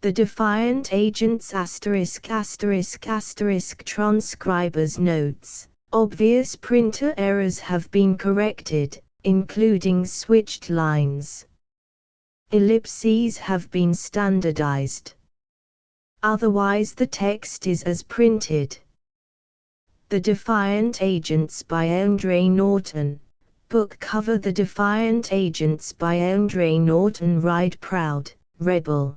The Defiant agents **** transcriber's notes. Obvious printer errors have been corrected, including switched lines. Ellipses have been standardized. Otherwise the text is as printed. The Defiant Agents by Andre Norton. Book cover. The Defiant Agents by Andre Norton. Ride proud, rebel.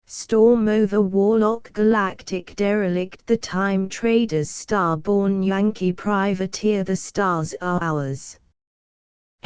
Storm over Warlock Galactic Derelict. The Time Traders. Star-born Yankee Privateer. The Stars Are Ours.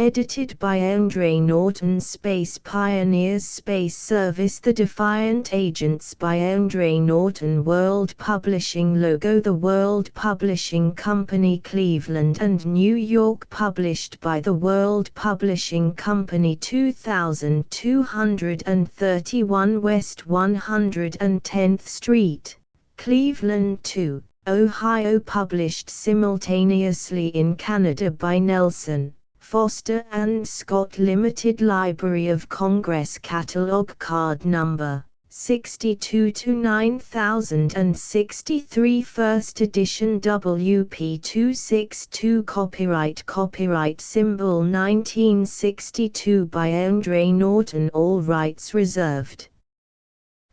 Edited by Andre Norton. Space Pioneers. Space Service. The Defiant Agents by Andre Norton. World Publishing logo. The World Publishing Company, Cleveland and New York. Published by the World Publishing Company. 2231 West 110th Street, Cleveland 2, Ohio. Published simultaneously in Canada by Nelson, Foster and Scott. Limited Library of Congress Catalog Card Number 62 to 9063. First edition. WP 262. Copyright symbol 1962 by Andre Norton. All rights reserved.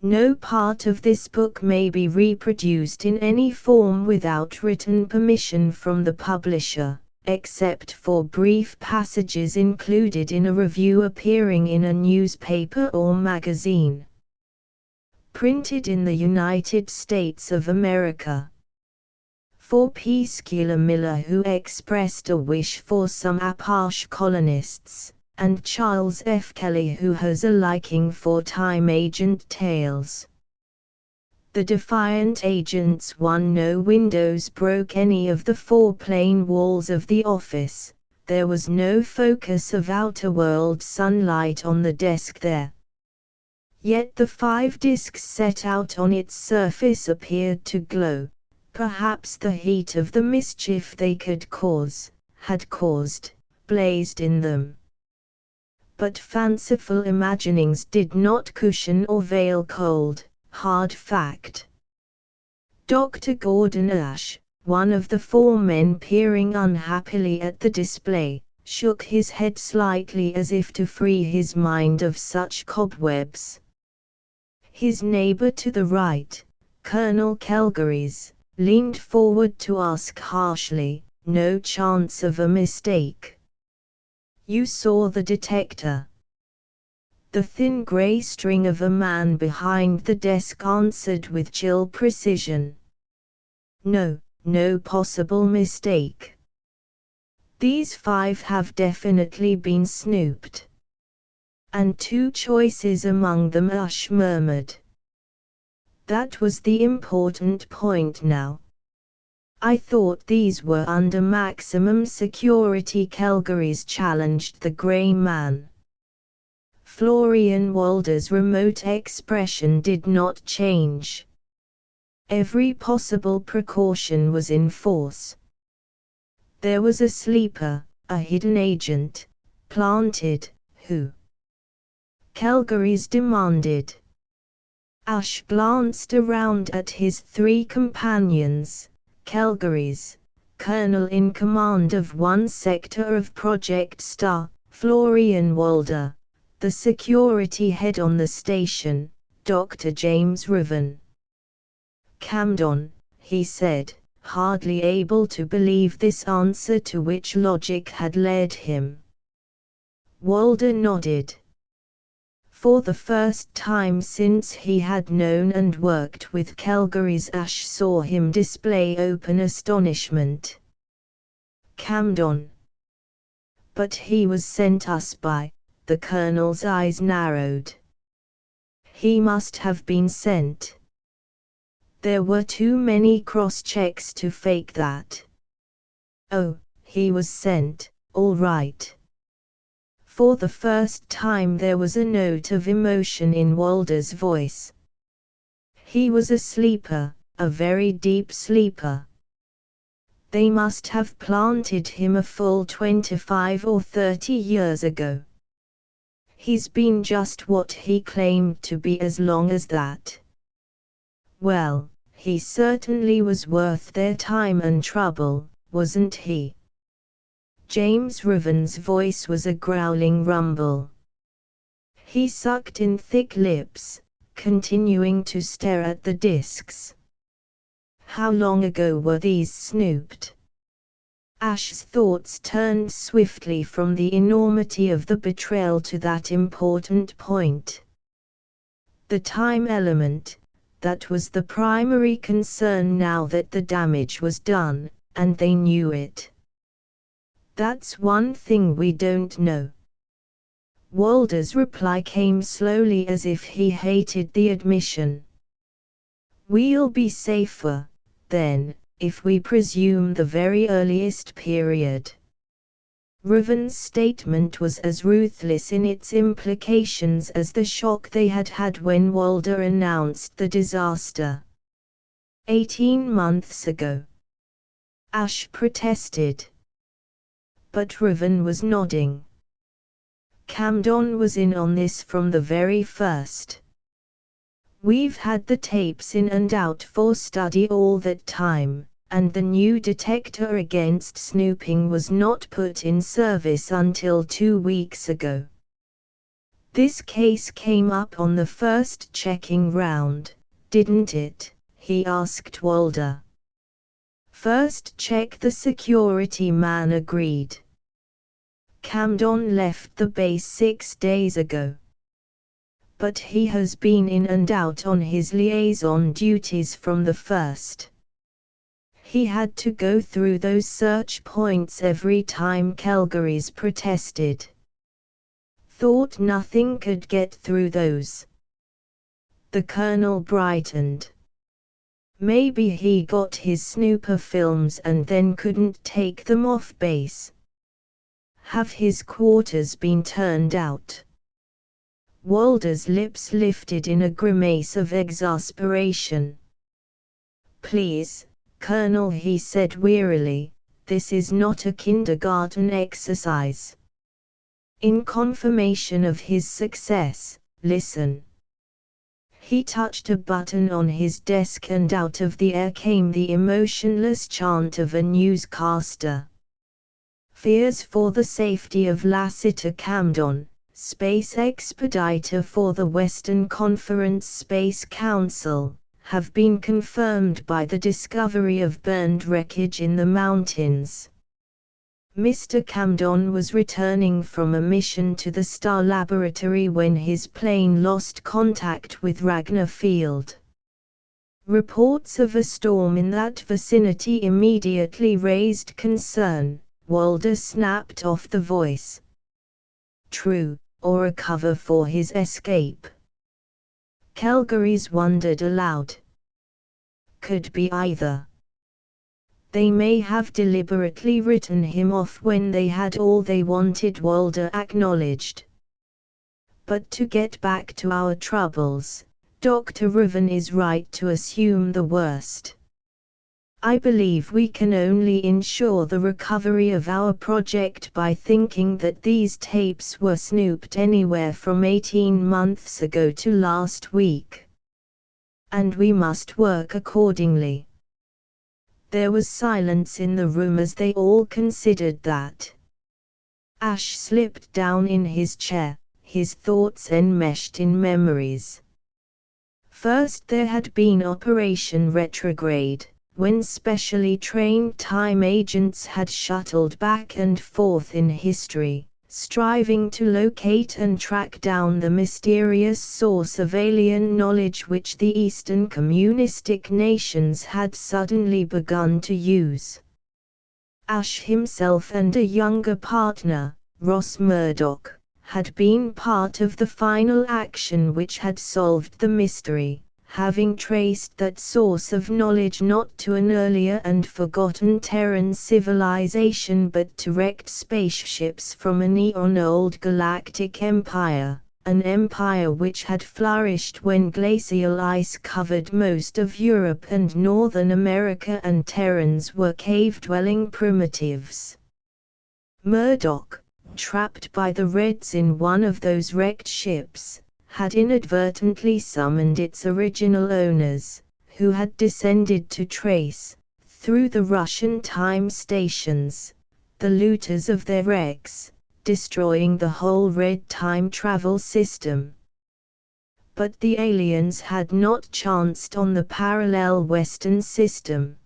No part of this book may be reproduced in any form without written permission from the publisher, except for brief passages included in a review appearing in a newspaper or magazine. Printed in the United States of America. For Peacekeeler Miller, who expressed a wish for some Apache colonists, and Charles F. Kelly, who has a liking for time agent tales. The Defiant Agents. 1. No windows broke any of the 4 plain walls of the office. There was no focus of outer world sunlight on the desk there. Yet the 5 discs set out on its surface appeared to glow. Perhaps the heat of the mischief they could cause, had caused, blazed in them. But fanciful imaginings did not cushion or veil cold, hard fact. Dr. Gordon Ash, one of the 4 men peering unhappily at the display, shook his head slightly as if to free his mind of such cobwebs. His neighbor to the right, Colonel Kelgaries, leaned forward to ask harshly, "No chance of a mistake? You saw the detector?" The thin gray string of a man behind the desk answered with chill precision. "No, no possible mistake. These 5 have definitely been snooped. And 2 choices among them," Ash murmured. That was the important point now. "I thought these were under maximum security." Kelgaries challenged the gray man. Florian Walder's remote expression did not change. Every possible precaution was in force. There was a sleeper, a hidden agent, planted, who? Kelgaries demanded. Ash glanced around at his 3 companions. Kelgaries, colonel in command of 1 sector of Project Star, Florian Walder, the security head on the station, Dr. James Riven. "Camden," he said, hardly able to believe this answer to which logic had led him. Walder nodded. For the first time since he had known and worked with Kelgaries, Ash saw him display open astonishment. "Camden. But he was sent us by..." The colonel's eyes narrowed. "He must have been sent. There were too many cross-checks to fake that." "Oh, he was sent, all right." For the first time there was a note of emotion in Walder's voice. "He was a sleeper, a very deep sleeper. They must have planted him a full 25 or 30 years ago. He's been just what he claimed to be as long as that. Well, he certainly was worth their time and trouble, wasn't he? James Riven's voice was a growling rumble. He sucked in thick lips, continuing to stare at the discs. How long ago were these snooped? Ash's thoughts turned swiftly from the enormity of the betrayal to that important point. The time element, that was the primary concern now that the damage was done, and they knew it. That's one thing we don't know. Walder's reply came slowly as if he hated the admission. We'll be safer, then, if we presume the very earliest period. Riven's statement was as ruthless in its implications as the shock they had had when Walder announced the disaster. 18 months ago. Ash protested. But Riven was nodding. Camden was in on this from the very first. We've had the tapes in and out for study all that time, and the new detector against snooping was not put in service until 2 weeks ago. This case came up on the first checking round, didn't it? He asked Walder. First check, the security man agreed. Camden left the base 6 days ago. But he has been in and out on his liaison duties from the first. He had to go through those search points every time Calgary's protested. Thought nothing could get through those. The colonel brightened. Maybe he got his snooper films and then couldn't take them off base. Have his quarters been turned out? Walder's lips lifted in a grimace of exasperation. Please, Colonel, he said wearily, this is not a kindergarten exercise. In confirmation of his success, listen. He touched a button on his desk and out of the air came the emotionless chant of a newscaster. Fears for the safety of Lassiter Camden, space expediter for the Western Conference Space Council, have been confirmed by the discovery of burned wreckage in the mountains. Mr. Camden was returning from a mission to the Star Laboratory when his plane lost contact with Ragnar Field. Reports of a storm in that vicinity immediately raised concern. Walder snapped off the voice. True, or a cover for his escape? Calgary's wondered aloud. Could be either. They may have deliberately written him off when they had all they wanted, Walder acknowledged. But to get back to our troubles, Dr. Riven is right to assume the worst. I believe we can only ensure the recovery of our project by thinking that these tapes were snooped anywhere from 18 months ago to last week. And we must work accordingly. There was silence in the room as they all considered that. Ash slipped down in his chair, his thoughts enmeshed in memories. First there had been Operation Retrograde, when specially trained time agents had shuttled back and forth in history, striving to locate and track down the mysterious source of alien knowledge which the Eastern communistic nations had suddenly begun to use. Ash himself and a younger partner, Ross Murdoch, had been part of the final action which had solved the mystery, having traced that source of knowledge not to an earlier and forgotten Terran civilization but to wrecked spaceships from an eon-old galactic empire, an empire which had flourished when glacial ice covered most of Europe and Northern America and Terrans were cave-dwelling primitives. Murdoch, trapped by the Reds in one of those wrecked ships, had inadvertently summoned its original owners, who had descended to trace, through the Russian time stations, the looters of their wrecks, destroying the whole Red time travel system. But the aliens had not chanced on the parallel Western system.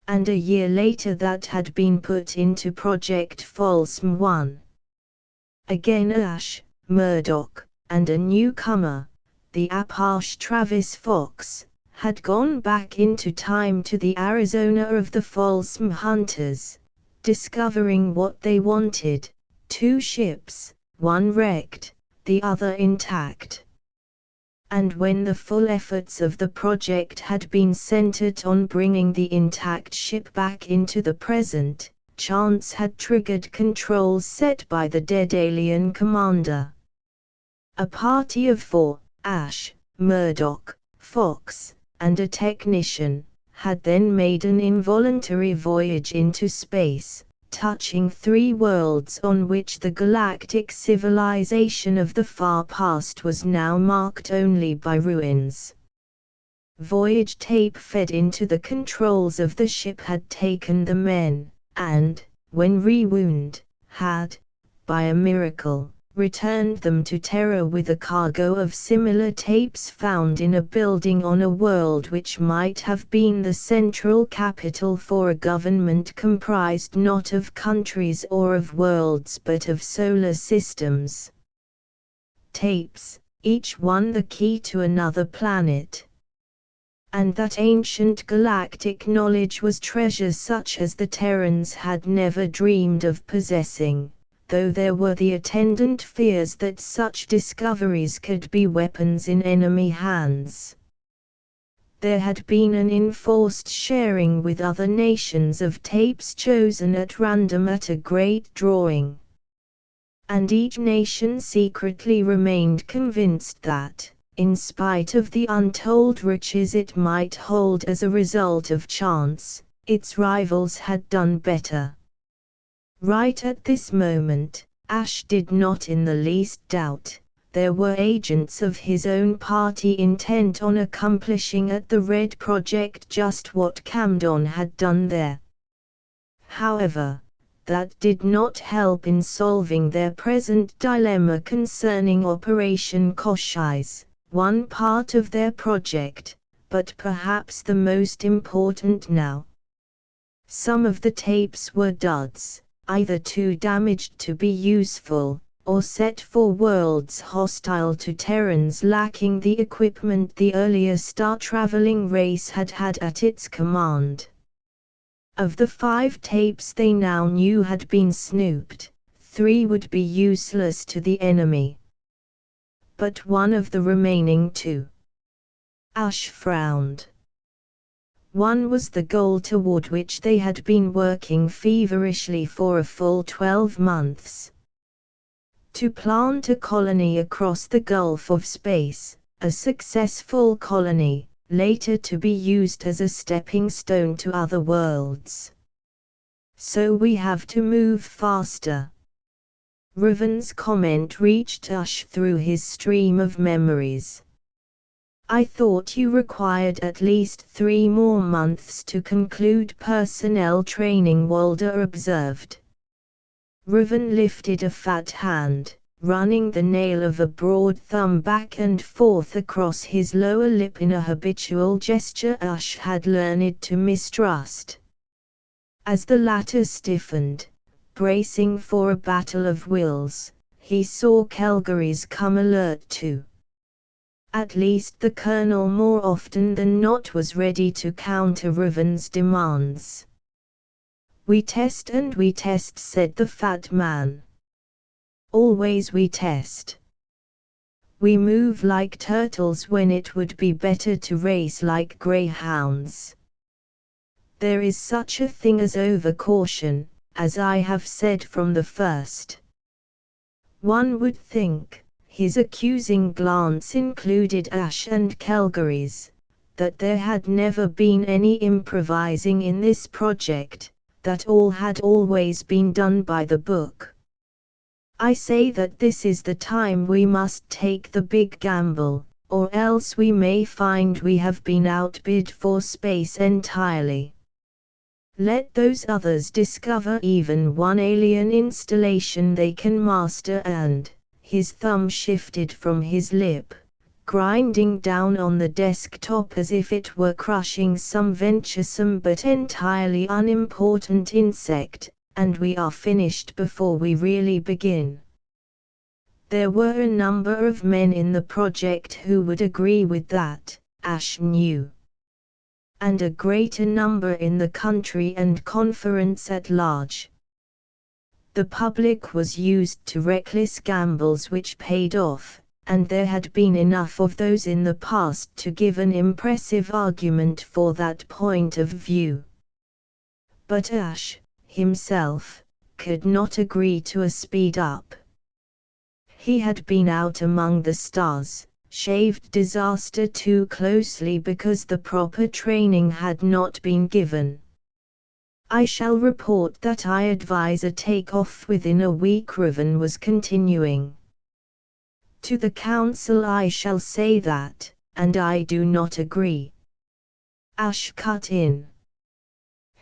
And a year later that had been put into Project Folsom 1. Again Ash, Murdoch, and a newcomer, the Apache Travis Fox, had gone back into time to the Arizona of the Folsom Hunters, discovering what they wanted: 2 ships, one wrecked, the other intact. And when the full efforts of the project had been centered on bringing the intact ship back into the present, chance had triggered controls set by the dead alien commander. A party of 4, Ash, Murdoch, Fox, and a technician, had then made an involuntary voyage into space, touching 3 worlds on which the galactic civilization of the far past was now marked only by ruins. Voyage tape fed into the controls of the ship had taken the men, and, when rewound, had, by a miracle, returned them to Terra with a cargo of similar tapes found in a building on a world which might have been the central capital for a government comprised not of countries or of worlds but of solar systems. Tapes, each one the key to another planet. And that ancient galactic knowledge was treasure such as the Terrans had never dreamed of possessing, though there were the attendant fears that such discoveries could be weapons in enemy hands. There had been an enforced sharing with other nations of tapes chosen at random at a great drawing. And each nation secretly remained convinced that, in spite of the untold riches it might hold as a result of chance, its rivals had done better. Right at this moment, Ash did not in the least doubt, there were agents of his own party intent on accomplishing at the Red Project just what Camden had done there. However, that did not help in solving their present dilemma concerning Operation Cochise, one part of their project, but perhaps the most important now. Some of the tapes were duds, either too damaged to be useful, or set for worlds hostile to Terrans lacking the equipment the earlier star-traveling race had had at its command. Of the 5 tapes they now knew had been snooped, 3 would be useless to the enemy. But one of the remaining 2. Ash frowned. One was the goal toward which they had been working feverishly for a full 12 months. To plant a colony across the Gulf of Space, a successful colony, later to be used as a stepping stone to other worlds. So we have to move faster. Riven's comment reached Ash through his stream of memories. I thought you required at least 3 more months to conclude personnel training, Walder observed. Riven lifted a fat hand, running the nail of a broad thumb back and forth across his lower lip in a habitual gesture Ash had learned to mistrust. As the latter stiffened, bracing for a battle of wills, he saw Calgary's come alert too. At least the colonel more often than not was ready to counter Riven's demands. We test and we test, said the fat man. Always we test. We move like turtles when it would be better to race like greyhounds. There is such a thing as overcaution, as I have said from the first. One would think, his accusing glance included Ash and Calgary's, that there had never been any improvising in this project, that all had always been done by the book. I say that this is the time we must take the big gamble, or else we may find we have been outbid for space entirely. Let those others discover even one alien installation they can master and, his thumb shifted from his lip, grinding down on the desktop as if it were crushing some venturesome but entirely unimportant insect, and we are finished before we really begin. There were a number of men in the project who would agree with that, Ash knew. And a greater number in the country and conference at large. The public was used to reckless gambles which paid off, and there had been enough of those in the past to give an impressive argument for that point of view. But Ash, himself, could not agree to a speed up. He had been out among the stars, shaved disaster too closely because the proper training had not been given. I shall report that I advise a take-off within a week, Riven was continuing. To the council I shall say that, and I do not agree. Ash cut in.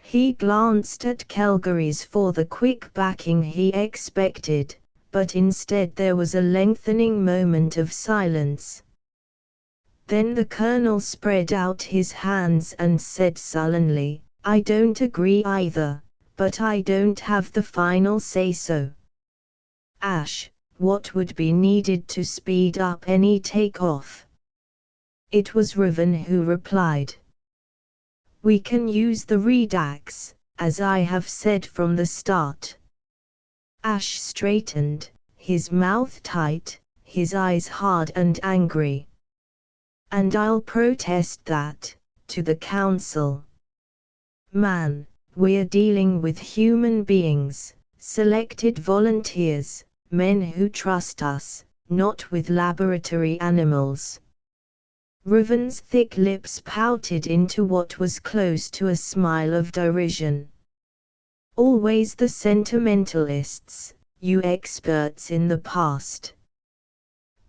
He glanced at Calgary's for the quick backing he expected, but instead there was a lengthening moment of silence. Then the colonel spread out his hands and said sullenly, I don't agree either, but I don't have the final say-so. Ash, what would be needed to speed up any take-off? It was Riven who replied. We can use the redux, as I have said from the start. Ash straightened, his mouth tight, his eyes hard and angry. And I'll protest that, to the council. Man, we're dealing with human beings, selected volunteers, men who trust us, not with laboratory animals. Riven's thick lips pouted into what was close to a smile of derision. Always the sentimentalists, you experts in the past.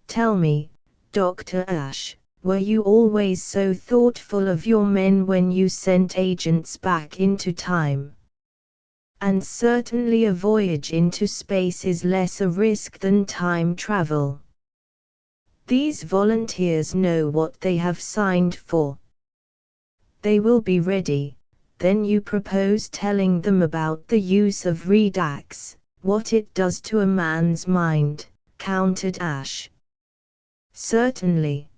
Tell me, Dr. Ash, were you always so thoughtful of your men when you sent agents back into time? And certainly a voyage into space is less a risk than time travel. These volunteers know what they have signed for. They will be ready. Then you propose telling them about the use of redux, what it does to a man's mind, countered Ash. Certainly.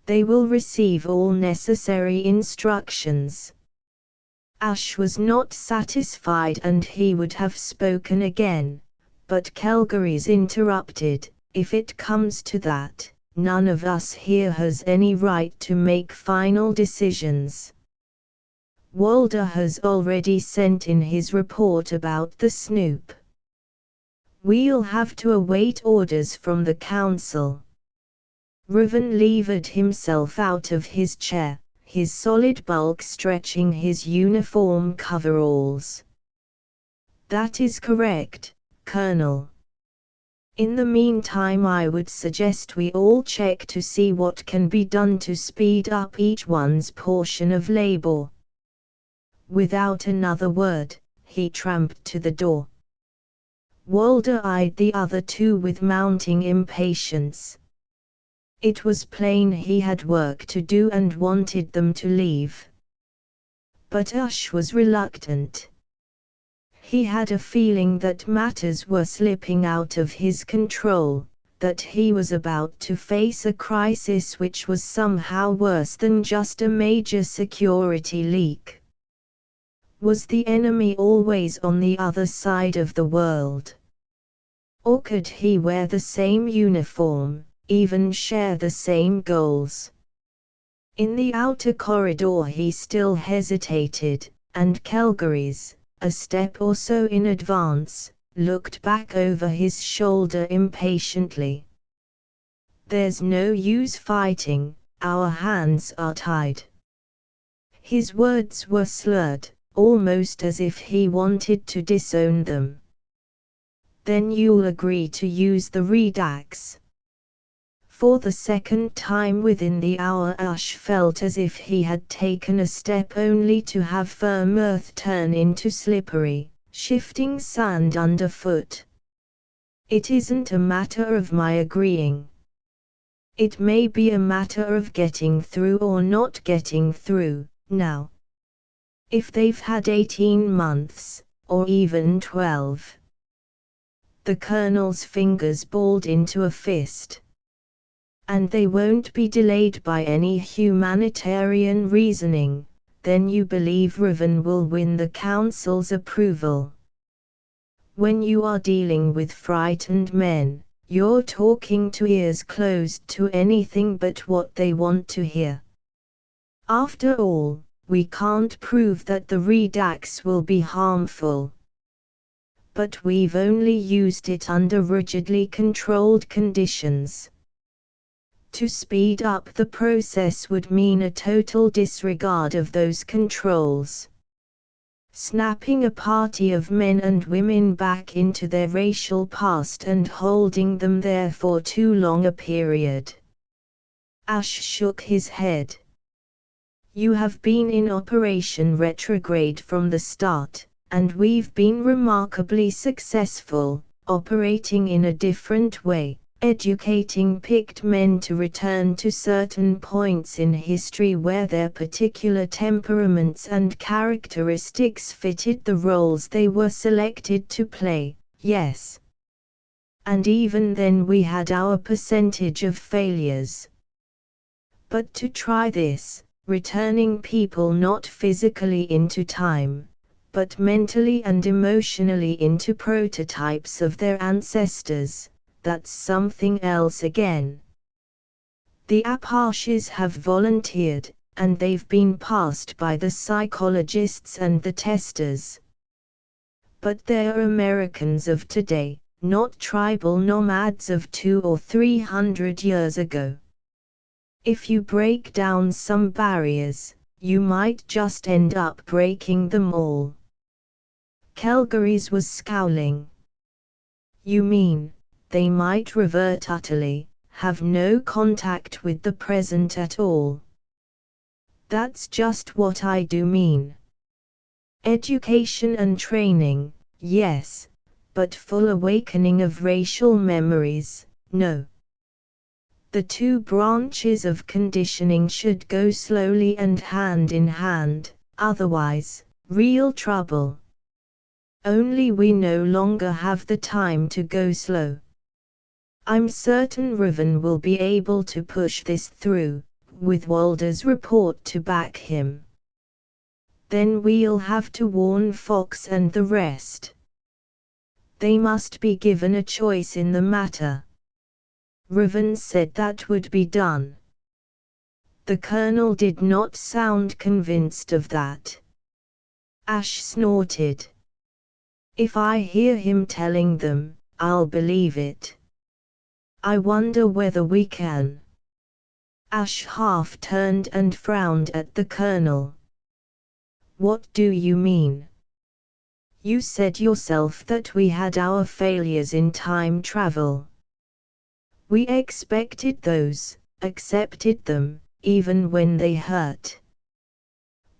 They will receive all necessary instructions. Ash was not satisfied and he would have spoken again, but Calgary's interrupted, if it comes to that, none of us here has any right to make final decisions. Walder has already sent in his report about the snoop. We'll have to await orders from the council. Riven levered himself out of his chair, his solid bulk stretching his uniform coveralls. That is correct, Colonel. In the meantime I would suggest we all check to see what can be done to speed up each one's portion of labor. Without another word, he tramped to the door. Walder eyed the other two with mounting impatience. It was plain he had work to do and wanted them to leave. But Ash was reluctant. He had a feeling that matters were slipping out of his control, that he was about to face a crisis which was somehow worse than just a major security leak. Was the enemy always on the other side of the world? Or could he wear the same uniform, even share the same goals? In the outer corridor he still hesitated, and Calgary's, a step or so in advance, looked back over his shoulder impatiently. There's no use fighting, our hands are tied. His words were slurred, almost as if he wanted to disown them. Then you'll agree to use the redax. For the second time within the hour, Ash felt as if he had taken a step only to have firm earth turn into slippery, shifting sand underfoot. It isn't a matter of my agreeing. It may be a matter of getting through or not getting through, now. If they've had 18 months, or even 12. The Colonel's fingers balled into a fist. And they won't be delayed by any humanitarian reasoning, then you believe Riven will win the Council's approval. When you are dealing with frightened men, you're talking to ears closed to anything but what they want to hear. After all, we can't prove that the redax will be harmful. But we've only used it under rigidly controlled conditions. To speed up the process would mean a total disregard of those controls. Snapping a party of men and women back into their racial past and holding them there for too long a period. Ash shook his head. You have been in Operation Retrograde from the start, and we've been remarkably successful, operating in a different way. Educating picked men to return to certain points in history where their particular temperaments and characteristics fitted the roles they were selected to play, yes. And even then we had our percentage of failures. But to try this, returning people not physically into time, but mentally and emotionally into prototypes of their ancestors, that's something else again. The Apaches have volunteered, and they've been passed by the psychologists and the testers. But they're Americans of today, not tribal nomads of 200 or 300 years ago. If you break down some barriers, you might just end up breaking them all. Calgary's was scowling. You mean, they might revert utterly, have no contact with the present at all. That's just what I do mean. Education and training, yes, but full awakening of racial memories, no. The two branches of conditioning should go slowly and hand in hand, otherwise, real trouble. Only we no longer have the time to go slow. I'm certain Riven will be able to push this through, with Walder's report to back him. Then we'll have to warn Fox and the rest. They must be given a choice in the matter. Riven said that would be done. The Colonel did not sound convinced of that. Ash snorted. If I hear him telling them, I'll believe it. I wonder whether we can. Ash half turned and frowned at the Colonel. What do you mean? You said yourself that we had our failures in time travel. We expected those, accepted them, even when they hurt.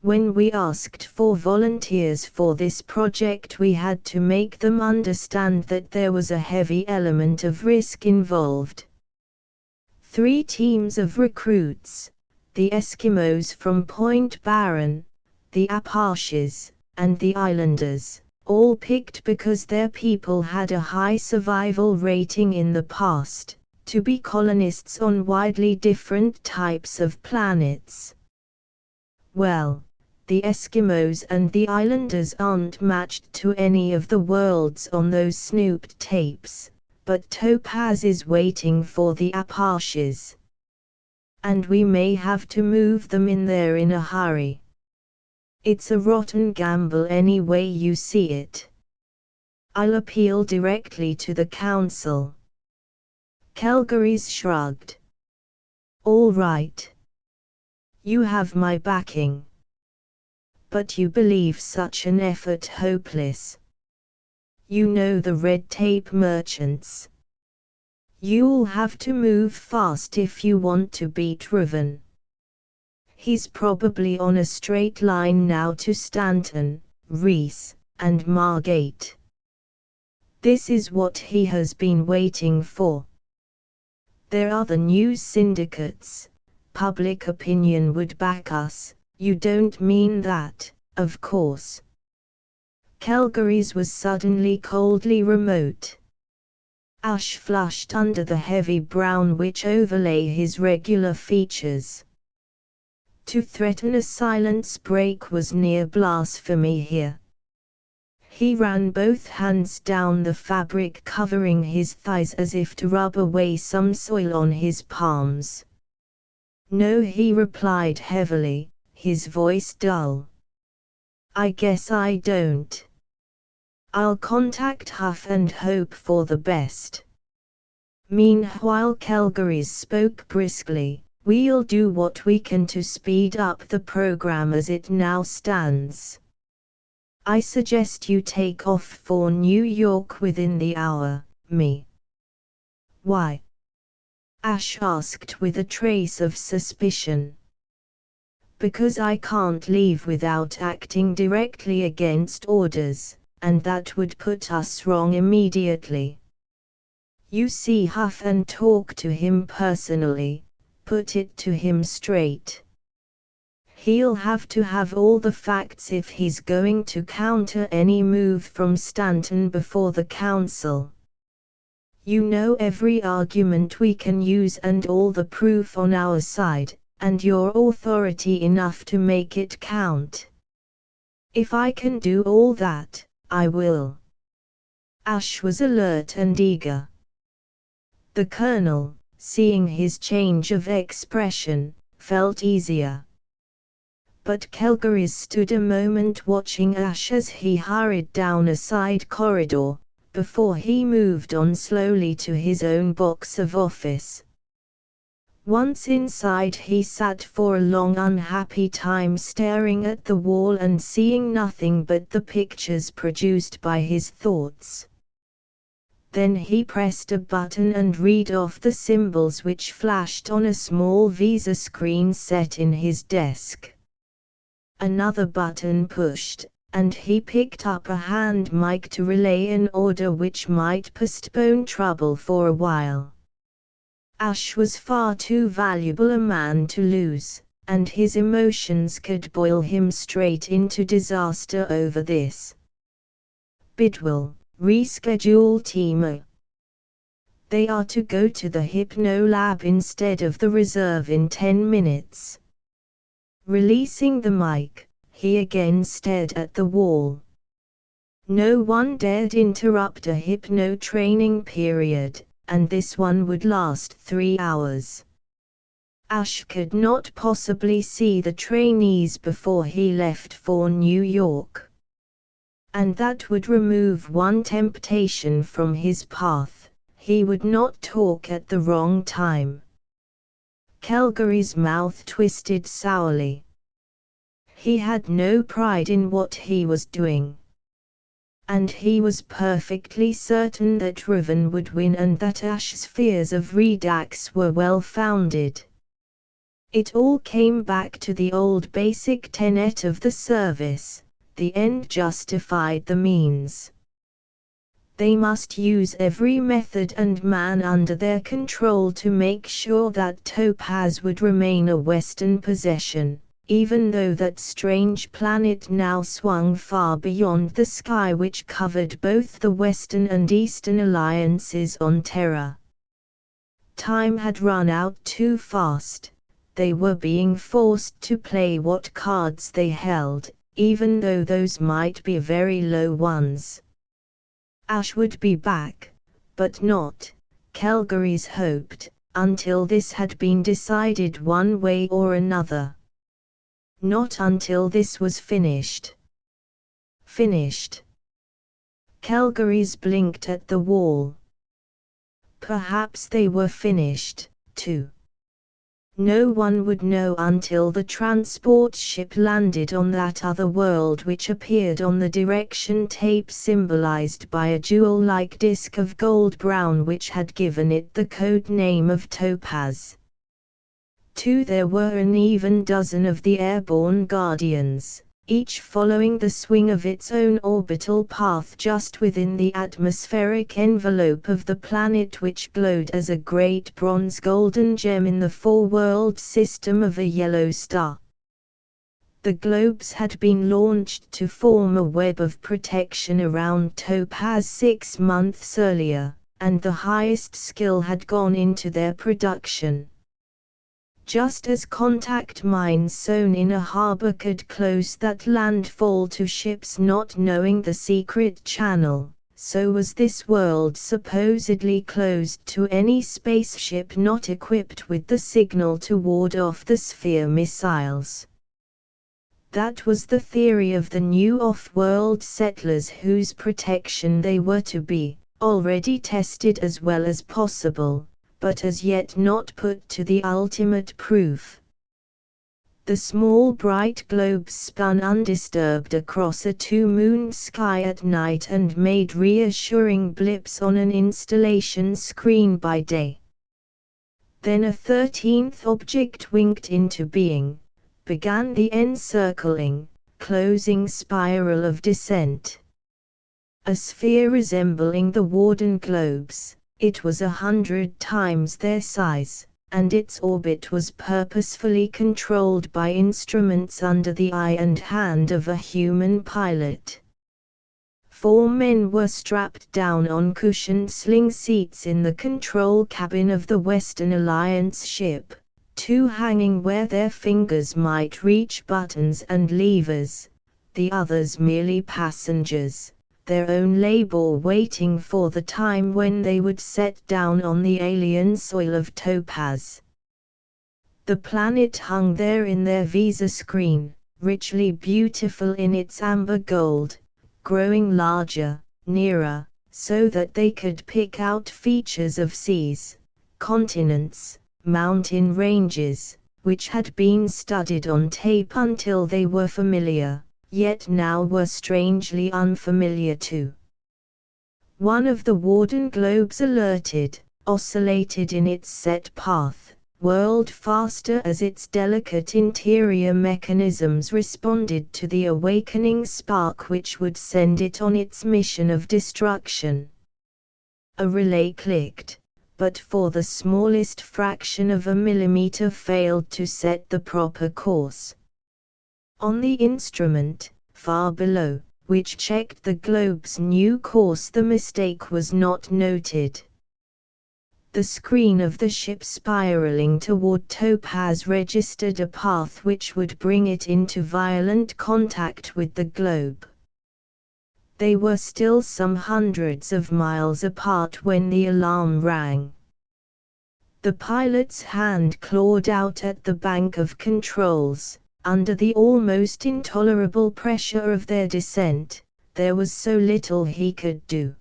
When we asked for volunteers for this project, we had to make them understand that there was a heavy element of risk involved. 3 teams of recruits, the Eskimos from Point Barren, the Apaches, and the Islanders, all picked because their people had a high survival rating in the past, to be colonists on widely different types of planets. Well, the Eskimos and the Islanders aren't matched to any of the worlds on those snooped tapes, but Topaz is waiting for the Apaches. And we may have to move them in there in a hurry. It's a rotten gamble any way you see it. I'll appeal directly to the Council. Calgary's shrugged. All right. You have my backing. But you believe such an effort hopeless. You know the red tape merchants. You'll have to move fast if you want to beat Reuven. He's probably on a straight line now to Stanton, Reese, and Margate. This is what he has been waiting for. There are the news syndicates. Public opinion would back us. You don't mean that, of course. Calgary's was suddenly coldly remote. Ash flushed under the heavy brown which overlay his regular features. To threaten a silence break was near blasphemy here. He ran both hands down the fabric covering his thighs as if to rub away some soil on his palms. No, he replied heavily, his voice dull. I guess I don't. I'll contact Huff and hope for the best. Meanwhile, Calgary spoke briskly. We'll do what we can to speed up the program as it now stands. I suggest you take off for New York within the hour, me. Why? Ash asked with a trace of suspicion. Because I can't leave without acting directly against orders, and that would put us wrong immediately. You see Huff and talk to him personally. Put it to him straight. He'll have to have all the facts if he's going to counter any move from Stanton before the council. You know every argument we can use and all the proof on our side, and your authority enough to make it count. If I can do all that, I will. Ash was alert and eager. The colonel, seeing his change of expression, felt easier. But Calgary stood a moment watching Ash as he hurried down a side corridor, before he moved on slowly to his own box of office. Once inside, he sat for a long unhappy time staring at the wall and seeing nothing but the pictures produced by his thoughts. Then he pressed a button and read off the symbols which flashed on a small Visa screen set in his desk. Another button pushed, and he picked up a hand mic to relay an order which might postpone trouble for a while. Ash was far too valuable a man to lose, and his emotions could boil him straight into disaster over this. Bidwell, reschedule Timo. They are to go to the Hypno Lab instead of the reserve in 10 minutes. Releasing the mic, he again stared at the wall. No one dared interrupt a hypno training period, and this one would last 3 hours. Ash could not possibly see the trainees before he left for New York. And that would remove one temptation from his path: he would not talk at the wrong time. Calgary's mouth twisted sourly. He had no pride in what he was doing. And he was perfectly certain that Reuven would win and that Ash's fears of Redux were well founded. It all came back to the old basic tenet of the service: the end justified the means. They must use every method and man under their control to make sure that Topaz would remain a Western possession, even though that strange planet now swung far beyond the sky which covered both the Western and Eastern alliances on Terra. Time had run out too fast. They were being forced to play what cards they held, even though those might be very low ones. Ash would be back, but not, Calgary's hoped, until this had been decided one way or another. Not until this was finished. Finished. Calgary's blinked at the wall. Perhaps they were finished, too. No one would know until the transport ship landed on that other world, which appeared on the direction tape, symbolized by a jewel-like disk of gold brown which had given it the code name of Topaz. 2. There were an even dozen of the airborne guardians, each following the swing of its own orbital path just within the atmospheric envelope of the planet, which glowed as a great bronze golden gem in the four-world system of a yellow star. The globes had been launched to form a web of protection around Topaz 6 months earlier, and the highest skill had gone into their production. Just as contact mines sown in a harbor could close that landfall to ships not knowing the secret channel, so was this world supposedly closed to any spaceship not equipped with the signal to ward off the sphere missiles. That was the theory of the new off-world settlers, whose protection they were to be already tested as well as possible, but as yet not put to the ultimate proof. The small bright globes spun undisturbed across a two-moon sky at night and made reassuring blips on an installation screen by day. Then a 13th object winked into being, began the encircling, closing spiral of descent. A sphere resembling the Warden globes. It was 100 times their size, and its orbit was purposefully controlled by instruments under the eye and hand of a human pilot. 4 men were strapped down on cushioned sling seats in the control cabin of the Western Alliance ship, 2 hanging where their fingers might reach buttons and levers, the others merely passengers, their own labor waiting for the time when they would set down on the alien soil of Topaz. The planet hung there in their visa screen, richly beautiful in its amber gold, growing larger, nearer, so that they could pick out features of seas, continents, mountain ranges, which had been studied on tape until they were familiar, yet now were strangely unfamiliar too. One of the Warden globes alerted, oscillated in its set path, whirled faster as its delicate interior mechanisms responded to the awakening spark which would send it on its mission of destruction. A relay clicked, but for the smallest fraction of a millimeter failed to set the proper course. On the instrument, far below, which checked the globe's new course, the mistake was not noted. The screen of the ship spiraling toward Topaz registered a path which would bring it into violent contact with the globe. They were still some hundreds of miles apart when the alarm rang. The pilot's hand clawed out at the bank of controls. Under the almost intolerable pressure of their descent, there was so little he could do.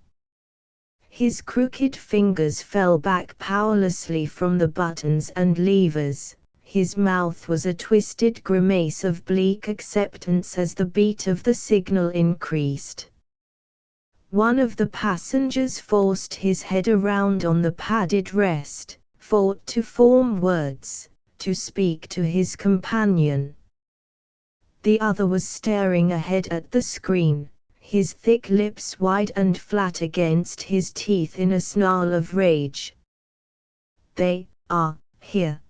His crooked fingers fell back powerlessly from the buttons and levers, his mouth was a twisted grimace of bleak acceptance as the beat of the signal increased. One of the passengers forced his head around on the padded rest, fought to form words, to speak to his companion. The other was staring ahead at the screen, his thick lips wide and flat against his teeth in a snarl of rage. "They are here."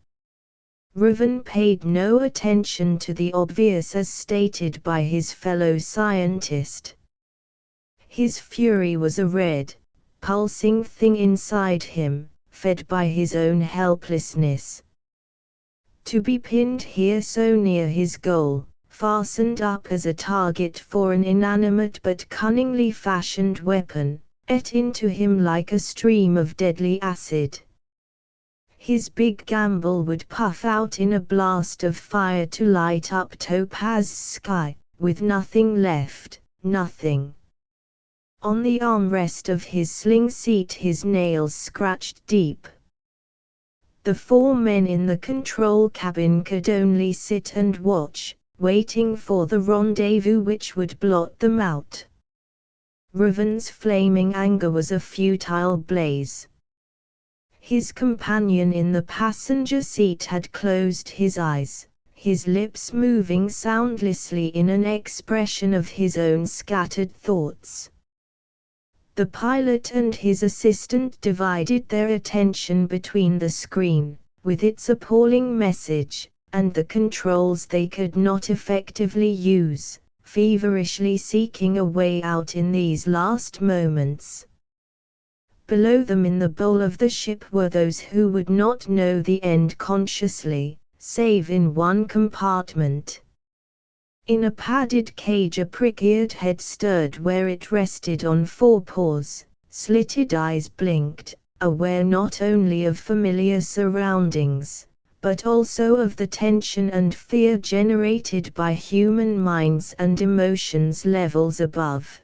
Raven paid no attention to the obvious as stated by his fellow scientist. His fury was a red, pulsing thing inside him, fed by his own helplessness. To be pinned here so near his goal, fastened up as a target for an inanimate but cunningly fashioned weapon, ate into him like a stream of deadly acid. His big gamble would puff out in a blast of fire to light up Topaz's sky, with nothing left, nothing. On the armrest of his sling seat his nails scratched deep. The 4 men in the control cabin could only sit and watch, waiting for the rendezvous which would blot them out. Raven's flaming anger was a futile blaze. His companion in the passenger seat had closed his eyes, his lips moving soundlessly in an expression of his own scattered thoughts. The pilot and his assistant divided their attention between the screen, with its appalling message, and the controls they could not effectively use, feverishly seeking a way out in these last moments. Below them in the bowl of the ship were those who would not know the end consciously, save in one compartment. In a padded cage a prick-eared head stirred where it rested on 4 paws, slitted eyes blinked, aware not only of familiar surroundings, but also of the tension and fear generated by human minds and emotions levels above.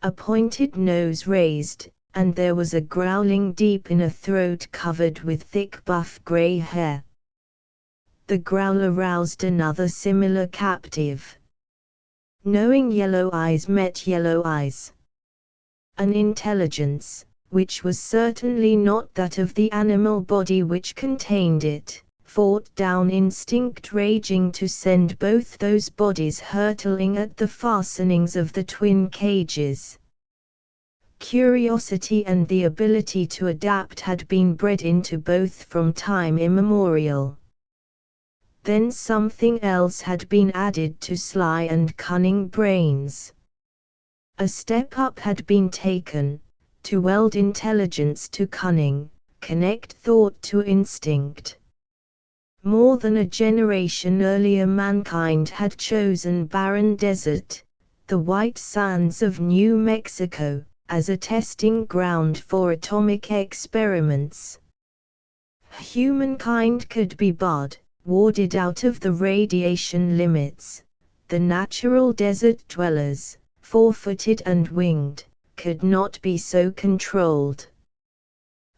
A pointed nose raised, and there was a growling deep in a throat covered with thick buff grey hair. The growl aroused another similar captive. Knowing yellow eyes met yellow eyes. An intelligence, which was certainly not that of the animal body which contained it, fought down instinct raging to send both those bodies hurtling at the fastenings of the twin cages. Curiosity and the ability to adapt had been bred into both from time immemorial. Then something else had been added to sly and cunning brains. A step up had been taken, to weld intelligence to cunning, connect thought to instinct. More than a generation earlier mankind had chosen barren desert, the white sands of New Mexico, as a testing ground for atomic experiments. Humankind could be barred, warded out of the radiation limits. The natural desert dwellers, 4-footed and winged, could not be so controlled.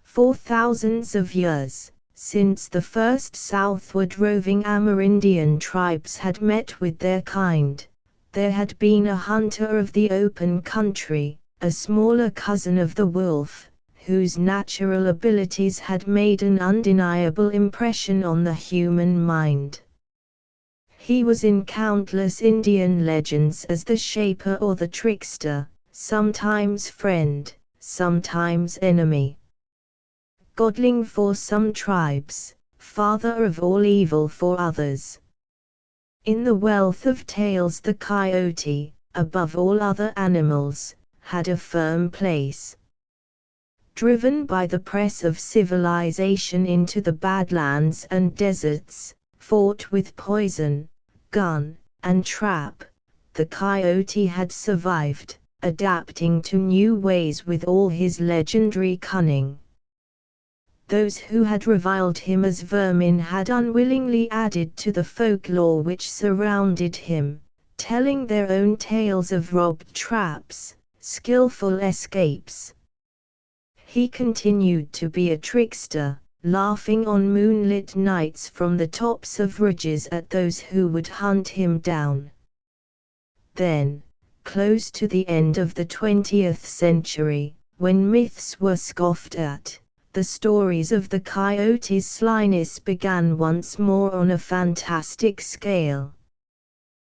For thousands of years, since the first southward roving Amerindian tribes had met with their kind, there had been a hunter of the open country, a smaller cousin of the wolf, whose natural abilities had made an undeniable impression on the human mind. He was in countless Indian legends as the shaper or the trickster, sometimes friend, sometimes enemy. Godling for some tribes, father of all evil for others. In the wealth of tales the coyote, above all other animals, had a firm place. Driven by the press of civilization into the badlands and deserts, fought with poison, gun, and trap, the coyote had survived, adapting to new ways with all his legendary cunning. Those who had reviled him as vermin had unwillingly added to the folklore which surrounded him, telling their own tales of robbed traps, skillful escapes. He continued to be a trickster, laughing on moonlit nights from the tops of ridges at those who would hunt him down. Then, close to the end of the 20th century, when myths were scoffed at, the stories of the coyote's slyness began once more on a fantastic scale.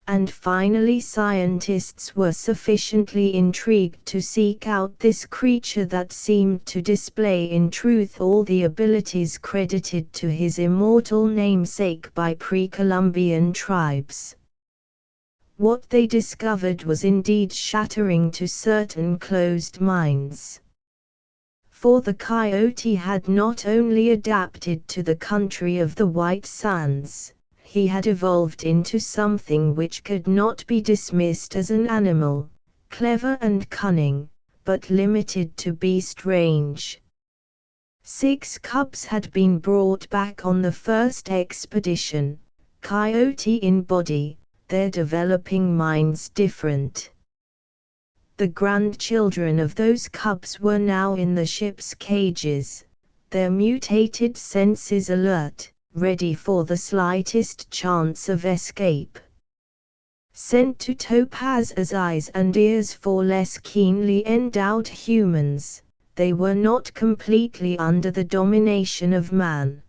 And finally scientists were sufficiently intrigued to seek out this creature that seemed to display in truth all the abilities credited to his immortal namesake by pre-Columbian tribes. What they discovered was indeed shattering to certain closed minds. For the coyote had not only adapted to the country of the White Sands, he had evolved into something which could not be dismissed as an animal, clever and cunning, but limited to beast range. 6 cubs had been brought back on the first expedition, coyote in body, their developing minds different. The grandchildren of those cubs were now in the ship's cages, their mutated senses alert, ready for the slightest chance of escape. Sent to Topaz as eyes and ears for less keenly endowed humans, they were not completely under the domination of man.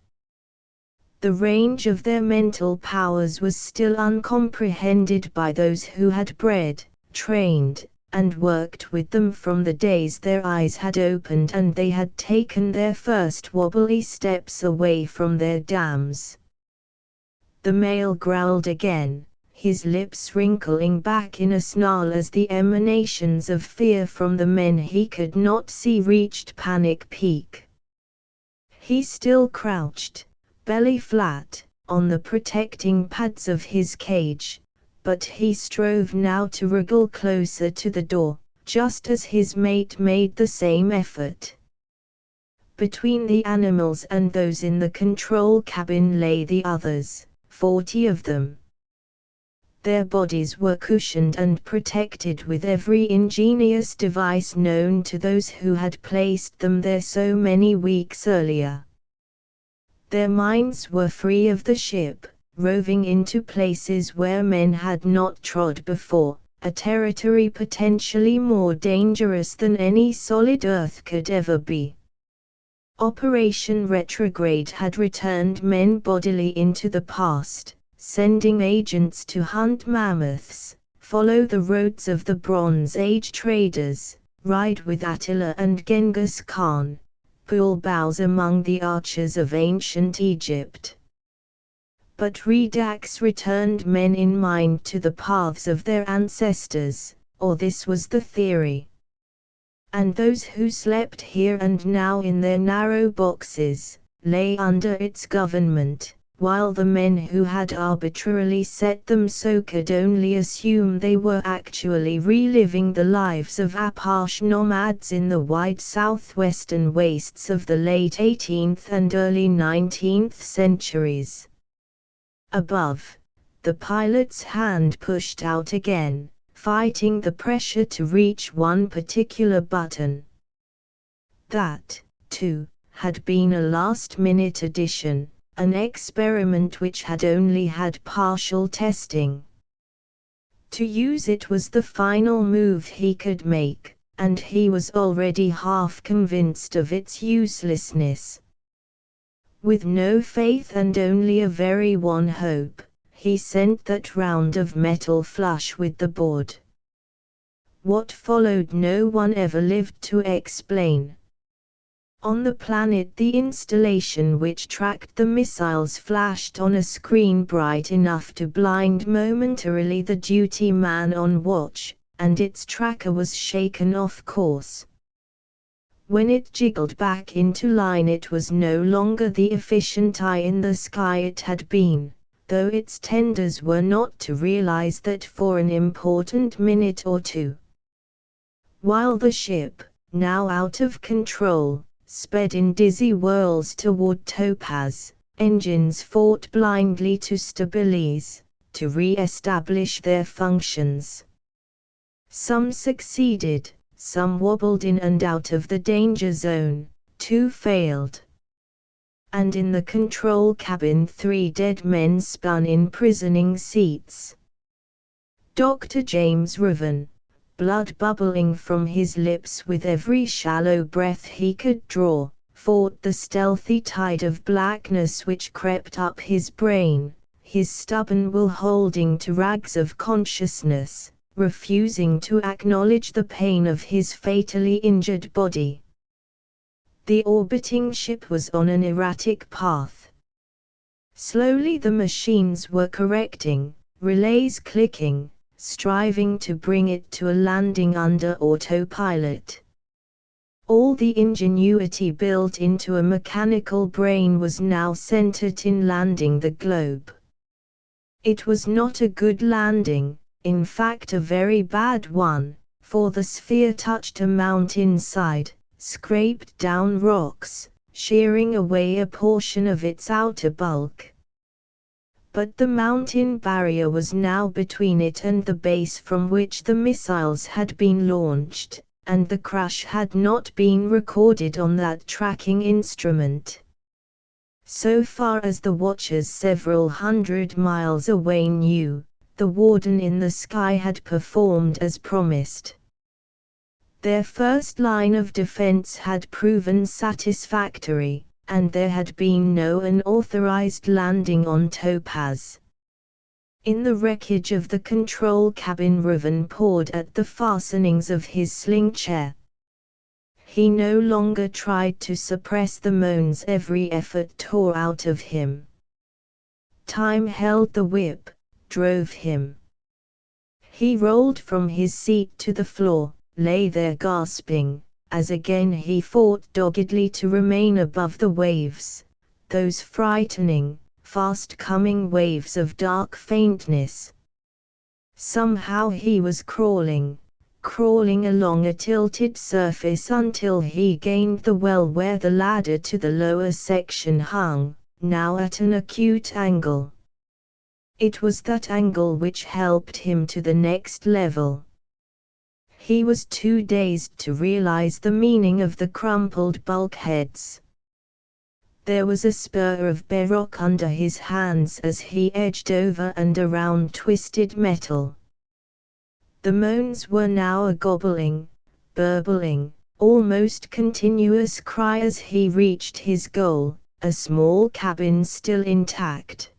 The range of their mental powers was still uncomprehended by those who had bred, trained, and worked with them from the days their eyes had opened and they had taken their first wobbly steps away from their dams. The male growled again, his lips wrinkling back in a snarl as the emanations of fear from the men he could not see reached panic peak. He still crouched, belly flat, on the protecting pads of his cage, but he strove now to wriggle closer to the door, just as his mate made the same effort. Between the animals and those in the control cabin lay the others, 40 of them. Their bodies were cushioned and protected with every ingenious device known to those who had placed them there so many weeks earlier. Their minds were free of the ship, roving into places where men had not trod before, a territory potentially more dangerous than any solid Earth could ever be. Operation Retrograde had returned men bodily into the past, sending agents to hunt mammoths, follow the roads of the Bronze Age traders, ride with Attila and Genghis Khan, pull bows among the archers of ancient Egypt. But Redux returned men in mind to the paths of their ancestors, or this was the theory. And those who slept here and now in their narrow boxes, lay under its government, while the men who had arbitrarily set them so could only assume they were actually reliving the lives of Apache nomads in the wide southwestern wastes of the late 18th and early 19th centuries. Above, the pilot's hand pushed out again, fighting the pressure to reach one particular button. That, too, had been a last-minute addition. An experiment which had only had partial testing. To use it was the final move he could make, and he was already half convinced of its uselessness. With no faith and only a very one hope, he sent that round of metal flush with the board. What followed no one ever lived to explain. On the planet the installation which tracked the missiles flashed on a screen bright enough to blind momentarily the duty man on watch, and its tracker was shaken off course. When it jiggled back into line it was no longer the efficient eye in the sky it had been, though its tenders were not to realize that for an important minute or two. While the ship, now out of control, sped in dizzy whirls toward Topaz, engines fought blindly to stabilize, to re-establish their functions. Some succeeded, some wobbled in and out of the danger zone, 2 failed. And in the control cabin 3 dead men spun in prisoning seats. Dr. James Raven, blood bubbling from his lips with every shallow breath he could draw, fought the stealthy tide of blackness which crept up his brain, his stubborn will holding to rags of consciousness, refusing to acknowledge the pain of his fatally injured body. The orbiting ship was on an erratic path. Slowly the machines were correcting, relays clicking, striving to bring it to a landing under autopilot. All the ingenuity built into a mechanical brain was now centered in landing the globe. It was not a good landing, in fact a very bad one, for the sphere touched a mountainside, scraped down rocks, shearing away a portion of its outer bulk. But the mountain barrier was now between it and the base from which the missiles had been launched, and the crash had not been recorded on that tracking instrument. So far as the watchers several hundred miles away knew, the warden in the sky had performed as promised. Their first line of defense had proven satisfactory, and there had been no unauthorized landing on Topaz. In the wreckage of the control cabin, Reuven pawed at the fastenings of his sling chair. He no longer tried to suppress the moans every effort tore out of him. Time held the whip, drove him. He rolled from his seat to the floor, lay there gasping, as again he fought doggedly to remain above the waves, those frightening, fast-coming waves of dark faintness. Somehow he was crawling along a tilted surface until he gained the well where the ladder to the lower section hung, now at an acute angle. It was that angle which helped him to the next level. He was too dazed to realize the meaning of the crumpled bulkheads. There was a spur of bare rock under his hands as he edged over and around twisted metal. The moans were now a gobbling, burbling, almost continuous cry as he reached his goal, a small cabin still intact.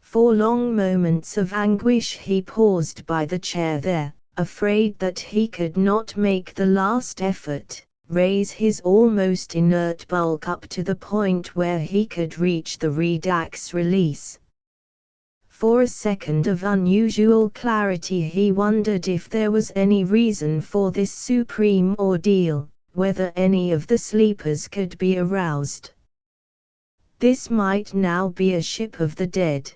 For long moments of anguish he paused by the chair there, afraid that he could not make the last effort, raise his almost inert bulk up to the point where he could reach the redax release. For a second of unusual clarity he wondered if there was any reason for this supreme ordeal, whether any of the sleepers could be aroused. This might now be a ship of the dead.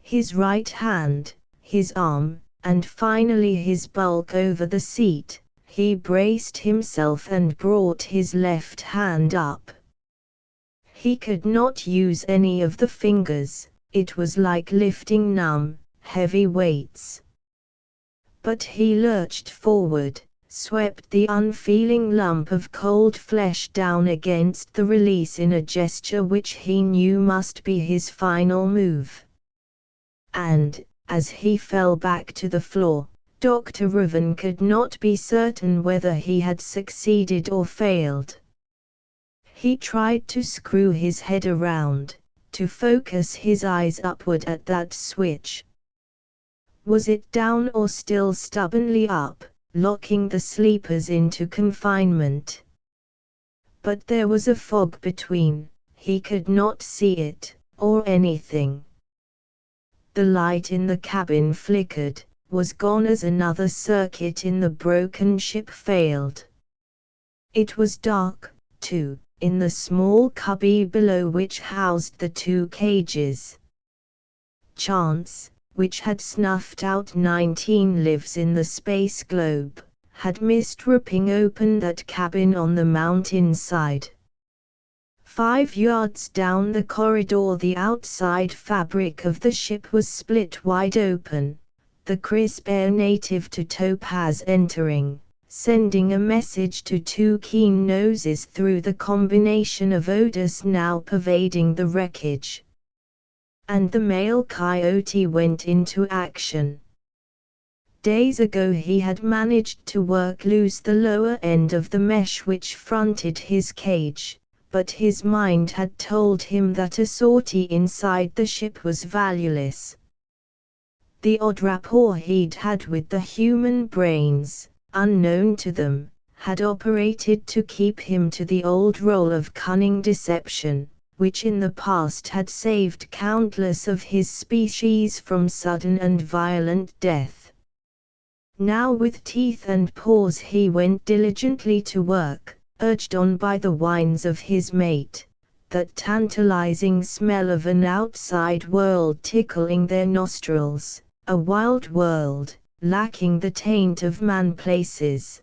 His right hand, his arm, and finally his bulk over the seat, he braced himself and brought his left hand up. He could not use any of the fingers. It was like lifting numb, heavy weights. But he lurched forward, swept the unfeeling lump of cold flesh down against the release in a gesture which he knew must be his final move. And, as he fell back to the floor, Dr. Reuven could not be certain whether he had succeeded or failed. He tried to screw his head around, to focus his eyes upward at that switch. Was it down or still stubbornly up, locking the sleepers into confinement? But there was a fog between, he could not see it, or anything. The light in the cabin flickered, was gone as another circuit in the broken ship failed. It was dark, too, in the small cubby below which housed the two cages. Chance, which had snuffed out 19 lives in the space globe, had missed ripping open that cabin on the mountain side. 5 yards down the corridor the outside fabric of the ship was split wide open, the crisp air native to Topaz entering, sending a message to two keen noses through the combination of odors now pervading the wreckage. And the male coyote went into action. Days ago he had managed to work loose the lower end of the mesh which fronted his cage, but his mind had told him that a sortie inside the ship was valueless. The odd rapport he'd had with the human brains, unknown to them, had operated to keep him to the old role of cunning deception, which in the past had saved countless of his species from sudden and violent death. Now with teeth and paws he went diligently to work, urged on by the whines of his mate, that tantalizing smell of an outside world tickling their nostrils, a wild world, lacking the taint of man places.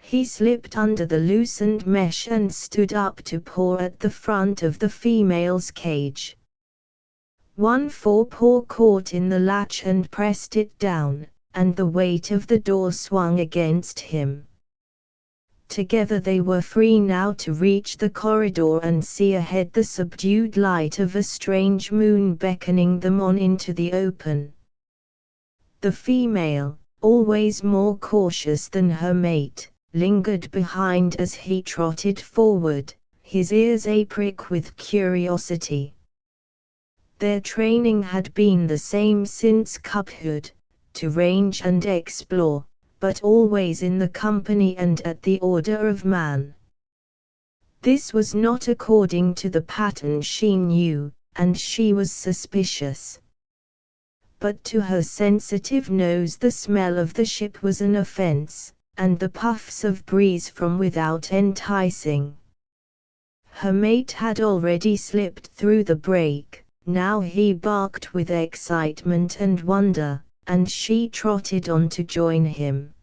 He slipped under the loosened mesh and stood up to paw at the front of the female's cage. One forepaw caught in the latch and pressed it down, and the weight of the door swung against him. Together they were free now to reach the corridor and see ahead the subdued light of a strange moon beckoning them on into the open. The female, always more cautious than her mate, lingered behind as he trotted forward, his ears aprick with curiosity. Their training had been the same since cubhood, to range and explore, but always in the company and at the order of man. This was not according to the pattern she knew, and she was suspicious. But to her sensitive nose the smell of the ship was an offense, and the puffs of breeze from without enticing. Her mate had already slipped through the break, now he barked with excitement and wonder, and she trotted on to join him.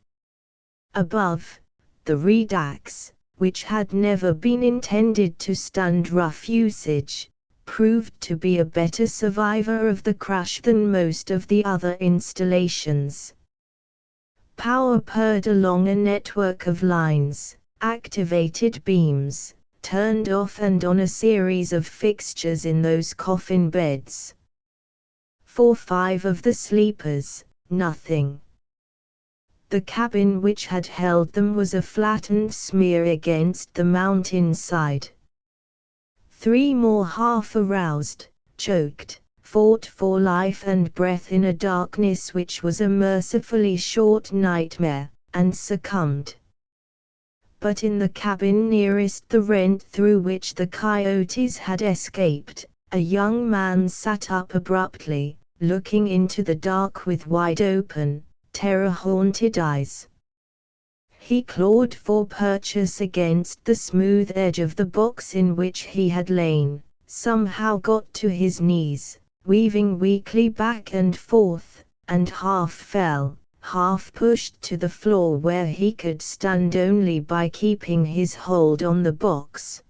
Above, the redax, which had never been intended to stand rough usage, proved to be a better survivor of the crash than most of the other installations. Power purred along a network of lines, activated beams, turned off and on a series of fixtures in those coffin beds. For 5 of the sleepers, nothing. The cabin which had held them was a flattened smear against the mountain side. 3 more half aroused, choked, fought for life and breath in a darkness which was a mercifully short nightmare, and succumbed. But in the cabin nearest the rent through which the coyotes had escaped, a young man sat up abruptly, looking into the dark with wide-open, terror-haunted eyes. He clawed for purchase against the smooth edge of the box in which he had lain, somehow got to his knees, weaving weakly back and forth, and half fell, half pushed to the floor where he could stand only by keeping his hold on the box.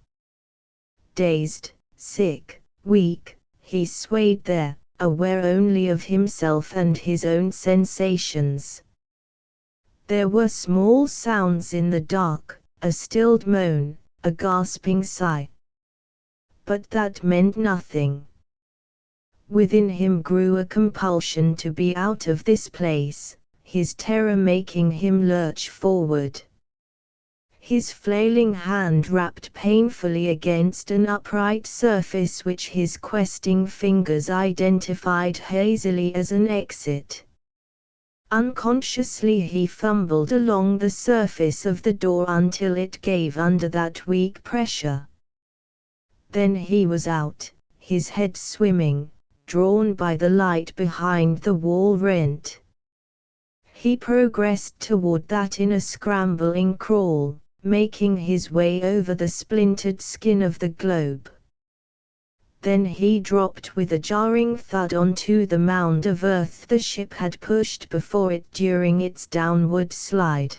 Dazed, sick, weak, he swayed there, aware only of himself and his own sensations. There were small sounds in the dark, a stilled moan, a gasping sigh. But that meant nothing. Within him grew a compulsion to be out of this place, his terror making him lurch forward. His flailing hand rapped painfully against an upright surface which his questing fingers identified hazily as an exit. Unconsciously he fumbled along the surface of the door until it gave under that weak pressure. Then he was out, his head swimming, drawn by the light behind the wall rent. He progressed toward that in a scrambling crawl, making his way over the splintered skin of the globe. Then he dropped with a jarring thud onto the mound of earth the ship had pushed before it during its downward slide.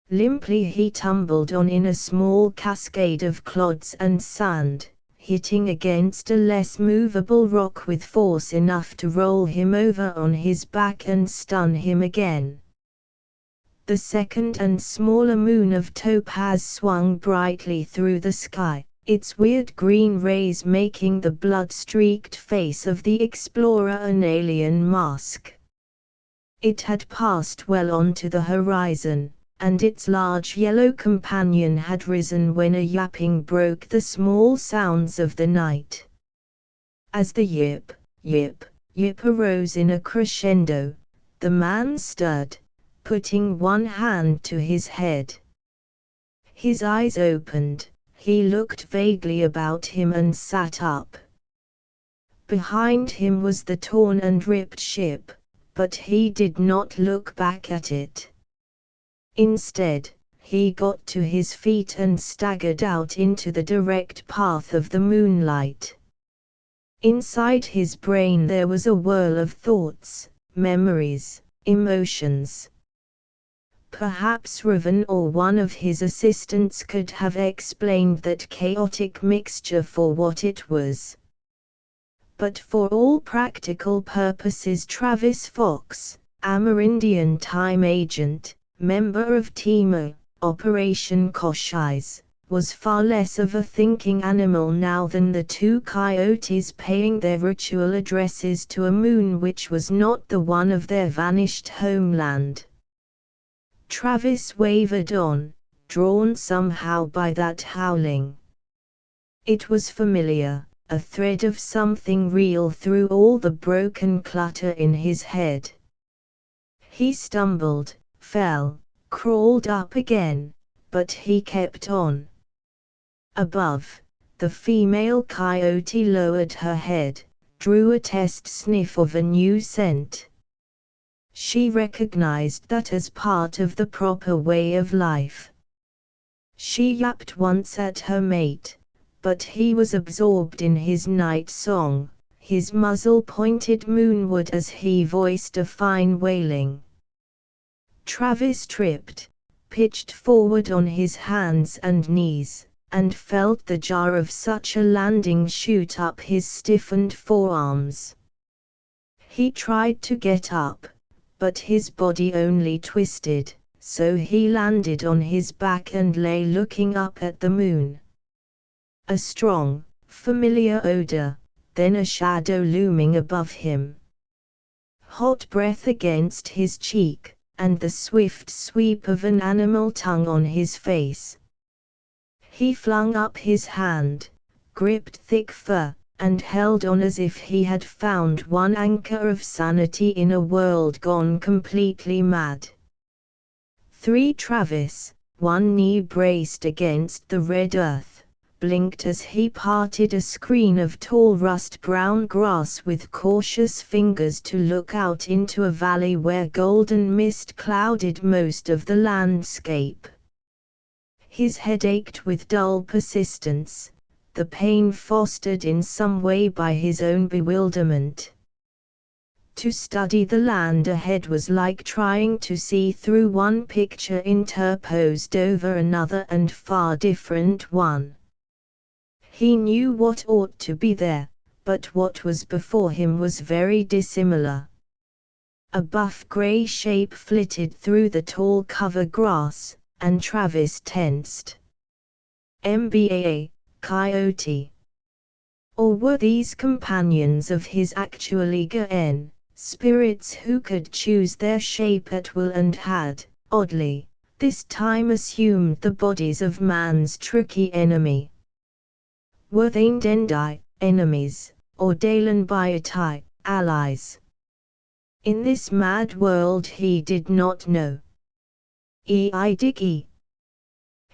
Limply he tumbled on in a small cascade of clods and sand, hitting against a less movable rock with force enough to roll him over on his back and stun him again. The second and smaller moon of topaz swung brightly through the sky, its weird green rays making the blood-streaked face of the explorer an alien mask. It had passed well on to the horizon, and its large yellow companion had risen when a yapping broke the small sounds of the night. As the yip, yip, yip arose in a crescendo, the man stirred, putting one hand to his head. His eyes opened, he looked vaguely about him and sat up. Behind him was the torn and ripped ship, but he did not look back at it. Instead, he got to his feet and staggered out into the direct path of the moonlight. Inside his brain there was a whirl of thoughts, memories, emotions. Perhaps Raven or one of his assistants could have explained that chaotic mixture for what it was. But for all practical purposes Travis Fox, Amerindian time agent, member of Team Operation Koshais, was far less of a thinking animal now than the two coyotes paying their ritual addresses to a moon which was not the one of their vanished homeland. Travis wavered on, drawn somehow by that howling. It was familiar, a thread of something real through all the broken clutter in his head. He stumbled, fell, crawled up again, but he kept on. Above, the female coyote lowered her head, drew a test sniff of a new scent. She recognized that as part of the proper way of life. She yapped once at her mate, but he was absorbed in his night song, his muzzle pointed moonward as he voiced a fine wailing. Travis tripped, pitched forward on his hands and knees, and felt the jar of such a landing shoot up his stiffened forearms. He tried to get up, but his body only twisted, so he landed on his back and lay looking up at the moon. A strong, familiar odor, then a shadow looming above him. Hot breath against his cheek, and the swift sweep of an animal tongue on his face. He flung up his hand, gripped thick fur, and held on as if he had found one anchor of sanity in a world gone completely mad. Travis, one knee braced against the red earth, blinked as he parted a screen of tall rust-brown grass with cautious fingers to look out into a valley where golden mist clouded most of the landscape. His head ached with dull persistence, the pain fostered in some way by his own bewilderment. To study the land ahead was like trying to see through one picture interposed over another and far different one. He knew what ought to be there, but what was before him was very dissimilar. A buff grey shape flitted through the tall cover grass, and Travis tensed. MBA, coyote. Or were these companions of his actually Gaen, spirits who could choose their shape at will and had, oddly, this time assumed the bodies of man's tricky enemy? Were they Ndendi, enemies, or Dalen Biotai, allies? In this mad world he did not know. Eidiki.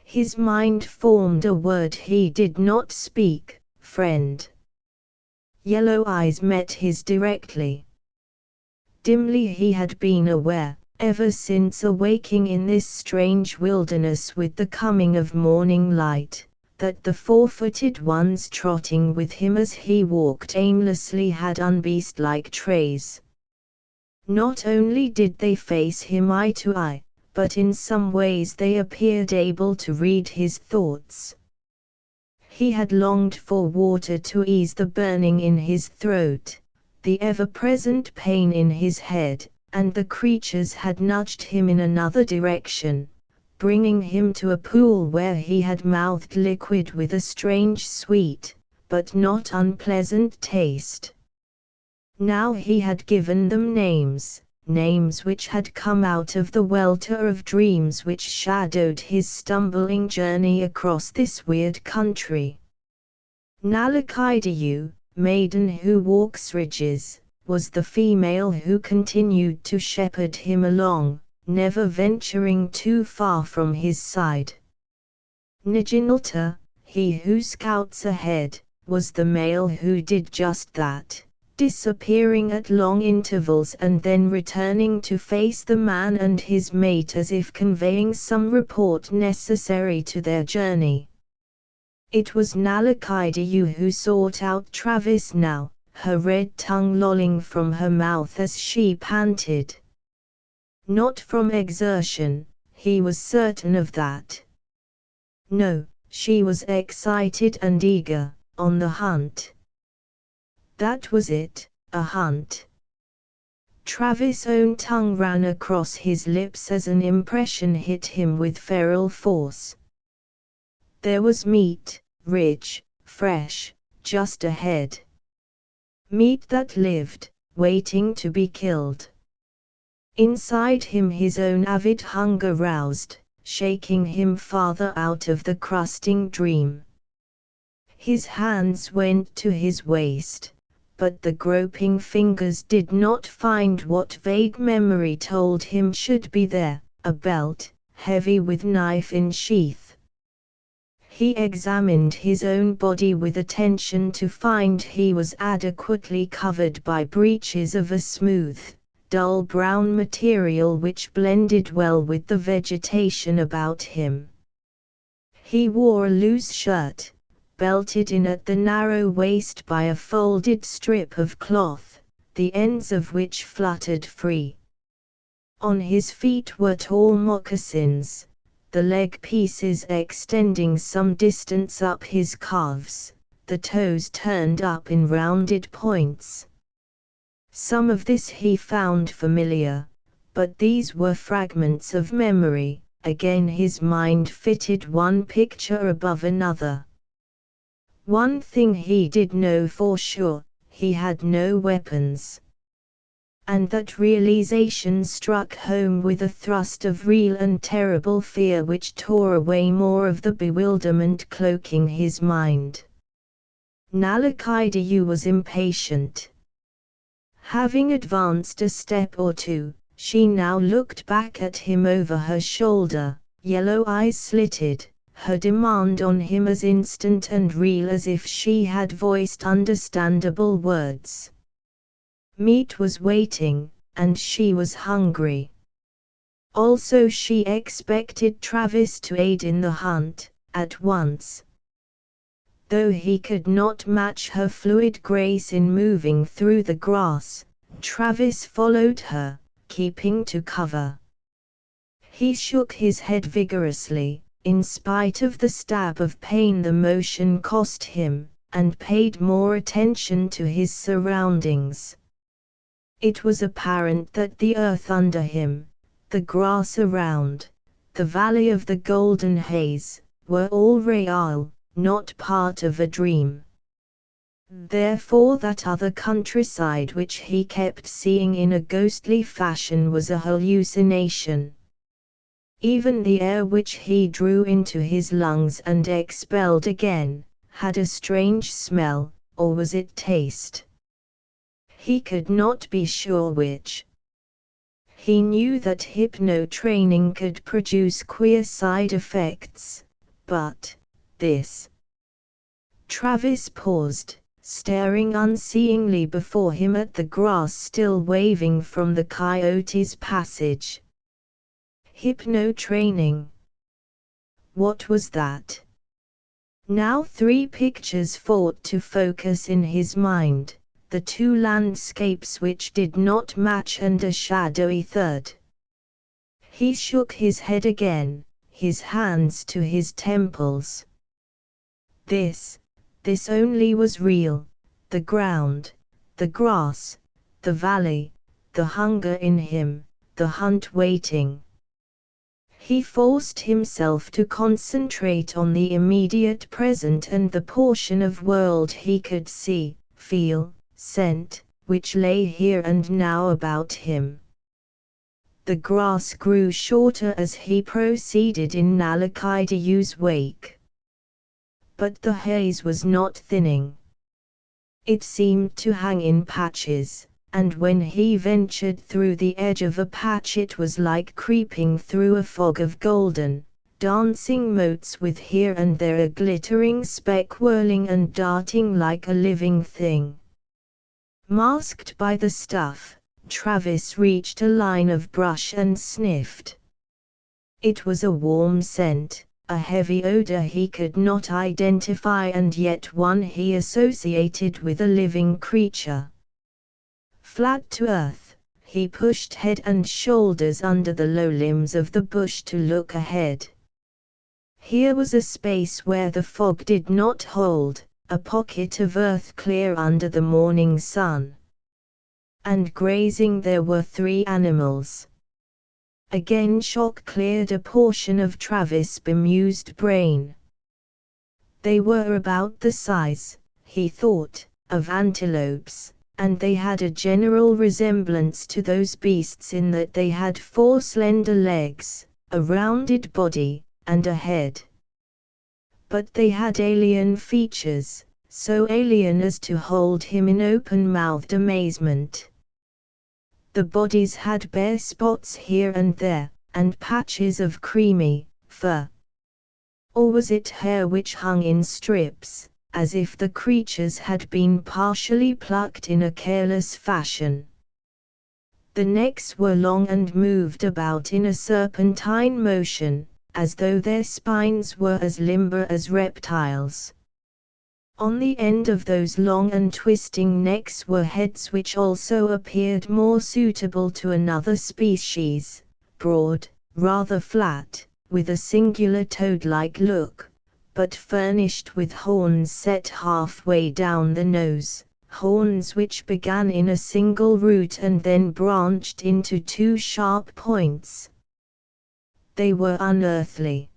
His mind formed a word he did not speak, friend. Yellow eyes met his directly. Dimly he had been aware, ever since awaking in this strange wilderness with the coming of morning light, that the four-footed ones trotting with him as he walked aimlessly had unbeast-like traits. Not only did they face him eye to eye, but in some ways they appeared able to read his thoughts. He had longed for water to ease the burning in his throat, the ever-present pain in his head, and the creatures had nudged him in another direction, bringing him to a pool where he had mouthed liquid with a strange sweet, but not unpleasant taste. Now he had given them names, names which had come out of the welter of dreams which shadowed his stumbling journey across this weird country. Nalakaidayu, maiden who walks ridges, was the female who continued to shepherd him along, never venturing too far from his side. Nijinalta, he who scouts ahead, was the male who did just that, disappearing at long intervals and then returning to face the man and his mate as if conveying some report necessary to their journey. It was Nalakaidayu who sought out Travis now, her red tongue lolling from her mouth as she panted. Not from exertion, he was certain of that. No, she was excited and eager, on the hunt. That was it, a hunt. Travis' own tongue ran across his lips as an impression hit him with feral force. There was meat, rich, fresh, just ahead. Meat that lived, waiting to be killed. Inside him his own avid hunger roused, shaking him farther out of the crusting dream. His hands went to his waist, but the groping fingers did not find what vague memory told him should be there, a belt, heavy with knife in sheath. He examined his own body with attention to find he was adequately covered by breeches of a smooth, dull brown material which blended well with the vegetation about him. He wore a loose shirt, belted in at the narrow waist by a folded strip of cloth, the ends of which fluttered free. On his feet were tall moccasins, the leg pieces extending some distance up his calves, the toes turned up in rounded points. Some of this he found familiar, but these were fragments of memory. Again his mind fitted one picture above another. One thing he did know for sure, he had no weapons. And that realization struck home with a thrust of real and terrible fear which tore away more of the bewilderment cloaking his mind. Nalakaidayu was impatient. Having advanced a step or two, she now looked back at him over her shoulder, yellow eyes slitted, her demand on him as instant and real as if she had voiced understandable words. Meat was waiting, and she was hungry. Also she expected Travis to aid in the hunt, at once. Though he could not match her fluid grace in moving through the grass, Travis followed her, keeping to cover. He shook his head vigorously, in spite of the stab of pain the motion cost him, and paid more attention to his surroundings. It was apparent that the earth under him, the grass around, the valley of the golden haze, were all real, not part of a dream. Therefore that other countryside which he kept seeing in a ghostly fashion was a hallucination. Even the air which he drew into his lungs and expelled again, had a strange smell, or was it taste? He could not be sure which. He knew that hypno-training could produce queer side effects, but this. Travis paused, staring unseeingly before him at the grass still waving from the coyote's passage. Hypno-training. What was that? Now 3 pictures fought to focus in his mind, the 2 landscapes which did not match and a shadowy third. He shook his head again, his hands to his temples. This only was real, the ground, the grass, the valley, the hunger in him, the hunt waiting. He forced himself to concentrate on the immediate present and the portion of world he could see, feel, scent, which lay here and now about him. The grass grew shorter as he proceeded in Nalakaidayu's wake. But the haze was not thinning. It seemed to hang in patches, and when he ventured through the edge of a patch it was like creeping through a fog of golden, dancing motes with here and there a glittering speck whirling and darting like a living thing. Masked by the stuff, Travis reached a line of brush and sniffed. It was a warm scent, a heavy odor he could not identify and yet one he associated with a living creature. Flat to earth, he pushed head and shoulders under the low limbs of the bush to look ahead. Here was a space where the fog did not hold, a pocket of earth clear under the morning sun. and grazing there were 3 animals. Again shock cleared a portion of Travis' bemused brain. They were about the size, he thought, of antelopes, and they had a general resemblance to those beasts in that they had 4 slender legs, a rounded body, and a head. But they had alien features, so alien as to hold him in open-mouthed amazement. The bodies had bare spots here and there, and patches of creamy fur. Or was it hair which hung in strips, as if the creatures had been partially plucked in a careless fashion? The necks were long and moved about in a serpentine motion, as though their spines were as limber as reptiles. On the end of those long and twisting necks were heads which also appeared more suitable to another species, broad, rather flat, with a singular toad-like look, but furnished with horns set halfway down the nose, horns which began in a single root and then branched into 2 sharp points. They were unearthly.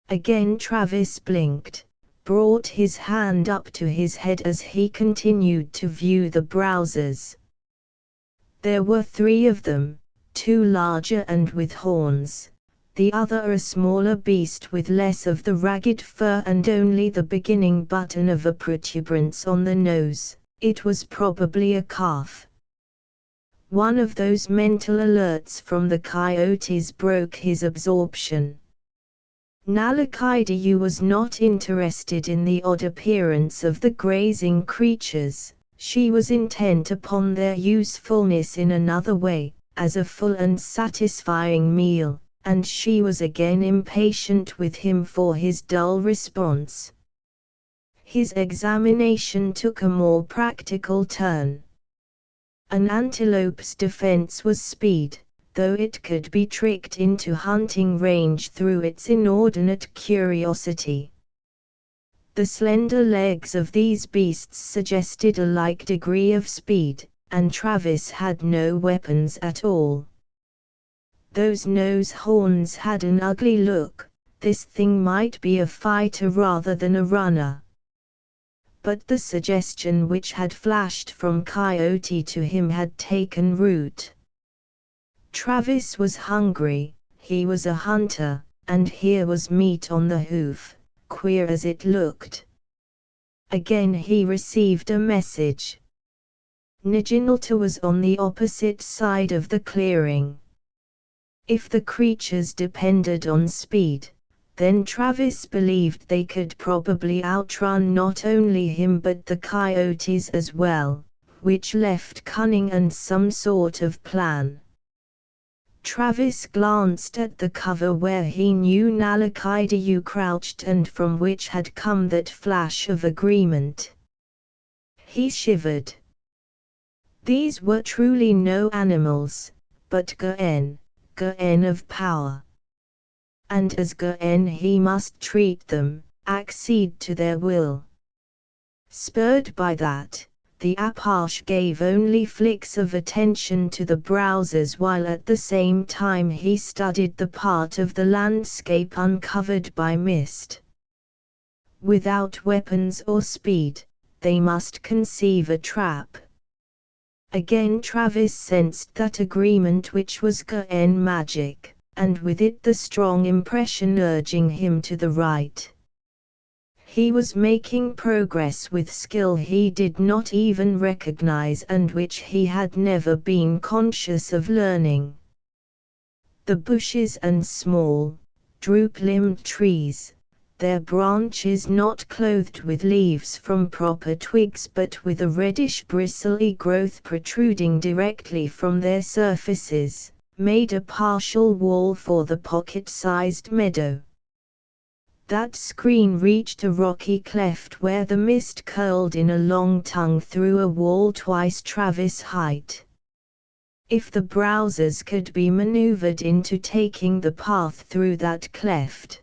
Again Travis blinked, brought his hand up to his head as he continued to view the browsers. There were 3 of them, 2 larger and with horns, the other a smaller beast with less of the ragged fur and only the beginning button of a protuberance on the nose. It was probably a calf. One of those mental alerts from the coyotes broke his absorption. Nalakaidayu was not interested in the odd appearance of the grazing creatures, she was intent upon their usefulness in another way, as a full and satisfying meal, and she was again impatient with him for his dull response. His examination took a more practical turn. An antelope's defense was speed, though it could be tricked into hunting range through its inordinate curiosity. The slender legs of these beasts suggested a like degree of speed, and Travis had no weapons at all. Those nose horns had an ugly look. This thing might be a fighter rather than a runner. But the suggestion which had flashed from Coyote to him had taken root. Travis was hungry, he was a hunter, and here was meat on the hoof, queer as it looked. Again he received a message. Niginalta was on the opposite side of the clearing. If the creatures depended on speed, then Travis believed they could probably outrun not only him but the coyotes as well, which left cunning and some sort of plan. Travis glanced at the cover where he knew Nalakaidayu crouched and from which had come that flash of agreement. He shivered. These were truly no animals, but Ga'en of power. And as Ga'en he must treat them, accede to their will. Spurred by that, the Apache gave only flicks of attention to the browsers while at the same time he studied the part of the landscape uncovered by mist. Without weapons or speed, they must conceive a trap. Again Travis sensed that agreement which was Ga'en magic, and with it the strong impression urging him to the right. He was making progress with skill he did not even recognize and which he had never been conscious of learning. The bushes and small, droop-limbed trees, their branches not clothed with leaves from proper twigs but with a reddish bristly growth protruding directly from their surfaces, made a partial wall for the pocket-sized meadow. That screen reached a rocky cleft where the mist curled in a long tongue through a wall twice Travis' height. If the browsers could be maneuvered into taking the path through that cleft.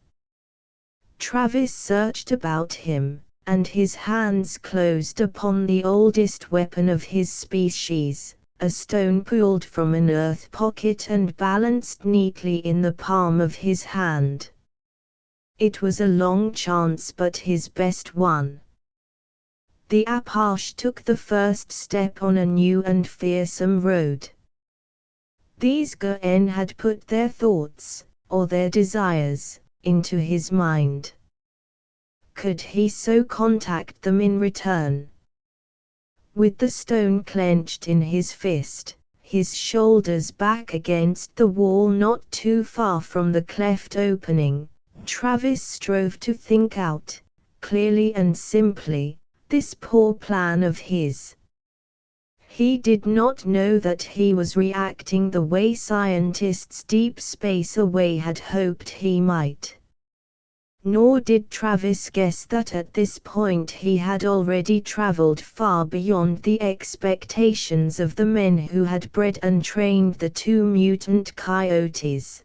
Travis searched about him, and his hands closed upon the oldest weapon of his species, a stone pulled from an earth pocket and balanced neatly in the palm of his hand. It was a long chance but his best one. The Apache took the first step on a new and fearsome road. These Gurn had put their thoughts, or their desires, into his mind. Could he so contact them in return? With the stone clenched in his fist, his shoulders back against the wall not too far from the cleft opening, Travis strove to think out, clearly and simply, this poor plan of his. He did not know that he was reacting the way scientists deep space away had hoped he might. Nor did Travis guess that at this point he had already traveled far beyond the expectations of the men who had bred and trained the two mutant coyotes.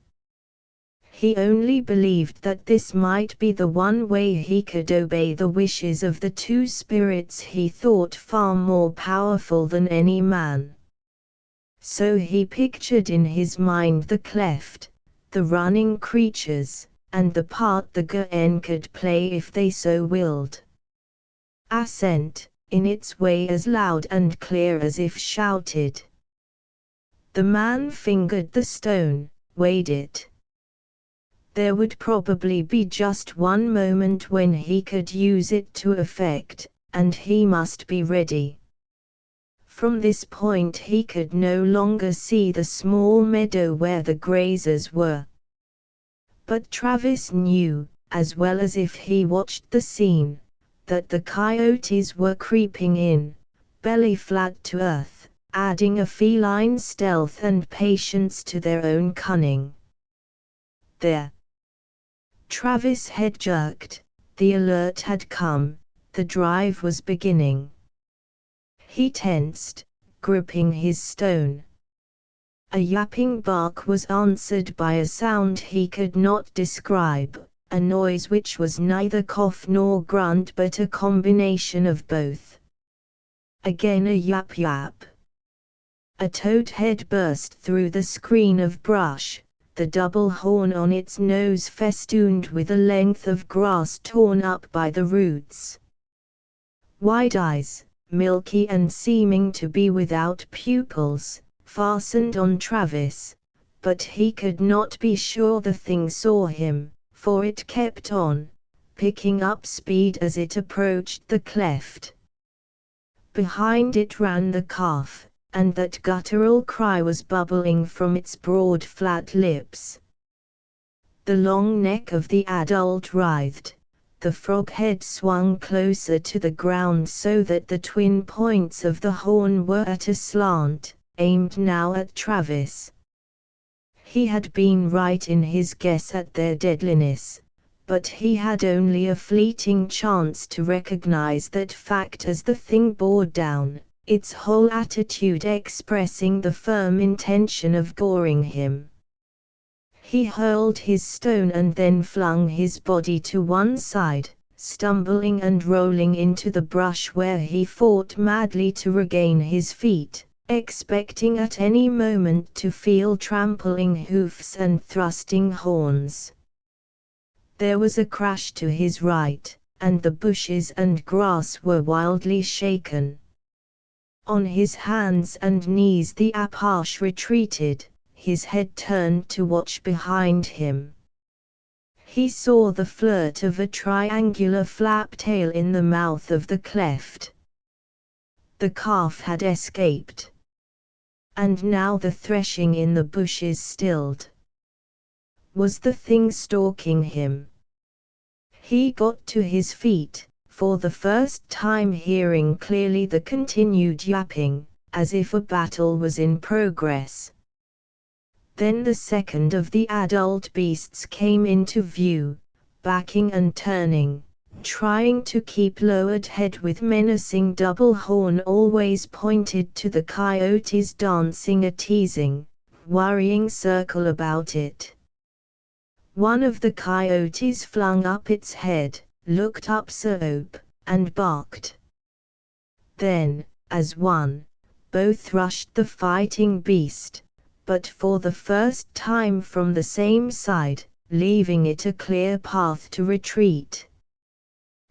He only believed that this might be the one way he could obey the wishes of the two spirits he thought far more powerful than any man. So he pictured in his mind the cleft, the running creatures, and the part the Gurn could play if they so willed. Assent, in its way as loud and clear as if shouted. The man fingered the stone, weighed it. There would probably be just one moment when he could use it to effect, and he must be ready. From this point he could no longer see the small meadow where the grazers were. But Travis knew, as well as if he watched the scene, that the coyotes were creeping in, belly flat to earth, adding a feline stealth and patience to their own cunning. There. Travis' head jerked, the alert had come, the drive was beginning. He tensed, gripping his stone. A yapping bark was answered by a sound he could not describe, a noise which was neither cough nor grunt but a combination of both. Again a yap-yap. A toad head burst through the screen of brush, the double horn on its nose festooned with a length of grass torn up by the roots. Wide eyes, milky and seeming to be without pupils, fastened on Travis, but he could not be sure the thing saw him, for it kept on, picking up speed as it approached the cleft. Behind it ran the calf, and that guttural cry was bubbling from its broad flat lips. The long neck of the adult writhed, the frog head swung closer to the ground so that the twin points of the horn were at a slant, aimed now at Travis. He had been right in his guess at their deadliness, but he had only a fleeting chance to recognize that fact as the thing bore down, its whole attitude expressing the firm intention of goring him. He hurled his stone and then flung his body to one side, stumbling and rolling into the brush where he fought madly to regain his feet, expecting at any moment to feel trampling hoofs and thrusting horns. There was a crash to his right, and the bushes and grass were wildly shaken. On his hands and knees the Apache retreated, his head turned to watch behind him. He saw the flirt of a triangular flap tail in the mouth of the cleft. The calf had escaped. And now the threshing in the bushes stilled. Was the thing stalking him? He got to his feet, for the first time hearing clearly the continued yapping, as if a battle was in progress. Then the second of the adult beasts came into view, backing and turning, trying to keep lowered head with menacing double horn always pointed to the coyotes dancing a teasing, worrying circle about it. One of the coyotes flung up its head, looked up soap, and barked. Then, as one, both rushed the fighting beast, but for the first time from the same side, leaving it a clear path to retreat.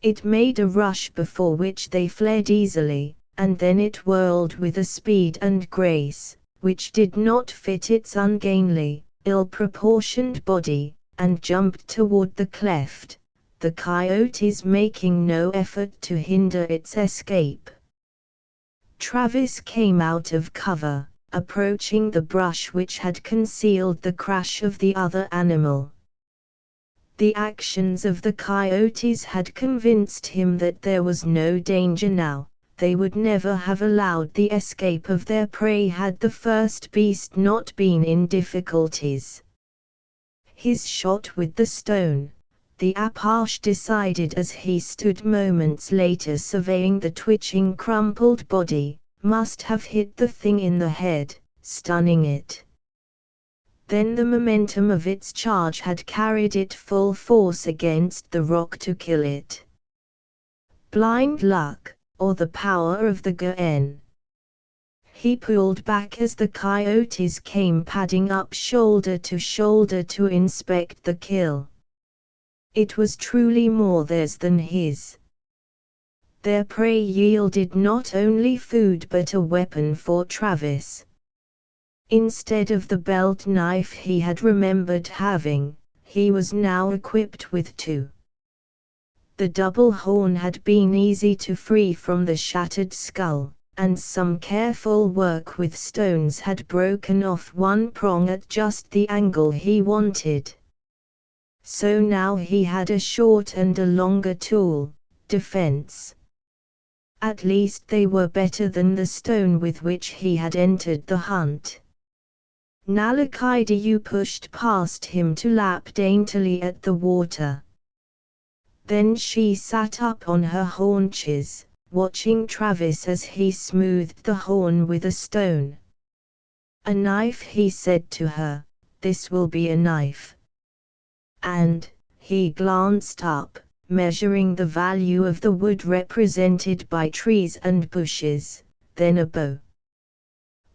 It made a rush before which they fled easily, and then it whirled with a speed and grace, which did not fit its ungainly, ill-proportioned body, and jumped toward the cleft, the coyotes making no effort to hinder its escape. Travis came out of cover, approaching the brush which had concealed the crash of the other animal. The actions of the coyotes had convinced him that there was no danger now. They would never have allowed the escape of their prey had the first beast not been in difficulties. His shot with the stone, the Apache decided as he stood moments later surveying the twitching crumpled body, must have hit the thing in the head, stunning it. Then the momentum of its charge had carried it full force against the rock to kill it. Blind luck, or the power of the Guen. He pulled back as the coyotes came padding up shoulder to inspect the kill. It was truly more theirs than his. Their prey yielded not only food but a weapon for Travis. Instead of the belt knife he had remembered having, he was now equipped with two. The double horn had been easy to free from the shattered skull, and some careful work with stones had broken off one prong at just the angle he wanted. So now he had a short and a longer tool, defense. At least they were better than the stone with which he had entered the hunt. Nalakidu pushed past him to lap daintily at the water. Then she sat up on her haunches, watching Travis as he smoothed the horn with a stone. "A knife," he said to her, "this will be a knife." And, he glanced up, measuring the value of the wood represented by trees and bushes, then a bow.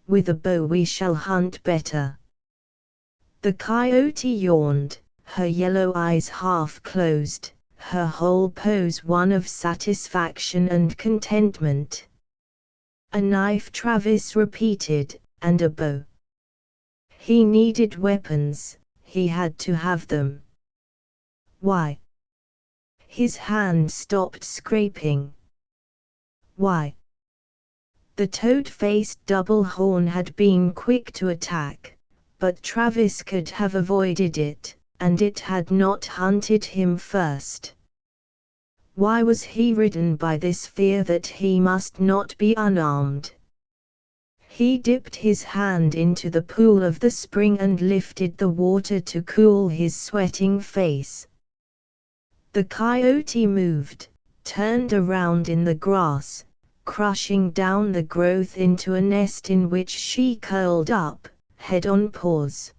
"With a bow we shall hunt better." The coyote yawned, her yellow eyes half closed, her whole pose one of satisfaction and contentment. "A knife," Travis repeated, "and a bow." He needed weapons, he had to have them. Why? His hand stopped scraping. Why? The toad-faced double horn had been quick to attack, but Travis could have avoided it, and it had not hunted him first. Why was he ridden by this fear that he must not be unarmed? He dipped his hand into the pool of the spring and lifted the water to cool his sweating face. The coyote moved, turned around in the grass, crushing down the growth into a nest in which she curled up, head on paws.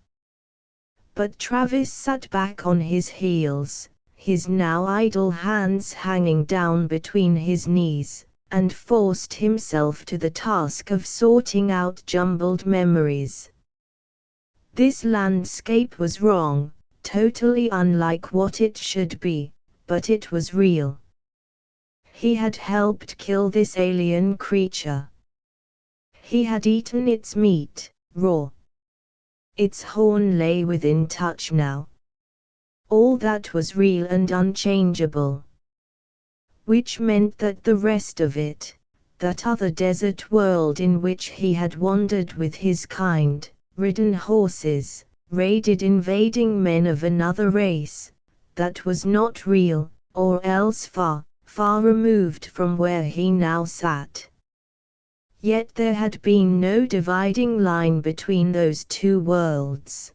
But Travis sat back on his heels, his now idle hands hanging down between his knees, and forced himself to the task of sorting out jumbled memories. This landscape was wrong, totally unlike what it should be, but it was real. He had helped kill this alien creature. He had eaten its meat, raw. Its horn lay within touch now. All that was real and unchangeable. Which meant that the rest of it, that other desert world in which he had wandered with his kind, ridden horses, raided invading men of another race, that was not real, or else far, far removed from where he now sat. Yet there had been no dividing line between those two worlds.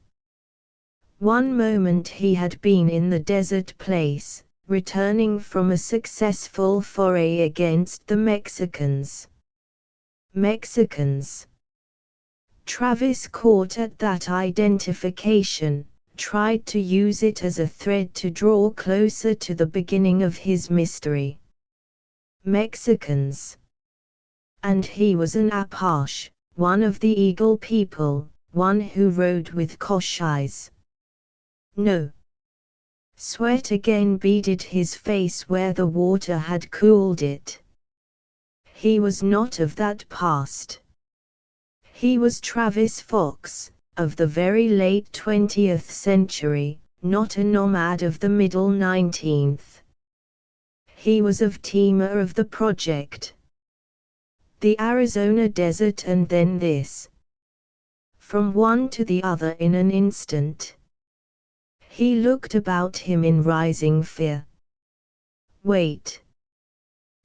One moment he had been in the desert place, returning from a successful foray against the Mexicans. Mexicans. Travis caught at that identification, tried to use it as a thread to draw closer to the beginning of his mystery. Mexicans. And he was an Apache, one of the Eagle people, one who rode with Koshais. No. Sweat again beaded his face where the water had cooled it. He was not of that past. He was Travis Fox, of the very late 20th century, not a nomad of the middle 19th. He was of teamer of the project. The Arizona desert and then this. From one to the other in an instant. He looked about him in rising fear. Wait.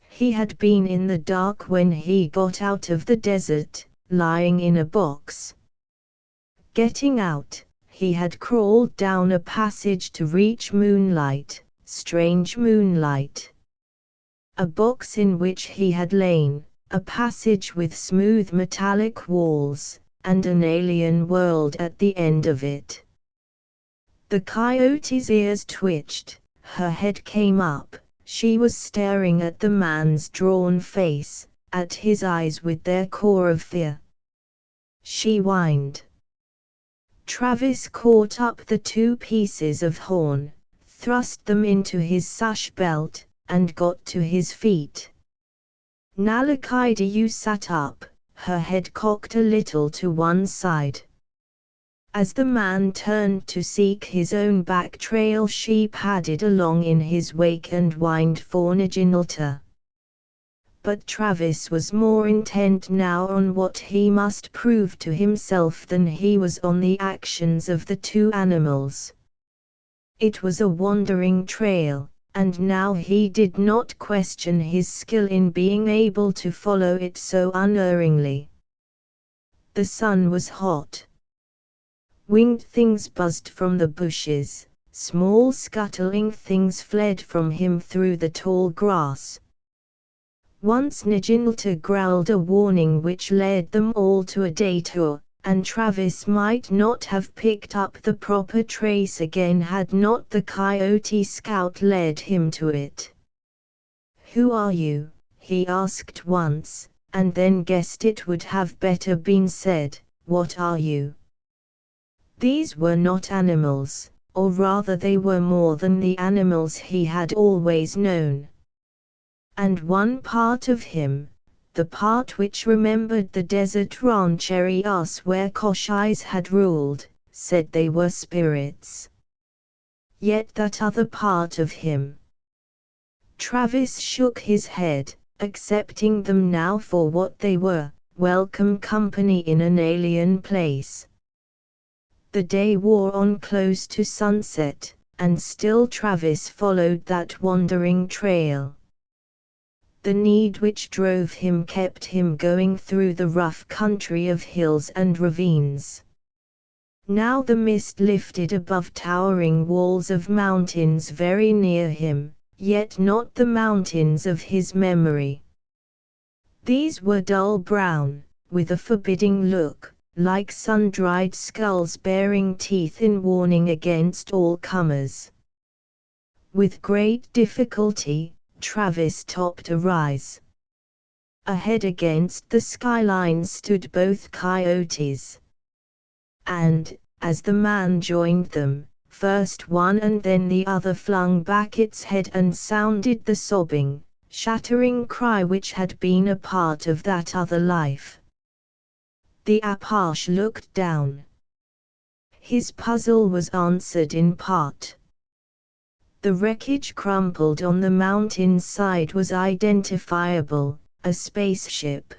He had been in the dark when he got out of the desert, lying in a box. Getting out, he had crawled down a passage to reach moonlight, strange moonlight. A box in which he had lain, a passage with smooth metallic walls, and an alien world at the end of it. The coyote's ears twitched, her head came up, she was staring at the man's drawn face, at his eyes with their core of fear. She whined. Travis caught up the two pieces of horn, thrust them into his sash belt, and got to his feet. Nalakaidayu sat up, her head cocked a little to one side. As the man turned to seek his own back trail, she padded along in his wake and whined for Naginalta. But Travis was more intent now on what he must prove to himself than he was on the actions of the two animals. It was a wandering trail, and now he did not question his skill in being able to follow it so unerringly. The sun was hot. Winged things buzzed from the bushes, small scuttling things fled from him through the tall grass. Once Naginalta growled a warning which led them all to a detour, and Travis might not have picked up the proper trace again had not the coyote scout led him to it. "Who are you?" he asked once, and then guessed it would have better been said, "What are you?" These were not animals, or rather they were more than the animals he had always known. And one part of him, the part which remembered the desert rancherias where Koshais had ruled, said they were spirits. Yet that other part of him. Travis shook his head, accepting them now for what they were, welcome company in an alien place. The day wore on close to sunset, and still Travis followed that wandering trail. The need which drove him kept him going through the rough country of hills and ravines. Now the mist lifted above towering walls of mountains very near him, yet not the mountains of his memory. These were dull brown, with a forbidding look, like sun-dried skulls baring teeth in warning against all comers. With great difficulty, Travis topped a rise. Ahead against the skyline stood both coyotes. And, as the man joined them, first one and then the other flung back its head and sounded the sobbing, shattering cry which had been a part of that other life. The Apache looked down. His puzzle was answered in part. The wreckage crumpled on the mountain's side was identifiable, a spaceship.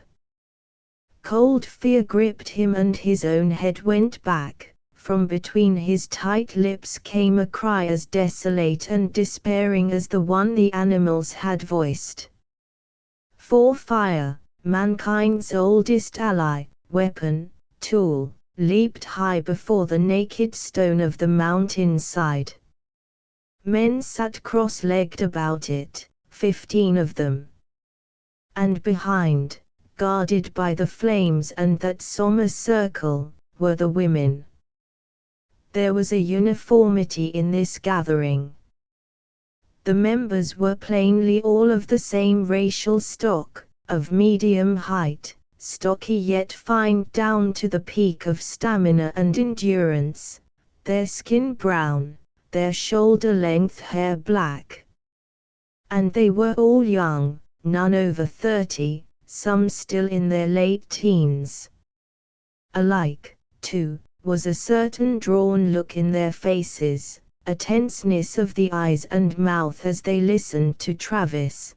Cold fear gripped him and his own head went back. From between his tight lips came a cry as desolate and despairing as the one the animals had voiced. For fire, mankind's oldest ally, weapon, tool, leaped high before the naked stone of the mountain's side. Men sat cross-legged about it, 15 of them. And behind, guarded by the flames and that sombre circle, were the women. There was a uniformity in this gathering. The members were plainly all of the same racial stock, of medium height, stocky yet fine down to the peak of stamina and endurance, their skin brown, their shoulder-length hair black. And they were all young, none over 30, some still in their late teens. Alike, too, was a certain drawn look in their faces, a tenseness of the eyes and mouth as they listened to Travis.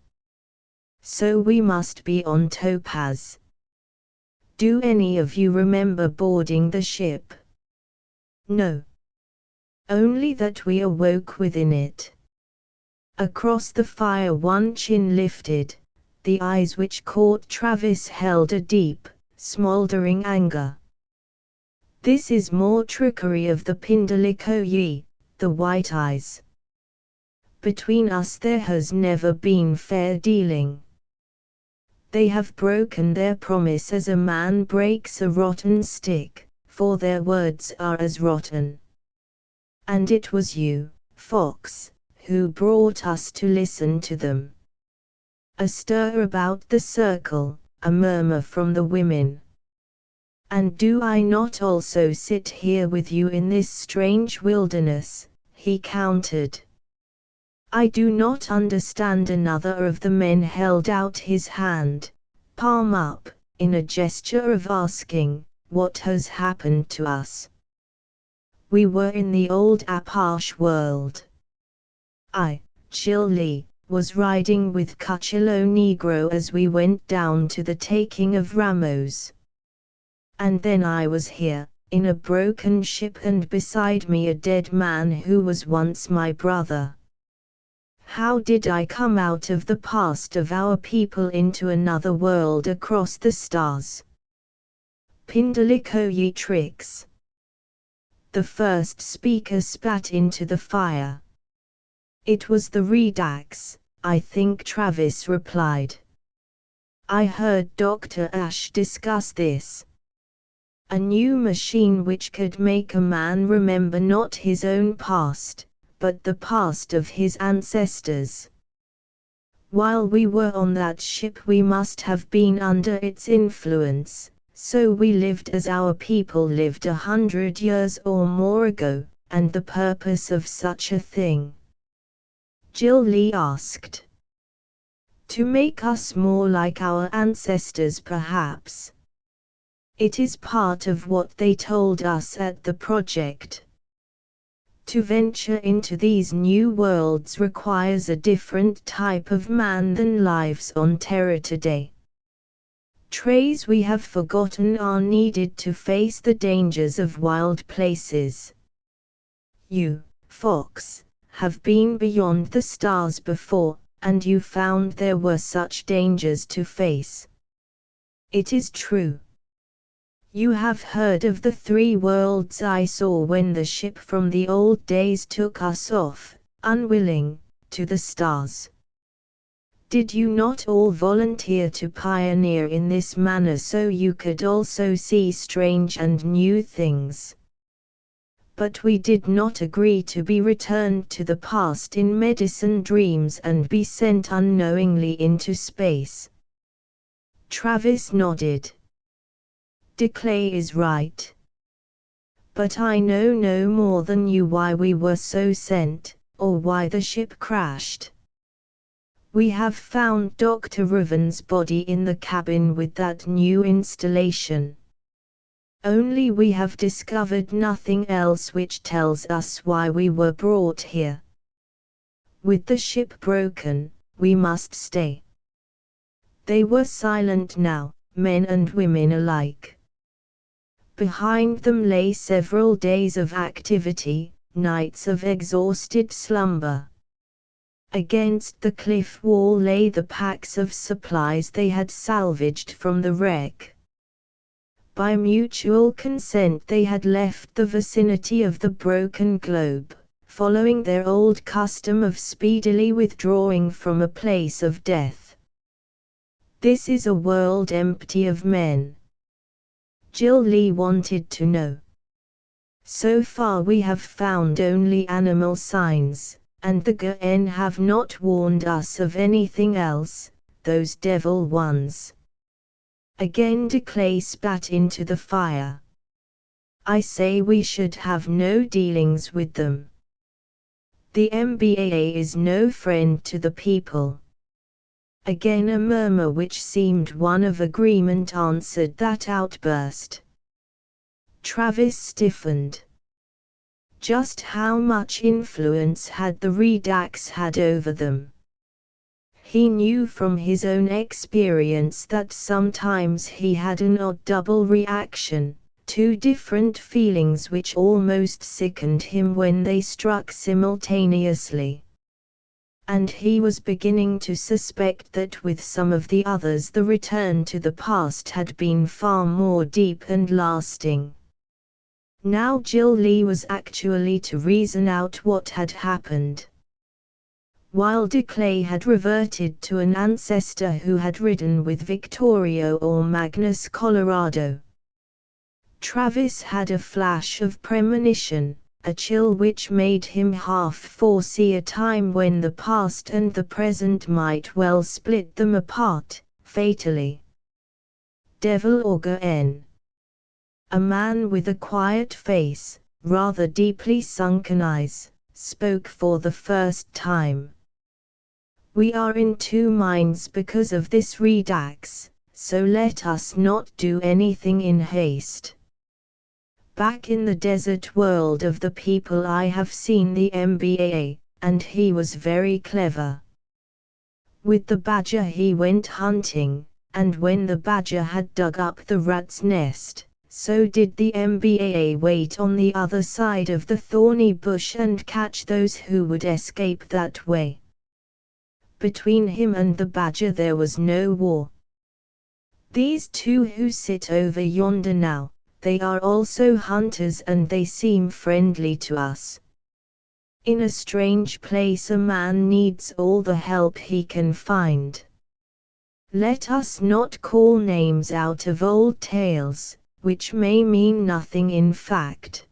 So we must be on Topaz. Do any of you remember boarding the ship? No. Only that we awoke within it. Across the fire one chin lifted, the eyes which caught Travis held a deep, smoldering anger. This is more trickery of the Pindalikoyi, the white eyes. Between us there has never been fair dealing. They have broken their promise as a man breaks a rotten stick, for their words are as rotten. And it was you, Fox, who brought us to listen to them. A stir about the circle, a murmur from the women. And do I not also sit here with you in this strange wilderness? He countered. I do not understand. Another of the men held out his hand, palm up, in a gesture of asking, what has happened to us? We were in the old Apache world. I, Jill Lee, was riding with Cuchillo Negro as we went down to the taking of Ramos. And then I was here, in a broken ship, and beside me a dead man who was once my brother. How did I come out of the past of our people into another world across the stars? Pindalikoyi tricks. The first speaker spat into the fire. It was the Redux, I think, Travis replied. I heard Dr. Ash discuss this. A new machine which could make a man remember not his own past, but the past of his ancestors. While we were on that ship we must have been under its influence, so we lived as our people lived 100 years or more ago, and the purpose of such a thing? Jill Lee asked. To make us more like our ancestors, perhaps. It is part of what they told us at the project. To venture into these new worlds requires a different type of man than lives on Terra today. Traits we have forgotten are needed to face the dangers of wild places. You, Fox, have been beyond the stars before, and you found there were such dangers to face. It is true. You have heard of the 3 worlds I saw when the ship from the old days took us off, unwilling, to the stars. Did you not all volunteer to pioneer in this manner so you could also see strange and new things? But we did not agree to be returned to the past in medicine dreams and be sent unknowingly into space. Travis nodded. DeClay is right. But I know no more than you why we were so sent, or why the ship crashed. We have found Dr. Ruven's body in the cabin with that new installation. Only we have discovered nothing else which tells us why we were brought here. With the ship broken, we must stay. They were silent now, men and women alike. Behind them lay several days of activity, nights of exhausted slumber. Against the cliff wall lay the packs of supplies they had salvaged from the wreck. By mutual consent they had left the vicinity of the broken globe, following their old custom of speedily withdrawing from a place of death. This is a world empty of men. Jill Lee wanted to know. So far we have found only animal signs, and the Ga'en have not warned us of anything else, those devil ones. Again de Clay spat into the fire. I say we should have no dealings with them. The MBAA is no friend to the people. Again a murmur which seemed one of agreement answered that outburst. Travis stiffened. Just how much influence had the Redux had over them? He knew from his own experience that sometimes he had an odd double reaction, two different feelings which almost sickened him when they struck simultaneously. And he was beginning to suspect that with some of the others the return to the past had been far more deep and lasting. Now Jill Lee was actually to reason out what had happened. While de Clay had reverted to an ancestor who had ridden with Victorio or Magnus Colorado, Travis had a flash of premonition, a chill which made him half foresee a time when the past and the present might well split them apart, fatally. Devil Augur N. A man with a quiet face, rather deeply sunken eyes, spoke for the first time. We are in two minds because of this Redux, so let us not do anything in haste. Back in the desert world of the people I have seen the MBAA, and he was very clever. With the badger he went hunting, and when the badger had dug up the rat's nest, so did the MBAA wait on the other side of the thorny bush and catch those who would escape that way. Between him and the badger there was no war. These two who sit over yonder now, they are also hunters and they seem friendly to us. In a strange place a man needs all the help he can find. Let us not call names out of old tales, which may mean nothing in fact.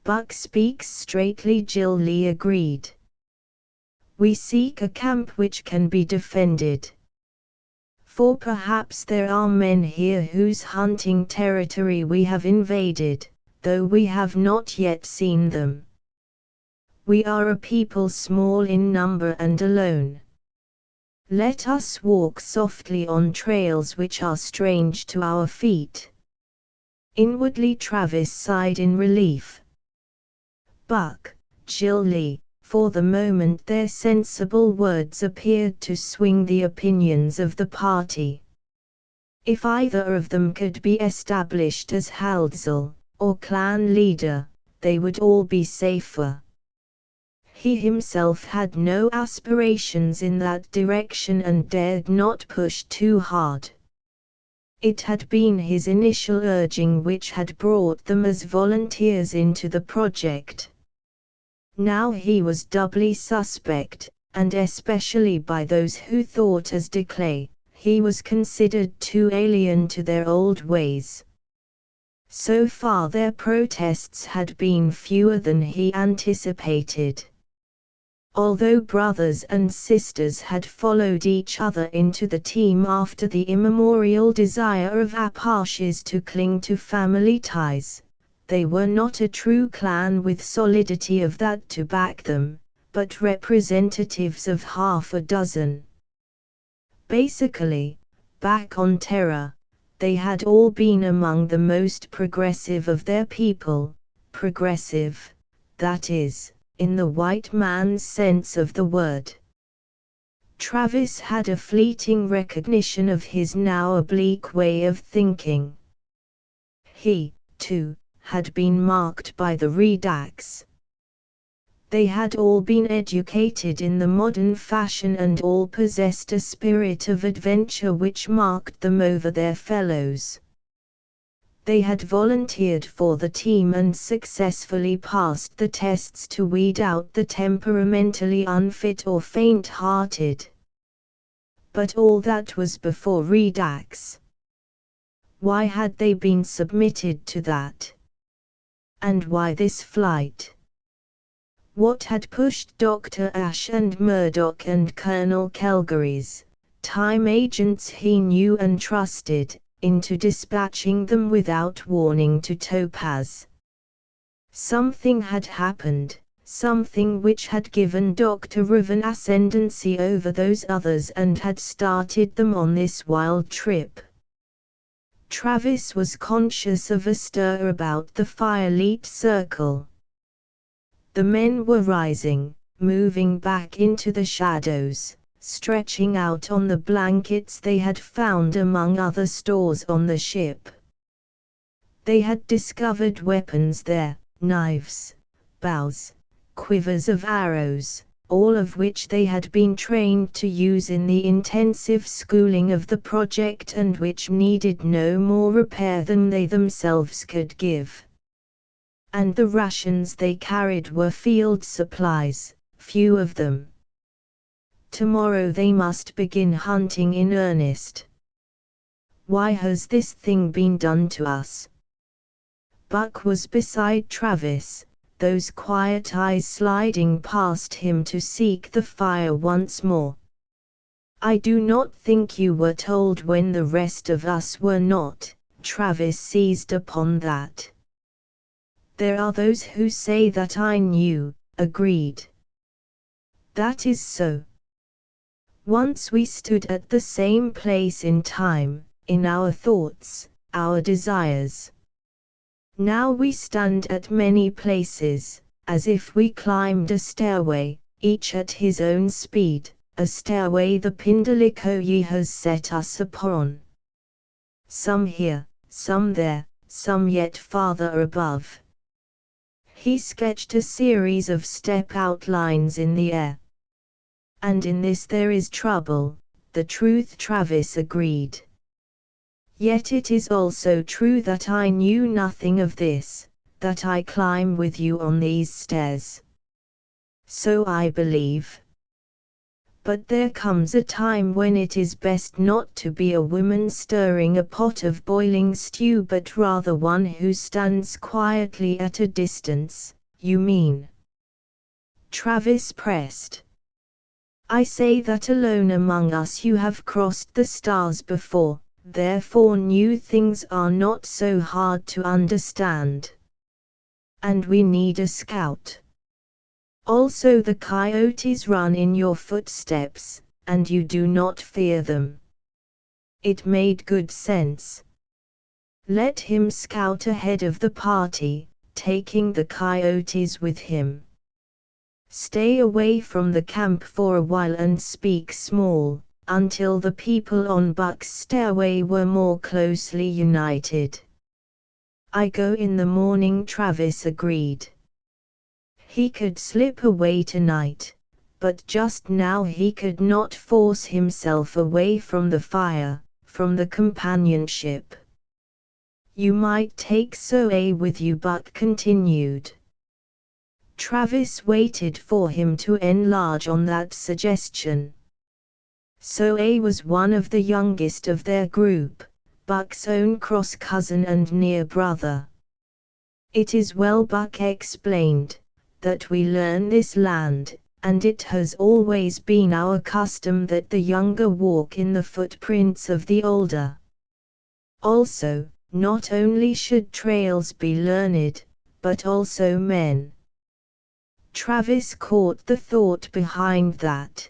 Buck speaks straightly, Jill Lee agreed. We seek a camp which can be defended. For perhaps there are men here whose hunting territory we have invaded, though we have not yet seen them. We are a people small in number and alone. Let us walk softly on trails which are strange to our feet. Inwardly Travis sighed in relief. Buck, Jill Lee, for the moment their sensible words appeared to swing the opinions of the party. If either of them could be established as Haldsel, or clan leader, they would all be safer. He himself had no aspirations in that direction and dared not push too hard. It had been his initial urging which had brought them as volunteers into the project. Now he was doubly suspect, and especially by those who thought as de Clay, he was considered too alien to their old ways. So far their protests had been fewer than he anticipated. Although brothers and sisters had followed each other into the team after the immemorial desire of Apaches to cling to family ties, they were not a true clan with solidity of that to back them, but representatives of half a dozen. Basically, back on Terra, they had all been among the most progressive of their people, progressive, that is, in the white man's sense of the word. Travis had a fleeting recognition of his now oblique way of thinking. He, too, had been marked by the Redux. They had all been educated in the modern fashion and all possessed a spirit of adventure which marked them over their fellows. They had volunteered for the team and successfully passed the tests to weed out the temperamentally unfit or faint-hearted. But all that was before Redux. Why had they been submitted to that? And why this flight? What had pushed Dr. Ash and Murdoch and Colonel Kelgaries, time agents he knew and trusted, into dispatching them without warning to Topaz. Something had happened, something which had given Dr. Riv an ascendancy over those others and had started them on this wild trip. Travis was conscious of a stir about the fire-lit circle. The men were rising, moving back into the shadows, stretching out on the blankets they had found among other stores on the ship. They had discovered weapons there, knives, bows, quivers of arrows, all of which they had been trained to use in the intensive schooling of the project and which needed no more repair than they themselves could give. And the rations they carried were field supplies, few of them. Tomorrow they must begin hunting in earnest. Why has this thing been done to us? Buck was beside Travis, those quiet eyes sliding past him to seek the fire once more. I do not think you were told when the rest of us were not, Travis seized upon that. There are those who say that I knew, agreed. That is so. Once we stood at the same place in time, in our thoughts, our desires. Now we stand at many places, as if we climbed a stairway, each at his own speed, a stairway the Pindalikoyi has set us upon. Some here, some there, some yet farther above. He sketched a series of step outlines in the air. And in this there is trouble, the truth, Travis agreed. Yet it is also true that I knew nothing of this, that I climb with you on these stairs. So I believe. But there comes a time when it is best not to be a woman stirring a pot of boiling stew but rather one who stands quietly at a distance, you mean? Travis pressed. I say that alone among us you have crossed the stars before, therefore new things are not so hard to understand. And we need a scout. Also the coyotes run in your footsteps, and you do not fear them. It made good sense. Let him scout ahead of the party, taking the coyotes with him. Stay away from the camp for a while and speak small, until the people on Buck's stairway were more closely united. I go in the morning, Travis agreed. He could slip away tonight, but just now he could not force himself away from the fire, from the companionship. You might take Zoe with you, Buck continued. Travis waited for him to enlarge on that suggestion. Zoe was one of the youngest of their group, Buck's own cross-cousin and near brother. It is well, Buck explained, that we learn this land, and it has always been our custom that the younger walk in the footprints of the older. Also, not only should trails be learned, but also men. Travis caught the thought behind that.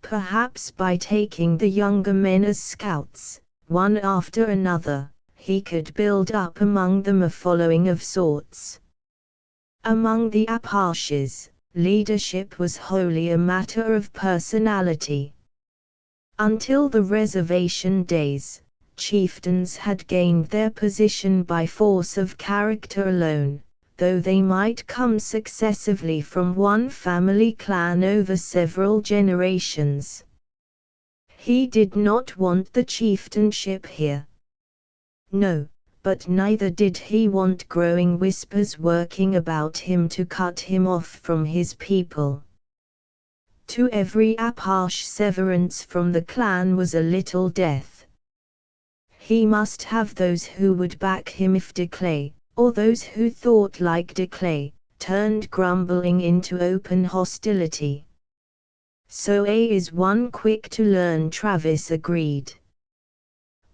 Perhaps by taking the younger men as scouts, one after another, he could build up among them a following of sorts. Among the Apaches, leadership was wholly a matter of personality. Until the reservation days, chieftains had gained their position by force of character alone, though they might come successively from one family clan over several generations. He did not want the chieftainship here. No, but neither did he want growing whispers working about him to cut him off from his people. To every Apache severance from the clan was a little death. He must have those who would back him if Declay, or those who thought like Declay, turned grumbling into open hostility. So A is one quick to learn, Travis agreed.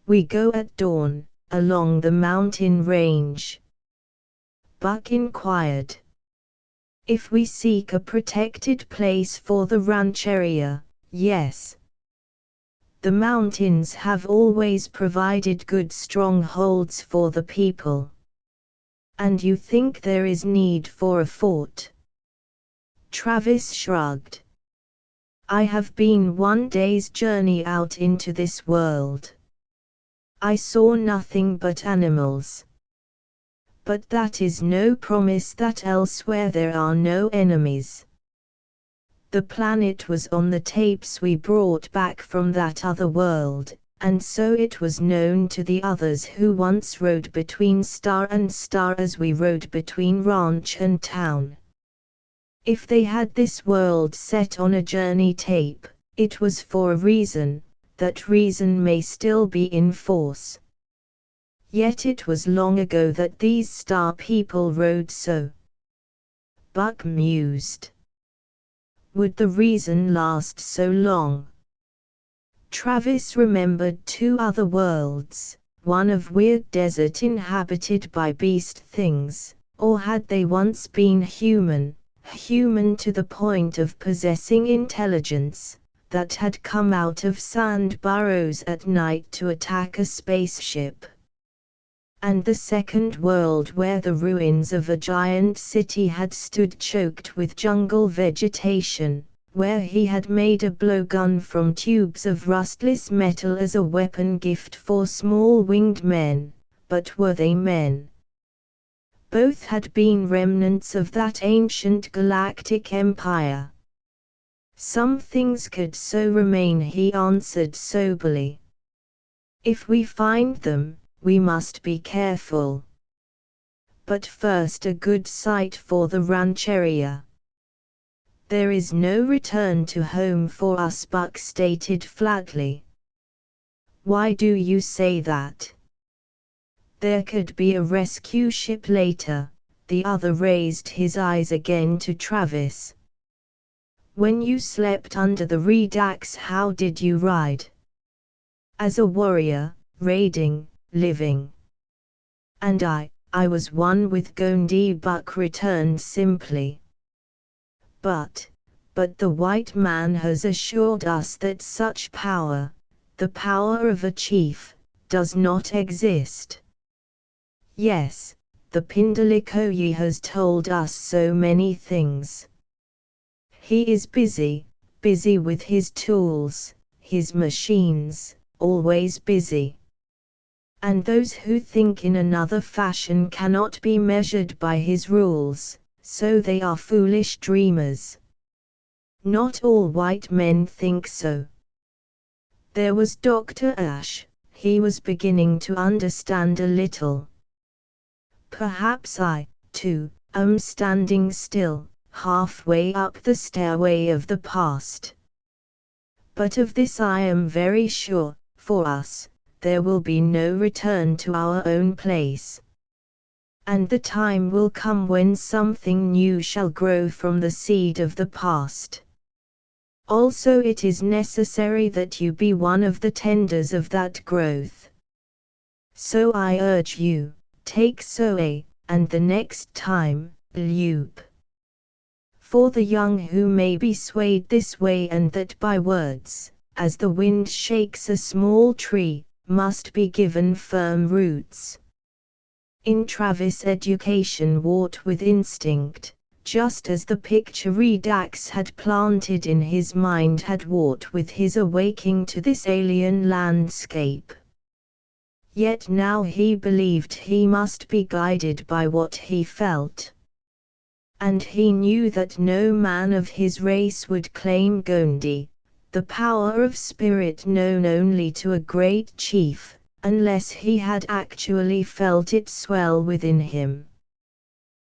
We go at dawn, along the mountain range. Buck inquired. If we seek a protected place for the rancheria, yes. The mountains have always provided good strongholds for the people. And you think there is need for a fort? Travis shrugged. I have been one day's journey out into this world. I saw nothing but animals. But that is no promise that elsewhere there are no enemies. The planet was on the tapes we brought back from that other world, and so it was known to the others who once rode between star and star as we rode between ranch and town. If they had this world set on a journey tape, it was for a reason. That reason may still be in force. Yet it was long ago that these star people rode so. Buck mused. Would the reason last so long? Travis remembered two other worlds, one of weird desert inhabited by beast things, or had they once been human to the point of possessing intelligence, that had come out of sand burrows at night to attack a spaceship. And the second world where the ruins of a giant city had stood choked with jungle vegetation, where he had made a blowgun from tubes of rustless metal as a weapon gift for small winged men, but were they men? Both had been remnants of that ancient galactic empire. Some things could so remain, he answered soberly. If we find them, we must be careful. But first a good site for the rancheria. There is no return to home for us, Buck stated flatly. Why do you say that? There could be a rescue ship later. The other raised his eyes again to Travis. When you slept under the redux, how did you ride? As a warrior, raiding, living. And I was one with Gondi, Buck returned simply. But the white man has assured us that such power, the power of a chief, does not exist. Yes, the Pindalikoyi has told us so many things. He is busy with his tools, his machines, always busy. And those who think in another fashion cannot be measured by his rules, so they are foolish dreamers. Not all white men think so. There was Dr. Ash, he was beginning to understand a little. Perhaps I, too, am standing still, halfway up the stairway of the past. But of this I am very sure, for us, there will be no return to our own place. And the time will come when something new shall grow from the seed of the past. Also it is necessary that you be one of the tenders of that growth. So I urge you, take Zoe, and the next time, loop. For the young who may be swayed this way and that by words, as the wind shakes a small tree, must be given firm roots. In Travis, education wrought with instinct, just as the picture Redux had planted in his mind had wrought with his awaking to this alien landscape. Yet now he believed he must be guided by what he felt. And he knew that no man of his race would claim Gondi, the power of spirit known only to a great chief, unless he had actually felt it swell within him.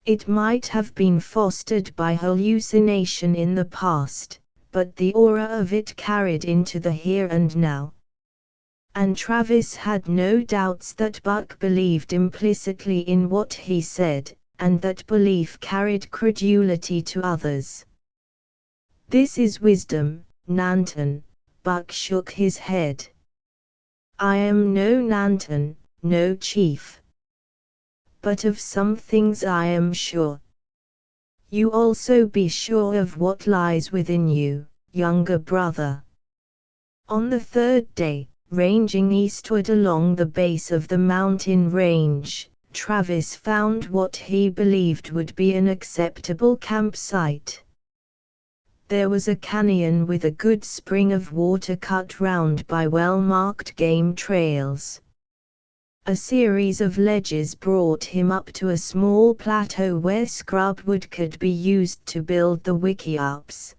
It might have been fostered by hallucination in the past, but the aura of it carried into the here and now. And Travis had no doubts that Buck believed implicitly in what he said, and that belief carried credulity to others. This is wisdom, Nanton. Buck shook his head. I am no Nanton, no chief. But of some things I am sure. You also be sure of what lies within you, younger brother. On the third day, ranging eastward along the base of the mountain range, Travis found what he believed would be an acceptable campsite. There was a canyon with a good spring of water cut round by well-marked game trails. A series of ledges brought him up to a small plateau where scrub wood could be used to build the wickiups.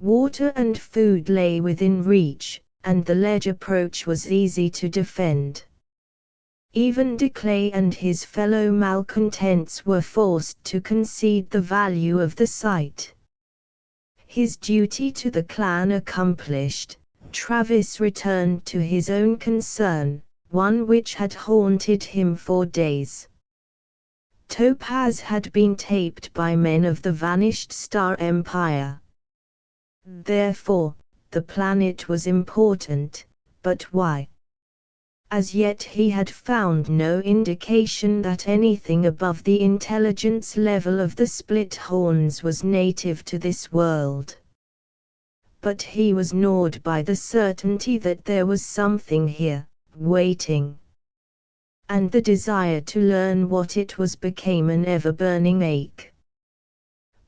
Water and food lay within reach, and the ledge approach was easy to defend. Even Declay and his fellow malcontents were forced to concede the value of the site. His duty to the clan accomplished, Travis returned to his own concern, one which had haunted him for days. Topaz had been taped by men of the vanished Star Empire. Therefore, the planet was important, but why? As yet he had found no indication that anything above the intelligence level of the Split Horns was native to this world. But he was gnawed by the certainty that there was something here, waiting. And the desire to learn what it was became an ever-burning ache.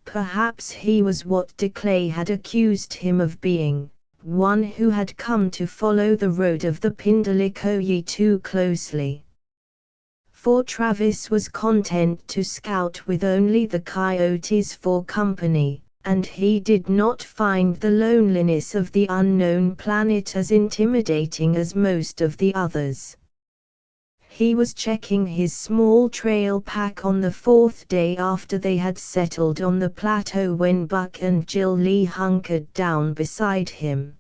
Perhaps he was what Declay had accused him of being, one who had come to follow the road of the Pindalikoyi too closely. For Travis was content to scout with only the coyotes for company, and he did not find the loneliness of the unknown planet as intimidating as most of the others. He was checking his small trail pack on the fourth day after they had settled on the plateau when Buck and Jill Lee hunkered down beside him.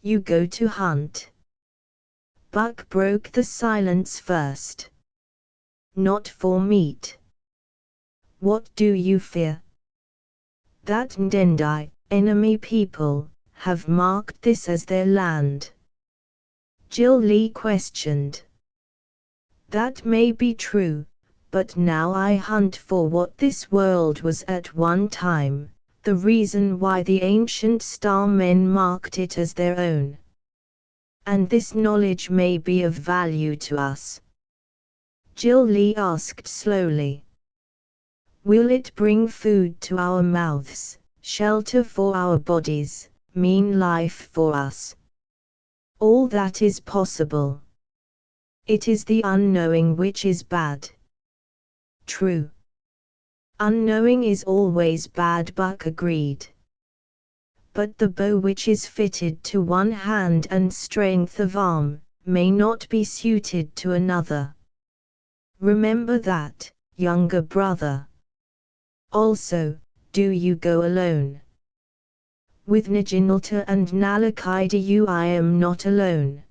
You go to hunt? Buck broke the silence first. Not for meat. What do you fear? That Ndendai, enemy people, have marked this as their land. Jill Lee questioned. That may be true, but now I hunt for what this world was at one time, the reason why the ancient star men marked it as their own. And this knowledge may be of value to us. Jill Lee asked slowly. Will it bring food to our mouths, shelter for our bodies, mean life for us? All that is possible. It is the unknowing which is bad. True. Unknowing is always bad, Buck agreed. But the bow which is fitted to one hand and strength of arm, may not be suited to another. Remember that, younger brother. Also, do you go alone? With Njinalta and Nalakaidayu I am not alone.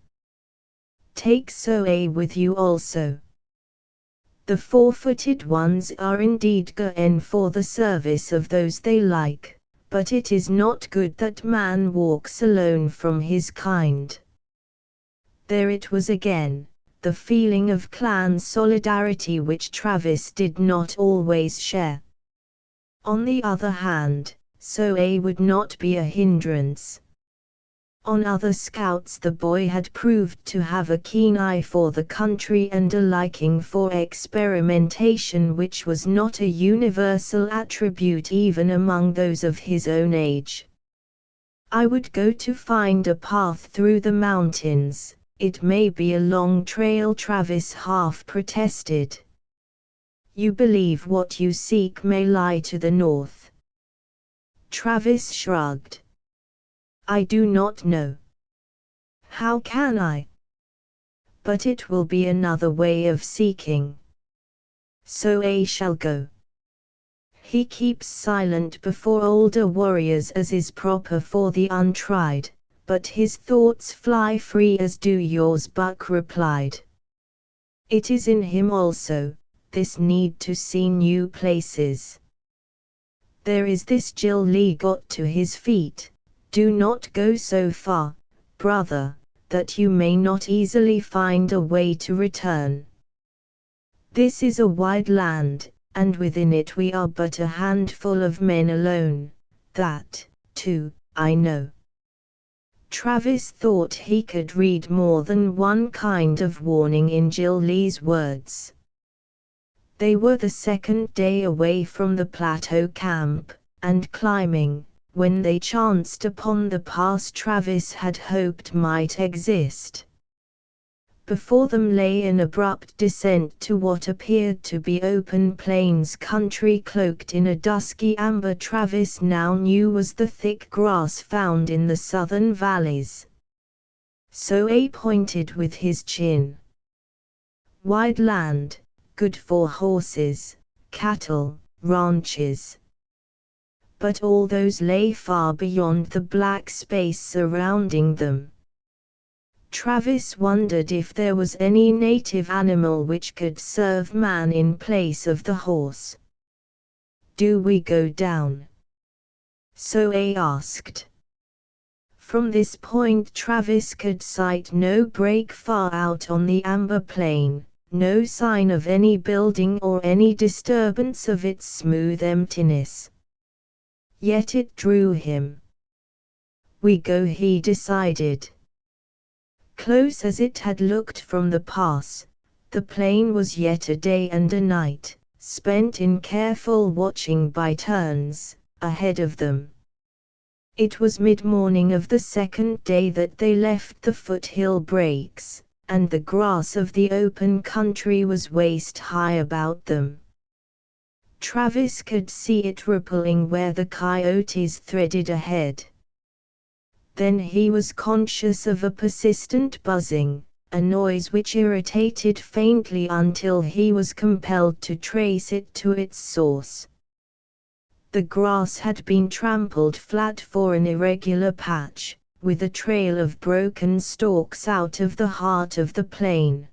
Take Soe with you also. The four-footed ones are indeed Gaen for the service of those they like, but it is not good that man walks alone from his kind. There it was again, the feeling of clan solidarity which Travis did not always share. On the other hand, Soe would not be a hindrance. On other scouts the boy had proved to have a keen eye for the country and a liking for experimentation which was not a universal attribute even among those of his own age. I would go to find a path through the mountains, it may be a long trail, Travis half protested. You believe what you seek may lie to the north. Travis shrugged. I do not know. How can I? But it will be another way of seeking. So I shall go. He keeps silent before older warriors as is proper for the untried, but his thoughts fly free as do yours, Buck replied. It is in him also, this need to see new places. There is this. Jill Lee got to his feet. Do not go so far, brother, that you may not easily find a way to return. This is a wide land, and within it we are but a handful of men alone. That, too, I know." Travis thought he could read more than one kind of warning in Jill Lee's words. They were the second day away from the plateau camp, and climbing, when they chanced upon the pass Travis had hoped might exist. Before them lay an abrupt descent to what appeared to be open plains country cloaked in a dusky amber Travis now knew was the thick grass found in the southern valleys. So A pointed with his chin. Wide land, good for horses, cattle, ranches. But all those lay far beyond the black space surrounding them. Travis wondered if there was any native animal which could serve man in place of the horse. "Do we go down?" So A asked. From this point Travis could sight no break far out on the amber plain, no sign of any building or any disturbance of its smooth emptiness. Yet it drew him. "We go," he decided. Close as it had looked from the pass, the plain was yet a day and a night, spent in careful watching by turns, ahead of them. It was mid-morning of the second day that they left the foothill breaks, and the grass of the open country was waist-high about them. Travis could see it rippling where the coyotes threaded ahead. Then he was conscious of a persistent buzzing, a noise which irritated faintly until he was compelled to trace it to its source. The grass had been trampled flat for an irregular patch, with a trail of broken stalks out of the heart of the plain.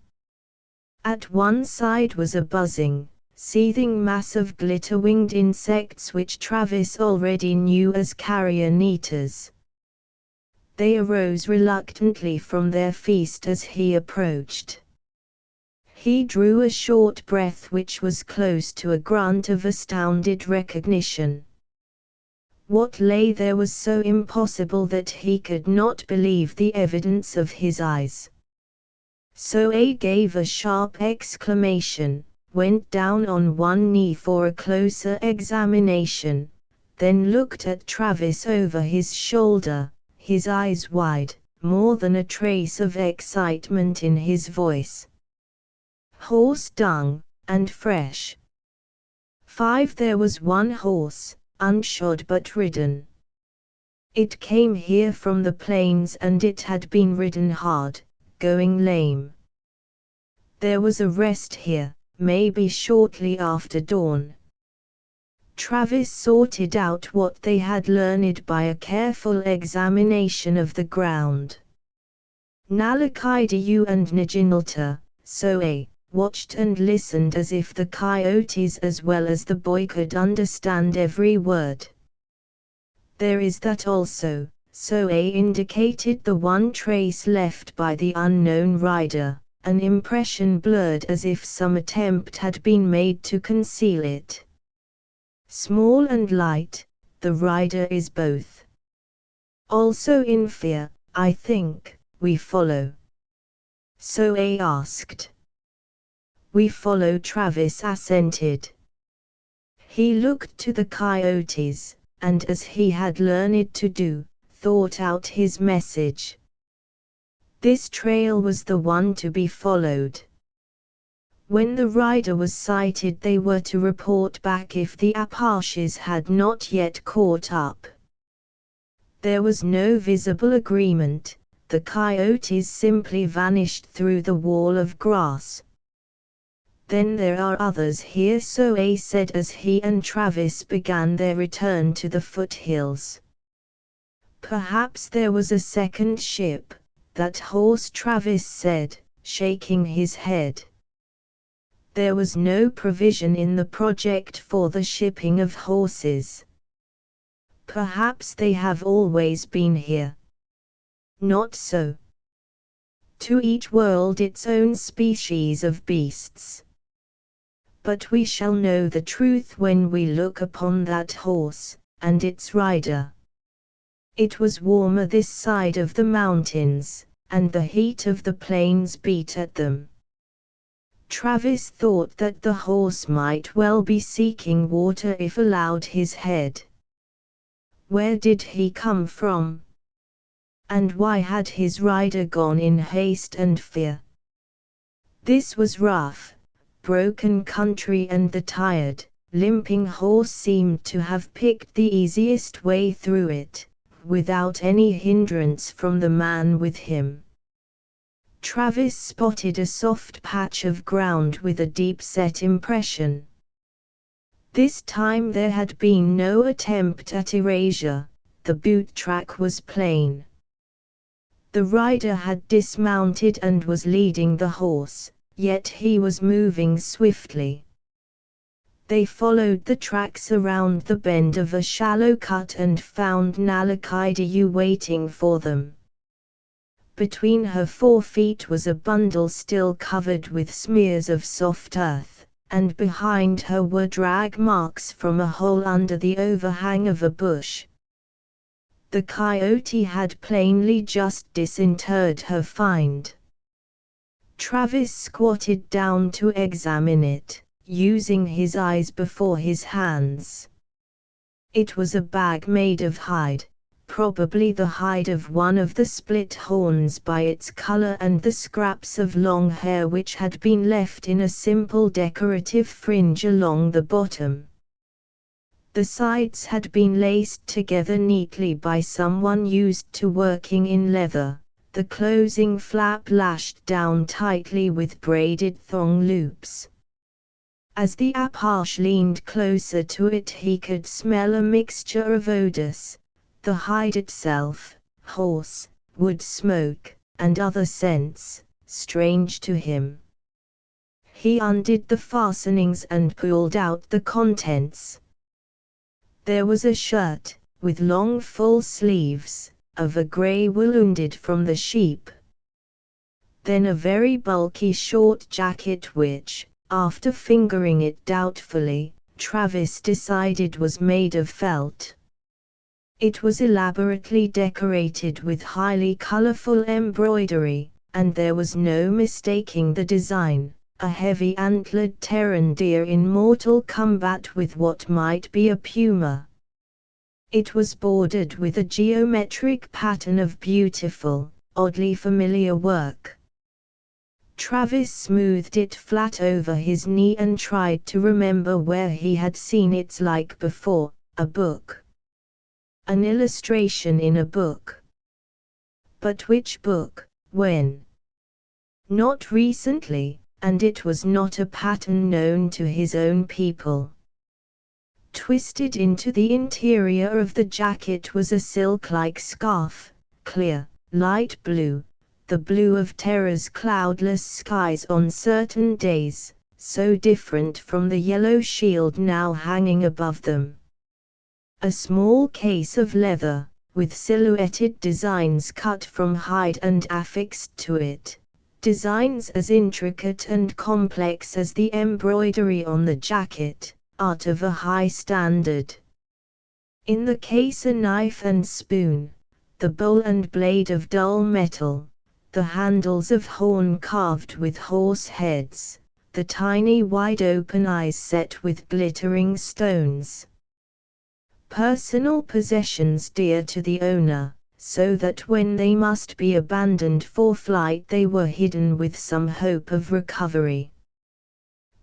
At one side was a buzzing, seething mass of glitter-winged insects which Travis already knew as carrion eaters. They arose reluctantly from their feast as he approached. He drew a short breath which was close to a grunt of astounded recognition. What lay there was so impossible that he could not believe the evidence of his eyes. So A gave a sharp exclamation, went down on one knee for a closer examination, then looked at Travis over his shoulder, his eyes wide, more than a trace of excitement in his voice. "Horse dung, and fresh." 5. There was one horse, unshod but ridden. It came here from the plains and it had been ridden hard, going lame. There was a rest here, maybe shortly after dawn. Travis sorted out what they had learned by a careful examination of the ground. Nalakidu and Najinalta, so A, watched and listened as if the coyotes as well as the boy could understand every word. "There is that also," so A indicated the one trace left by the unknown rider, an impression blurred as if some attempt had been made to conceal it. "Small and light, the rider is both. Also in fear, I think. We follow?" So A asked. "We follow," Travis assented. He looked to the coyotes, and as he had learned to do, thought out his message. This trail was the one to be followed. When the rider was sighted they were to report back if the Apaches had not yet caught up. There was no visible agreement, the coyotes simply vanished through the wall of grass. "Then there are others here," so A said as he and Travis began their return to the foothills. "Perhaps there was a second ship, that horse," Travis said, shaking his head. There was no provision in the project for the shipping of horses. Perhaps they have always been here. Not so. To each world its own species of beasts. But we shall know the truth when we look upon that horse, and its rider. It was warmer this side of the mountains, and the heat of the plains beat at them. Travis thought that the horse might well be seeking water if allowed his head. Where did he come from? And why had his rider gone in haste and fear? This was rough, broken country, and the tired, limping horse seemed to have picked the easiest way through it, without any hindrance from the man with him. Travis spotted a soft patch of ground with a deep-set impression. This time there had been no attempt at erasure, the boot track was plain. The rider had dismounted and was leading the horse, yet he was moving swiftly. They followed the tracks around the bend of a shallow cut and found Nalakaidayu waiting for them. Between her forefeet was a bundle still covered with smears of soft earth, and behind her were drag marks from a hole under the overhang of a bush. The coyote had plainly just disinterred her find. Travis squatted down to examine it, using his eyes before his hands. It was a bag made of hide, probably the hide of one of the split horns by its color and the scraps of long hair which had been left in a simple decorative fringe along the bottom. The sides had been laced together neatly by someone used to working in leather, the closing flap lashed down tightly with braided thong loops. As the Apache leaned closer to it he could smell a mixture of odors, the hide itself, horse, wood smoke, and other scents, strange to him. He undid the fastenings and pulled out the contents. There was a shirt, with long full sleeves, of a grey wool wounded from the sheep. Then a very bulky short jacket which, after fingering it doubtfully, Travis decided was made of felt. It was elaborately decorated with highly colorful embroidery, and there was no mistaking the design, a heavy antlered Terran deer in mortal combat with what might be a puma. It was bordered with a geometric pattern of beautiful, oddly familiar work. Travis smoothed it flat over his knee and tried to remember where he had seen its like before, a book. An illustration in a book. But which book, when? Not recently, and it was not a pattern known to his own people. Twisted into the interior of the jacket was a silk-like scarf, clear, light blue, the blue of Terra's cloudless skies on certain days, so different from the yellow shield now hanging above them. A small case of leather, with silhouetted designs cut from hide and affixed to it, designs as intricate and complex as the embroidery on the jacket, art of a high standard. In the case a knife and spoon, the bowl and blade of dull metal, the handles of horn carved with horse heads, the tiny wide-open eyes set with glittering stones. Personal possessions dear to the owner, so that when they must be abandoned for flight they were hidden with some hope of recovery.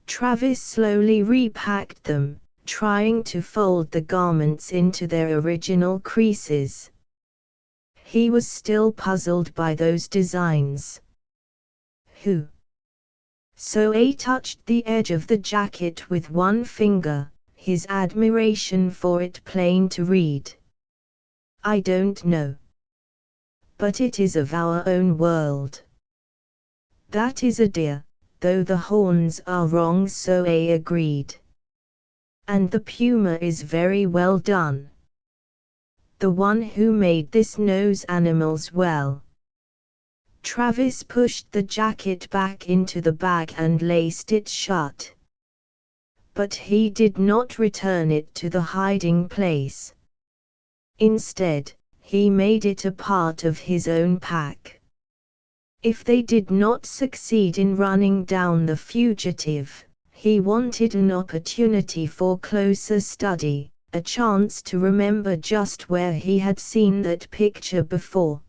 Travis slowly repacked them, trying to fold the garments into their original creases. He was still puzzled by those designs. Who? So he touched the edge of the jacket with one finger, his admiration for it plain to read. I don't know. But it is of our own world. That is a deer, though the horns are wrong, so I agreed. And the puma is very well done. the one who made this knows animals well. Travis pushed the jacket back into the bag and laced it shut. But he did not return it to the hiding place. Instead, he made it a part of his own pack. If they did not succeed in running down the fugitive, he wanted an opportunity for closer study, a chance to remember just where he had seen that picture before.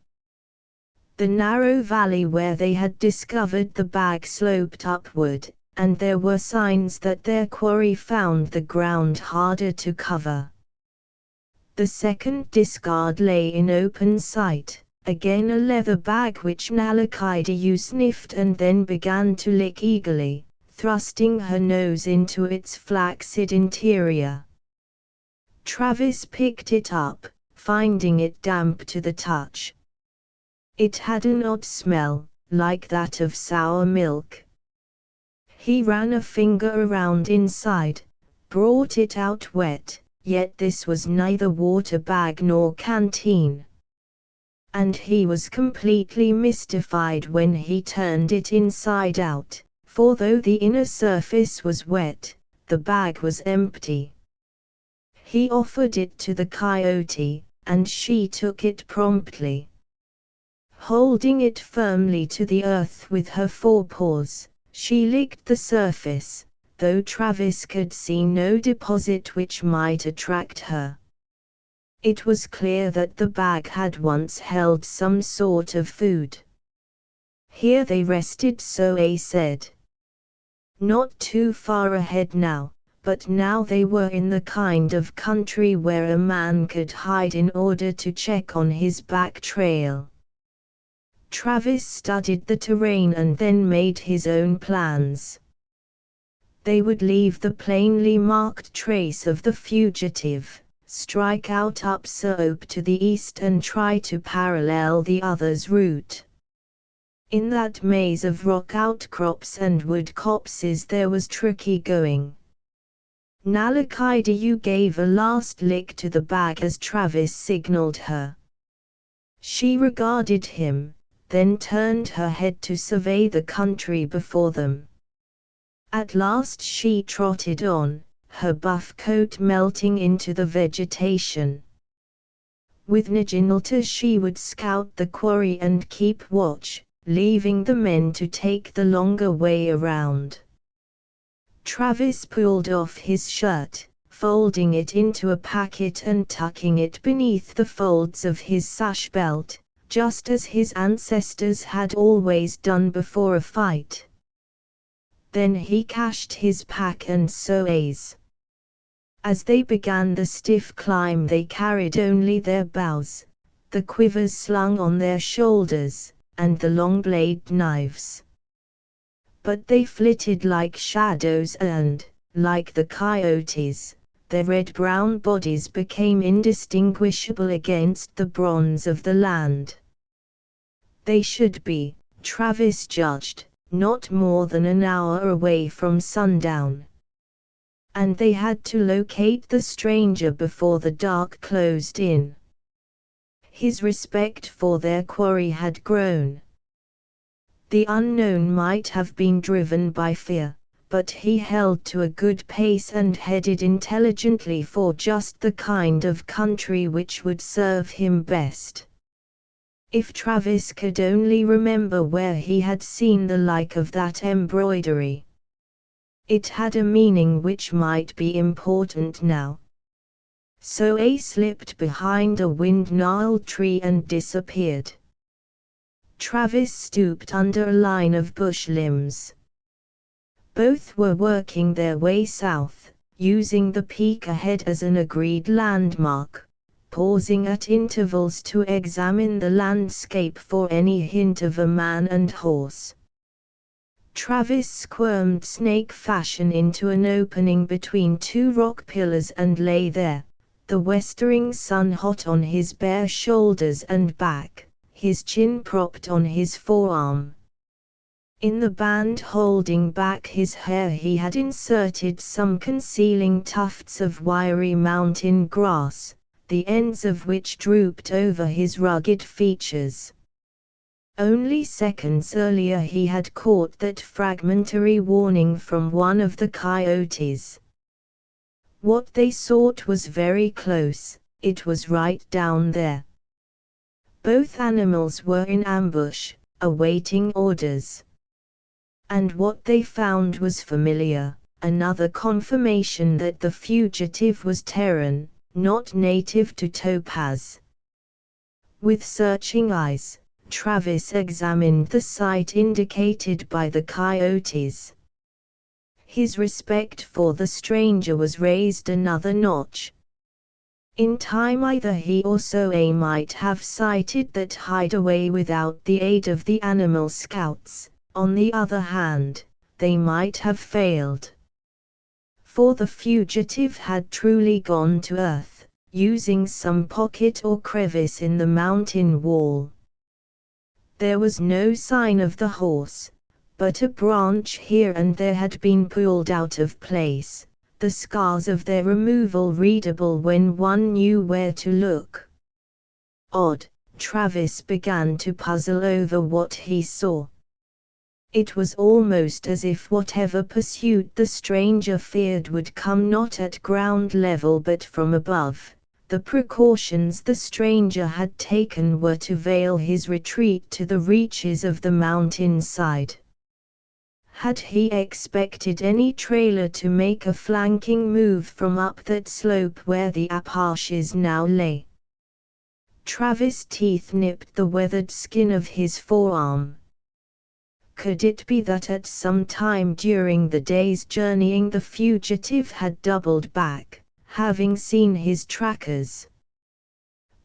The narrow valley where they had discovered the bag sloped upward, and there were signs that their quarry found the ground harder to cover. The second discard lay in open sight, again a leather bag which Nalakaidayu sniffed and then began to lick eagerly, thrusting her nose into its flaccid interior. Travis picked it up, finding it damp to the touch. It had an odd smell, like that of sour milk. He ran a finger around inside, brought it out wet, yet this was neither water bag nor canteen. And he was completely mystified when he turned it inside out, for though the inner surface was wet, the bag was empty. He offered it to the coyote, and she took it promptly. Holding it firmly to the earth with her forepaws, she licked the surface, though Travis could see no deposit which might attract her. It was clear that the bag had once held some sort of food. Here they rested, Soe said. Not too far ahead now, but now they were in the kind of country where a man could hide in order to check on his back trail. Travis studied the terrain and then made his own plans. They would leave the plainly marked trace of the fugitive, strike out up slope to the east and try to parallel the other's route. In that maze of rock outcrops and wood copses there was tricky going. Nalakaidayu gave a last lick to the bag as Travis signaled her. She regarded him, then turned her head to survey the country before them. At last she trotted on, her buff coat melting into the vegetation. With Naginalta she would scout the quarry and keep watch, leaving the men to take the longer way around. Travis pulled off his shirt, folding it into a packet and tucking it beneath the folds of his sash belt, just as his ancestors had always done before a fight. Then he cached his pack and Soe's. As they began the stiff climb they carried only their bows, the quivers slung on their shoulders, and the long-bladed knives. But they flitted like shadows and, like the coyotes, their red-brown bodies became indistinguishable against the bronze of the land. They should be, Travis judged, not more than an hour away from sundown. And they had to locate the stranger before the dark closed in. His respect for their quarry had grown. The unknown might have been driven by fear, but he held to a good pace and headed intelligently for just the kind of country which would serve him best. If Travis could only remember where he had seen the like of that embroidery. It had a meaning which might be important now. Soe slipped behind a wind-gnarled tree and disappeared. Travis stooped under a line of bush limbs. Both were working their way south, using the peak ahead as an agreed landmark, pausing at intervals to examine the landscape for any hint of a man and horse. Travis squirmed snake fashion into an opening between two rock pillars and lay there, the westering sun hot on his bare shoulders and back, his chin propped on his forearm. In the band holding back his hair he had inserted some concealing tufts of wiry mountain grass, the ends of which drooped over his rugged features. Only seconds earlier he had caught that fragmentary warning from one of the coyotes. What they sought was very close, it was right down there. Both animals were in ambush, awaiting orders. And what they found was familiar, another confirmation that the fugitive was Terran, not native to Topaz. With searching eyes, Travis examined the site indicated by the coyotes. His respect for the stranger was raised another notch. In time either he or Zoe might have sighted that hideaway without the aid of the animal scouts. On the other hand, they might have failed. For the fugitive had truly gone to earth, using some pocket or crevice in the mountain wall. There was no sign of the horse, but a branch here and there had been pulled out of place, the scars of their removal readable when one knew where to look. Odd, Travis began to puzzle over what he saw. It was almost as if whatever pursuit the stranger feared would come not at ground level but from above. The precautions the stranger had taken were to veil his retreat to the reaches of the mountainside. Had he expected any trailer to make a flanking move from up that slope where the Apaches now lay? Travis' teeth nipped the weathered skin of his forearm. Could it be that at some time during the day's journeying the fugitive had doubled back, having seen his trackers?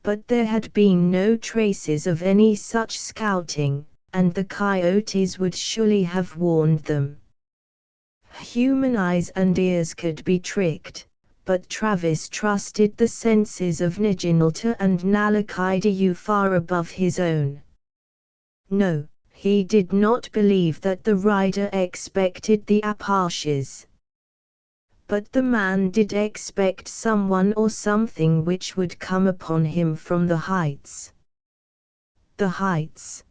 But there had been no traces of any such scouting, and the coyotes would surely have warned them. Human eyes and ears could be tricked, but Travis trusted the senses of Naginalta and Nalakidu far above his own. No, he did not believe that the rider expected the Apaches. But the man did expect someone or something which would come upon him from the heights. The heights.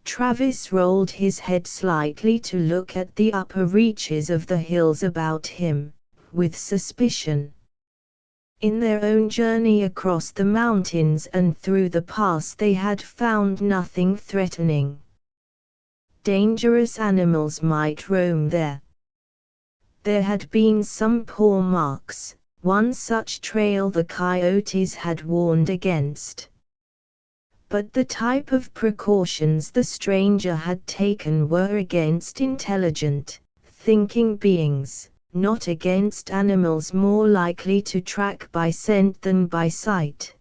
Travis rolled his head slightly to look at the upper reaches of the hills about him, with suspicion. In their own journey across the mountains and through the pass they had found nothing threatening. Dangerous animals might roam there. There had been some paw marks, one such trail the coyotes had warned against. But the type of precautions the stranger had taken were against intelligent, thinking beings, not against animals more likely to track by scent than by sight.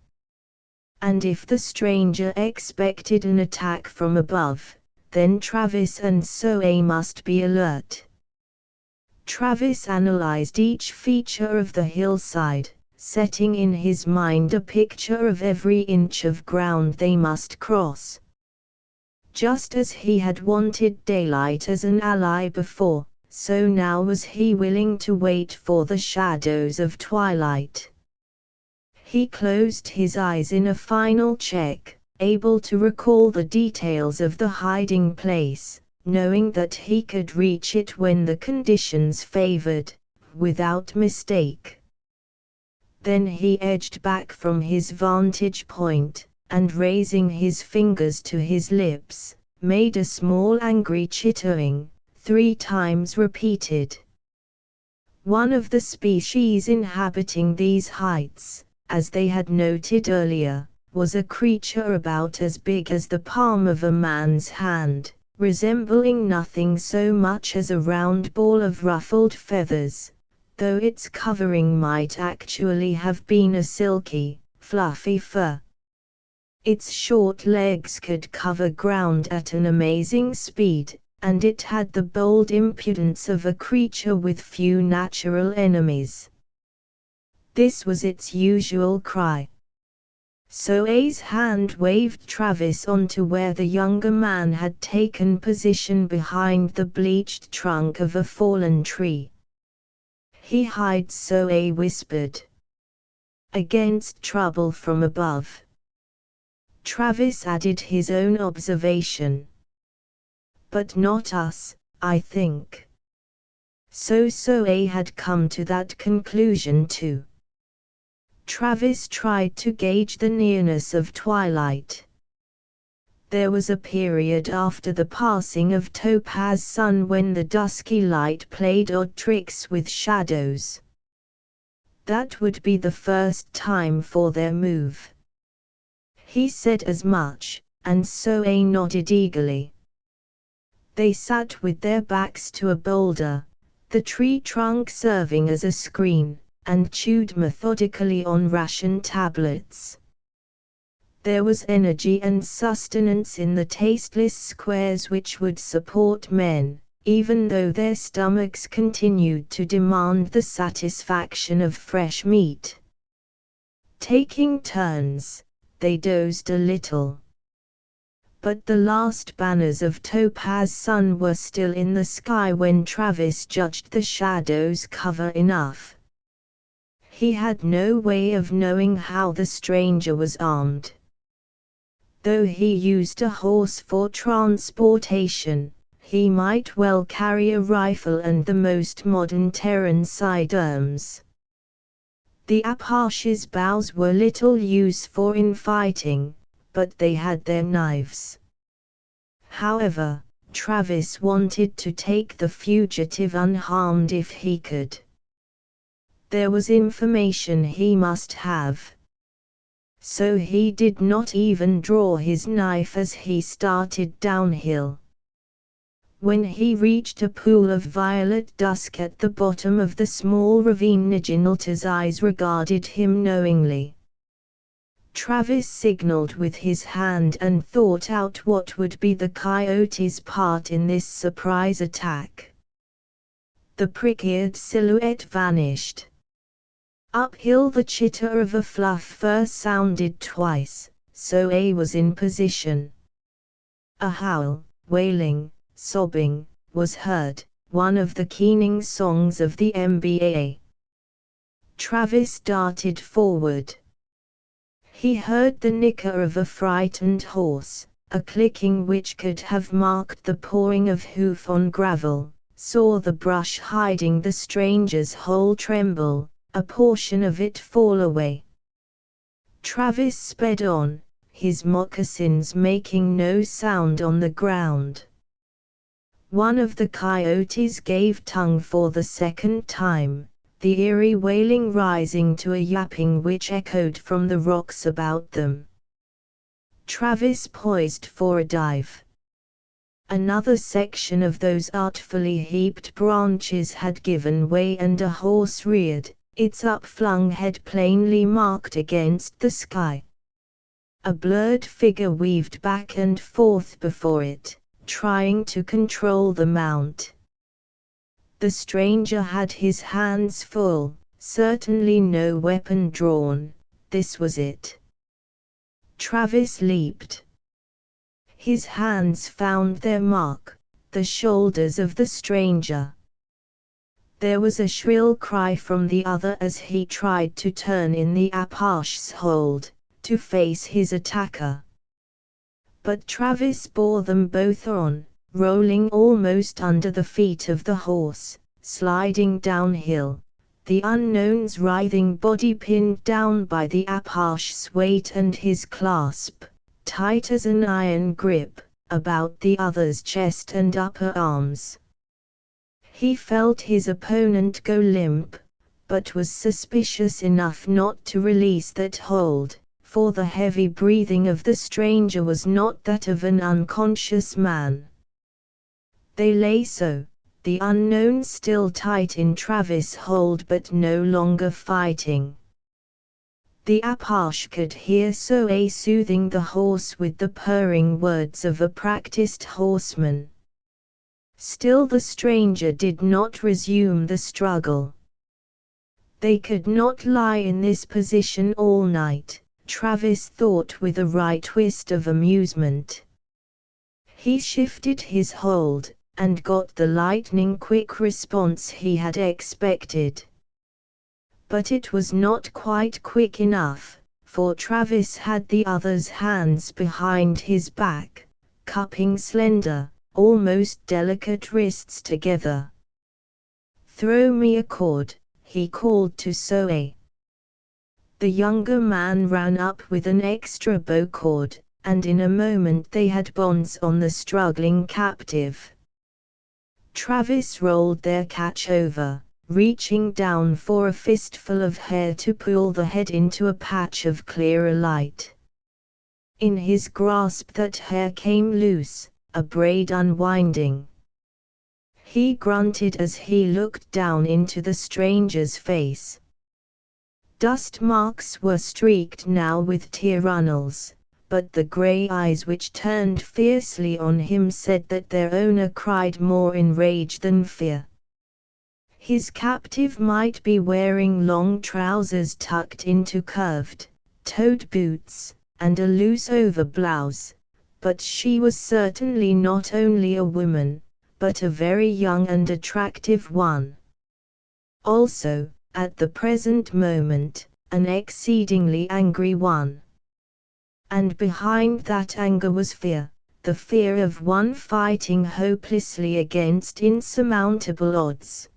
And if the stranger expected an attack from above, then Travis and Zoe must be alert. Travis analyzed each feature of the hillside, setting in his mind a picture of every inch of ground they must cross. Just as he had wanted daylight as an ally before, so now was he willing to wait for the shadows of twilight. He closed his eyes in a final check, able to recall the details of the hiding place, knowing that he could reach it when the conditions favored, without mistake. Then he edged back from his vantage point, and raising his fingers to his lips, made a small angry chittering, 3 times repeated. One of the species inhabiting these heights, as they had noted earlier, was a creature about as big as the palm of a man's hand, resembling nothing so much as a round ball of ruffled feathers, though its covering might actually have been a silky, fluffy fur. Its short legs could cover ground at an amazing speed, and it had the bold impudence of a creature with few natural enemies. This was its usual cry. Zoe's hand waved Travis onto where the younger man had taken position behind the bleached trunk of a fallen tree. "He hides," Zoe whispered. against trouble from above. Travis added his own observation. But not us, I think. So-A had come to that conclusion too. Travis tried to gauge the nearness of twilight. There was a period after the passing of Topaz's sun when the dusky light played odd tricks with shadows. That would be the first time for their move. He said as much, and So-A nodded eagerly. They sat with their backs to a boulder, the tree trunk serving as a screen, and chewed methodically on ration tablets. There was energy and sustenance in the tasteless squares which would support men, even though their stomachs continued to demand the satisfaction of fresh meat. Taking turns, they dozed a little. But the last banners of Topaz's sun were still in the sky when Travis judged the shadows cover enough. He had no way of knowing how the stranger was armed. Though he used a horse for transportation, he might well carry a rifle and the most modern Terran sidearms. The Apache's bows were little use for infighting, but they had their knives. However, Travis wanted to take the fugitive unharmed if he could. There was information he must have. So he did not even draw his knife as he started downhill. When he reached a pool of violet dusk at the bottom of the small ravine, Naginalta's eyes regarded him knowingly. Travis signaled with his hand and thought out what would be the coyote's part in this surprise attack. The prick-eared silhouette vanished. Uphill the chitter of a fluff fur sounded twice, So-A was in position. A howl, wailing, sobbing, was heard, one of the keening songs of the NBA. Travis darted forward. He heard the nicker of a frightened horse, a clicking which could have marked the pawing of hoof on gravel, saw the brush hiding the stranger's hole tremble, a portion of it fall away. Travis sped on, his moccasins making no sound on the ground. One of the coyotes gave tongue for the second time, the eerie wailing rising to a yapping which echoed from the rocks about them. Travis poised for a dive. Another section of those artfully heaped branches had given way and a horse reared, its upflung head plainly marked against the sky. A blurred figure weaved back and forth before it, trying to control the mount. The stranger had his hands full, certainly no weapon drawn. This was it. Travis leaped. His hands found their mark, the shoulders of the stranger. There was a shrill cry from the other as he tried to turn in the Apache's hold, to face his attacker. But Travis bore them both on, rolling almost under the feet of the horse, sliding downhill, the unknown's writhing body pinned down by the Apache's weight and his clasp, tight as an iron grip, about the other's chest and upper arms. He felt his opponent go limp, but was suspicious enough not to release that hold, for the heavy breathing of the stranger was not that of an unconscious man. They lay so, the unknown still tight in Travis' hold but no longer fighting. The Apache could hear So-A soothing the horse with the purring words of a practiced horseman. Still the stranger did not resume the struggle. They could not lie in this position all night, Travis thought with a wry twist of amusement. He shifted his hold, and got the lightning-quick response he had expected. But it was not quite quick enough, for Travis had the other's hands behind his back, cupping slender, almost delicate wrists together. "Throw me a cord," he called to Zoe. The younger man ran up with an extra bow cord, and in a moment they had bonds on the struggling captive. Travis rolled their catch over, reaching down for a fistful of hair to pull the head into a patch of clearer light. In his grasp that hair came loose, a braid unwinding. He grunted as he looked down into the stranger's face. Dust marks were streaked now with tear runnels, but the grey eyes which turned fiercely on him said that their owner cried more in rage than fear. His captive might be wearing long trousers tucked into curved-toed boots, and a loose over-blouse, but she was certainly not only a woman, but a very young and attractive one. Also, at the present moment, an exceedingly angry one. And behind that anger was fear, the fear of one fighting hopelessly against insurmountable odds.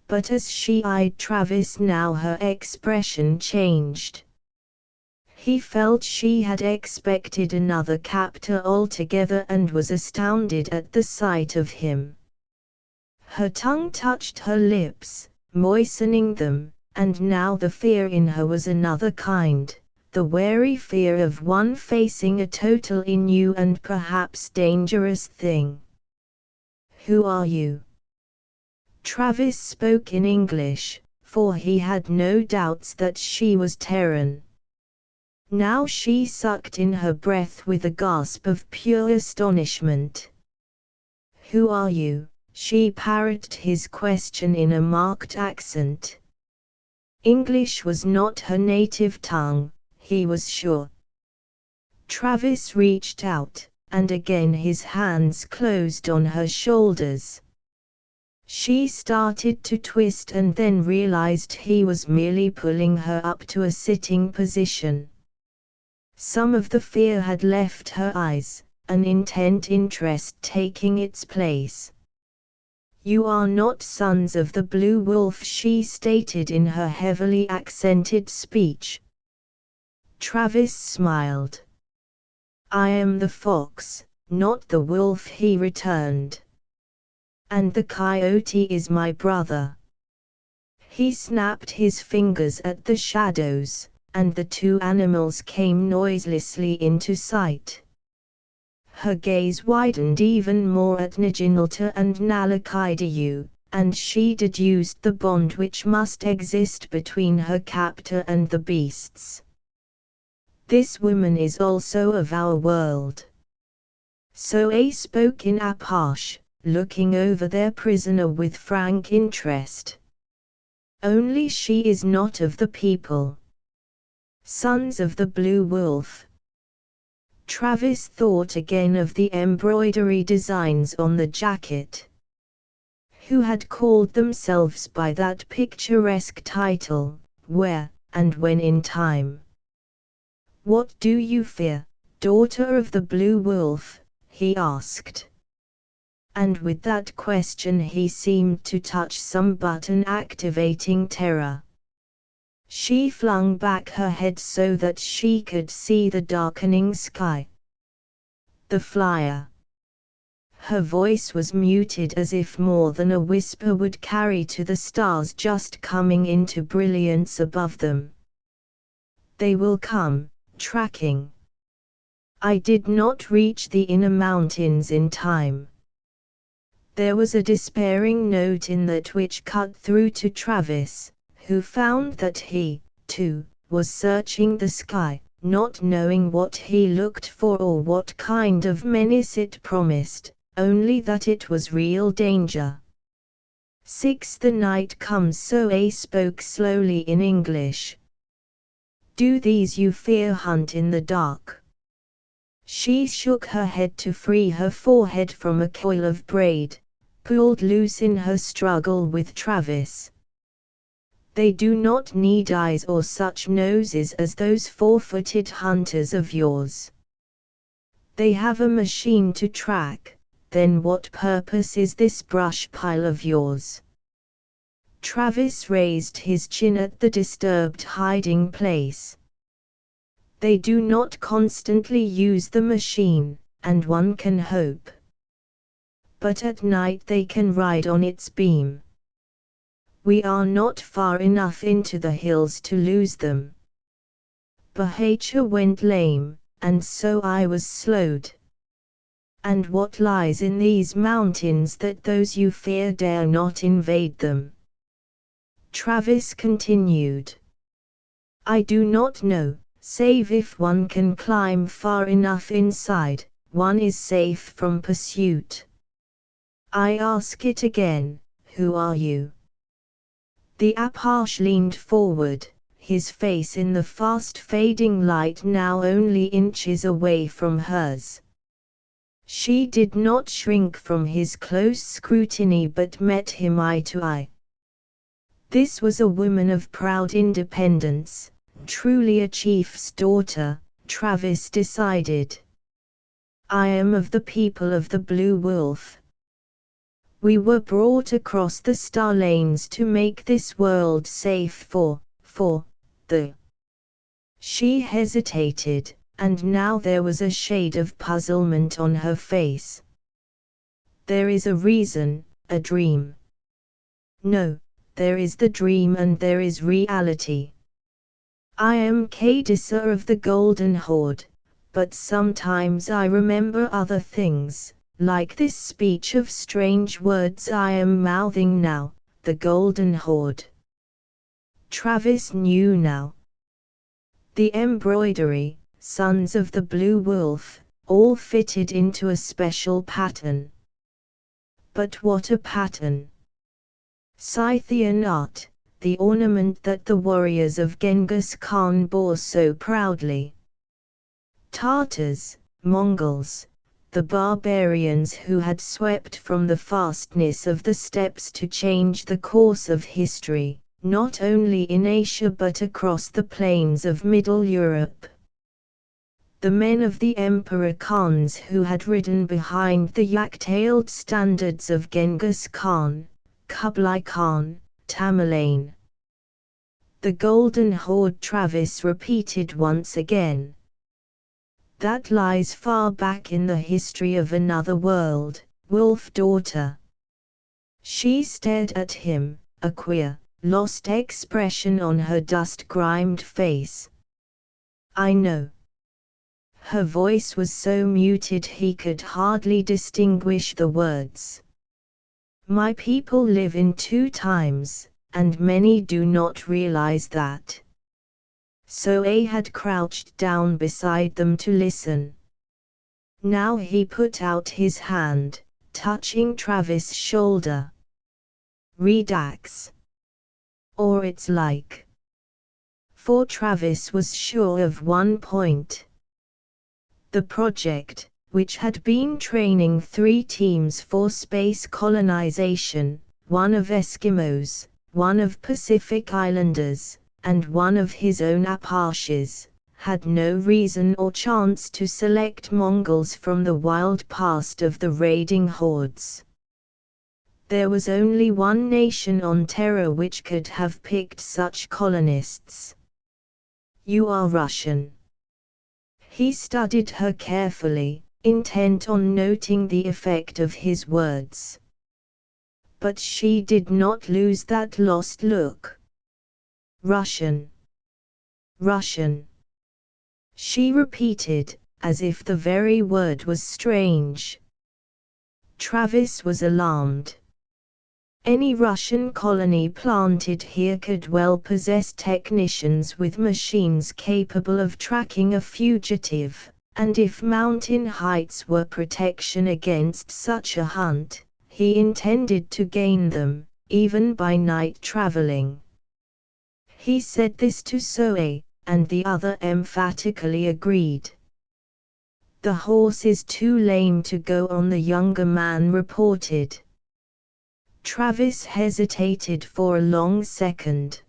But as she eyed Travis now her expression changed. He felt she had expected another captor altogether and was astounded at the sight of him. Her tongue touched her lips, moistening them, and now the fear in her was another kind, the wary fear of one facing a totally new and perhaps dangerous thing. "Who are you?" Travis spoke in English, for he had no doubts that she was Terran. Now she sucked in her breath with a gasp of pure astonishment. "Who are you?" she parroted his question in a marked accent. English was not her native tongue, he was sure. Travis reached out, and again his hands closed on her shoulders. She started to twist and then realized he was merely pulling her up to a sitting position. Some of the fear had left her eyes, an intent interest taking its place. "You are not sons of the Blue Wolf," she stated in her heavily accented speech. Travis smiled. "I am the fox, not the wolf," he returned. "And the coyote is my brother." He snapped his fingers at the shadows, and the two animals came noiselessly into sight. Her gaze widened even more at Naginalta and Nalakidayu, and she deduced the bond which must exist between her captor and the beasts. "This woman is also of our world." Zoe spoke in Apache, looking over their prisoner with frank interest. "Only she is not of the people." "Sons of the Blue Wolf." Travis thought again of the embroidery designs on the jacket. Who had called themselves by that picturesque title, where, and when in time? "What do you fear, daughter of the Blue Wolf?" he asked. And with that question he seemed to touch some button activating terror. She flung back her head so that she could see the darkening sky. "The flyer." Her voice was muted as if more than a whisper would carry to the stars just coming into brilliance above them. "They will come, tracking. I did not reach the inner mountains in time." There was a despairing note in that which cut through to Travis, who found that he, too, was searching the sky, not knowing what he looked for or what kind of menace it promised, only that it was real danger. "The night comes," Zoe spoke slowly in English. "Do these you fear hunt in the dark?" She shook her head to free her forehead from a coil of braid, pulled loose in her struggle with Travis. They do not need eyes or such noses as those four-footed hunters of yours. They have a machine to track. Then what purpose is this brush pile of yours? Travis raised his chin at the disturbed hiding place. They do not constantly use the machine, and one can hope. But at night they can ride on its beam. We are not far enough into the hills to lose them. Behavior went lame, and so I was slowed. And what lies in these mountains that those you fear dare not invade them? Travis continued. I do not know, save if one can climb far enough inside, one is safe from pursuit. I ask it again, who are you? The Apache leaned forward, his face in the fast-fading light now only inches away from hers. She did not shrink from his close scrutiny but met him eye to eye. This was a woman of proud independence, truly a chief's daughter, Travis decided. I am of the people of the Blue Wolf. We were brought across the star lanes to make this world safe for the. She hesitated, and now there was a shade of puzzlement on her face. There is a reason, a dream. No, there is the dream and there is reality. I am Cadissa of the Golden Horde, but sometimes I remember other things. Like this speech of strange words I am mouthing now, the Golden Horde. Travis knew now. The embroidery, Sons of the Blue Wolf, all fitted into a special pattern. But what a pattern! Scythian art, the ornament that the warriors of Genghis Khan bore so proudly. Tartars, Mongols, the barbarians who had swept from the fastness of the steppes to change the course of history, not only in Asia but across the plains of Middle Europe. The men of the Emperor Khans who had ridden behind the yak-tailed standards of Genghis Khan, Kublai Khan, Tamerlane. The Golden Horde, Travis repeated once again. That lies far back in the history of another world, wolf daughter. She stared at him, a queer, lost expression on her dust-grimed face. I know. Her voice was so muted he could hardly distinguish the words. My people live in two times, and many do not realize that. So A had crouched down beside them to listen. Now he put out his hand, touching Travis' shoulder. Redax. Or it's like. For Travis was sure of one point. The project, which had been training 3 teams for space colonization, one of Eskimos, one of Pacific Islanders, and one of his own Apaches, had no reason or chance to select Mongols from the wild past of the raiding hordes. There was only one nation on Terra which could have picked such colonists. You are Russian. He studied her carefully, intent on noting the effect of his words. But she did not lose that lost look. Russian. Russian. She repeated, as if the very word was strange. Travis was alarmed. Any Russian colony planted here could well possess technicians with machines capable of tracking a fugitive, and if mountain heights were protection against such a hunt, he intended to gain them, even by night traveling. He said this to Zoe, and the other emphatically agreed. The horse is too lame to go on, the younger man reported. Travis hesitated for a long second.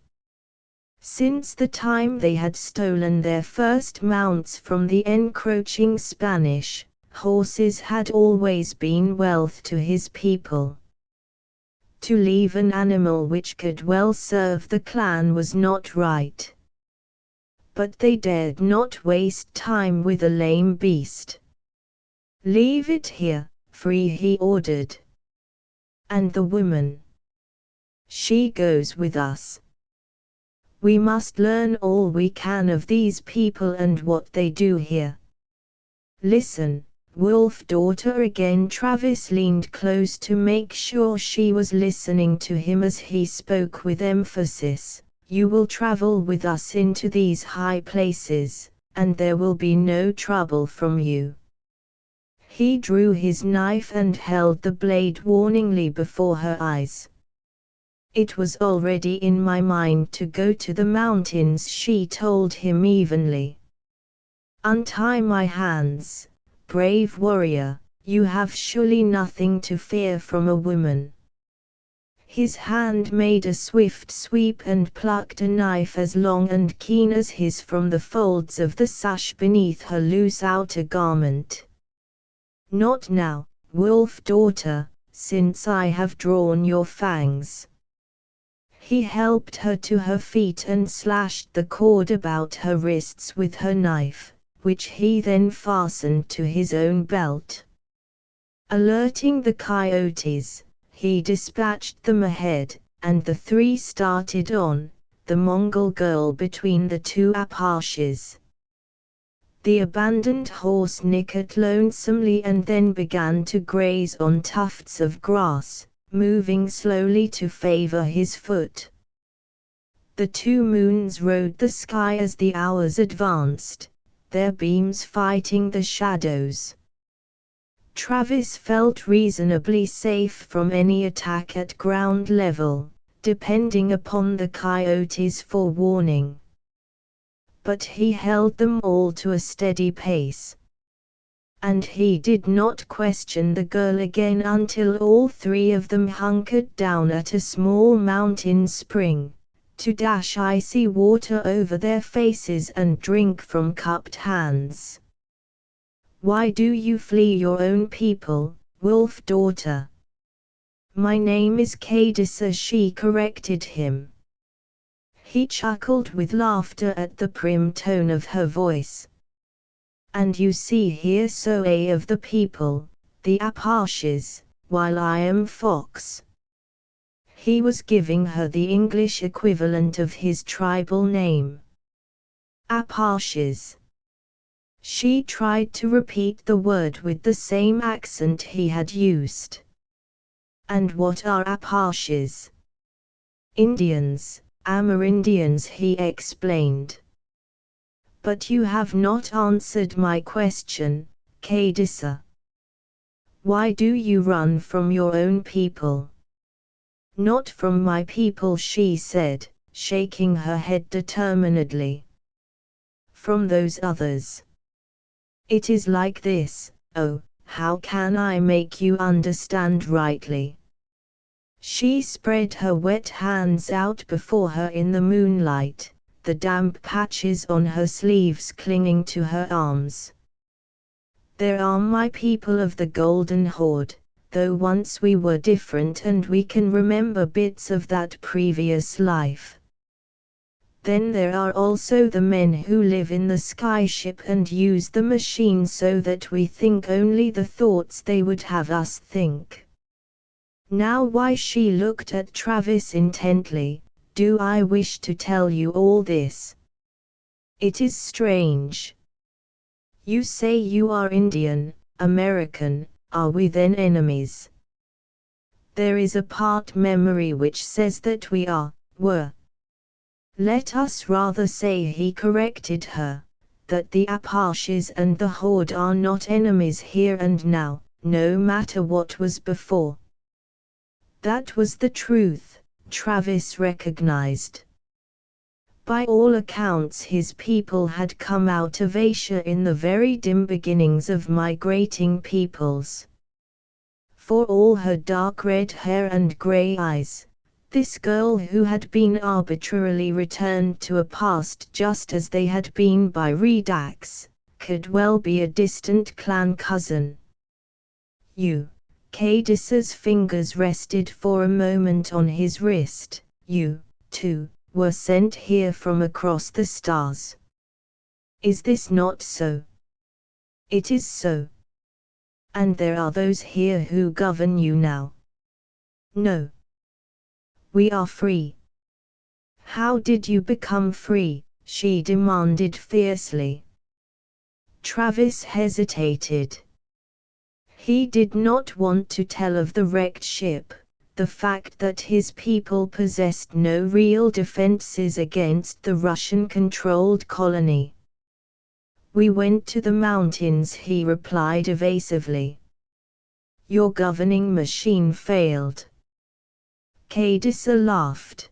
Since the time they had stolen their first mounts from the encroaching Spanish, horses had always been wealth to his people. To leave an animal which could well serve the clan was not right. But they dared not waste time with a lame beast. "Leave it here, free," he ordered. "And the woman? She goes with us. We must learn all we can of these people and what they do here. Listen, wolf daughter." Again Travis leaned close to make sure she was listening to him as he spoke with emphasis. "You will travel with us into these high places, and there will be no trouble from you." He drew his knife and held the blade warningly before her eyes. "It was already in my mind to go to the mountains," she told him evenly. "Untie my hands, brave warrior, you have surely nothing to fear from a woman." His hand made a swift sweep and plucked a knife as long and keen as his from the folds of the sash beneath her loose outer garment. "Not now, wolf daughter, since I have drawn your fangs." He helped her to her feet and slashed the cord about her wrists with her knife, which he then fastened to his own belt. Alerting the coyotes, he dispatched them ahead, and the three started on, the Mongol girl between the two Apaches. The abandoned horse nickered lonesomely and then began to graze on tufts of grass, moving slowly to favor his foot. The two moons rode the sky as the hours advanced, their beams fighting the shadows. Travis felt reasonably safe from any attack at ground level, depending upon the coyotes for warning. But he held them all to a steady pace. And he did not question the girl again until all three of them hunkered down at a small mountain spring, to dash icy water over their faces and drink from cupped hands. "Why do you flee your own people, wolf daughter?" "My name is Cadissa," she corrected him. He chuckled with laughter at the prim tone of her voice. "And you see here so of the people, the Apaches, while I am Fox." He was giving her the English equivalent of his tribal name. "Apaches." She tried to repeat the word with the same accent he had used. "And what are Apaches?" "Indians, Amerindians," he explained. "But you have not answered my question, Cadissa. Why do you run from your own people?" "Not from my people," she said, shaking her head determinedly. "From those others. It is like this. Oh, how can I make you understand rightly?" She spread her wet hands out before her in the moonlight, the damp patches on her sleeves clinging to her arms. "There are my people of the Golden Horde, though once we were different and we can remember bits of that previous life. Then there are also the men who live in the skyship and use the machine so that we think only the thoughts they would have us think." Now why she looked at Travis intently. "Do I wish to tell you all this? It is strange. You say you are Indian, American, are we then enemies?" "There is a part memory which says that we were. Let us rather say," he corrected her, "that the Apaches and the Horde are not enemies here and now, no matter what was before." That was the truth, Travis recognized. By all accounts his people had come out of Asia in the very dim beginnings of migrating peoples. For all her dark red hair and grey eyes, This girl who had been arbitrarily returned to a past just as they had been by Redax, could well be a distant clan cousin. You. Cadis's fingers rested for a moment on his wrist. You, too, were sent here from across the stars. Is this not so? It is so. And there are those here who govern you now. No. We are free. How did you become free? She demanded fiercely. Travis hesitated. He did not want to tell of the wrecked ship, the fact that his people possessed no real defenses against the Russian-controlled colony. We went to the mountains, he replied evasively. Your governing machine failed. Cadissa laughed.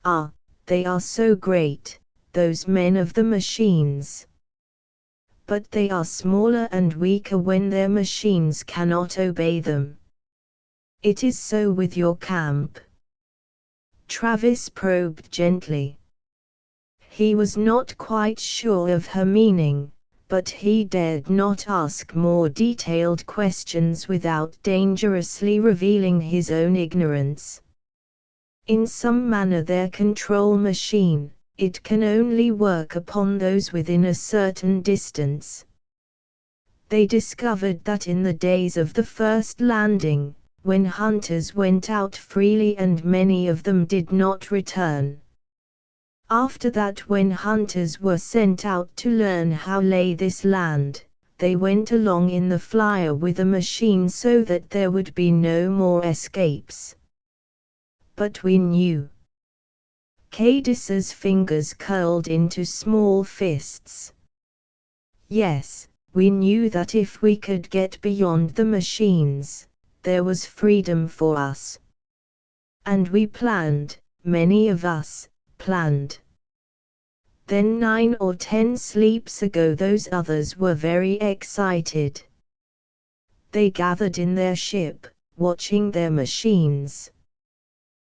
Ah, they are so great, those men of the machines. But they are smaller and weaker when their machines cannot obey them. It is so with your camp. Travis probed gently. He was not quite sure of her meaning, but he dared not ask more detailed questions without dangerously revealing his own ignorance. In some manner their control machine, it can only work upon those within a certain distance. They discovered that in the days of the first landing, when hunters went out freely and many of them did not return. After that, when hunters were sent out to learn how lay this land, they went along in the flyer with a machine so that there would be no more escapes. But we knew. Cadis's fingers curled into small fists. Yes, we knew that if we could get beyond the machines, there was freedom for us. And we planned, many of us, planned. Then 9 or 10 sleeps ago those others were very excited. They gathered in their ship, watching their machines.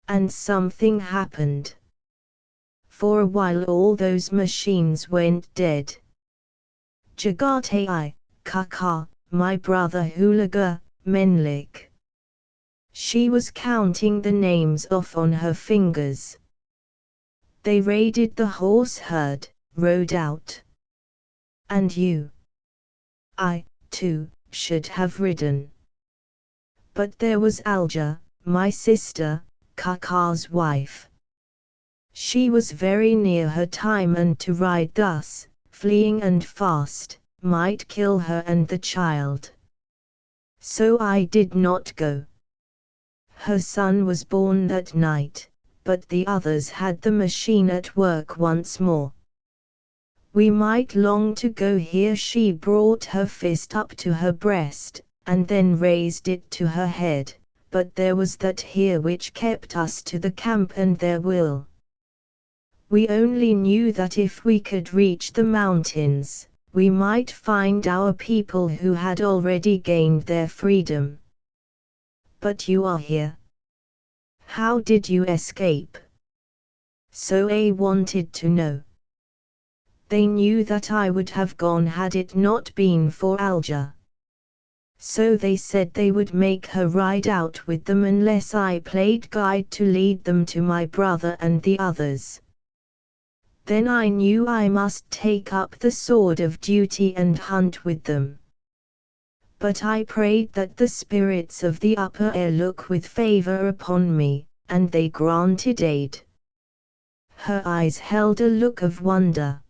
And something happened. For a while all those machines went dead. Jagatai, Kaka, my brother Hulaga, Menlik. She was counting the names off on her fingers. They raided the horse herd, rode out. And you. I, too, should have ridden. But there was Alja, my sister, Kaka's wife. She was very near her time, and to ride thus, fleeing and fast, might kill her and the child. So I did not go. Her son was born that night, but the others had the machine at work once more. We might long to go here. She brought her fist up to her breast, and then raised it to her head, but there was that here which kept us to the camp and their will. We only knew that if we could reach the mountains, we might find our people who had already gained their freedom. But you are here. How did you escape? So I wanted to know. They knew that I would have gone had it not been for Alja. So they said they would make her ride out with them unless I played guide to lead them to my brother and the others. Then I knew I must take up the sword of duty and hunt with them. But I prayed that the spirits of the upper air look with favor upon me, and they granted aid. Her eyes held a look of wonder.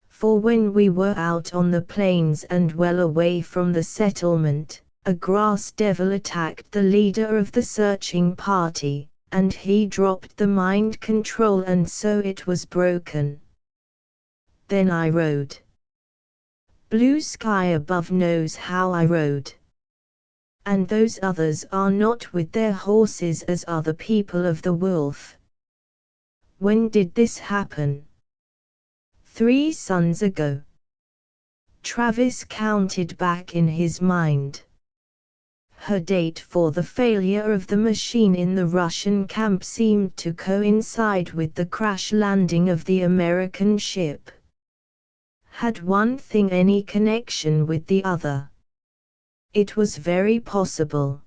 For when we were out on the plains and well away from the settlement, a grass devil attacked the leader of the searching party, and he dropped the mind control, and so it was broken. Then I rode. Blue sky above knows how I rode. And those others are not with their horses as are the people of the wolf. When did this happen? 3 suns ago. Travis counted back in his mind. Her date for the failure of the machine in the Russian camp seemed to coincide with the crash landing of the American ship. Had one thing any connection with the other? It was very possible.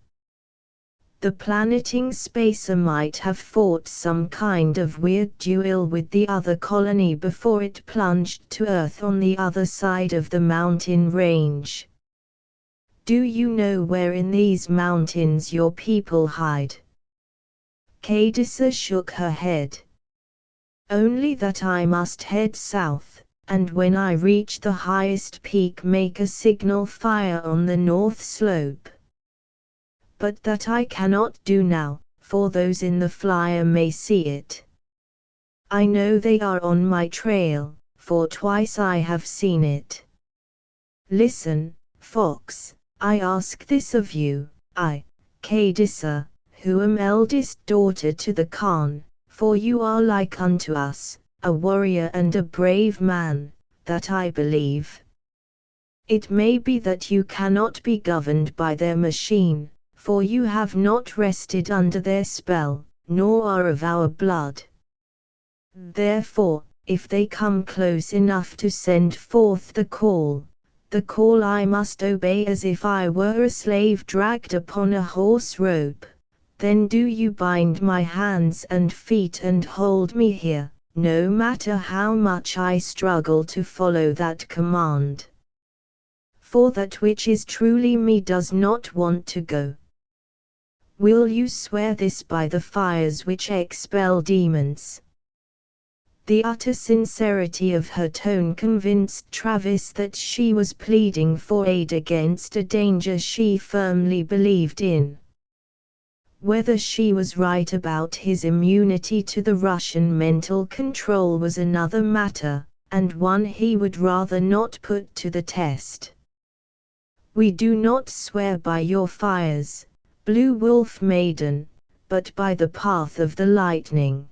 The planeting spacer might have fought some kind of weird duel with the other colony before it plunged to Earth on the other side of the mountain range. Do you know where in these mountains your people hide? Cadissa shook her head. Only that I must head south, and when I reach the highest peak make a signal fire on the north slope. But that I cannot do now, for those in the flyer may see it. I know they are on my trail, for twice I have seen it. Listen, Fox, I ask this of you, I, Cadissa, who am eldest daughter to the Khan, for you are like unto us, a warrior and a brave man, that I believe. It may be that you cannot be governed by their machine, for you have not rested under their spell, nor are of our blood. Therefore, if they come close enough to send forth the call I must obey as if I were a slave dragged upon a horse rope. Then do you bind my hands and feet and hold me here, no matter how much I struggle to follow that command. For that which is truly me does not want to go. Will you swear this by the fires which expel demons? The utter sincerity of her tone convinced Travis that she was pleading for aid against a danger she firmly believed in. Whether she was right about his immunity to the Russian mental control was another matter, and one he would rather not put to the test. We do not swear by your fires, Blue Wolf Maiden, but by the path of the lightning.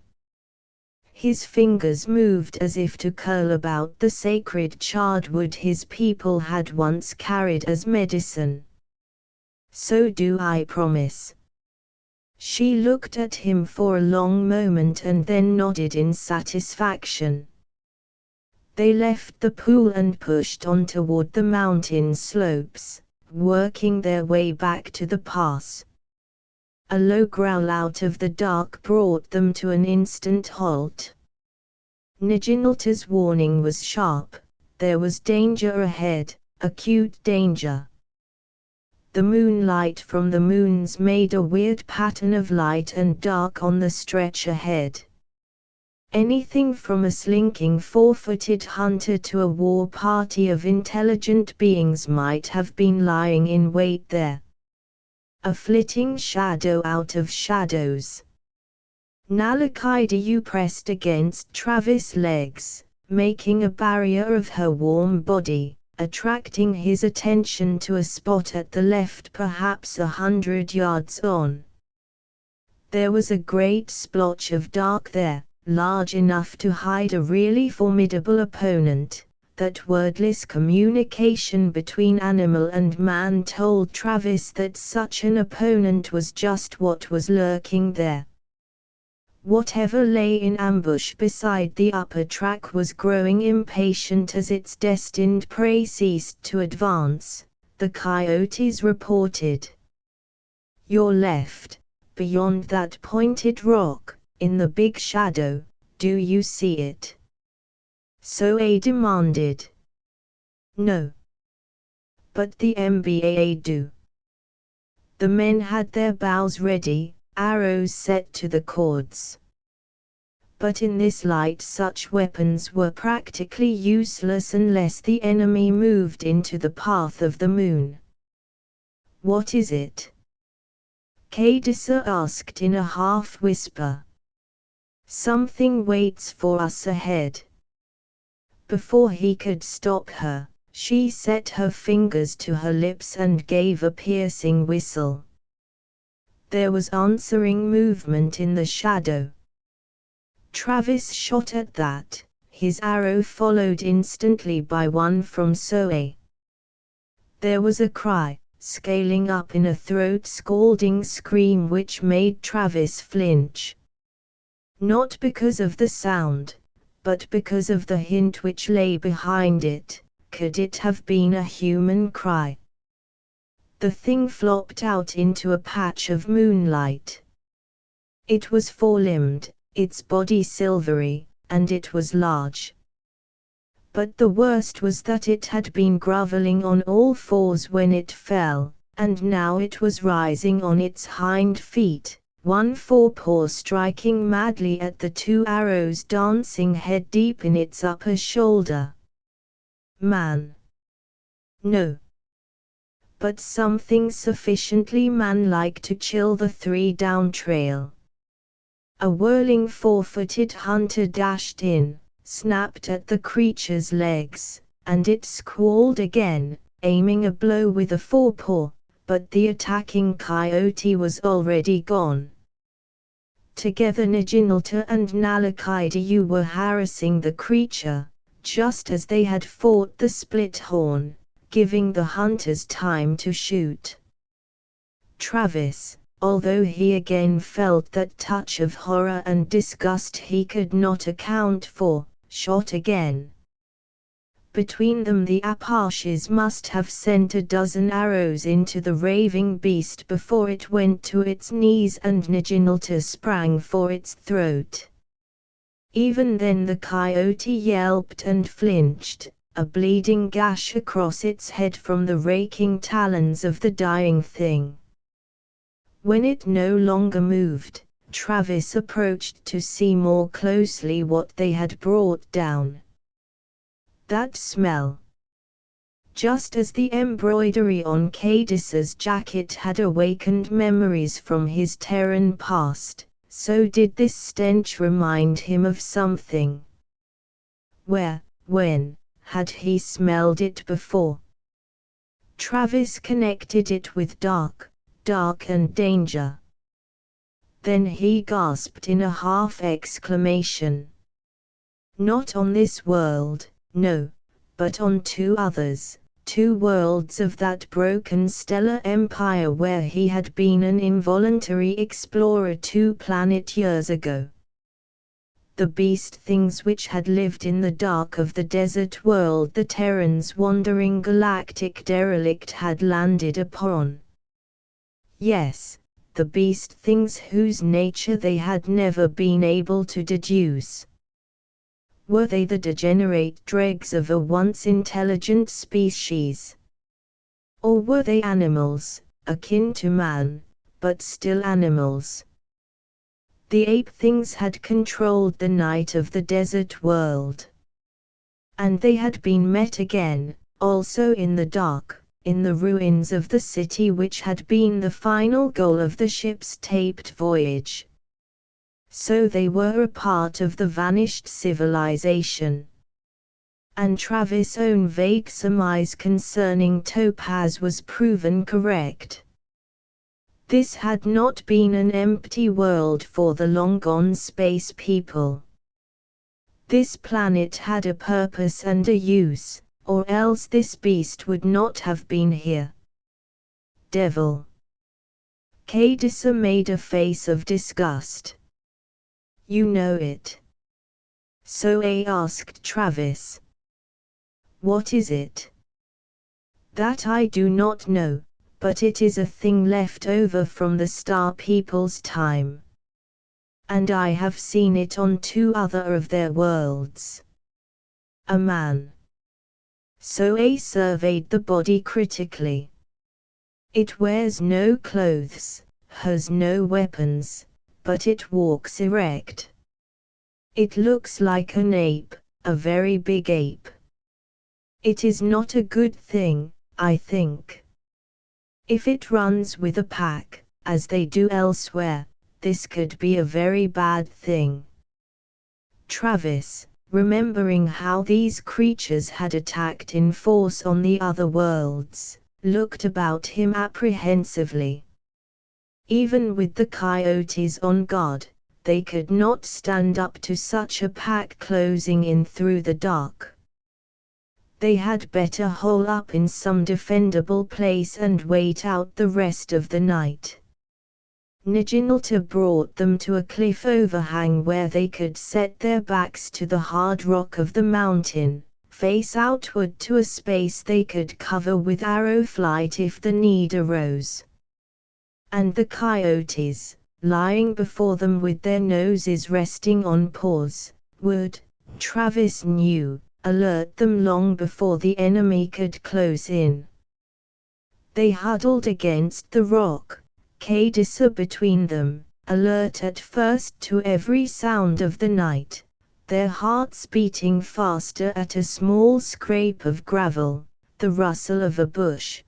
His fingers moved as if to curl about the sacred charred wood his people had once carried as medicine. So do I promise. She looked at him for a long moment and then nodded in satisfaction. They left the pool and pushed on toward the mountain slopes, working their way back to the pass. A low growl out of the dark brought them to an instant halt. Niginalta's warning was sharp. There was danger ahead, acute danger. The moonlight from the moons made a weird pattern of light and dark on the stretch ahead. Anything from a slinking four-footed hunter to a war party of intelligent beings might have been lying in wait there. A flitting shadow out of shadows. Nalakaidayu pressed against Travis' legs, making a barrier of her warm body, attracting his attention to a spot at the left perhaps 100 yards on. There was a great splotch of dark there, large enough to hide a really formidable opponent. That wordless communication between animal and man told Travis that such an opponent was just what was lurking there. Whatever lay in ambush beside the upper track was growing impatient as its destined prey ceased to advance, the coyotes reported. Your left, beyond that pointed rock, in the big shadow, do you see it? Soe demanded. No. But the MBAA do. The men had their bows ready, arrows set to the cords. But in this light such weapons were practically useless unless the enemy moved into the path of the moon. What is it? Cadissa asked in a half-whisper. Something waits for us ahead. Before he could stop her, she set her fingers to her lips and gave a piercing whistle. There was answering movement in the shadow. Travis shot at that, his arrow followed instantly by one from Soe. There was a cry, scaling up in a throat-scalding scream which made Travis flinch. Not because of the sound, but because of the hint which lay behind it. Could it have been a human cry? The thing flopped out into a patch of moonlight. It was four-limbed, its body silvery, and it was large. But the worst was that it had been groveling on all fours when it fell, and now it was rising on its hind feet, one forepaw striking madly at the two arrows dancing head-deep in its upper shoulder. Man. No. But something sufficiently man-like to chill the three down trail. A whirling four-footed hunter dashed in, snapped at the creature's legs, and it squalled again, aiming a blow with a forepaw, but the attacking coyote was already gone. Together Naginalta and Nalakaidayu were harassing the creature, just as they had fought the split horn, giving the hunters time to shoot. Travis, although he again felt that touch of horror and disgust he could not account for, shot again. Between them the Apaches must have sent a dozen arrows into the raving beast before it went to its knees and Naginalta sprang for its throat. Even then the coyote yelped and flinched, a bleeding gash across its head from the raking talons of the dying thing. When it no longer moved, Travis approached to see more closely what they had brought down. That smell! Just as the embroidery on Cadis's jacket had awakened memories from his Terran past, so did this stench remind him of something. Where, when, had he smelled it before? Travis connected it with dark and danger. Then he gasped in a half exclamation. Not on this world, no, but on two others, two worlds of that broken stellar empire where he had been an involuntary explorer 2 planet years ago. The beast things which had lived in the dark of the desert world the Terran's wandering galactic derelict had landed upon. Yes, the beast things whose nature they had never been able to deduce. Were they the degenerate dregs of a once intelligent species? Or were they animals, akin to man, but still animals? The ape things had controlled the night of the desert world. And they had been met again, also in the dark, in the ruins of the city which had been the final goal of the ship's taped voyage. So they were a part of the vanished civilization. And Travis' own vague surmise concerning Topaz was proven correct. This had not been an empty world for the long-gone space people. This planet had a purpose and a use, or else this beast would not have been here. Devil. Cadisa made a face of disgust. You know it. So I asked Travis. What is it? That I do not know, but it is a thing left over from the Star People's time. And I have seen it on 2 other of their worlds. A man. So I surveyed the body critically. It wears no clothes, has no weapons, but it walks erect. It looks like an ape, a very big ape. It is not a good thing, I think. If it runs with a pack, as they do elsewhere, this could be a very bad thing. Travis, remembering how these creatures had attacked in force on the other worlds, looked about him apprehensively. Even with the coyotes on guard, they could not stand up to such a pack closing in through the dark. They had better hole up in some defendable place and wait out the rest of the night. Naginalta brought them to a cliff overhang where they could set their backs to the hard rock of the mountain, face outward to a space they could cover with arrow flight if the need arose. And the coyotes, lying before them with their noses resting on paws, would, Travis knew, alert them long before the enemy could close in. They huddled against the rock, Cadissa between them, alert at first to every sound of the night, their hearts beating faster at a small scrape of gravel, the rustle of a bush.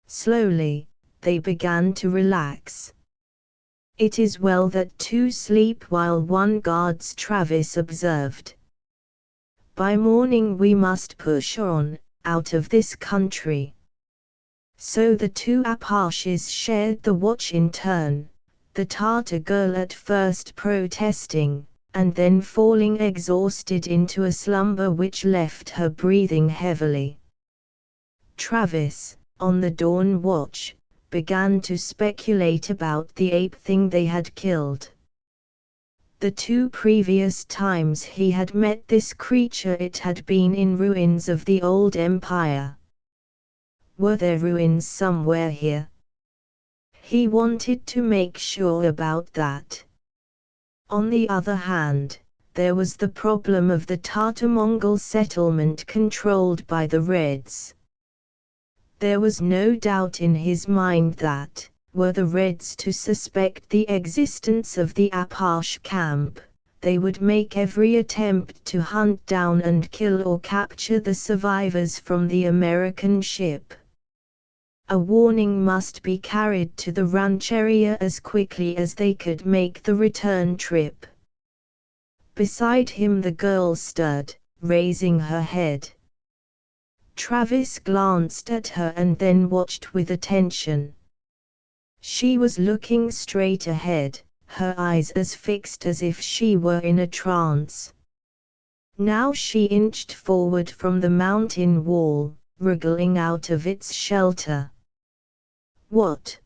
Slowly, they began to relax. "It is well that two sleep while one guards," Travis observed. "By morning we must push on, out of this country." So the two Apashes shared the watch in turn, the Tartar girl at first protesting, and then falling exhausted into a slumber which left her breathing heavily. Travis, on the dawn watch, began to speculate about the ape thing they had killed. The two previous times he had met this creature it had been in ruins of the old empire. Were there ruins somewhere here? He wanted to make sure about that. On the other hand, there was the problem of the Tartar-Mongol settlement controlled by the Reds. There was no doubt in his mind that, were the Reds to suspect the existence of the Apache camp, they would make every attempt to hunt down and kill or capture the survivors from the American ship. A warning must be carried to the rancheria as quickly as they could make the return trip. Beside him the girl stood, raising her head. Travis glanced at her and then watched with attention. She was looking straight ahead, her eyes as fixed as if she were in a trance. Now she inched forward from the mountain wall, wriggling out of its shelter. What?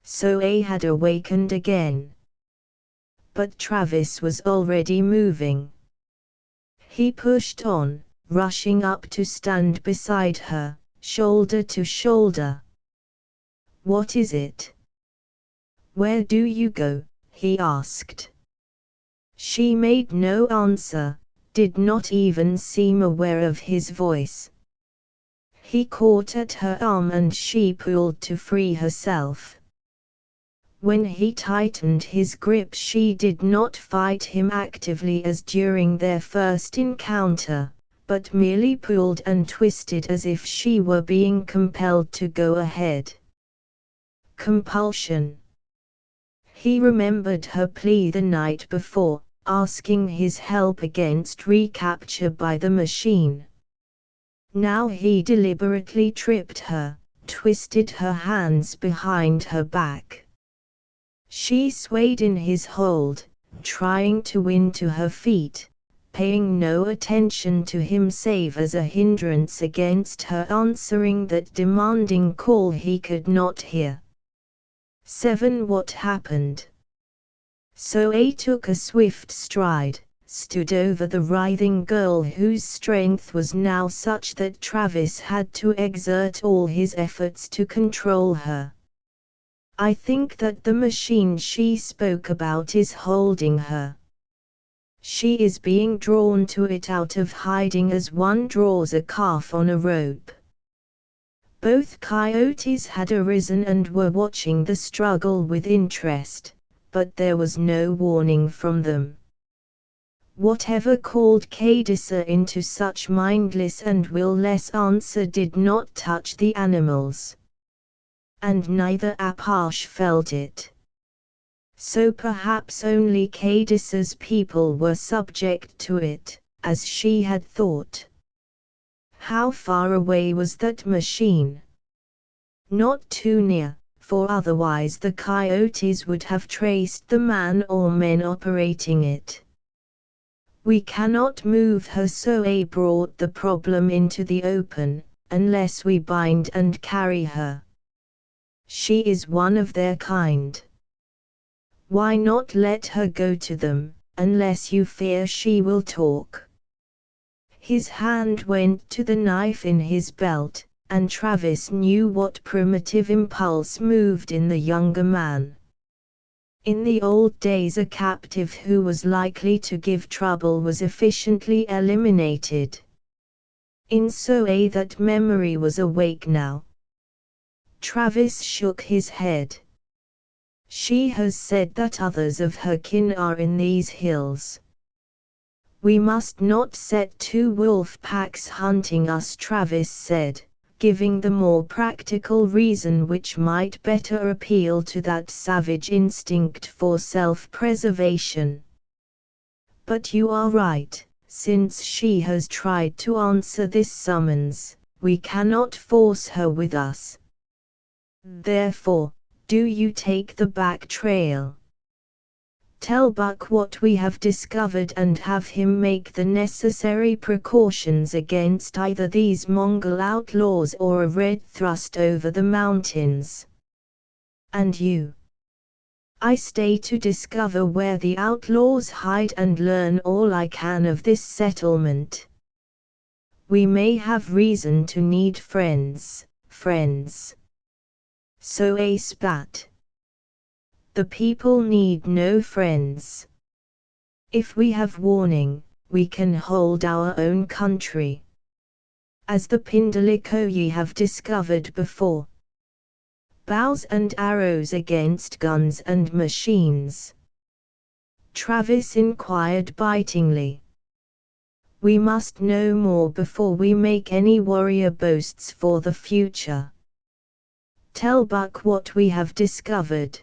So A had awakened again. But Travis was already moving. He pushed on, rushing up to stand beside her, shoulder to shoulder. "What is it? Where do you go?" he asked. She made no answer, did not even seem aware of his voice. He caught at her arm and she pulled to free herself. When he tightened his grip she did not fight him actively as during their first encounter, but merely pulled and twisted as if she were being compelled to go ahead. Compulsion. He remembered her plea the night before, asking his help against recapture by the machine. Now he deliberately tripped her, twisted her hands behind her back. She swayed in his hold, trying to win to her feet, paying no attention to him save as a hindrance against her answering that demanding call he could not hear. 7. What happened? So A took a swift stride, stood over the writhing girl whose strength was now such that Travis had to exert all his efforts to control her. "I think that the machine she spoke about is holding her. She is being drawn to it out of hiding as one draws a calf on a rope." Both coyotes had arisen and were watching the struggle with interest, but there was no warning from them. Whatever called Cadissa into such mindless and will-less answer did not touch the animals. And neither Apache felt it. So perhaps only Cadissa's people were subject to it, as she had thought. How far away was that machine? Not too near, for otherwise the coyotes would have traced the man or men operating it. We cannot move her, so I brought the problem into the open, unless we bind and carry her. She is one of their kind. Why not let her go to them, unless you fear she will talk? His hand went to the knife in his belt, and Travis knew what primitive impulse moved in the younger man. In the old days, a captive who was likely to give trouble was efficiently eliminated. In so that memory was awake now. Travis shook his head. She has said that others of her kin are in these hills. We must not set two wolf packs hunting us, Travis said, giving the more practical reason which might better appeal to that savage instinct for self-preservation. But you are right, since she has tried to answer this summons, we cannot force her with us. Therefore, do you take the back trail. Tell Buck what we have discovered and have him make the necessary precautions against either these Mongol outlaws or a red thrust over the mountains. And you? I stay to discover where the outlaws hide and learn all I can of this settlement. We may have reason to need friends. So I spat. The people need no friends. If we have warning, we can hold our own country. As the Pindalikoyi have discovered before. Bows and arrows against guns and machines. Travis inquired bitingly. We must know more before we make any warrior boasts for the future. Tell Buck what we have discovered.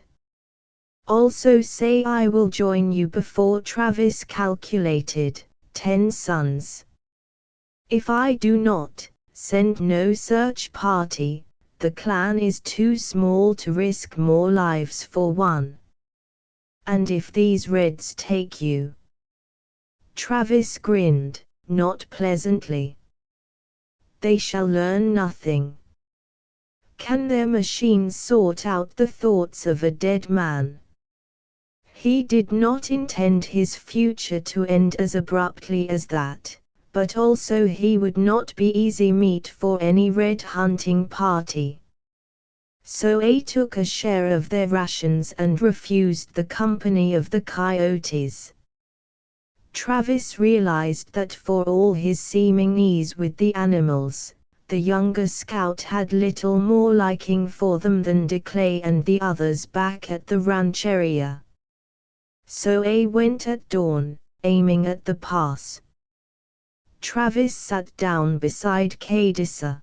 Also say I will join you before Travis calculated, 10 sons. If I do not, send no search party, the clan is too small to risk more lives for one. And if these Reds take you? Travis grinned, not pleasantly. They shall learn nothing. Can their machines sort out the thoughts of a dead man? He did not intend his future to end as abruptly as that, but also he would not be easy meat for any red hunting party. So I took a share of their rations and refused the company of the coyotes. Travis realized that for all his seeming ease with the animals, the younger scout had little more liking for them than Declay and the others back at the rancheria. So I went at dawn, aiming at the pass. Travis sat down beside Cadissa.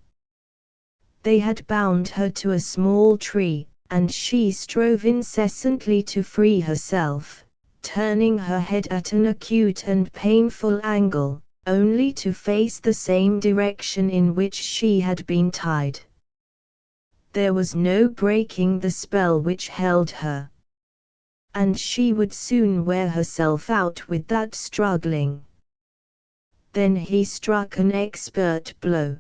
They had bound her to a small tree, and she strove incessantly to free herself, turning her head at an acute and painful angle, only to face the same direction in which she had been tied. There was no breaking the spell which held her. And she would soon wear herself out with that struggling. Then he struck an expert blow.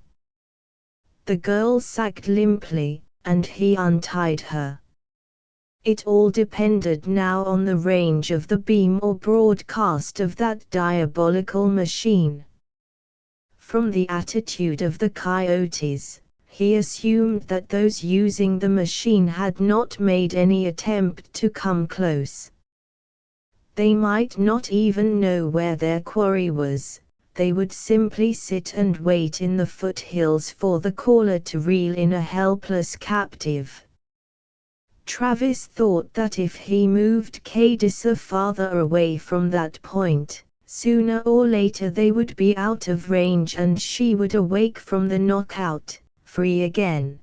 The girl sagged limply, and he untied her. It all depended now on the range of the beam or broadcast of that diabolical machine. From the attitude of the coyotes, he assumed that those using the machine had not made any attempt to come close. They might not even know where their quarry was, they would simply sit and wait in the foothills for the caller to reel in a helpless captive. Travis thought that if he moved Cadissa farther away from that point, sooner or later they would be out of range and she would awake from the knockout, free again.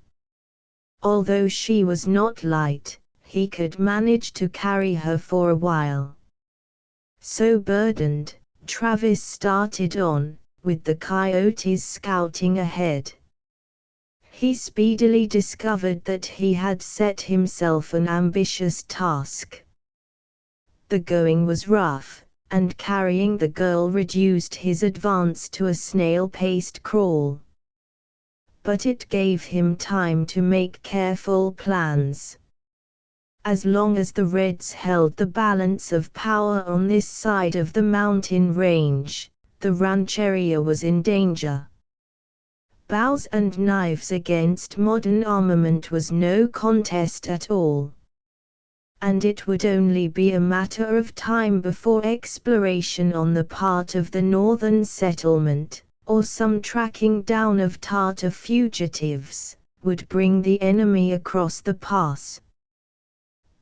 Although she was not light, he could manage to carry her for a while. So burdened, Travis started on, with the coyotes scouting ahead. He speedily discovered that he had set himself an ambitious task. The going was rough, and carrying the girl reduced his advance to a snail-paced crawl. But it gave him time to make careful plans. As long as the Reds held the balance of power on this side of the mountain range, the rancheria was in danger. Bows and knives against modern armament was no contest at all. And it would only be a matter of time before exploration on the part of the northern settlement, or some tracking down of Tartar fugitives, would bring the enemy across the pass.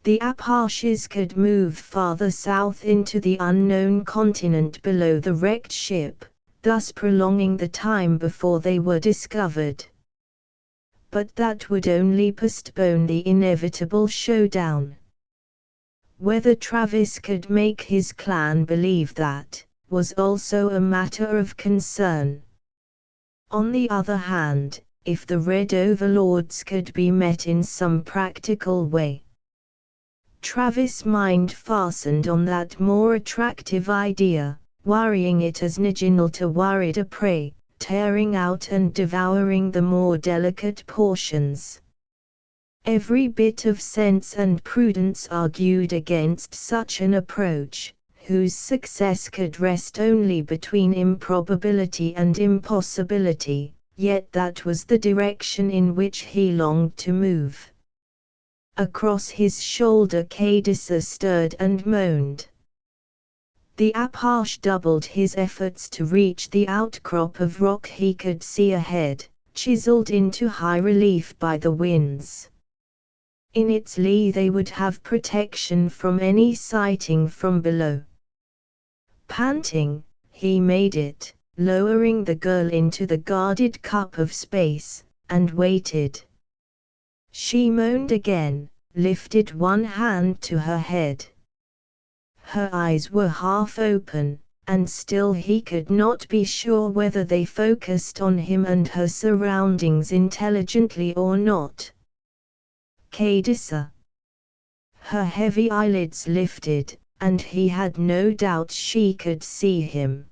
The Apaches could move farther south into the unknown continent below the wrecked ship, thus prolonging the time before they were discovered. But that would only postpone the inevitable showdown. Whether Travis could make his clan believe that, was also a matter of concern. On the other hand, if the Red Overlords could be met in some practical way, Travis' mind fastened on that more attractive idea, worrying it as Naginalta worried a prey, tearing out and devouring the more delicate portions. Every bit of sense and prudence argued against such an approach, whose success could rest only between improbability and impossibility, yet that was the direction in which he longed to move. Across his shoulder Cadissa stirred and moaned. The Apache doubled his efforts to reach the outcrop of rock he could see ahead, chiseled into high relief by the winds. In its lee they would have protection from any sighting from below. Panting, he made it, lowering the girl into the guarded cup of space, and waited. She moaned again, lifted one hand to her head. Her eyes were half open, and still he could not be sure whether they focused on him and her surroundings intelligently or not. Cadissa. Her heavy eyelids lifted, and he had no doubt she could see him.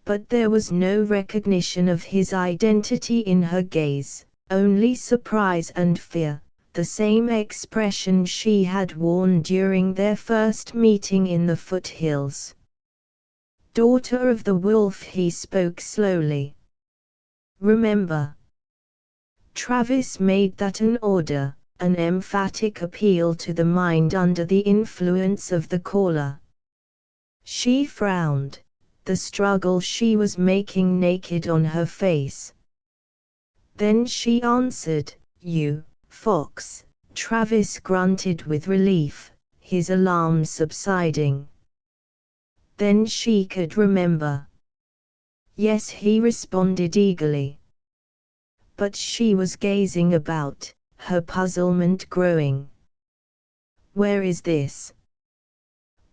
But there was no recognition of his identity in her gaze, only surprise and fear, the same expression she had worn during their first meeting in the foothills. Daughter of the wolf, he spoke slowly. Remember. Travis made that an order, an emphatic appeal to the mind under the influence of the caller. She frowned, the struggle she was making naked on her face. Then she answered, "You, Fox." Travis grunted with relief, his alarm subsiding. Then she could remember. Yes, he responded eagerly. But she was gazing about, her puzzlement growing. Where is this?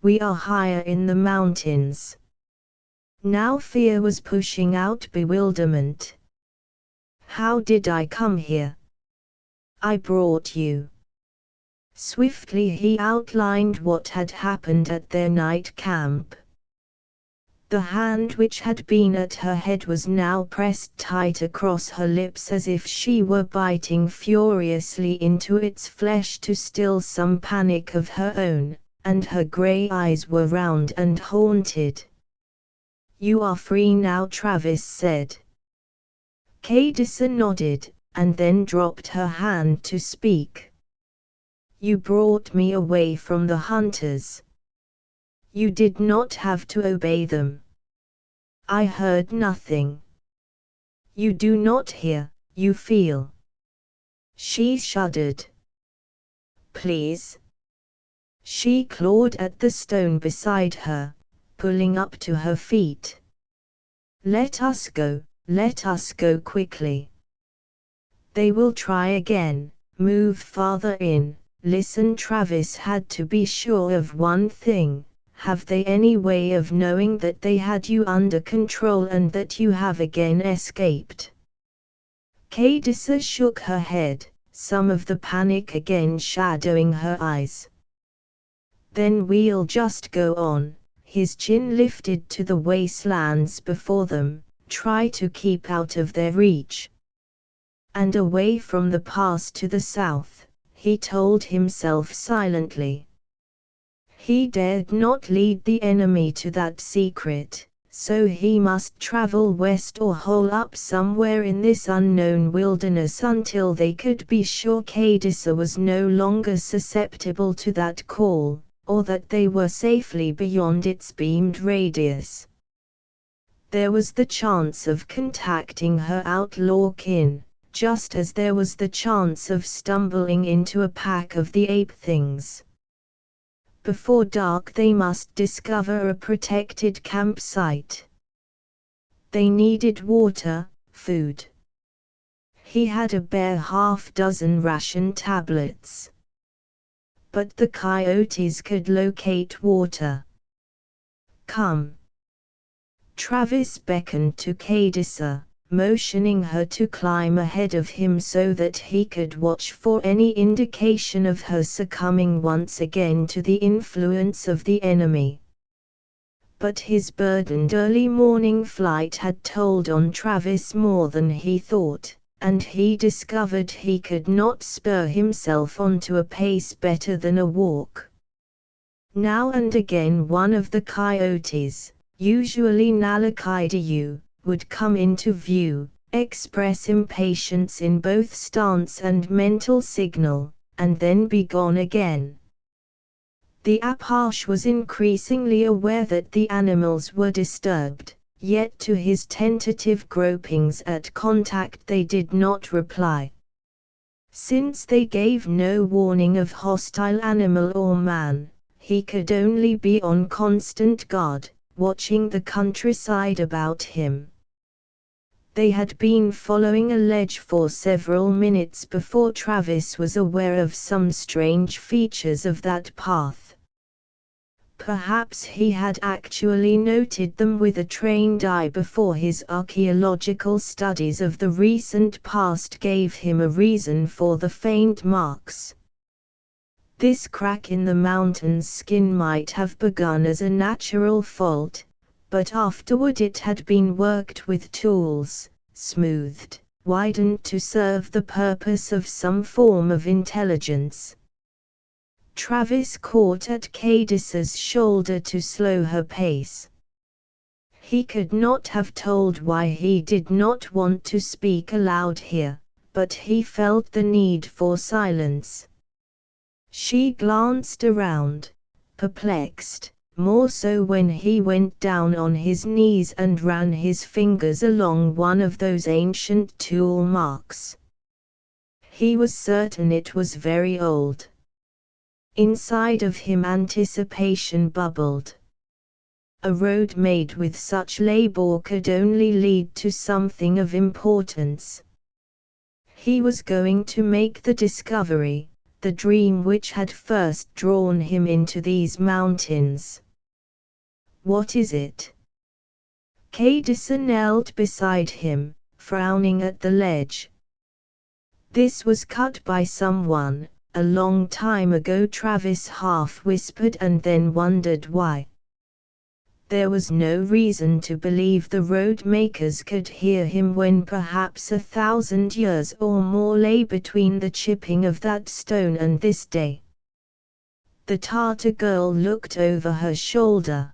We are higher in the mountains. Now fear was pushing out bewilderment. How did I come here? I brought you. Swiftly he outlined what had happened at their night camp. The hand which had been at her head was now pressed tight across her lips as if she were biting furiously into its flesh to still some panic of her own, and her grey eyes were round and haunted. You are free now, Travis said. Cadissa nodded, and then dropped her hand to speak. You brought me away from the hunters. You did not have to obey them. I heard nothing. You do not hear, you feel. She shuddered. Please. She clawed at the stone beside her, pulling up to her feet. Let us go quickly. They will try again, move farther in. Listen, Travis had to be sure of one thing. Have they any way of knowing that they had you under control and that you have again escaped? Cadissa shook her head, some of the panic again shadowing her eyes. Then we'll just go on, his chin lifted to the wastelands before them, try to keep out of their reach. And away from the pass to the south, he told himself silently. He dared not lead the enemy to that secret, so he must travel west or hole up somewhere in this unknown wilderness until they could be sure Cadissa was no longer susceptible to that call, or that they were safely beyond its beamed radius. There was the chance of contacting her outlaw kin, just as there was the chance of stumbling into a pack of the ape things. Before dark they must discover a protected campsite. They needed water, food. He had a bare half-dozen ration tablets. But the coyotes could locate water. Come. Travis beckoned to Cadissa, motioning her to climb ahead of him so that he could watch for any indication of her succumbing once again to the influence of the enemy. But his burdened early morning flight had told on Travis more than he thought, and he discovered he could not spur himself on to a pace better than a walk. Now and again one of the coyotes, usually Nalakidayu, would come into view, express impatience in both stance and mental signal, and then be gone again. The Apache was increasingly aware that the animals were disturbed, yet to his tentative gropings at contact they did not reply. Since they gave no warning of hostile animal or man, he could only be on constant guard, watching the countryside about him. They had been following a ledge for several minutes before Travis was aware of some strange features of that path. Perhaps he had actually noted them with a trained eye before his archaeological studies of the recent past gave him a reason for the faint marks. This crack in the mountain's skin might have begun as a natural fault, but afterward it had been worked with tools, smoothed, widened to serve the purpose of some form of intelligence. Travis caught at Cadissa's shoulder to slow her pace. He could not have told why he did not want to speak aloud here, but he felt the need for silence. She glanced around, perplexed, more so when he went down on his knees and ran his fingers along one of those ancient tool marks. He was certain it was very old. Inside of him anticipation bubbled. A road made with such labor could only lead to something of importance. He was going to make the discovery, the dream which had first drawn him into these mountains. What is it? Cadissa knelt beside him, frowning at the ledge. This was cut by someone, a long time ago, Travis half whispered and then wondered why. There was no reason to believe the road makers could hear him when perhaps 1,000 years or more lay between the chipping of that stone and this day. The Tartar girl looked over her shoulder.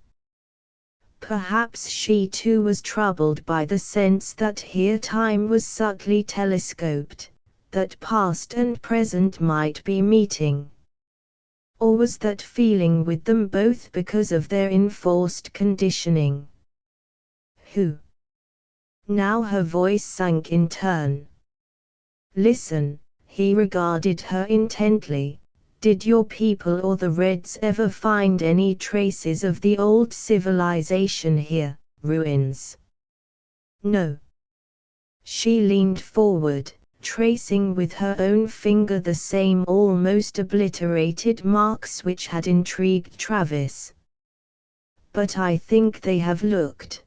Perhaps she too was troubled by the sense that here time was subtly telescoped, that past and present might be meeting. Or was that feeling with them both because of their enforced conditioning? Who? Now her voice sank in turn. Listen, he regarded her intently. Did your people or the Reds ever find any traces of the old civilization here, ruins? No. She leaned forward, tracing with her own finger the same almost obliterated marks which had intrigued Travis. But I think they have looked.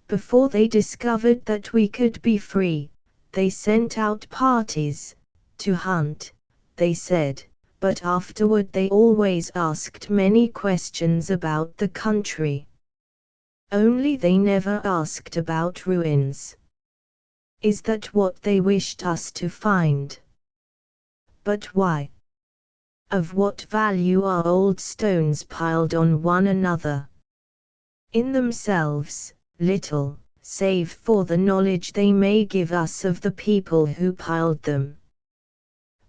Before they discovered that we could be free, they sent out parties, to hunt, they said, but afterward they always asked many questions about the country. Only they never asked about ruins. Is that what they wished us to find? But why? Of what value are old stones piled on one another? In themselves, little, save for the knowledge they may give us of the people who piled them.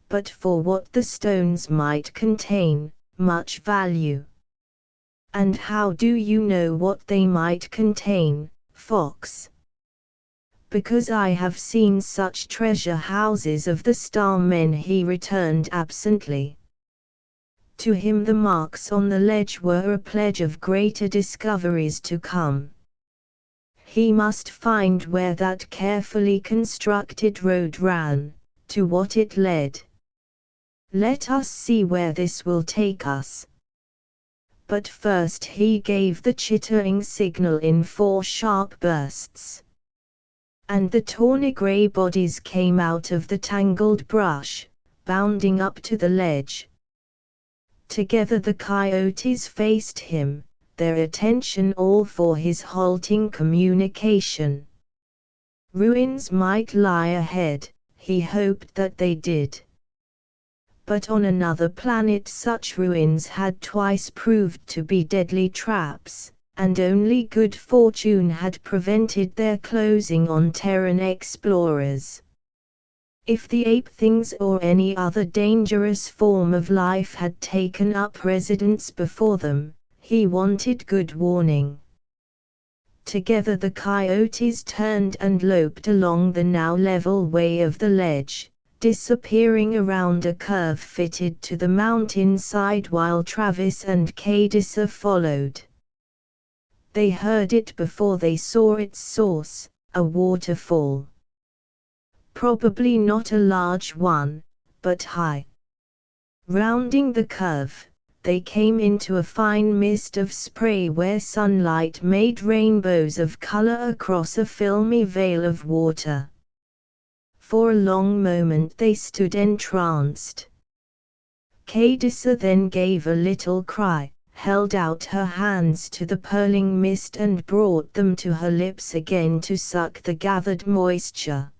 But for what the stones might contain, much value. And how do you know what they might contain, Fox? Because I have seen such treasure houses of the star men, he returned absently. To him the marks on the ledge were a pledge of greater discoveries to come. He must find where that carefully constructed road ran, to what it led. Let us see where this will take us. But first he gave the chittering signal in 4 sharp bursts. And the tawny grey bodies came out of the tangled brush, bounding up to the ledge. Together the coyotes faced him, their attention all for his halting communication. Ruins might lie ahead, he hoped that they did. But on another planet such ruins had twice proved to be deadly traps, and only good fortune had prevented their closing on Terran explorers. If the ape-things or any other dangerous form of life had taken up residence before them, he wanted good warning. Together the coyotes turned and loped along the now level way of the ledge, disappearing around a curve fitted to the mountainside while Travis and Cadissa followed. They heard it before they saw its source, a waterfall. Probably not a large one, but high. Rounding the curve, they came into a fine mist of spray where sunlight made rainbows of color across a filmy veil of water. For a long moment they stood entranced. Cadissa then gave a little cry, held out her hands to the purling mist and brought them to her lips again to suck the gathered moisture.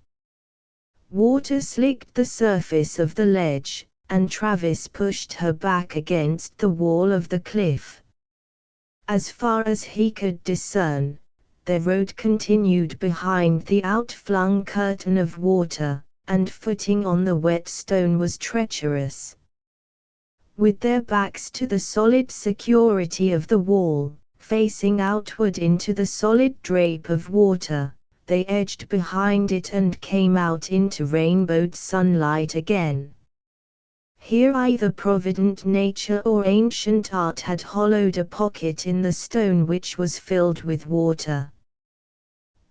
Water slicked the surface of the ledge, and Travis pushed her back against the wall of the cliff. As far as he could discern, their road continued behind the outflung curtain of water, and footing on the wet stone was treacherous. With their backs to the solid security of the wall, facing outward into the solid drape of water, they edged behind it and came out into rainbowed sunlight again. Here either provident nature or ancient art had hollowed a pocket in the stone which was filled with water.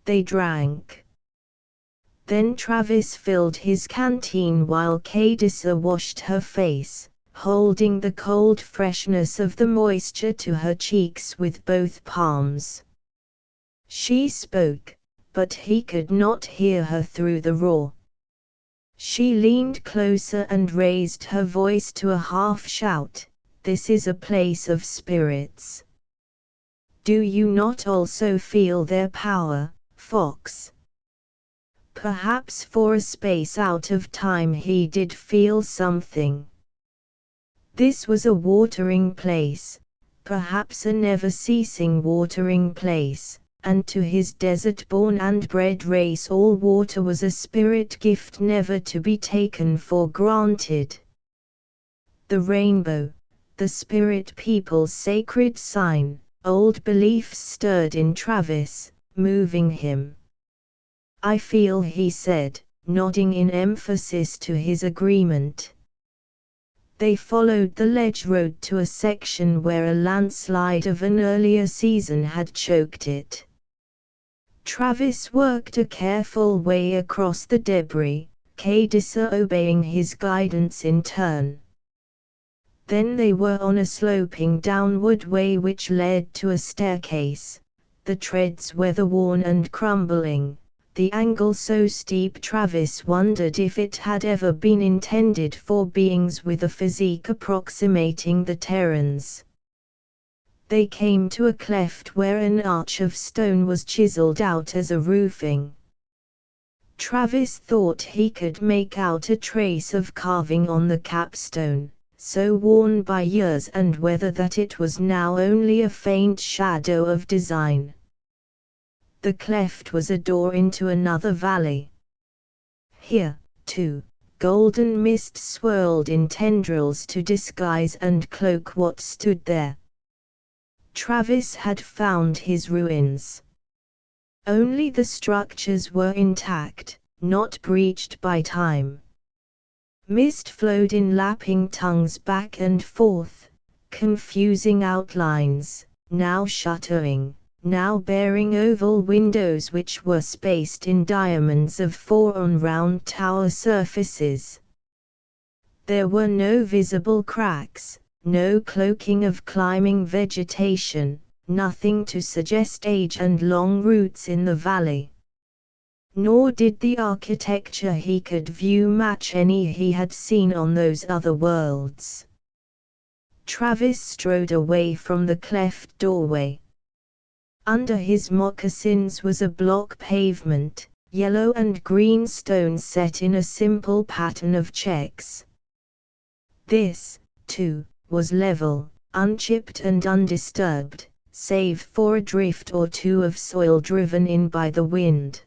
They drank. Then Travis filled his canteen while Cadissa washed her face, holding the cold freshness of the moisture to her cheeks with both palms. She spoke, but he could not hear her through the roar. She leaned closer and raised her voice to a half-shout, "This is a place of spirits. Do you not also feel their power, Fox?" Perhaps for a space out of time he did feel something. This was a watering place, perhaps a never-ceasing watering place, and to his desert-born and bred race all water was a spirit gift never to be taken for granted. The rainbow, the spirit people's sacred sign, old beliefs stirred in Travis, moving him. "I feel," he said, nodding in emphasis to his agreement. They followed the ledge road to a section where a landslide of an earlier season had choked it. Travis worked a careful way across the debris, Cadissa obeying his guidance in turn. Then they were on a sloping downward way which led to a staircase, the treads weather-worn and crumbling, the angle so steep Travis wondered if it had ever been intended for beings with a physique approximating the Terran's. They came to a cleft where an arch of stone was chiseled out as a roofing. Travis thought he could make out a trace of carving on the capstone, so worn by years and weather that it was now only a faint shadow of design. The cleft was a door into another valley. Here, too, golden mist swirled in tendrils to disguise and cloak what stood there. Travis had found his ruins. Only the structures were intact, not breached by time. Mist flowed in lapping tongues back and forth, confusing outlines, now shuttering, now bearing oval windows which were spaced in diamonds of 4 on round tower surfaces. There were no visible cracks, no cloaking of climbing vegetation, nothing to suggest age and long roots in the valley. Nor did the architecture he could view match any he had seen on those other worlds. Travis strode away from the cleft doorway. Under his moccasins was a block pavement, yellow and green stone set in a simple pattern of checks. This, too, was level, unchipped and undisturbed, save for a drift or two of soil driven in by the wind.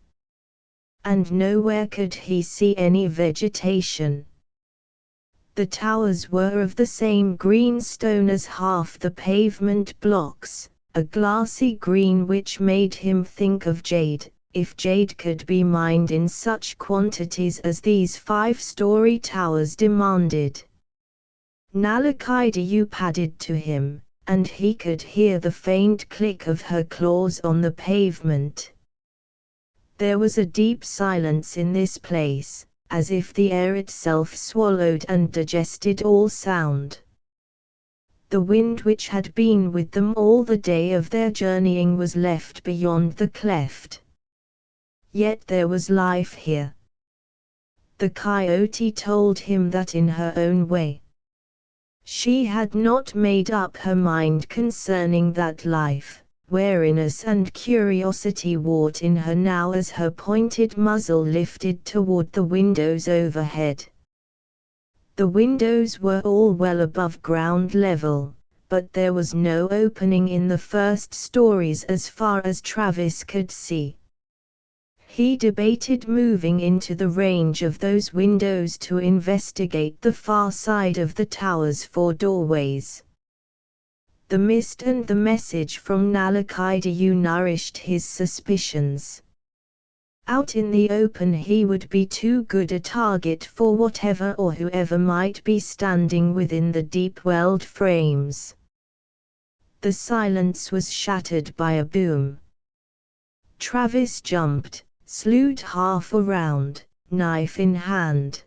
And nowhere could he see any vegetation. The towers were of the same green stone as half the pavement blocks, a glassy green which made him think of jade, if jade could be mined in such quantities as these 5-story towers demanded. Nalakaidu padded to him, and he could hear the faint click of her claws on the pavement. There was a deep silence in this place, as if the air itself swallowed and digested all sound. The wind which had been with them all the day of their journeying was left beyond the cleft. Yet there was life here. The coyote told him that in her own way. She had not made up her mind concerning that life. Wariness and curiosity wrought in her now as her pointed muzzle lifted toward the windows overhead. The windows were all well above ground level, but there was no opening in the first stories as far as Travis could see. He debated moving into the range of those windows to investigate the far side of the towers for doorways. The mist and the message from Nalakaidu nourished his suspicions. Out in the open he would be too good a target for whatever or whoever might be standing within the deep-welled frames. The silence was shattered by a boom. Travis jumped, slewed half around, knife in hand.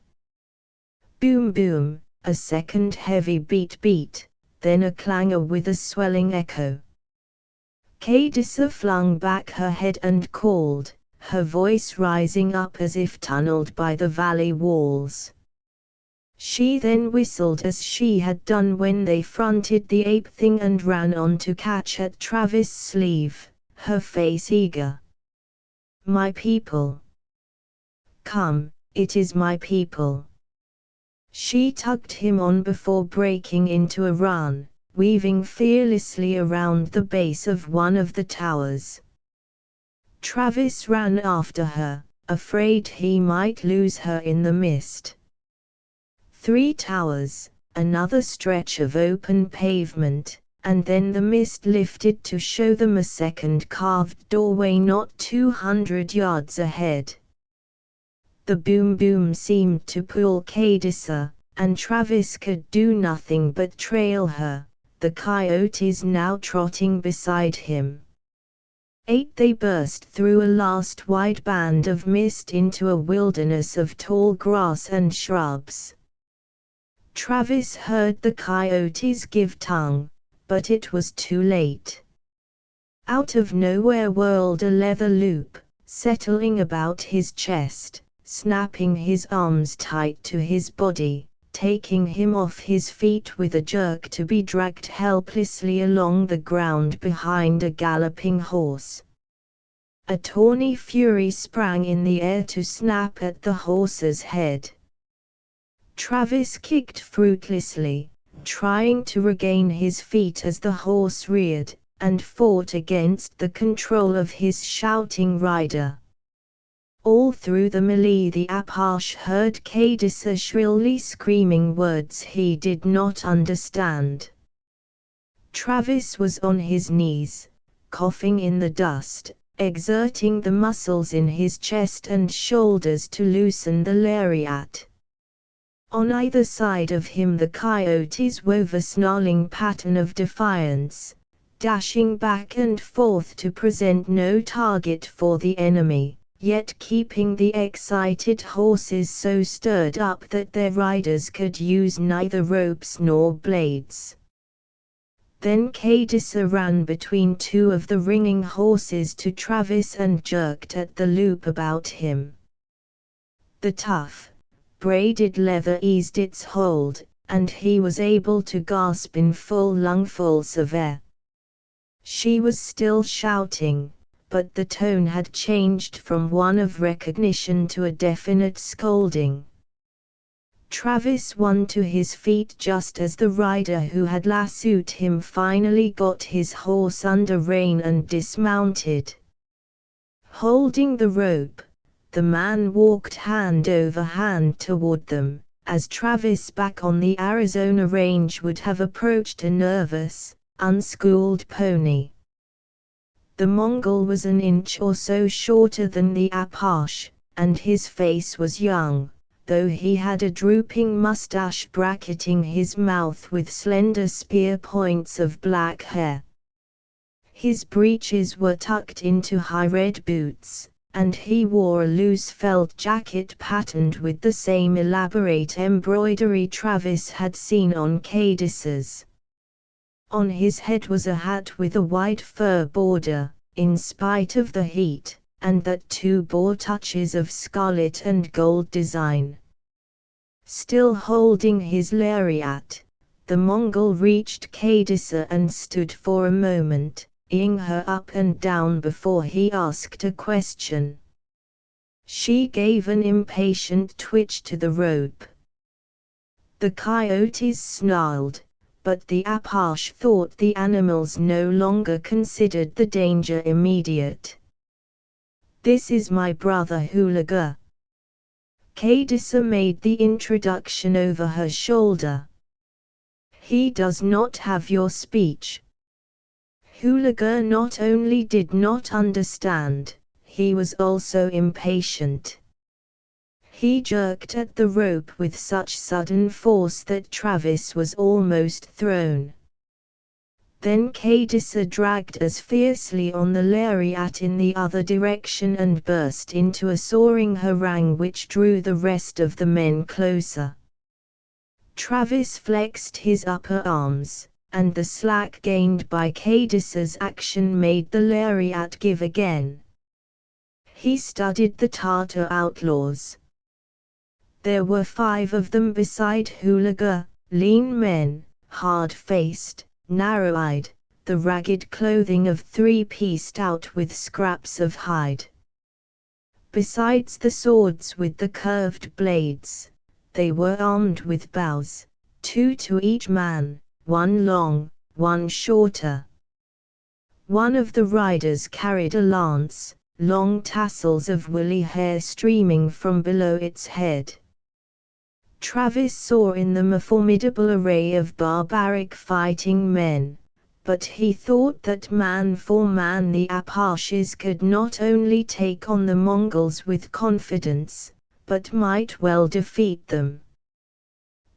Boom boom, a second heavy beat, then a clangor with a swelling echo. Cadissa flung back her head and called, her voice rising up as if tunneled by the valley walls. She then whistled as she had done when they fronted the ape thing and ran on to catch at Travis' sleeve, her face eager. "My people. Come, it is my people." She tugged him on before breaking into a run, weaving fearlessly around the base of one of the towers. Travis ran after her, afraid he might lose her in the mist. 3 towers, another stretch of open pavement, and then the mist lifted to show them a second carved doorway not 200 yards ahead. The boom boom seemed to pull Cadissa, and Travis could do nothing but trail her, the coyotes now trotting beside him. 8 They burst through a last wide band of mist into a wilderness of tall grass and shrubs. Travis heard the coyotes give tongue, but it was too late. Out of nowhere whirled a leather loop, settling about his chest, snapping his arms tight to his body, taking him off his feet with a jerk to be dragged helplessly along the ground behind a galloping horse. A tawny fury sprang in the air to snap at the horse's head. Travis kicked fruitlessly, trying to regain his feet as the horse reared, and fought against the control of his shouting rider. All through the melee the Apache heard Cadisa shrilly screaming words he did not understand. Travis was on his knees, coughing in the dust, exerting the muscles in his chest and shoulders to loosen the lariat. On either side of him the coyotes wove a snarling pattern of defiance, dashing back and forth to present no target for the enemy, yet keeping the excited horses so stirred up that their riders could use neither ropes nor blades. Then Cadisa ran between two of the ringing horses to Travis and jerked at the loop about him. The tough, braided leather eased its hold, and he was able to gasp in full lungfuls of air. She was still shouting, but the tone had changed from one of recognition to a definite scolding. Travis won to his feet just as the rider who had lassoed him finally got his horse under rein and dismounted. Holding the rope, the man walked hand over hand toward them, as Travis back on the Arizona range would have approached a nervous, unschooled pony. The Mongol was an inch or so shorter than the Apache, and his face was young, though he had a drooping mustache bracketing his mouth with slender spear points of black hair. His breeches were tucked into high red boots, and he wore a loose felt jacket patterned with the same elaborate embroidery Travis had seen on Cadisa's. On his head was a hat with a white fur border, in spite of the heat, and that too bore touches of scarlet and gold design. Still holding his lariat, the Mongol reached Cadisa and stood for a moment, eyeing her up and down before he asked a question. She gave an impatient twitch to the rope. The coyotes snarled, but the Apache thought the animals no longer considered the danger immediate. "This is my brother Hulagur." Cadisa made the introduction over her shoulder. "He does not have your speech." Hulagur not only did not understand, he was also impatient. He jerked at the rope with such sudden force that Travis was almost thrown. Then Cadisa dragged as fiercely on the lariat in the other direction and burst into a soaring harangue which drew the rest of the men closer. Travis flexed his upper arms, and the slack gained by Cadisa's action made the lariat give again. He studied the Tartar outlaws. There were 5 of them beside Hulagur, lean men, hard-faced, narrow-eyed, the ragged clothing of 3 pieced out with scraps of hide. Besides the swords with the curved blades, they were armed with bows, 2 to each man, 1 long, 1 shorter. One of the riders carried a lance, long tassels of woolly hair streaming from below its head. Travis saw in them a formidable array of barbaric fighting men, but he thought that man for man the Apaches could not only take on the Mongols with confidence, but might well defeat them.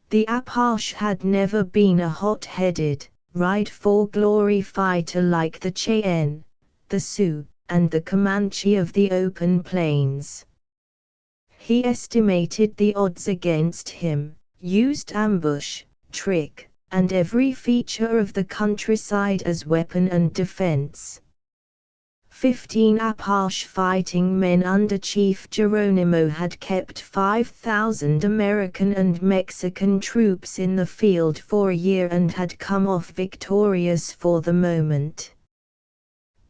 The Apache had never been a hot-headed, ride-for-glory fighter like the Cheyenne, the Sioux, and the Comanche of the open plains. He estimated the odds against him, used ambush, trick, and every feature of the countryside as weapon and defense. 15 Apache fighting men under Chief Geronimo had kept 5,000 American and Mexican troops in the field for a year and had come off victorious for the moment.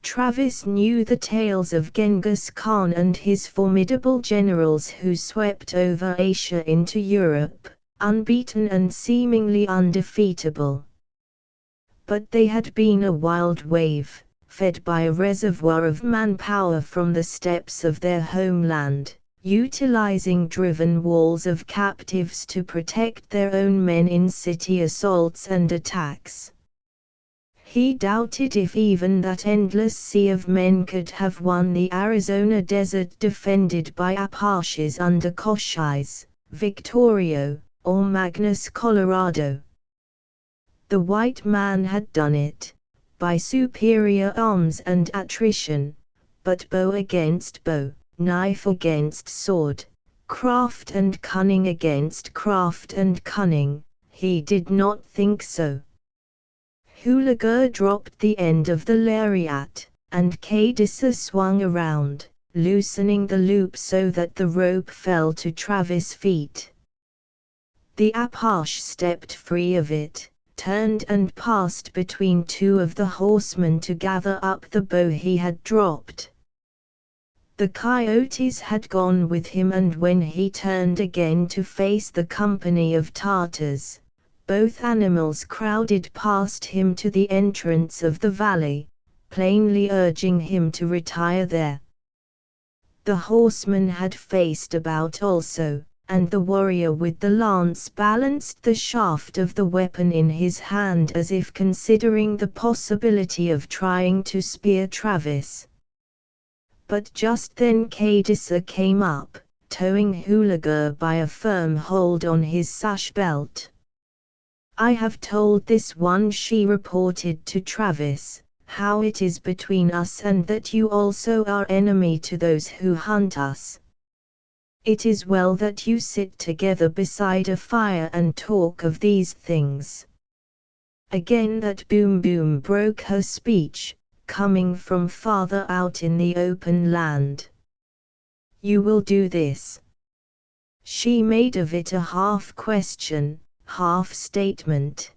Travis knew the tales of Genghis Khan and his formidable generals who swept over Asia into Europe, unbeaten and seemingly undefeatable. But they had been a wild wave, fed by a reservoir of manpower from the steppes of their homeland, utilizing driven walls of captives to protect their own men in city assaults and attacks. He doubted if even that endless sea of men could have won the Arizona desert defended by Apaches under Cochise, Victorio, or Magnus Colorado. The white man had done it, by superior arms and attrition, but bow against bow, knife against sword, craft and cunning against craft and cunning, he did not think so. Hulagur dropped the end of the lariat, and Cadissa swung around, loosening the loop so that the rope fell to Travis' feet. The Apache stepped free of it, turned and passed between two of the horsemen to gather up the bow he had dropped. The coyotes had gone with him, and when he turned again to face the company of Tartars, both animals crowded past him to the entrance of the valley, plainly urging him to retire there. The horseman had faced about also, and the warrior with the lance balanced the shaft of the weapon in his hand as if considering the possibility of trying to spear Travis. But just then Cadissa came up, towing Hulagur by a firm hold on his sash belt. "I have told this one," she reported to Travis, "how it is between us and that you also are enemy to those who hunt us. It is well that you sit together beside a fire and talk of these things." Again that boom boom broke her speech, coming from farther out in the open land. "You will do this?" She made of it a half question, half statement.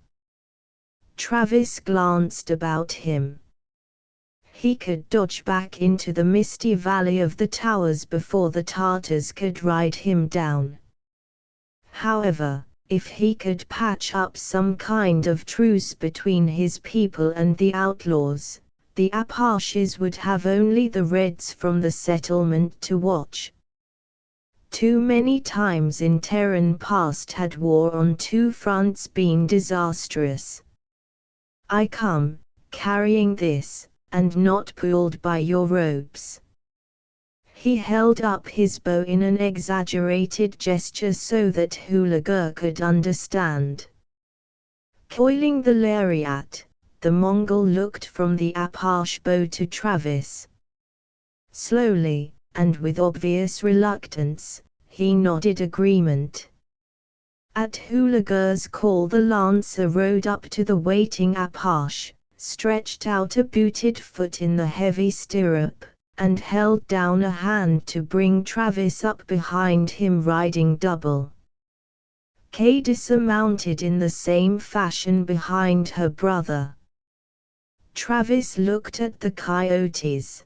Travis glanced about him. He could dodge back into the misty valley of the towers before the Tartars could ride him down. However, if he could patch up some kind of truce between his people and the outlaws, the Apaches would have only the Reds from the settlement to watch. Too many times in Terran past had war on two fronts been disastrous. "I come, carrying this, and not pulled by your ropes." He held up his bow in an exaggerated gesture so that Hulagur could understand. Coiling the lariat, the Mongol looked from the Apache bow to Travis. Slowly, and with obvious reluctance, he nodded agreement. At Hulagur's call the lancer rode up to the waiting Apache, stretched out a booted foot in the heavy stirrup, and held down a hand to bring Travis up behind him riding double. Cadissa mounted in the same fashion behind her brother. Travis looked at the coyotes.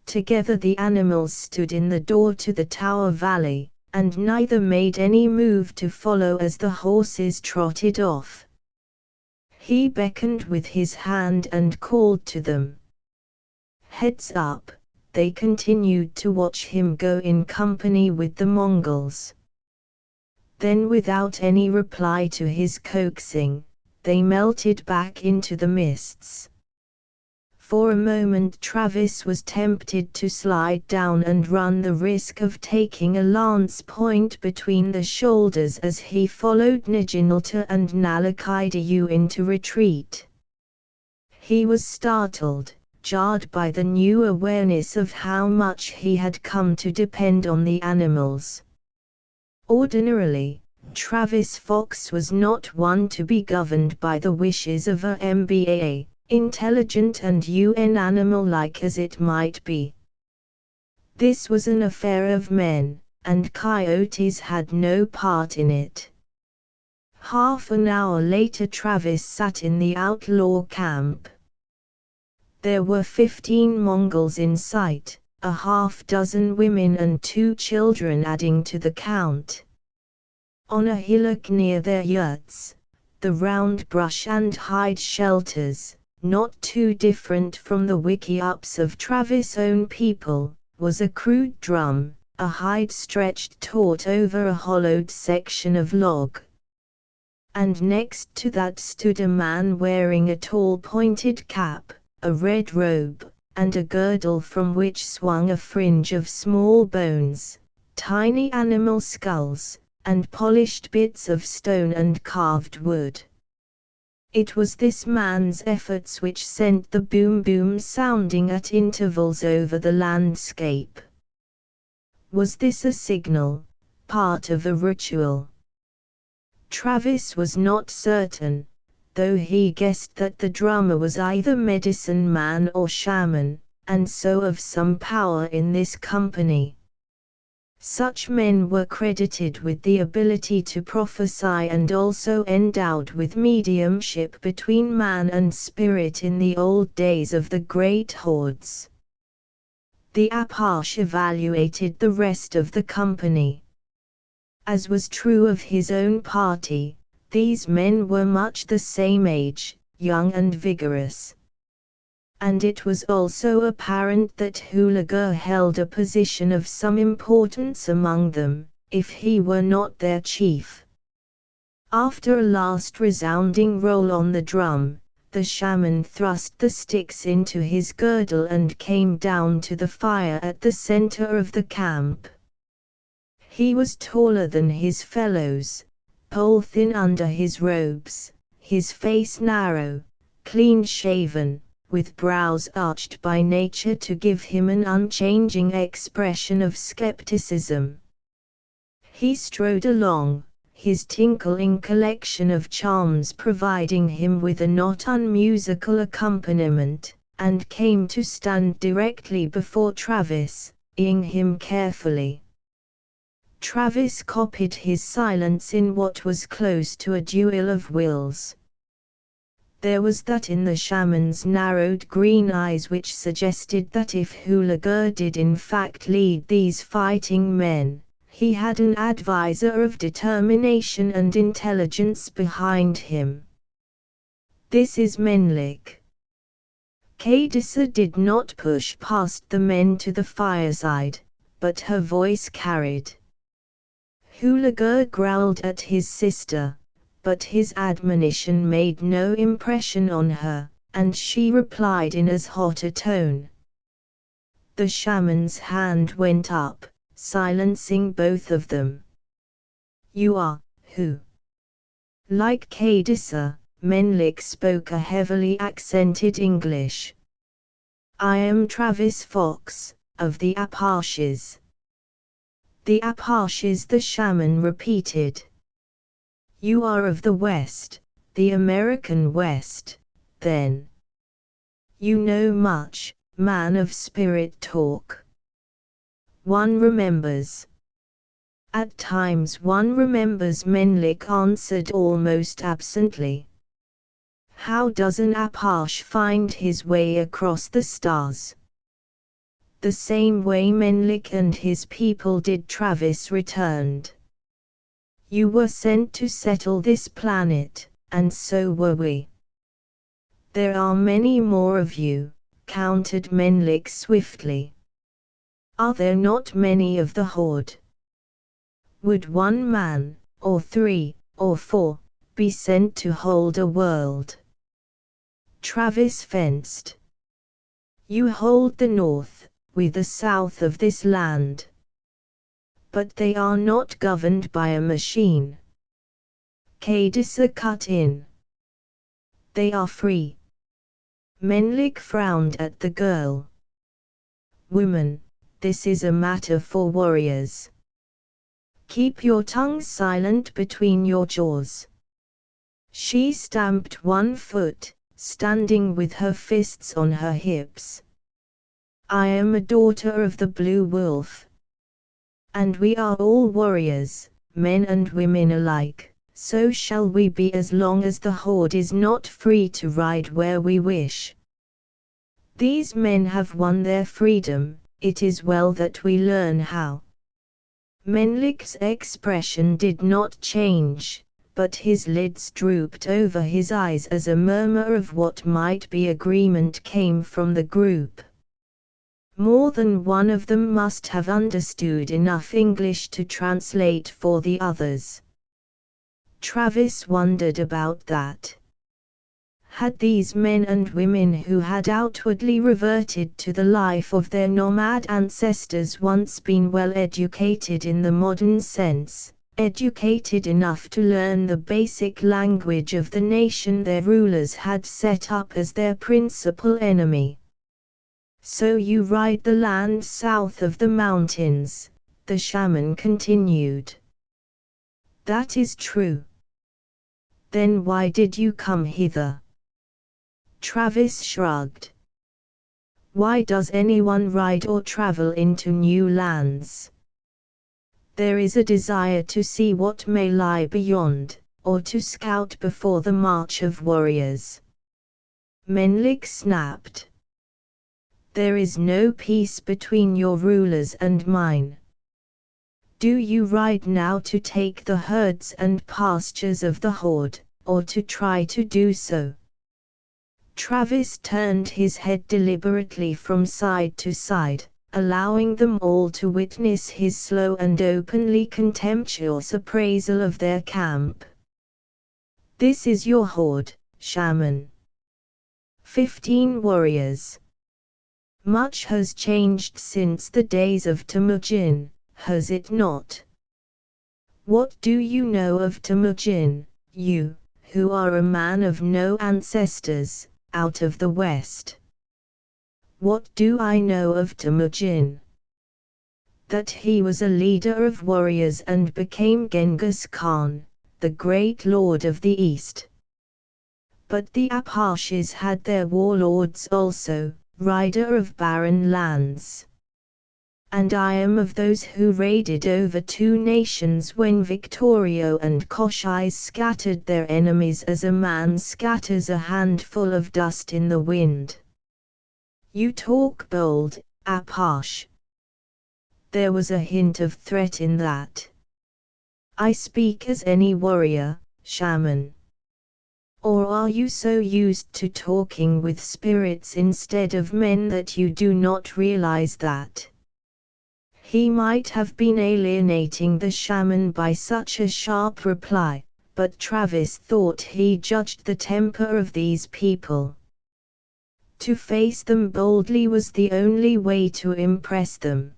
Together the animals stood in the door to the Tower Valley, and neither made any move to follow as the horses trotted off. He beckoned with his hand and called to them. Heads up, they continued to watch him go in company with the Mongols. Then, without any reply to his coaxing, they melted back into the mists. For a moment Travis was tempted to slide down and run the risk of taking a lance point between the shoulders as he followed Nijinalta and Nalakaidayu into retreat. He was startled, jarred by the new awareness of how much he had come to depend on the animals. Ordinarily, Travis Fox was not one to be governed by the wishes of a MBA, intelligent and animal-like as it might be. This was an affair of men, and coyotes had no part in it. Half an hour later Travis sat in the outlaw camp. There were 15 Mongols in sight, a half-dozen women and 2 children adding to the count. On a hillock near their yurts, the round brush and hide shelters, not too different from the wickiups of Travis' own people, was a crude drum, a hide stretched taut over a hollowed section of log. And next to that stood a man wearing a tall pointed cap, a red robe, and a girdle from which swung a fringe of small bones, tiny animal skulls, and polished bits of stone and carved wood. It was this man's efforts which sent the boom-boom sounding at intervals over the landscape. Was this a signal, part of a ritual? Travis was not certain, though he guessed that the drummer was either medicine man or shaman, and so of some power in this company. Such men were credited with the ability to prophesy and also endowed with mediumship between man and spirit in the old days of the great hordes. The Apache evaluated the rest of the company. As was true of his own party, these men were much the same age, young and vigorous. And it was also apparent that Hulagur held a position of some importance among them, if he were not their chief. After a last resounding roll on the drum, the shaman thrust the sticks into his girdle and came down to the fire at the center of the camp. He was taller than his fellows, pole-thin under his robes, his face narrow, clean-shaven, with brows arched by nature to give him an unchanging expression of skepticism. He strode along, his tinkling collection of charms providing him with a not unmusical accompaniment, and came to stand directly before Travis, eyeing him carefully. Travis copied his silence in what was close to a duel of wills. There was that in the shaman's narrowed green eyes which suggested that if Hulagur did in fact lead these fighting men, he had an advisor of determination and intelligence behind him. This is Menlik. Kadisa did not push past the men to the fireside, but her voice carried. Hulagur growled at his sister, but his admonition made no impression on her, and she replied in as hot a tone. The shaman's hand went up, silencing both of them. You are, who? Like Kadisa, Menlik spoke a heavily accented English. I am Travis Fox, of the Apaches. The Apaches, the shaman repeated. You are of the West, the American West, then. You know much, man of spirit talk. One remembers. At times one remembers, Menlik answered almost absently. How does an Apache find his way across the stars? The same way Menlik and his people did, Travis returned. You were sent to settle this planet, and so were we. There are many more of you, countered Menlik swiftly. Are there not many of the horde? Would 1 man, or 3, or 4, be sent to hold a world? Travis fenced. You hold the north, we the south of this land. But they are not governed by a machine. Kadisa cut in. They are free. Menlik frowned at the girl. Woman, this is a matter for warriors. Keep your tongue silent between your jaws. She stamped one foot, standing with her fists on her hips. I am a daughter of the blue wolf. And we are all warriors, men and women alike, so shall we be as long as the horde is not free to ride where we wish. These men have won their freedom, it is well that we learn how. Menelik's expression did not change, but his lids drooped over his eyes as a murmur of what might be agreement came from the group. More than one of them must have understood enough English to translate for the others. Travis wondered about that. Had these men and women who had outwardly reverted to the life of their nomad ancestors once been well educated in the modern sense, educated enough to learn the basic language of the nation their rulers had set up as their principal enemy? So you ride the land south of the mountains, the shaman continued. That is true. Then why did you come hither? Travis shrugged. Why does anyone ride or travel into new lands? There is a desire to see what may lie beyond, or to scout before the march of warriors. Menelik snapped. There is no peace between your rulers and mine. Do you ride now to take the herds and pastures of the horde, or to try to do so? Travis turned his head deliberately from side to side, allowing them all to witness his slow and openly contemptuous appraisal of their camp. This is your horde, shaman. 15 warriors. Much has changed since the days of Temujin, has it not? What do you know of Temujin, you, who are a man of no ancestors, out of the West? What do I know of Temujin? That he was a leader of warriors and became Genghis Khan, the great lord of the East. But the Apashis had their warlords also, rider of barren lands. And I am of those who raided over 2 nations when Victorio and Koshai scattered their enemies as a man scatters a handful of dust in the wind. You talk bold, Apache. There was a hint of threat in that. I speak as any warrior, shaman. Or are you so used to talking with spirits instead of men that you do not realize that? He might have been alienating the shaman by such a sharp reply, but Travis thought he judged the temper of these people. To face them boldly was the only way to impress them.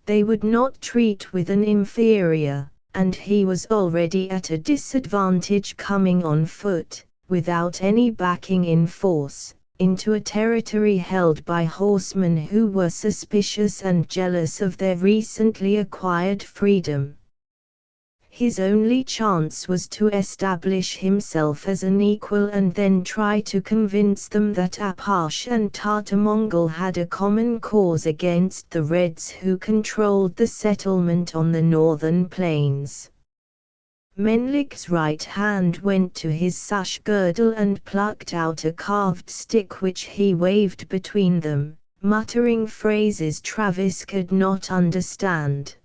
They would not treat with an inferior, and he was already at a disadvantage coming on foot, without any backing in force, into a territory held by horsemen who were suspicious and jealous of their recently acquired freedom. His only chance was to establish himself as an equal and then try to convince them that Apache and Tatar-Mongol had a common cause against the Reds who controlled the settlement on the northern plains. Menelik's right hand went to his sash girdle and plucked out a carved stick which he waved between them, muttering phrases Travis could not understand.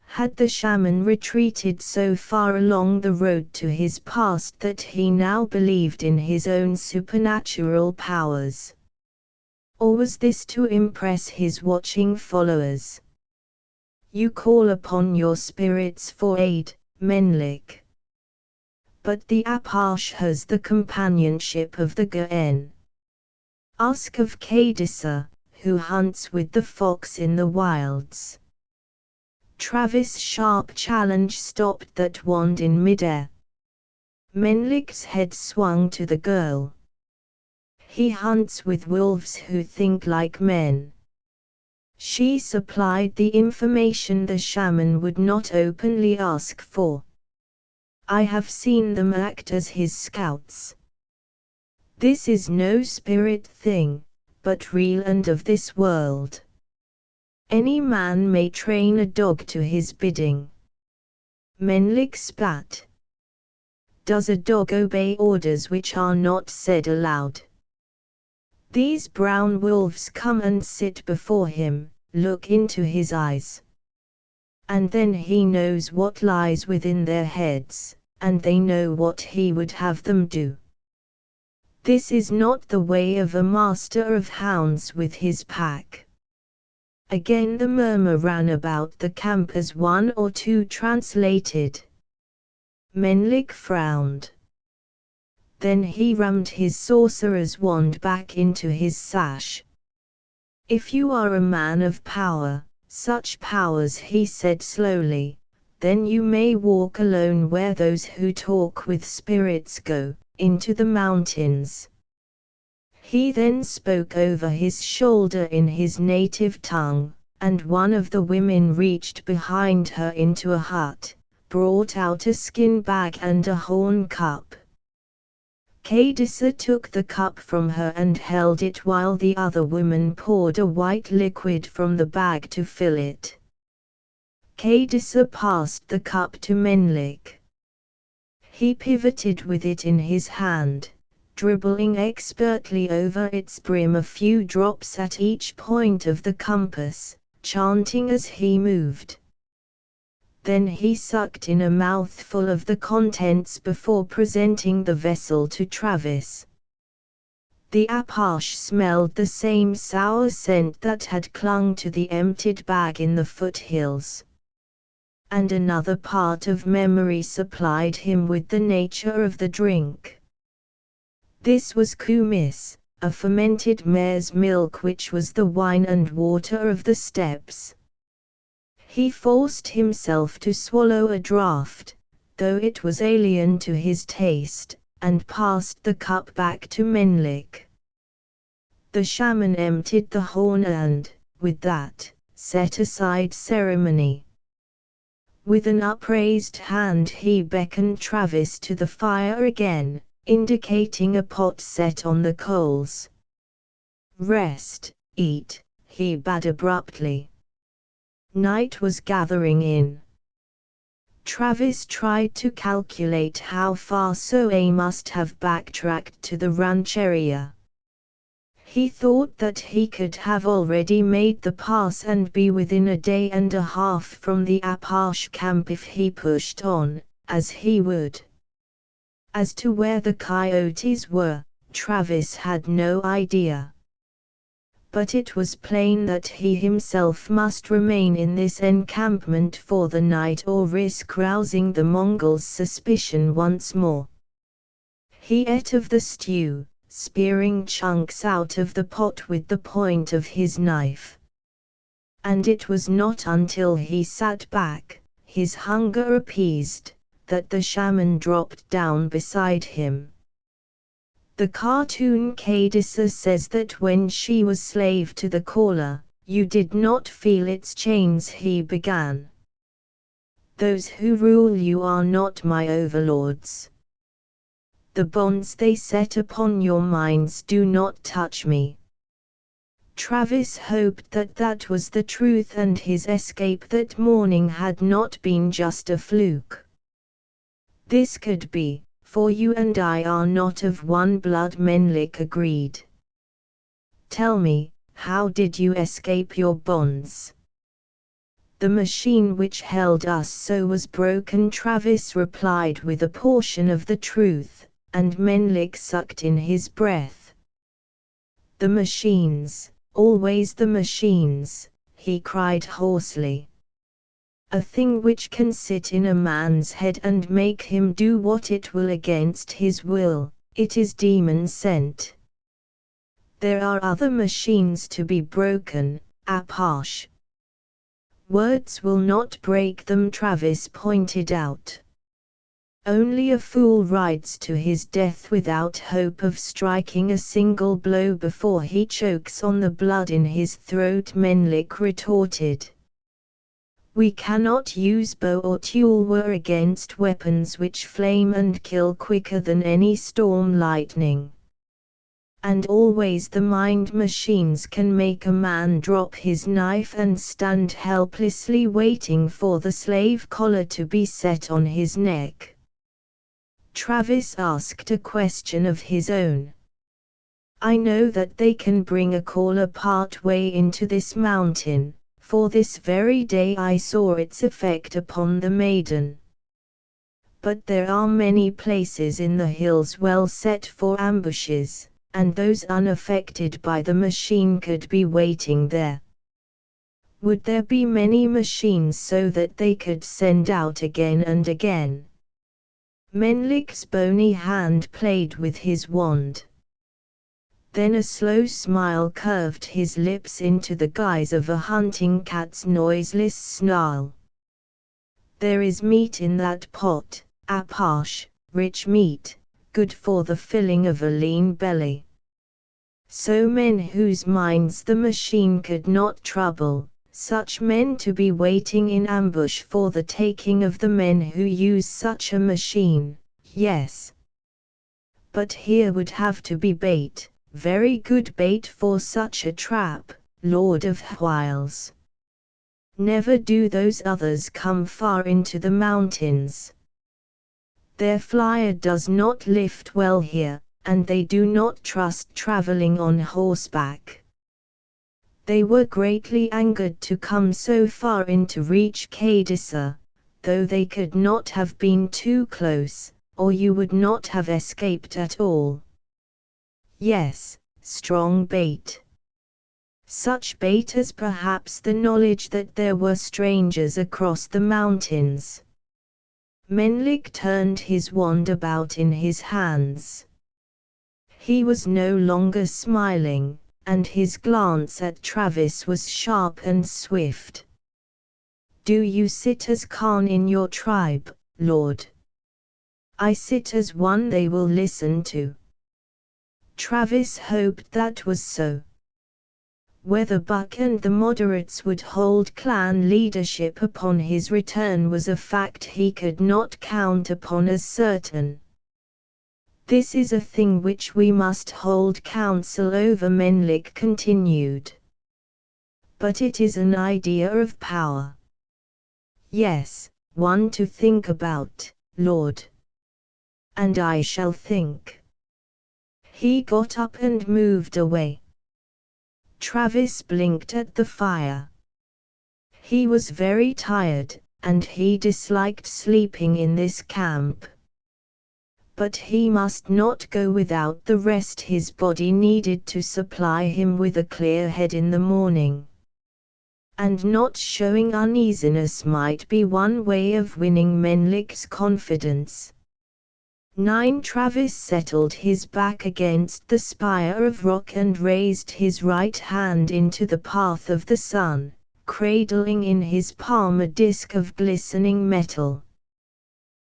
Had the shaman retreated so far along the road to his past that he now believed in his own supernatural powers? Or was this to impress his watching followers? You call upon your spirits for aid, Menelik. But the Apache has the companionship of the Gaen. Ask of Kadisa, who hunts with the fox in the wilds. Travis' sharp challenge stopped that wand in midair. Menelik's head swung to the girl. He hunts with wolves who think like men. She supplied the information the shaman would not openly ask for. I have seen them act as his scouts. This is no spirit thing, but real and of this world. Any man may train a dog to his bidding. Menlik spat. Does a dog obey orders which are not said aloud? These brown wolves come and sit before him, look into his eyes. And then he knows what lies within their heads, and they know what he would have them do. This is not the way of a master of hounds with his pack. Again the murmur ran about the camp as one or two translated. Menlik frowned. Then he rammed his sorcerer's wand back into his sash. If you are a man of power, such powers, he said slowly, then you may walk alone where those who talk with spirits go, into the mountains. He then spoke over his shoulder in his native tongue, and one of the women reached behind her into a hut, brought out a skin bag and a horn cup. Cadissa took the cup from her and held it while the other woman poured a white liquid from the bag to fill it. Cadissa passed the cup to Menlik. He pivoted with it in his hand, dribbling expertly over its brim a few drops at each point of the compass, chanting as he moved. Then he sucked in a mouthful of the contents before presenting the vessel to Travis. The Apache smelled the same sour scent that had clung to the emptied bag in the foothills. And another part of memory supplied him with the nature of the drink. This was kumis, a fermented mare's milk which was the wine and water of the steppes. He forced himself to swallow a draught, though it was alien to his taste, and passed the cup back to Menlik. The shaman emptied the horn and, with that, set aside ceremony. With an upraised hand he beckoned Travis to the fire again, indicating a pot set on the coals. "Rest, eat," he bade abruptly. Night was gathering in. Travis tried to calculate how far Zoe must have backtracked to the rancheria. He thought that he could have already made the pass and be within a day and a half from the Apache camp if he pushed on, as he would. As to where the coyotes were, Travis had no idea. But it was plain that he himself must remain in this encampment for the night or risk rousing the Mongols' suspicion once more. He ate of the stew, spearing chunks out of the pot with the point of his knife. And it was not until he sat back, his hunger appeased, that the shaman dropped down beside him. The cartoon Cadissa says that when she was slave to the caller, you did not feel its chains, he began. Those who rule you are not my overlords. The bonds they set upon your minds do not touch me. Travis hoped that that was the truth and his escape that morning had not been just a fluke. This could be, for you and I are not of one blood, Menlik agreed. Tell me, how did you escape your bonds? The machine which held us so was broken, Travis replied with a portion of the truth, and Menlik sucked in his breath. The machines, always the machines, he cried hoarsely. A thing which can sit in a man's head and make him do what it will against his will, it is demon sent. There are other machines to be broken, Apache. Words will not break them, Travis pointed out. Only a fool rides to his death without hope of striking a single blow before he chokes on the blood in his throat, Menlik retorted. We cannot use bow or tulwar against weapons which flame and kill quicker than any storm lightning. And always the mind machines can make a man drop his knife and stand helplessly waiting for the slave collar to be set on his neck. Travis asked a question of his own. I know that they can bring a caller part way into this mountain, for this very day I saw its effect upon the maiden. But there are many places in the hills well set for ambushes, and those unaffected by the machine could be waiting there. Would there be many machines so that they could send out again and again? Menlik's bony hand played with his wand. Then a slow smile curved his lips into the guise of a hunting cat's noiseless snarl. There is meat in that pot, Apache, rich meat, good for the filling of a lean belly. So men whose minds the machine could not trouble, such men to be waiting in ambush for the taking of the men who use such a machine, yes. But here would have to be bait, very good bait for such a trap, Lord of Whiles. Never do those others come far into the mountains. Their flyer does not lift well here, and they do not trust traveling on horseback. They were greatly angered to come so far into reach Cadissa, though they could not have been too close, or you would not have escaped at all. Yes, strong bait. Such bait as perhaps the knowledge that there were strangers across the mountains. Menlik turned his wand about in his hands. He was no longer smiling, and his glance at Travis was sharp and swift. Do you sit as Khan in your tribe, Lord? I sit as one they will listen to. Travis hoped that was so. Whether Buck and the moderates would hold clan leadership upon his return was a fact he could not count upon as certain. This is a thing which we must hold counsel over, Menlik continued. But it is an idea of power. Yes, one to think about, Lord. And I shall think. He got up and moved away. Travis blinked at the fire. He was very tired, and he disliked sleeping in this camp. But he must not go without the rest his body needed to supply him with a clear head in the morning. And not showing uneasiness might be one way of winning Menlik's confidence. 9. Travis settled his back against the spire of rock and raised his right hand into the path of the sun, cradling in his palm a disk of glistening metal.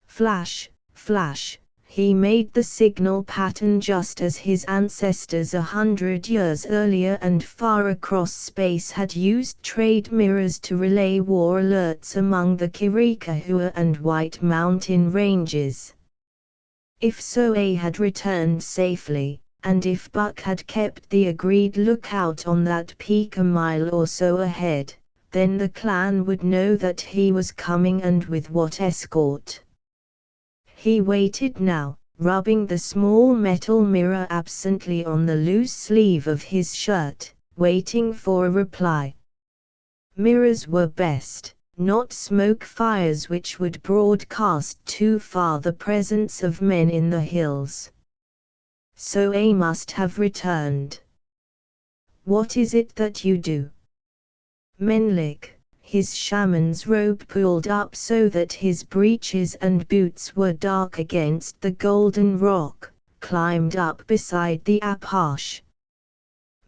Flash, flash, he made the signal pattern just as his ancestors 100 years earlier and far across space had used trade mirrors to relay war alerts among the Kirikahua and White Mountain ranges. If Soe had returned safely, and if Buck had kept the agreed lookout on that peak a mile or so ahead, then the clan would know that he was coming and with what escort. He waited now, rubbing the small metal mirror absently on the loose sleeve of his shirt, waiting for a reply. Mirrors were best, not smoke fires which would broadcast too far the presence of men in the hills. Soe must have returned. What is it that you do? Menlik, his shaman's robe pulled up so that his breeches and boots were dark against the golden rock, climbed up beside the Apache.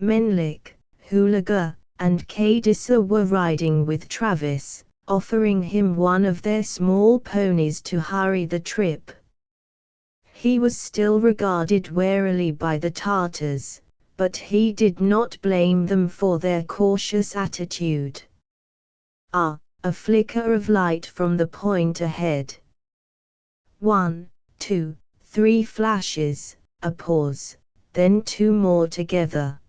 Menlik, Hulaga, and Cadissa were riding with Travis, offering him one of their small ponies to hurry the trip. He was still regarded warily by the Tartars, but he did not blame them for their cautious attitude. Ah, a flicker of light from the point ahead. 1, 2, 3 flashes, a pause, then 2 more together.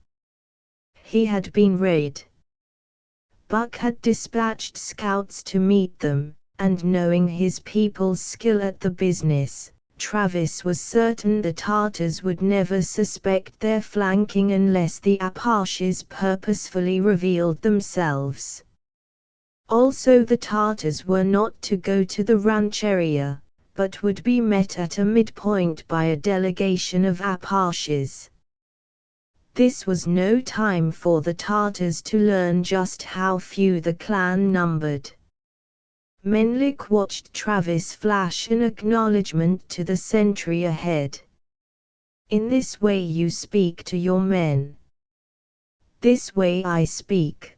He had been read. Buck had dispatched scouts to meet them, and knowing his people's skill at the business, Travis was certain the Tartars would never suspect their flanking unless the Apaches purposefully revealed themselves. Also, the Tartars were not to go to the rancheria, but would be met at a midpoint by a delegation of Apaches. This was no time for the Tartars to learn just how few the clan numbered. Menelik watched Travis flash an acknowledgement to the sentry ahead. "In this way you speak to your men." "This way I speak.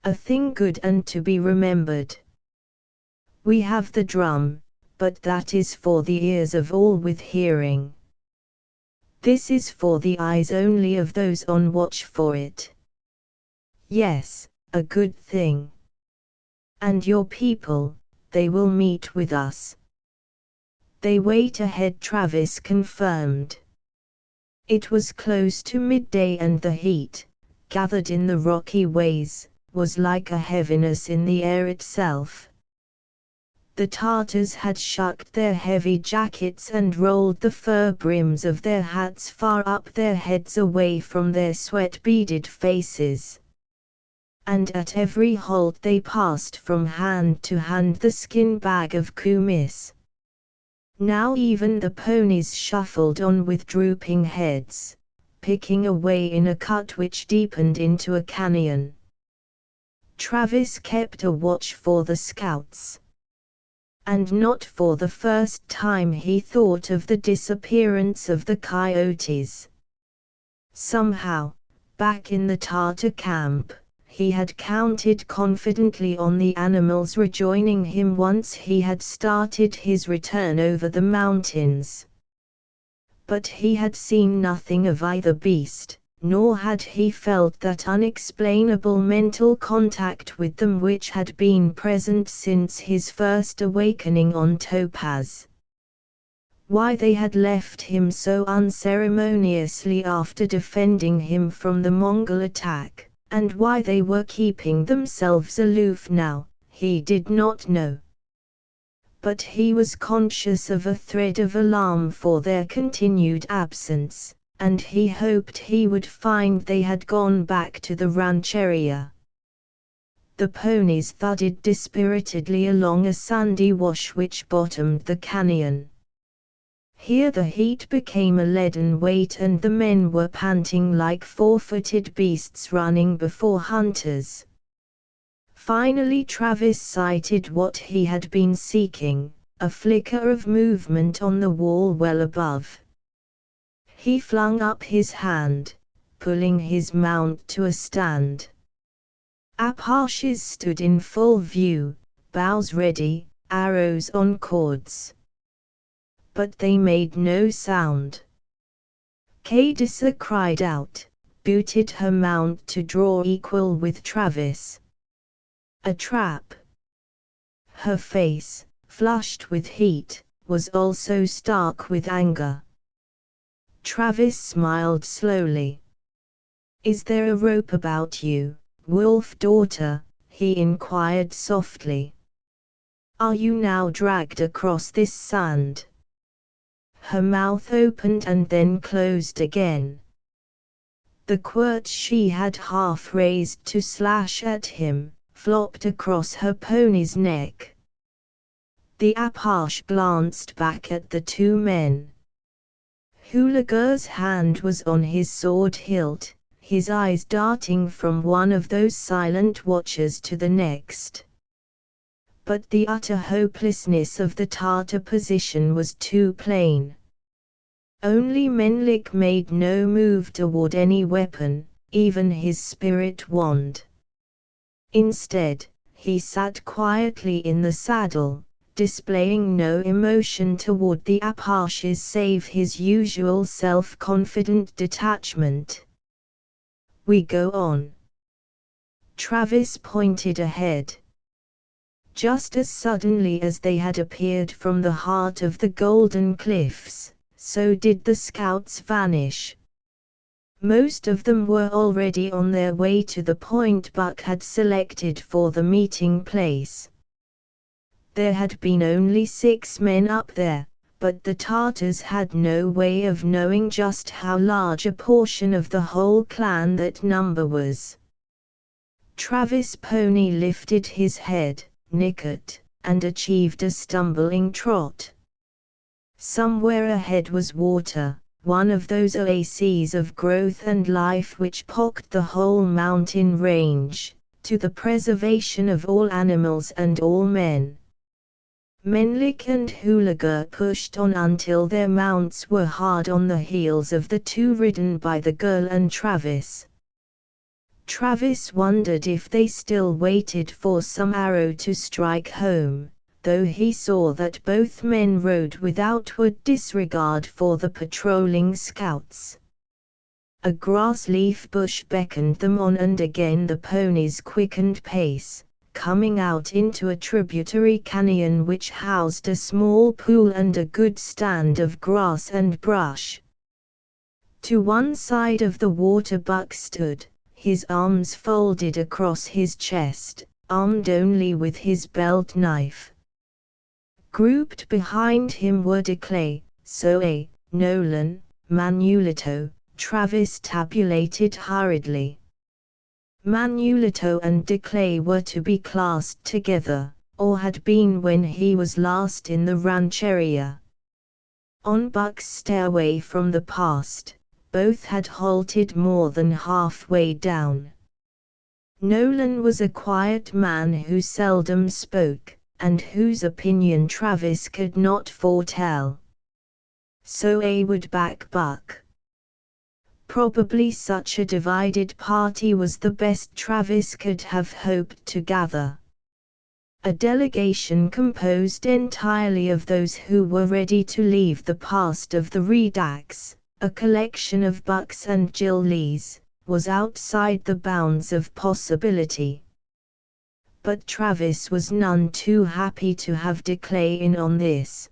A thing good and to be remembered. We have the drum, but that is for the ears of all with hearing. This is for the eyes only of those on watch for it. Yes, a good thing. And your people, they will meet with us." "They wait ahead," Travis confirmed. It was close to midday and the heat, gathered in the rocky ways, was like a heaviness in the air itself. The Tartars had shucked their heavy jackets and rolled the fur brims of their hats far up their heads away from their sweat-beaded faces. And at every halt they passed from hand to hand the skin bag of kumis. Now even the ponies shuffled on with drooping heads, picking away in a cut which deepened into a canyon. Travis kept a watch for the scouts. And not for the first time he thought of the disappearance of the coyotes. Somehow, back in the Tartar camp, he had counted confidently on the animals rejoining him once he had started his return over the mountains. But he had seen nothing of either beast, nor had he felt that unexplainable mental contact with them which had been present since his first awakening on Topaz. Why they had left him so unceremoniously after defending him from the Mongol attack, and why they were keeping themselves aloof now, he did not know. But he was conscious of a thread of alarm for their continued absence, and he hoped he would find they had gone back to the rancheria. The ponies thudded dispiritedly along a sandy wash which bottomed the canyon. Here the heat became a leaden weight and the men were panting like four-footed beasts running before hunters. Finally Travis sighted what he had been seeking, a flicker of movement on the wall well above. He flung up his hand, pulling his mount to a stand. Apaches stood in full view, bows ready, arrows on cords. But they made no sound. Cadissa cried out, booted her mount to draw equal with Travis. A trap. Her face, flushed with heat, was also stark with anger. Travis smiled slowly. "Is there a rope about you, wolf daughter?" he inquired softly. "Are you now dragged across this sand?" Her mouth opened and then closed again. The quirt she had half raised to slash at him, flopped across her pony's neck. The Apache glanced back at the 2 men. Hulager's hand was on his sword hilt, his eyes darting from one of those silent watchers to the next. But the utter hopelessness of the Tartar position was too plain. Only Menelik made no move toward any weapon, even his spirit wand. Instead, he sat quietly in the saddle, displaying no emotion toward the Apaches save his usual self-confident detachment. "We go on." Travis pointed ahead. Just as suddenly as they had appeared from the heart of the Golden Cliffs, so did the scouts vanish. Most of them were already on their way to the point Buck had selected for the meeting place. There had been only 6 men up there, but the Tartars had no way of knowing just how large a portion of the whole clan that number was. Travis' pony lifted his head, nicked, and achieved a stumbling trot. Somewhere ahead was water, one of those oases of growth and life which pocked the whole mountain range, to the preservation of all animals and all men. Menlik and Hulagur pushed on until their mounts were hard on the heels of the 2 ridden by the girl and Travis. Travis wondered if they still waited for some arrow to strike home, though he saw that both men rode with outward disregard for the patrolling scouts. A grass-leaf bush beckoned them on, and again the ponies quickened pace, coming out into a tributary canyon which housed a small pool and a good stand of grass and brush. To one side of the water Buck stood, his arms folded across his chest, armed only with his belt knife. Grouped behind him were Declay, Soe, Nolan, Manulito. Travis tabulated hurriedly. Manulito and Declay were to be classed together, or had been when he was last in the rancheria. On Buck's stairway from the past, both had halted more than halfway down. Nolan was a quiet man who seldom spoke, and whose opinion Travis could not foretell. Soe would back Buck. Probably such a divided party was the best Travis could have hoped to gather. A delegation composed entirely of those who were ready to leave the past of the Redux, a collection of Bucks and Jill Lees, was outside the bounds of possibility. But Travis was none too happy to have Declay in on this.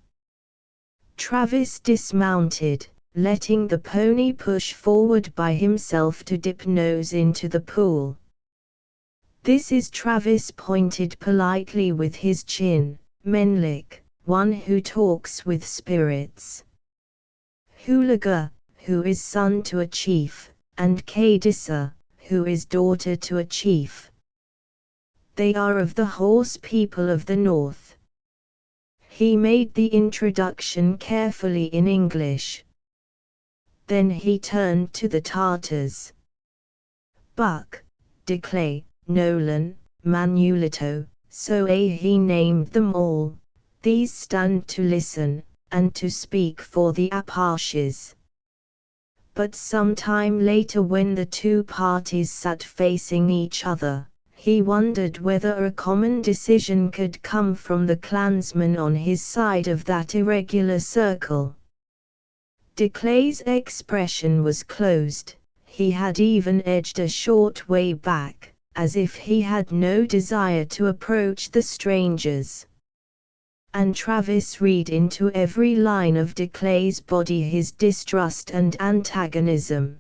Travis dismounted, letting the pony push forward by himself to dip nose into the pool. "This is," Travis pointed politely with his chin, "Menlik, one who talks with spirits. Hulagur, who is son to a chief, and Kadissa, who is daughter to a chief. They are of the horse people of the north." He made the introduction carefully in English. Then he turned to the Tartars. Buck, Declay, Nolan, Manulito, Soe, he named them all. These stand to listen, and to speak for the Apaches. But some time later, when the 2 parties sat facing each other, he wondered whether a common decision could come from the clansmen on his side of that irregular circle. Declay's expression was closed. He had even edged a short way back, as if he had no desire to approach the strangers. And Travis read into every line of Declay's body his distrust and antagonism.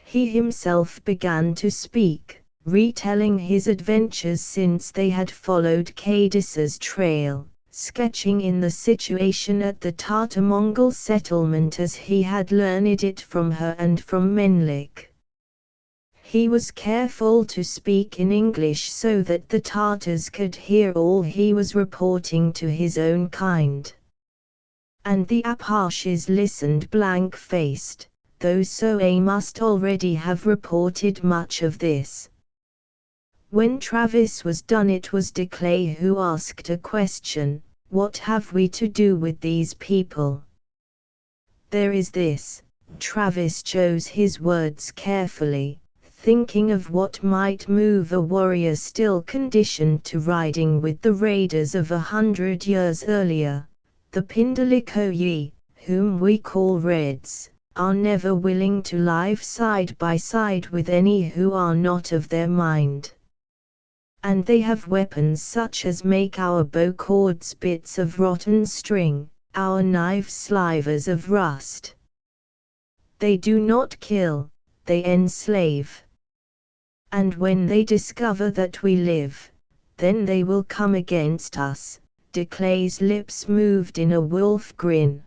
He himself began to speak, retelling his adventures since they had followed Kadissa's trail, sketching in the situation at the Tartar-Mongol settlement as he had learned it from her and from Menlik. He was careful to speak in English so that the Tartars could hear all he was reporting to his own kind. And the Apaches listened blank-faced, though Soe must already have reported much of this. When Travis was done, it was Declay who asked a question: "What have we to do with these people?" "There is this." Travis chose his words carefully, thinking of what might move a warrior still conditioned to riding with the raiders of 100 years earlier. "The Pindalikoyi, whom we call Reds, are never willing to live side by side with any who are not of their mind. And they have weapons such as make our bow cords bits of rotten string, our knife slivers of rust. They do not kill, they enslave. And when they discover that we live, then they will come against us. De Clay's lips moved in a wolf grin.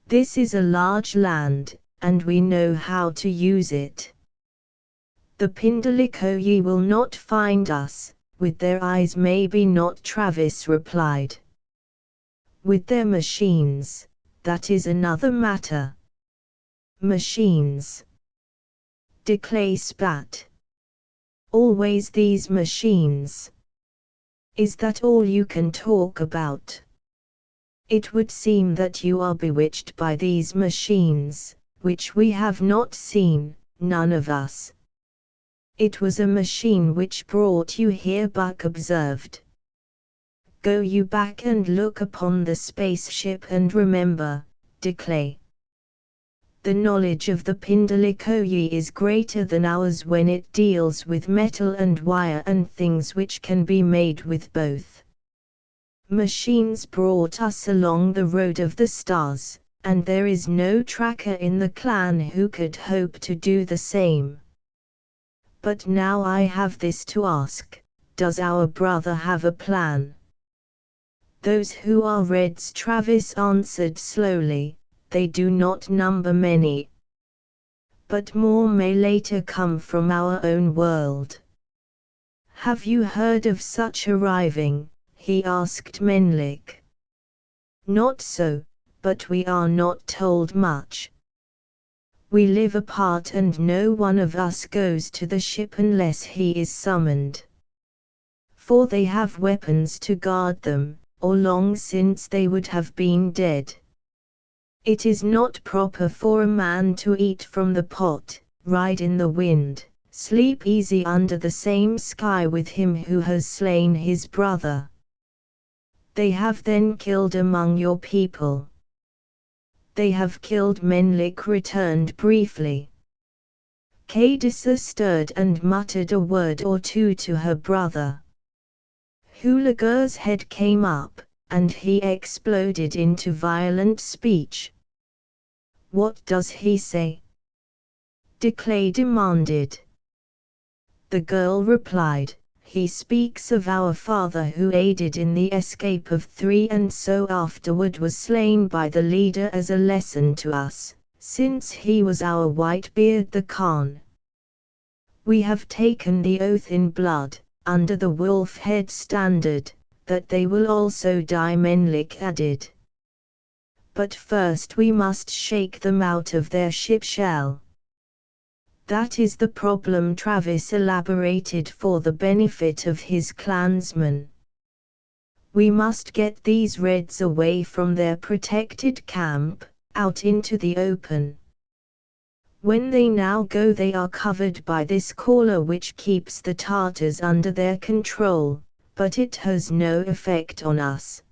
This is a large land, and we know how to use it. The Pindalikoyi will not find us, with their eyes maybe not, Travis replied. With their machines, that is another matter. Machines. De Clay spat. Always these machines. Is that all you can talk about? It would seem that you are bewitched by these machines, which we have not seen, none of us. It was a machine which brought you here, Buck observed. Go you back and look upon the spaceship and remember, De Clay. The knowledge of the Pindalikoyi is greater than ours when it deals with metal and wire and things which can be made with both. Machines brought us along the road of the stars, and there is no tracker in the clan who could hope to do the same. But now I have this to ask, does our brother have a plan? Those who are Reds, Travis answered slowly. They do not number many. But more may later come from our own world. Have you heard of such arriving? He asked Menlik. Not so, but we are not told much. We live apart and no one of us goes to the ship unless he is summoned. For they have weapons to guard them, or long since they would have been dead. It is not proper for a man to eat from the pot, ride in the wind, sleep easy under the same sky with him who has slain his brother. They have then killed among your people. They have killed, Menlik returned briefly. Kadisa stirred and muttered a word or two to her brother. Hulagur's head came up, and he exploded into violent speech. What does he say? De Clay demanded. The girl replied, he speaks of our father who aided in the escape of 3 and so afterward was slain by the leader as a lesson to us, since he was our Whitebeard the Khan. We have taken the oath in blood, under the wolf head standard, that they will also die, Menlik added. But first we must shake them out of their ship shell. That is the problem, Travis elaborated for the benefit of his clansmen. We must get these Reds away from their protected camp, out into the open. When they now go they are covered by this collar which keeps the Tartars under their control, but it has no effect on us.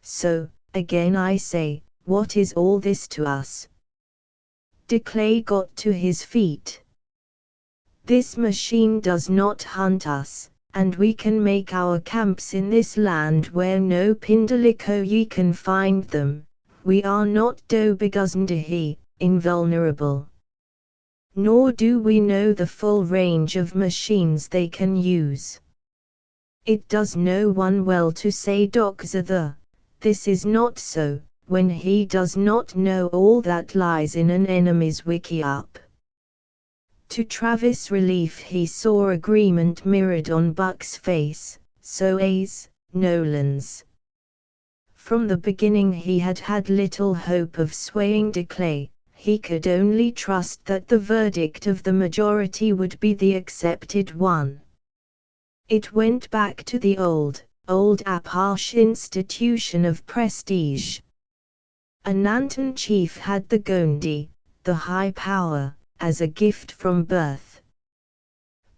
So, again I say, what is all this to us? De Clay got to his feet. This machine does not hunt us, and we can make our camps in this land where no Pindalikoyi can find them. We are not Dobiguzandahi, invulnerable. Nor do we know the full range of machines they can use. It does no one well to say Dokzatha, this is not so, when he does not know all that lies in an enemy's wiki-up. To Travis' relief he saw agreement mirrored on Buck's face, so is Nolan's. From the beginning he had had little hope of swaying De Clay, he could only trust that the verdict of the majority would be the accepted one. It went back to the old Apache institution of prestige. A Nantan chief had the Gondi, the high power, as a gift from birth.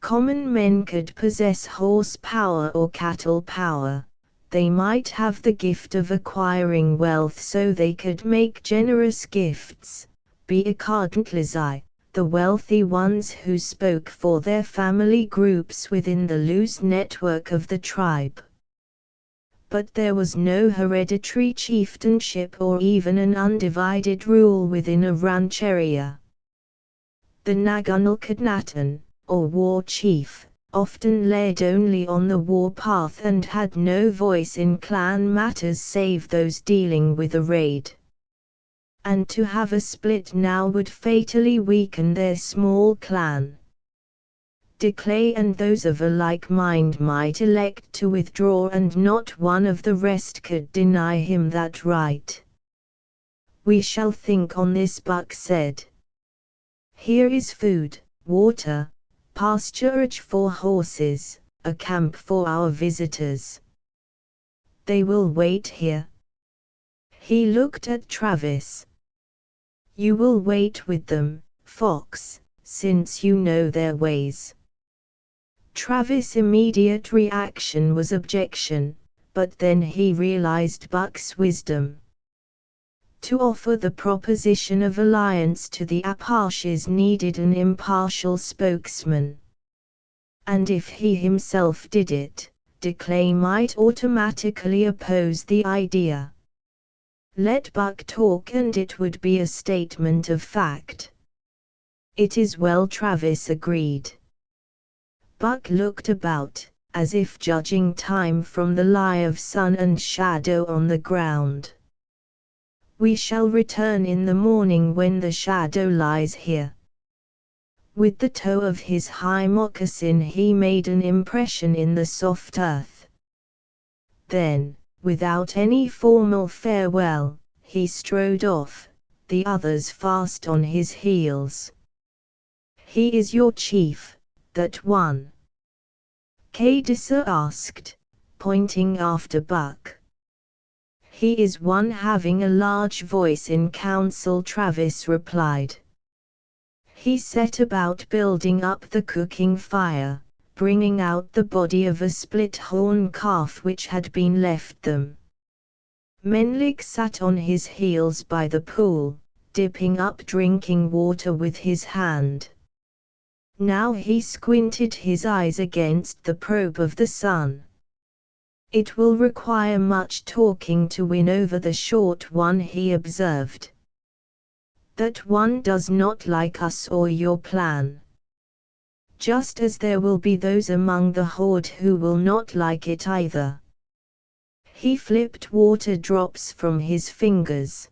Common men could possess horse power or cattle power. They might have the gift of acquiring wealth so they could make generous gifts, be Akadantlazi, the wealthy ones who spoke for their family groups within the loose network of the tribe. but there was no hereditary chieftainship or even an undivided rule within a rancheria. The Nagunalkadnatan, or war chief, often led only on the war path and had no voice in clan matters save those dealing with a raid. And to have a split now would fatally weaken their small clan. De Clay and those of a like mind might elect to withdraw, and not one of the rest could deny him that right. "We shall think on this," Buck said. "Here is food, water, pasturage for horses, a camp for our visitors. They will wait here." He looked at Travis. "You will wait with them, Fox, since you know their ways." Travis' immediate reaction was objection, but then he realized Buck's wisdom. To offer the proposition of alliance to the Apaches needed an impartial spokesman. And if he himself did it, De Clay might automatically oppose the idea. Let Buck talk and it would be a statement of fact. "It is well," Travis agreed. Buck looked about, as if judging time from the lie of sun and shadow on the ground. "We shall return in the morning when the shadow lies here." With the toe of his high moccasin he made an impression in the soft earth. Then, without any formal farewell, he strode off, the others fast on his heels. "He is your chief, that one?" Cadisa asked, pointing after Buck. "He is one having a large voice in council," Travis replied. He set about building up the cooking fire, bringing out the body of a split-horn calf which had been left them. Menlik sat on his heels by the pool, dipping up drinking water with his hand. Now he squinted his eyes against the probe of the sun. "It will require much talking to win over the short one," he observed. "That one does not like us or your plan. Just as there will be those among the horde who will not like it either." He flipped water drops from his fingers.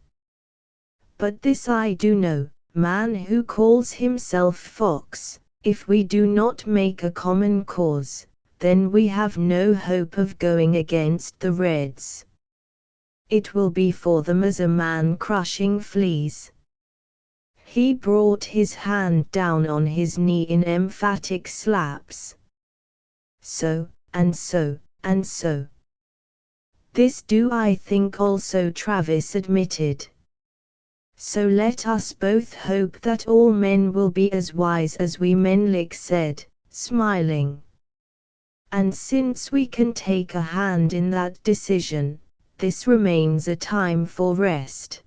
"But this I do know, man who calls himself Fox, if we do not make a common cause, then we have no hope of going against the Reds. It will be for them as a man crushing fleas." He brought his hand down on his knee in emphatic slaps. "So, and so, and so. This do I think also," Travis admitted. "So let us both hope that all men will be as wise as we," Menlik said, smiling. "And since we can take a hand in that decision, this remains a time for rest."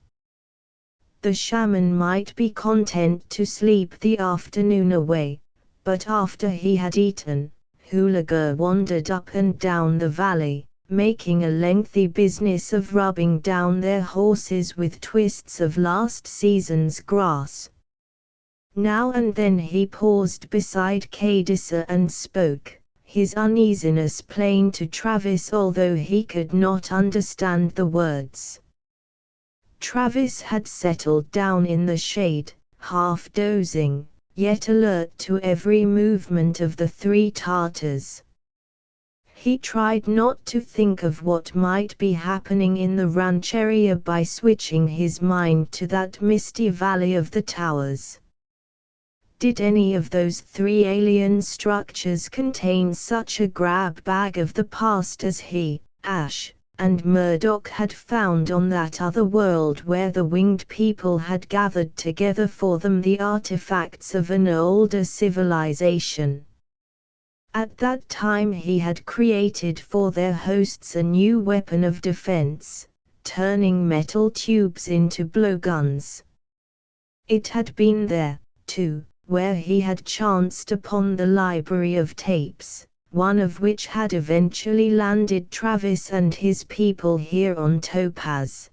The shaman might be content to sleep the afternoon away, but after he had eaten, Hooliger wandered up and down the valley, making a lengthy business of rubbing down their horses with twists of last season's grass. Now and then he paused beside Cadisa and spoke, his uneasiness plain to Travis although he could not understand the words. Travis had settled down in the shade, half dozing, yet alert to every movement of the three Tartars. He tried not to think of what might be happening in the rancheria by switching his mind to that misty valley of the towers. Did any of those three alien structures contain such a grab bag of the past as he, Ash, and Murdoch had found on that other world where the winged people had gathered together for them the artifacts of an older civilization? At that time he had created for their hosts a new weapon of defense, turning metal tubes into blowguns. It had been there, too, where he had chanced upon the library of tapes, one of which had eventually landed Travis and his people here on Topaz.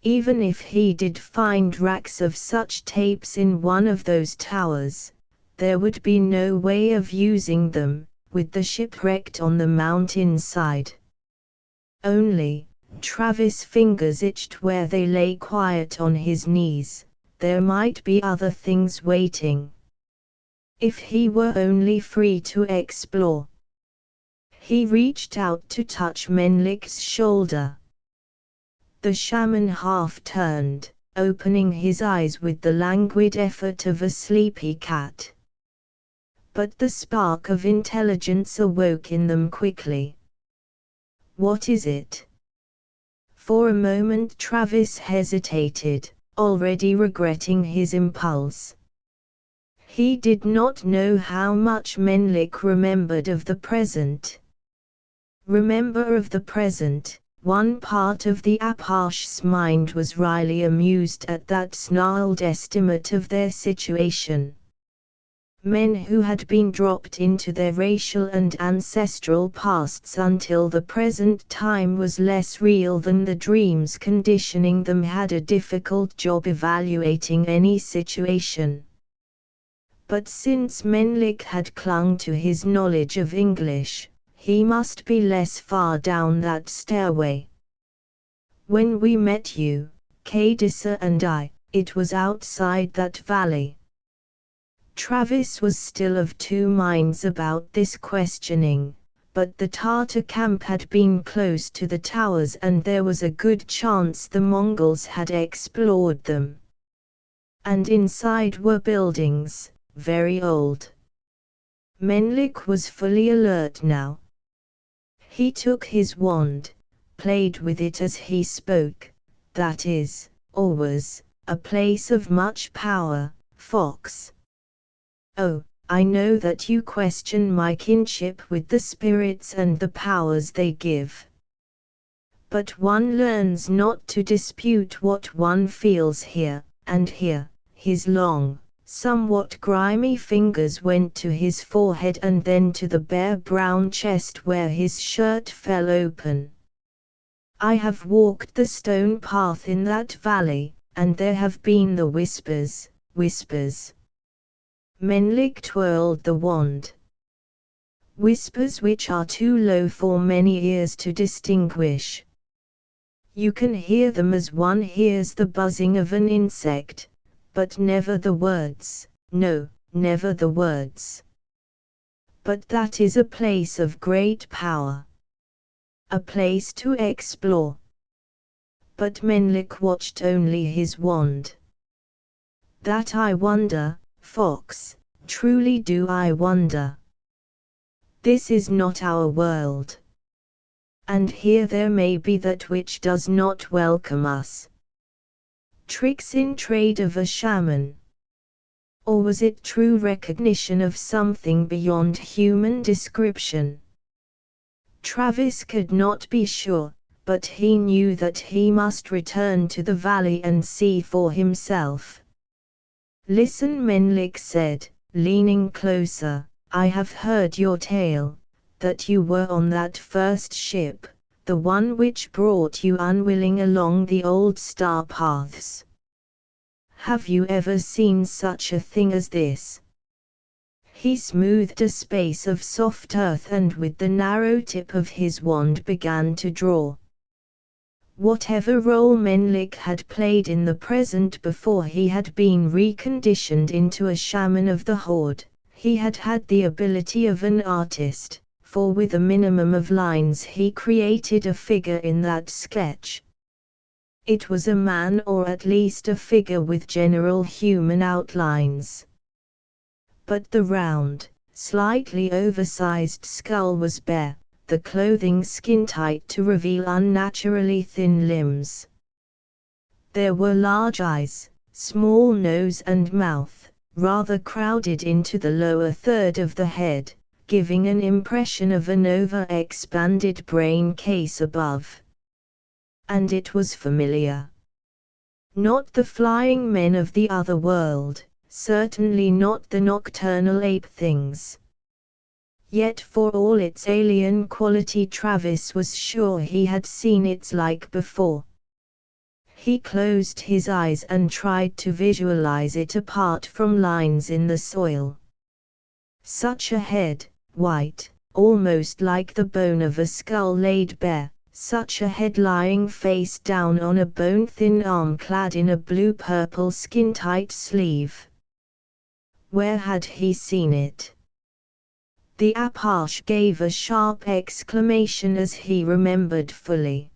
Even if he did find racks of such tapes in one of those towers, there would be no way of using them, with the ship wrecked on the mountainside. Only, Travis' fingers itched where they lay quiet on his knees. There might be other things waiting. If he were only free to explore. He reached out to touch Menlik's shoulder. The shaman half turned, opening his eyes with the languid effort of a sleepy cat. But the spark of intelligence awoke in them quickly. What is it? For a moment Travis hesitated, already regretting his impulse. He did not know how much Menlik remembered of the present. Remember of the present. One part of the Apash's mind was wryly amused at that snarled estimate of their situation. Men who had been dropped into their racial and ancestral pasts until the present time was less real than the dreams conditioning them had a difficult job evaluating any situation. But since Menlik had clung to his knowledge of English, he must be less far down that stairway. When we met you, Cadissa and I, it was outside that valley. Travis was still of two minds about this questioning, but the Tartar camp had been close to the towers and there was a good chance the Mongols had explored them. And inside were buildings, very old. Menlik was fully alert now. He took his wand, played with it as he spoke. That is, or was, a place of much power, Fox. Oh, I know that you question my kinship with the spirits and the powers they give. But one learns not to dispute what one feels here, and here. His long, somewhat grimy fingers went to his forehead and then to the bare brown chest where his shirt fell open. I have walked the stone path in that valley, and there have been the whispers. Menlik twirled the wand. Whispers which are too low for many ears to distinguish. You can hear them as one hears the buzzing of an insect, but never the words, no, never the words. But that is a place of great power. A place to explore. But Menlik watched only his wand. That I wonder, Fox, truly do I wonder. This is not our world. And here there may be that which does not welcome us. Tricks in trade of a shaman. Or was it true recognition of something beyond human description? Travis could not be sure, but he knew that he must return to the valley and see for himself. Listen, Menlik said, leaning closer, I have heard your tale, that you were on that first ship, the one which brought you unwilling along the old star paths. Have you ever seen such a thing as this? He smoothed a space of soft earth and with the narrow tip of his wand began to draw. Whatever role Menlik had played in the present before he had been reconditioned into a shaman of the horde, he had had the ability of an artist, for with a minimum of lines he created a figure in that sketch. It was a man, or at least a figure with general human outlines. But the round, slightly oversized skull was bare, the clothing skin-tight to reveal unnaturally thin limbs. There were large eyes, small nose and mouth, rather crowded into the lower third of the head, giving an impression of an over-expanded brain case above. And it was familiar. Not the flying men of the other world, certainly not the nocturnal ape things. Yet for all its alien quality, Travis was sure he had seen its like before. He closed his eyes and tried to visualize it apart from lines in the soil. Such a head, white, almost like the bone of a skull laid bare, such a head lying face down on a bone-thin arm clad in a blue-purple skin-tight sleeve. Where had he seen it? The Apache gave a sharp exclamation as he remembered fully.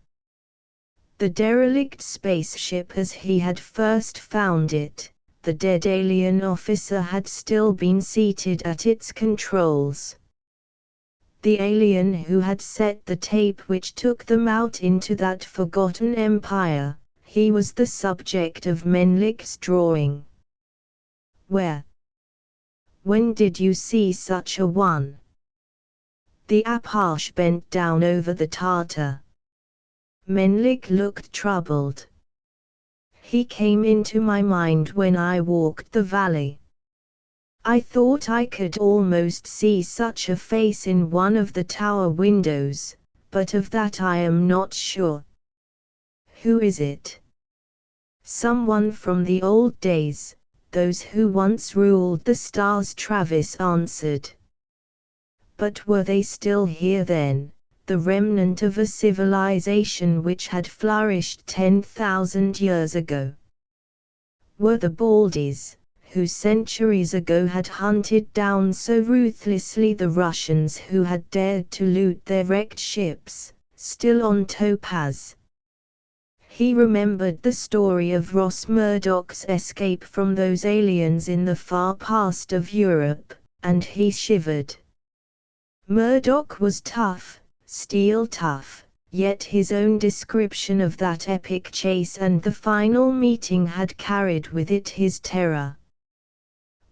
The derelict spaceship as he had first found it, the dead alien officer had still been seated at its controls. The alien who had set the tape which took them out into that forgotten empire, he was the subject of Menlik's drawing. Where? When did you see such a one? The Apache bent down over the Tartar. Menlik looked troubled. He came into my mind when I walked the valley. I thought I could almost see such a face in one of the tower windows, but of that I am not sure. Who is it? Someone from the old days, those who once ruled the stars, Travis answered. But were they still here then, the remnant of a civilization which had flourished 10,000 years ago? Were the Baldies, who centuries ago had hunted down so ruthlessly the Russians who had dared to loot their wrecked ships, still on Topaz? He remembered the story of Ross Murdoch's escape from those aliens in the far past of Europe, and he shivered. Murdoch was tough, steel tough, yet his own description of that epic chase and the final meeting had carried with it his terror.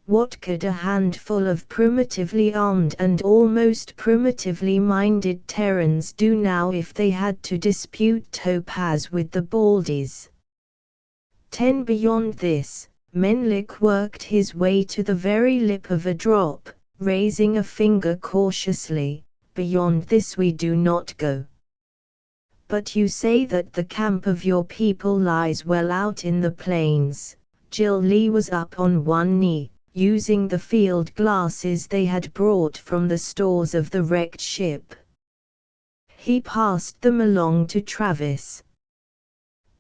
What could a handful of primitively armed and almost primitively minded Terrans do now if they had to dispute Topaz with the Baldies? 10 beyond this, Menlik worked his way to the very lip of a drop, raising a finger cautiously. Beyond this we do not go. But you say that the camp of your people lies well out in the plains. Jill Lee was up on one knee, using the field glasses they had brought from the stores of the wrecked ship. He passed them along to Travis.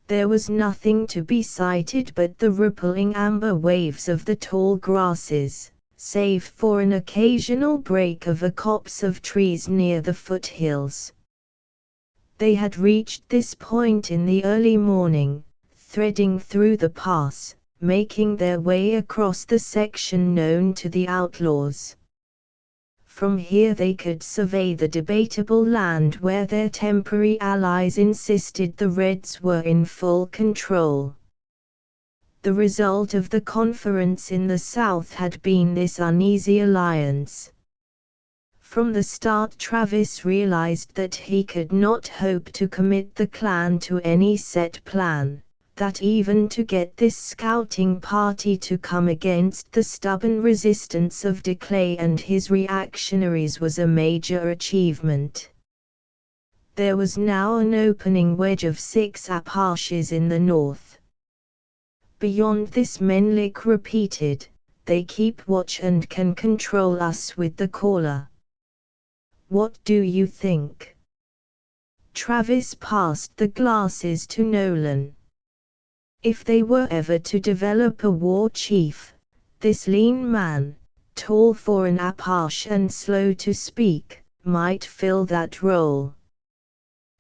There was nothing to be sighted but the rippling amber waves of the tall grasses, save for an occasional break of a copse of trees near the foothills. They had reached this point in the early morning, threading through the pass, making their way across the section known to the outlaws. From here they could survey the debatable land where their temporary allies insisted the Reds were in full control. The result of the conference in the south had been this uneasy alliance. From the start Travis realized that he could not hope to commit the clan to any set plan, that even to get this scouting party to come against the stubborn resistance of Declay and his reactionaries was a major achievement. There was now an opening wedge of 6 Apaches in the north. Beyond this, Menlik repeated, they keep watch and can control us with the caller. What do you think? Travis passed the glasses to Nolan. If they were ever to develop a war chief, this lean man, tall for an Apache and slow to speak, might fill that role.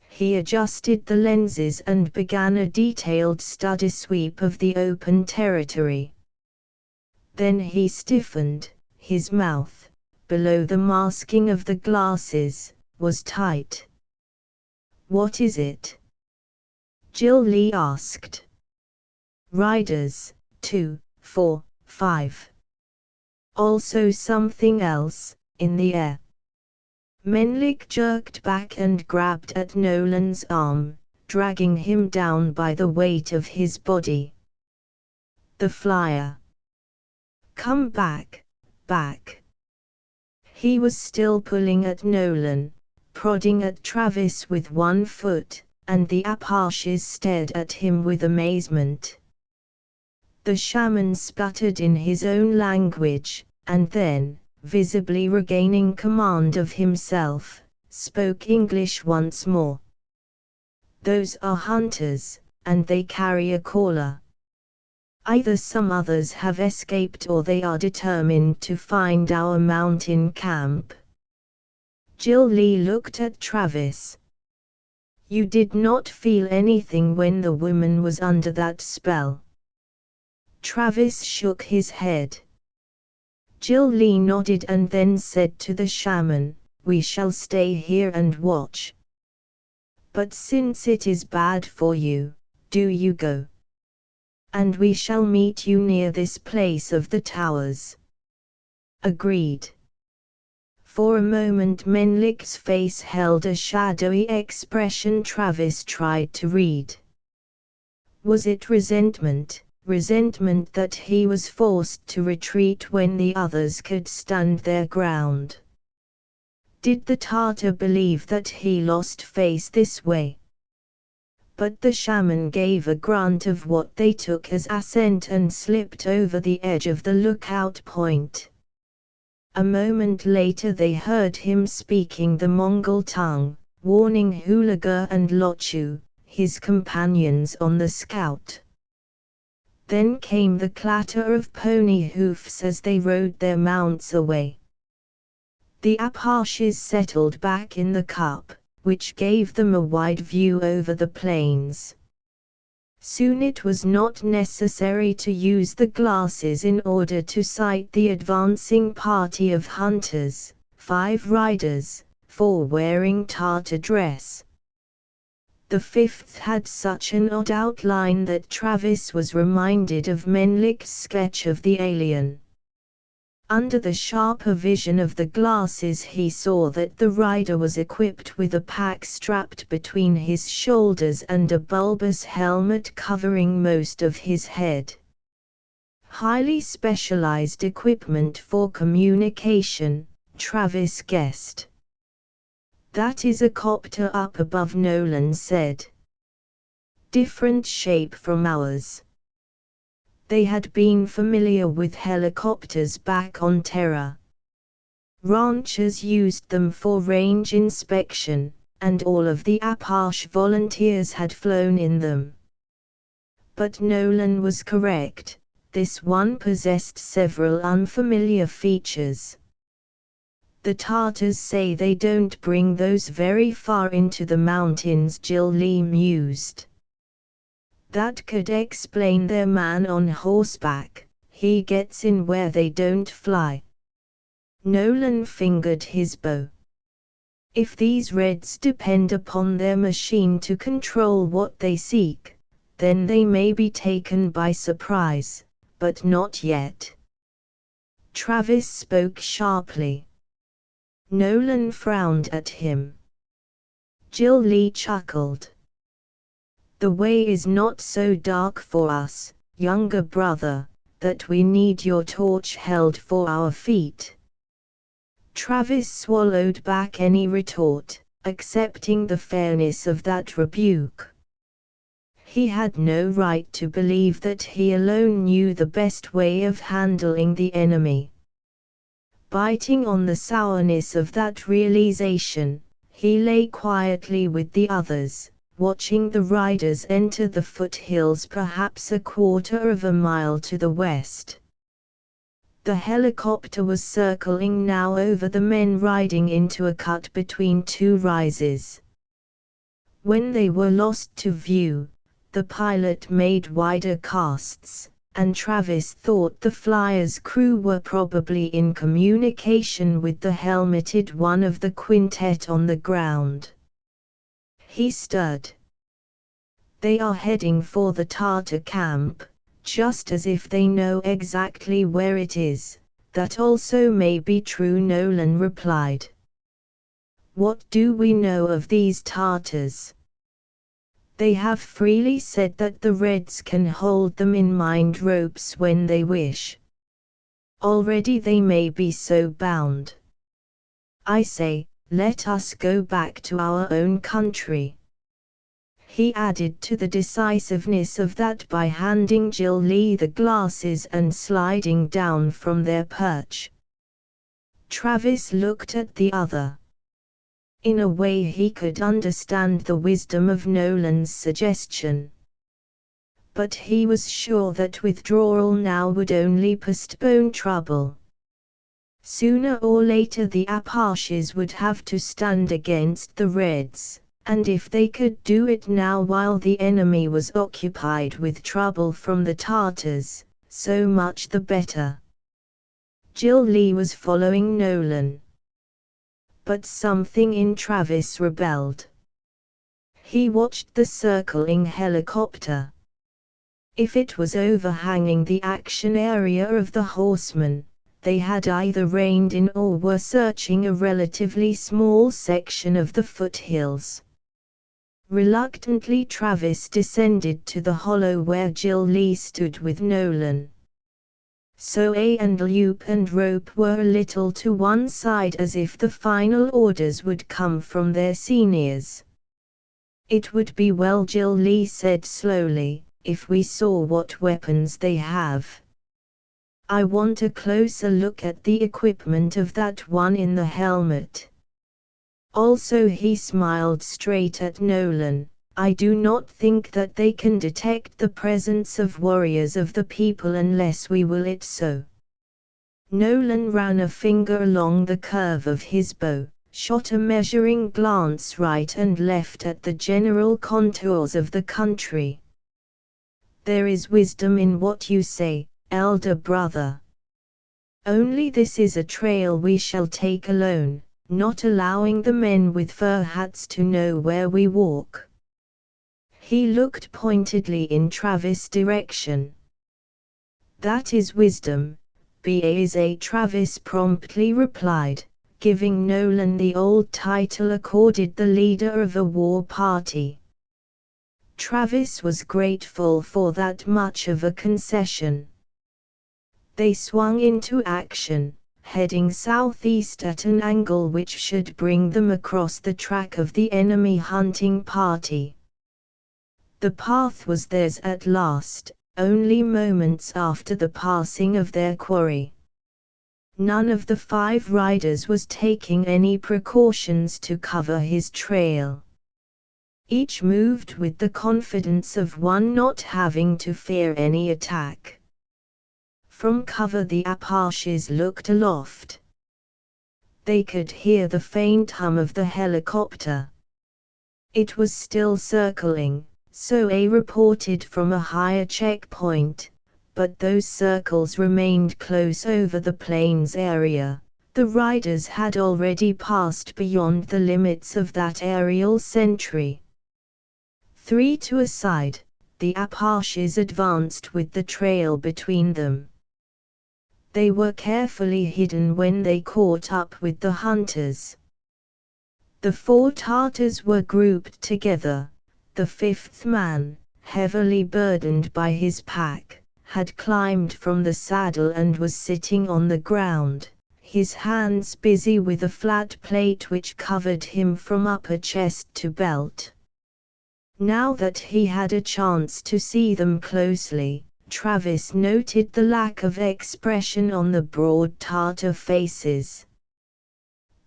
He adjusted the lenses and began a detailed study sweep of the open territory. Then he stiffened. His mouth, below the masking of the glasses, was tight. What is it? Jill Lee asked. Riders, 2, 4, 5. Also something else, in the air. Menlik jerked back and grabbed at Nolan's arm, dragging him down by the weight of his body. The flyer. Come back, back. He was still pulling at Nolan, prodding at Travis with one foot, and the Apaches stared at him with amazement. The shaman sputtered in his own language, and then, visibly regaining command of himself, spoke English once more. "Those are hunters, and they carry a caller. Either some others have escaped or they are determined to find our mountain camp." Jill Lee looked at Travis. "You did not feel anything when the woman was under that spell?" Travis shook his head. Jill Lee nodded and then said to the shaman, "We shall stay here and watch. But since it is bad for you, do you go? And we shall meet you near this place of the towers." "Agreed." For a moment Menlik's face held a shadowy expression Travis tried to read. Was it resentment? Resentment that he was forced to retreat when the others could stand their ground? Did the Tartar believe that he lost face this way? But the shaman gave a grunt of what they took as assent and slipped over the edge of the lookout point. A moment later they heard him speaking the Mongol tongue, warning Hulagur and Lochu, his companions on the scout. Then came the clatter of pony hoofs as they rode their mounts away. The Apaches settled back in the cup, which gave them a wide view over the plains. Soon it was not necessary to use the glasses in order to sight the advancing party of hunters, 5 riders, 4 wearing Tartar dress. The 5th had such an odd outline that Travis was reminded of Menlik's sketch of the alien. Under the sharper vision of the glasses he saw that the rider was equipped with a pack strapped between his shoulders and a bulbous helmet covering most of his head. Highly specialized equipment for communication, Travis guessed. "That is a copter up above," Nolan said. "Different shape from ours." They had been familiar with helicopters back on Terra. Ranchers used them for range inspection, and all of the Apache volunteers had flown in them. But Nolan was correct, this one possessed several unfamiliar features. "The Tartars say they don't bring those very far into the mountains," Jill Lee mused. "That could explain their man on horseback, he gets in where they don't fly." Nolan fingered his bow. "If these Reds depend upon their machine to control what they seek, then they may be taken by surprise, but not yet." Travis spoke sharply. Nolan frowned at him. Jill Lee chuckled. "The way is not so dark for us, younger brother, that we need your torch held for our feet." Travis swallowed back any retort, accepting the fairness of that rebuke. He had no right to believe that he alone knew the best way of handling the enemy. Biting on the sourness of that realization, he lay quietly with the others, watching the riders enter the foothills perhaps a quarter of a mile to the west. The helicopter was circling now over the men riding into a cut between 2 rises. When they were lost to view, the pilot made wider casts, and Travis thought the flyer's crew were probably in communication with the helmeted one of the quintet on the ground. He stirred. "They are heading for the Tartar camp, just as if they know exactly where it is." "That also may be true," Nolan replied. "What do we know of these Tartars?" "They have freely said that the Reds can hold them in mind ropes when they wish. Already they may be so bound. I say, let us go back to our own country." He added to the decisiveness of that by handing Jill Lee the glasses and sliding down from their perch. Travis looked at the other. In a way he could understand the wisdom of Nolan's suggestion. But he was sure that withdrawal now would only postpone trouble. Sooner or later the Apaches would have to stand against the Reds, and if they could do it now while the enemy was occupied with trouble from the Tartars, so much the better. Jill Lee was following Nolan. But something in Travis rebelled. He watched the circling helicopter. If it was overhanging the action area of the horsemen, they had either reined in or were searching a relatively small section of the foothills. Reluctantly Travis descended to the hollow where Jill Lee stood with Nolan. Soe and loop and rope were a little to one side as if the final orders would come from their seniors. "It would be well," Jill Lee said slowly, "if we saw what weapons they have. I want a closer look at the equipment of that one in the helmet." Also he smiled straight at Nolan. "I do not think that they can detect the presence of warriors of the people unless we will it so." Nolan ran a finger along the curve of his bow, shot a measuring glance right and left at the general contours of the country. "There is wisdom in what you say, elder brother. Only this is a trail we shall take alone, not allowing the men with fur hats to know where we walk." He looked pointedly in Travis' direction. "That is wisdom, Baza," Travis promptly replied, giving Nolan the old title accorded the leader of a war party. Travis was grateful for that much of a concession. They swung into action, heading southeast at an angle which should bring them across the track of the enemy hunting party. The path was theirs at last, only moments after the passing of their quarry. None of the 5 riders was taking any precautions to cover his trail. Each moved with the confidence of one not having to fear any attack. From cover the Apaches looked aloft. They could hear the faint hum of the helicopter. It was still circling, so Soe reported from a higher checkpoint, but those circles remained close over the plains area. The riders had already passed beyond the limits of that aerial sentry. 3 to a side, the Apaches advanced with the trail between them. They were carefully hidden when they caught up with the hunters. The 4 Tartars were grouped together. The 5th man, heavily burdened by his pack, had climbed from the saddle and was sitting on the ground, his hands busy with a flat plate which covered him from upper chest to belt. Now that he had a chance to see them closely, Travis noted the lack of expression on the broad Tartar faces.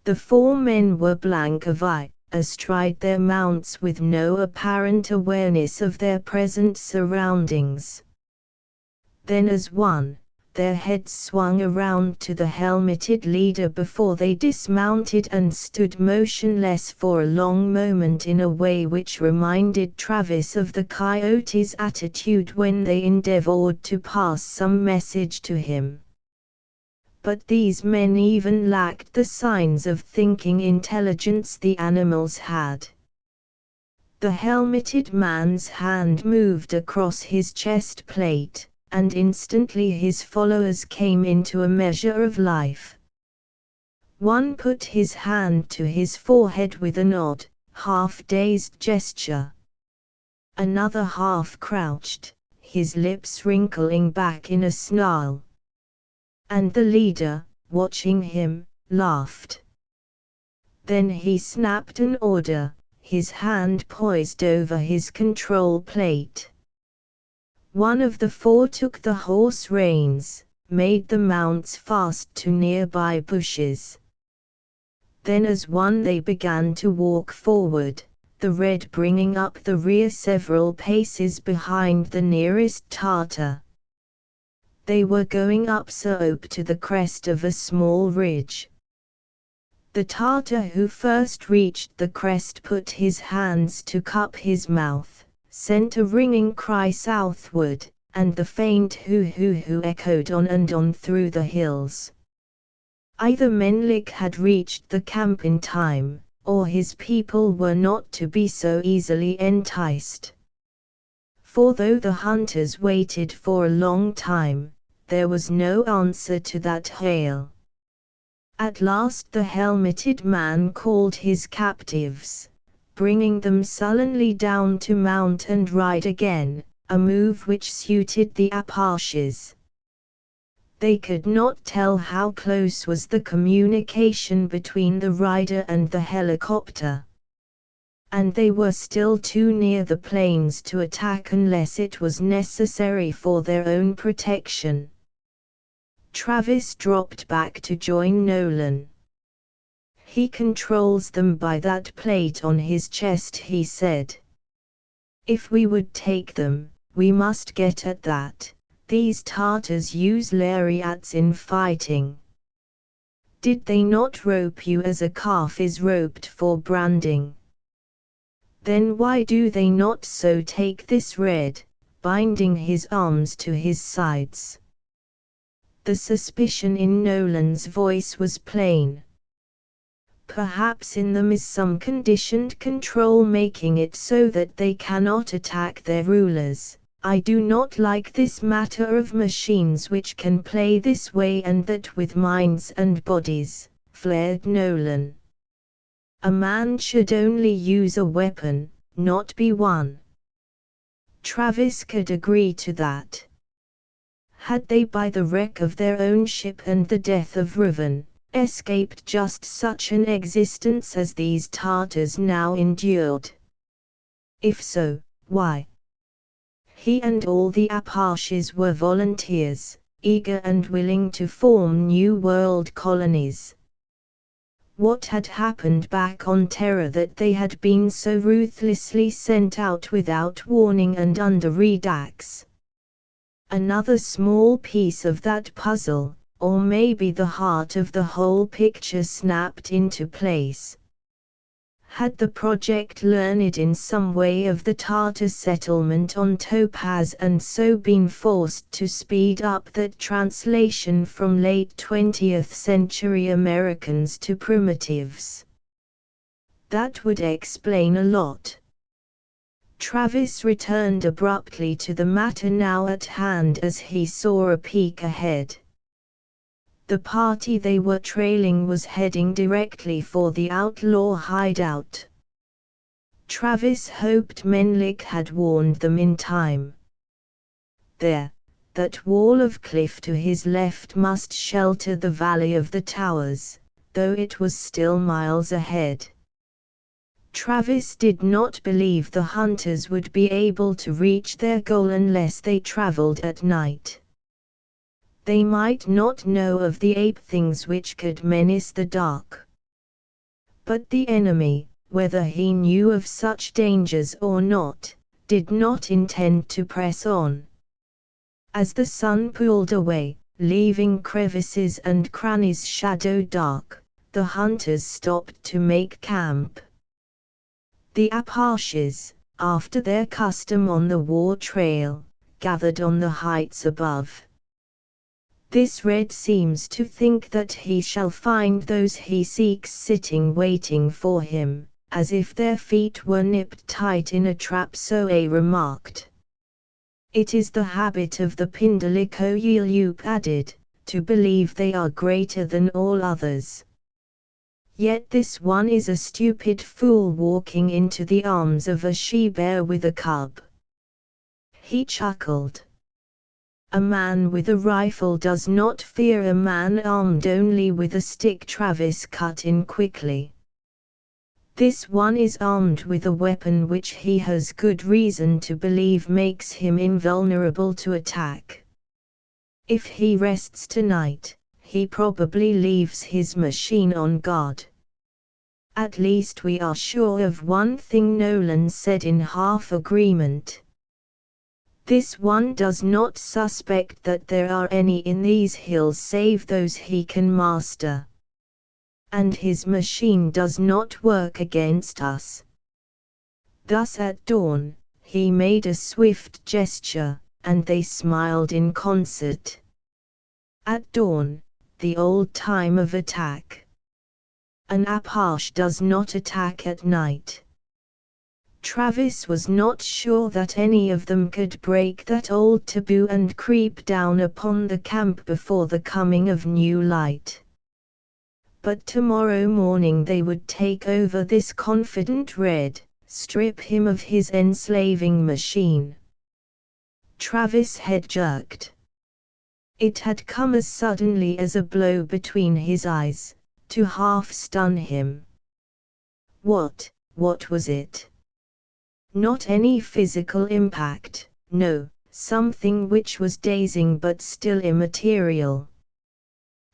The 4 men were blank of eye, astride their mounts with no apparent awareness of their present surroundings. Then as one, their heads swung around to the helmeted leader before they dismounted and stood motionless for a long moment in a way which reminded Travis of the coyote's attitude when they endeavored to pass some message to him. But these men even lacked the signs of thinking intelligence the animals had. The helmeted man's hand moved across his chest plate, and instantly his followers came into a measure of life. One put his hand to his forehead with an odd, half-dazed gesture. Another half crouched, his lips wrinkling back in a snarl. And the leader, watching him, laughed. Then he snapped an order, his hand poised over his control plate. One of the four took the horse reins, made the mounts fast to nearby bushes. Then as one they began to walk forward, the red bringing up the rear several paces behind the nearest Tartar. They were going up slope to the crest of a small ridge. The Tartar who first reached the crest put his hands to cup his mouth, sent a ringing cry southward, and the faint hoo-hoo-hoo echoed on and on through the hills. Either Menelik had reached the camp in time, or his people were not to be so easily enticed. For though the hunters waited for a long time, there was no answer to that hail. At last the helmeted man called his captives, bringing them sullenly down to mount and ride again, a move which suited the Apaches. They could not tell how close was the communication between the rider and the helicopter. And they were still too near the planes to attack unless it was necessary for their own protection. Travis dropped back to join Nolan. "He controls them by that plate on his chest," he said. "If we would take them, we must get at that. These Tartars use lariats in fighting. Did they not rope you as a calf is roped for branding? Then why do they not so take this red," binding his arms to his sides. The suspicion in Nolan's voice was plain. "Perhaps in them is some conditioned control making it so that they cannot attack their rulers. I do not like this matter of machines which can play this way and that with minds and bodies," flared Nolan. "A man should only use a weapon, not be one." Travis could agree to that. Had they by the wreck of their own ship and the death of Riven, escaped just such an existence as these Tartars now endured? If so, why? He and all the Apaches were volunteers, eager and willing to form new world colonies. What had happened back on Terra that they had been so ruthlessly sent out without warning and under redacts? Another small piece of that puzzle, or maybe the heart of the whole picture snapped into place. Had the project learned in some way of the Tartar settlement on Topaz and so been forced to speed up that translation from late 20th century Americans to primitives? That would explain a lot. Travis returned abruptly to the matter now at hand as he saw a peak ahead. The party they were trailing was heading directly for the outlaw hideout. Travis hoped Menelik had warned them in time. There, that wall of cliff to his left must shelter the Valley of the Towers, though it was still miles ahead. Travis did not believe the hunters would be able to reach their goal unless they traveled at night. They might not know of the ape things which could menace the dark. But the enemy, whether he knew of such dangers or not, did not intend to press on. As the sun pulled away, leaving crevices and crannies shadow dark, the hunters stopped to make camp. The Apaches, after their custom on the war trail, gathered on the heights above. This red seems to think that he shall find those he seeks sitting waiting for him, as if their feet were nipped tight in a trap, so A remarked. It is the habit of the Pindalico Yilup added, to believe they are greater than all others. Yet this one is a stupid fool walking into the arms of a she-bear with a cub. He chuckled. A man with a rifle does not fear a man armed only with a stick. Travis cut in quickly. This one is armed with a weapon which he has good reason to believe makes him invulnerable to attack. If he rests tonight, he probably leaves his machine on guard. At least we are sure of one thing, Nolan said in half agreement. This one does not suspect that there are any in these hills save those he can master. And his machine does not work against us. Thus at dawn, he made a swift gesture, and they smiled in concert. At dawn, the old time of attack. An Apache does not attack at night. Travis was not sure that any of them could break that old taboo and creep down upon the camp before the coming of new light. But tomorrow morning they would take over this confident red, strip him of his enslaving machine. Travis' head jerked. It had come as suddenly as a blow between his eyes, to half stun him. What was it? Not any physical impact, no, something which was dazing but still immaterial.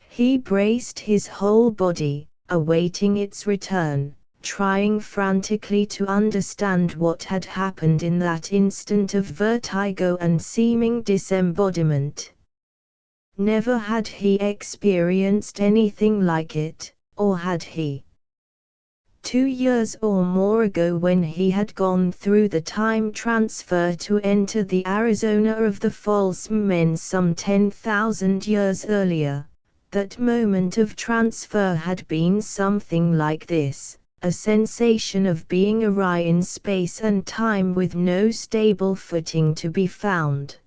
He braced his whole body, awaiting its return, trying frantically to understand what had happened in that instant of vertigo and seeming disembodiment. Never had he experienced anything like it, or had he? 2 years or more ago, when he had gone through the time transfer to enter the Arizona of the false men some 10,000 years earlier, that moment of transfer had been something like this, a sensation of being awry in space and time with no stable footing to be found.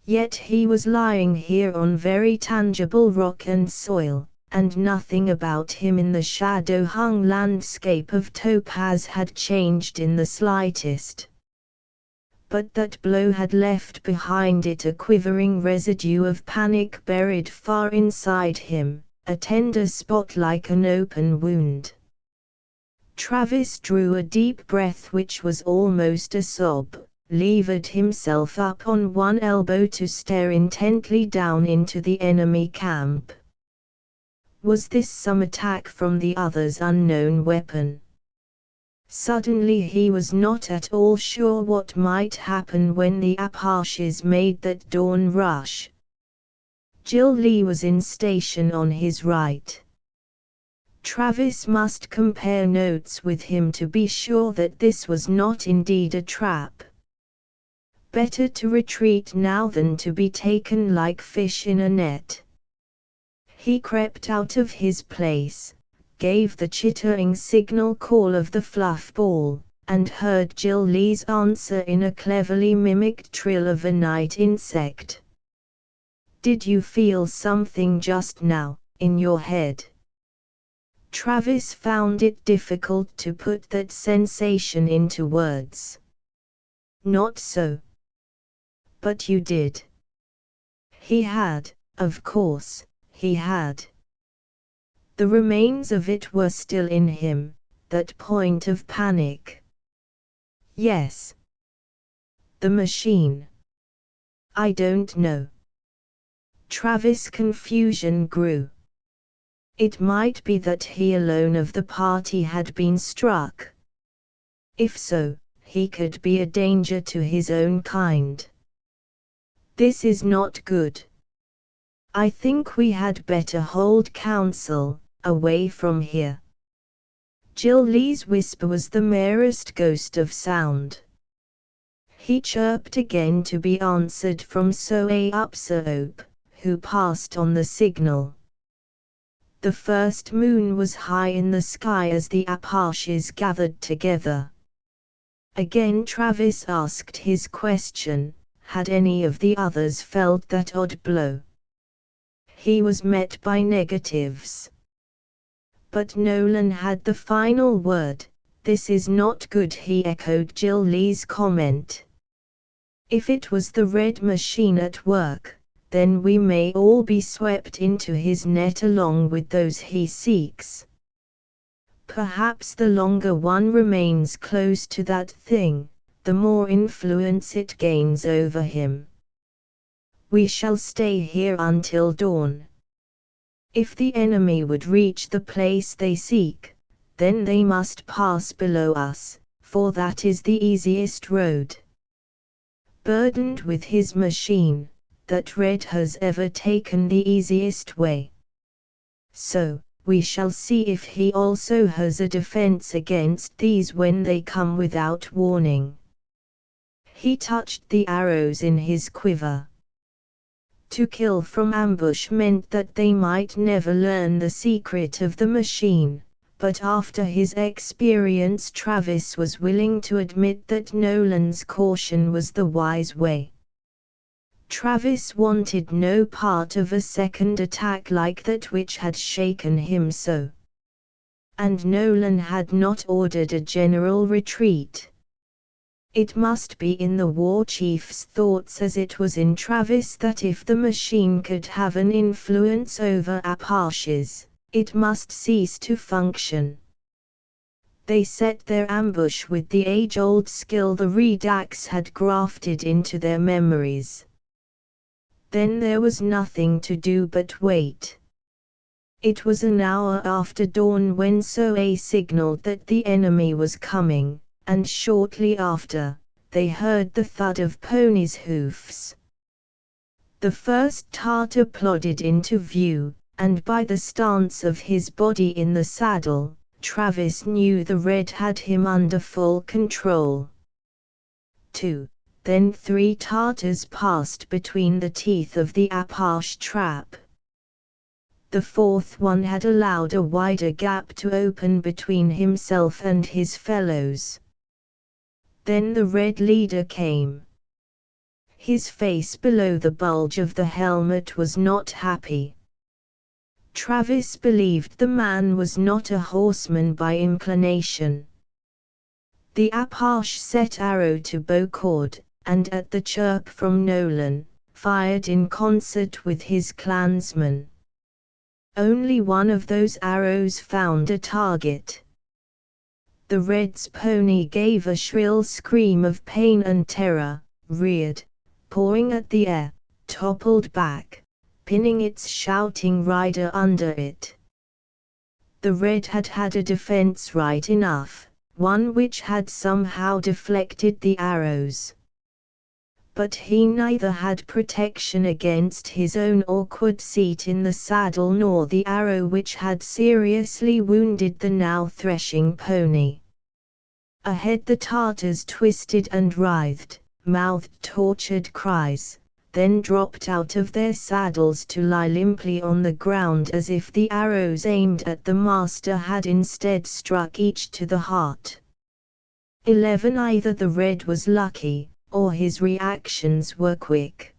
Yet he was lying here on very tangible rock and soil, and nothing about him in the shadow-hung landscape of topaz had changed in the slightest. But that blow had left behind it a quivering residue of panic buried far inside him, a tender spot like an open wound. Travis drew a deep breath which was almost a sob, levered himself up on one elbow to stare intently down into the enemy camp. Was this some attack from the other's unknown weapon? Suddenly he was not at all sure what might happen when the Apaches made that dawn rush. Jill Lee was in station on his right. Travis must compare notes with him to be sure that this was not indeed a trap. Better to retreat now than to be taken like fish in a net. He crept out of his place, gave the chittering signal call of the fluff ball, and heard Jill Lee's answer in a cleverly mimicked trill of a night insect. "Did you feel something just now, in your head?" Travis found it difficult to put that sensation into words. "Not so." "But you did." He had, of course, he had. The remains of it were still in him, that point of panic. "Yes." "The machine?" "I don't know." Travis' confusion grew. It might be that he alone of the party had been struck. If so, he could be a danger to his own kind. "This is not good. I think we had better hold council, away from here." Jill Lee's whisper was the merest ghost of sound. He chirped again to be answered from Soap, who passed on the signal. The first moon was high in the sky as the Apaches gathered together. Again Travis asked his question, had any of the others felt that odd blow? He was met by negatives. But Nolan had the final word. "This is not good," he echoed Jill Lee's comment. "If it was the red machine at work, then we may all be swept into his net along with those he seeks." Perhaps the longer one remains close to that thing, the more influence it gains over him. We shall stay here until dawn. If the enemy would reach the place they seek, then they must pass below us, for that is the easiest road. Burdened with his machine, that Red has ever taken the easiest way. So, we shall see if he also has a defense against these when they come without warning. He touched the arrows in his quiver. To kill from ambush meant that they might never learn the secret of the machine, but after his experience Travis was willing to admit that Nolan's caution was the wise way. Travis wanted no part of a second attack like that which had shaken him so. And Nolan had not ordered a general retreat. It must be in the war chief's thoughts as it was in Travis that if the machine could have an influence over Apaches, it must cease to function. They set their ambush with the age-old skill the Redux had grafted into their memories. Then there was nothing to do but wait. It was an hour after dawn when Soe signaled that the enemy was coming, and shortly after, they heard the thud of ponies' hoofs. The first Tartar plodded into view, and by the stance of his body in the saddle, Travis knew the Red had him under full control. 2. Then 3 Tartars passed between the teeth of the Apache trap. The 4th one had allowed a wider gap to open between himself and his fellows. Then the Red leader came. His face below the bulge of the helmet was not happy. Travis believed the man was not a horseman by inclination. The Apache set arrow to bow cord, and at the chirp from Nolan, fired in concert with his clansmen. Only one of those arrows found a target. The Red's pony gave a shrill scream of pain and terror, reared, pawing at the air, toppled back, pinning its shouting rider under it. The Red had had a defense right enough, one which had somehow deflected the arrows. But he neither had protection against his own awkward seat in the saddle nor the arrow which had seriously wounded the now threshing pony. Ahead the Tartars twisted and writhed, mouthed tortured cries, then dropped out of their saddles to lie limply on the ground as if the arrows aimed at the master had instead struck each to the heart. 11 Either the Red was lucky, or his reactions were quick.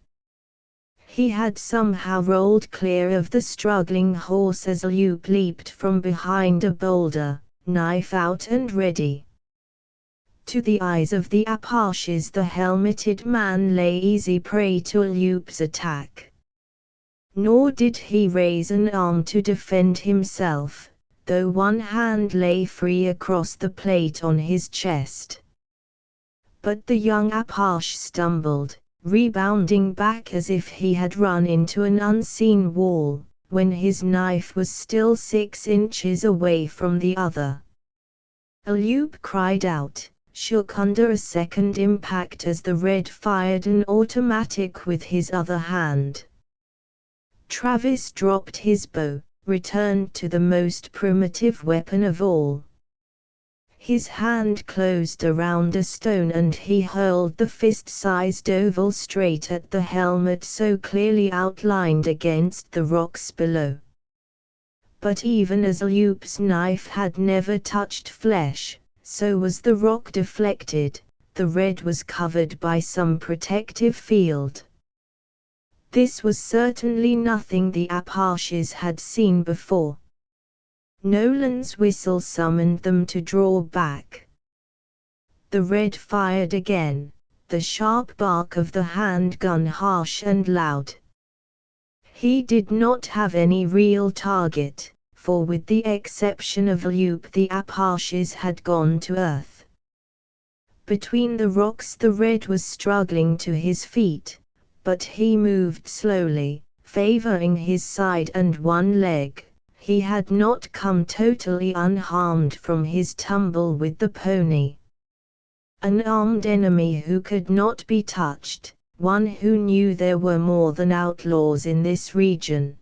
He had somehow rolled clear of the struggling horse as Aleut leaped from behind a boulder, knife out and ready. To the eyes of the Apaches the helmeted man lay easy prey to Aleut's attack. Nor did he raise an arm to defend himself, though one hand lay free across the plate on his chest. But the young Apache stumbled, rebounding back as if he had run into an unseen wall, when his knife was still 6 inches away from the other. Aleut cried out, shook under a second impact as the Red fired an automatic with his other hand. Travis dropped his bow, returned to the most primitive weapon of all. His hand closed around a stone and he hurled the fist-sized oval straight at the helmet so clearly outlined against the rocks below. But even as Aleut's knife had never touched flesh, so was the rock deflected, the Red was covered by some protective field. This was certainly nothing the Apaches had seen before. Nolan's whistle summoned them to draw back. The Red fired again, the sharp bark of the handgun harsh and loud. He did not have any real target, for with the exception of Luke the Apaches had gone to earth. Between the rocks the Red was struggling to his feet, but he moved slowly, favoring his side and one leg. He had not come totally unharmed from his tumble with the pony. An armed enemy who could not be touched, one who knew there were more than outlaws in this region.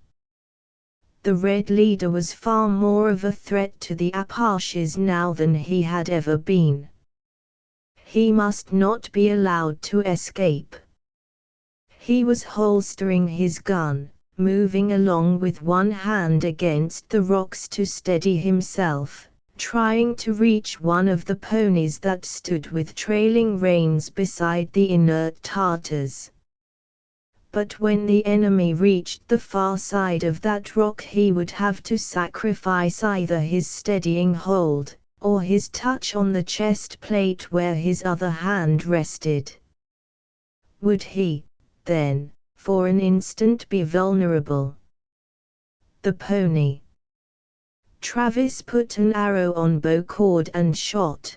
The Red leader was far more of a threat to the Apaches now than he had ever been. He must not be allowed to escape. He was holstering his gun, moving along with one hand against the rocks to steady himself, trying to reach one of the ponies that stood with trailing reins beside the inert Tartars. But when the enemy reached the far side of that rock he would have to sacrifice either his steadying hold, or his touch on the chest plate where his other hand rested. Would he, then, for an instant be vulnerable? The pony. Travis put an arrow on bow cord and shot.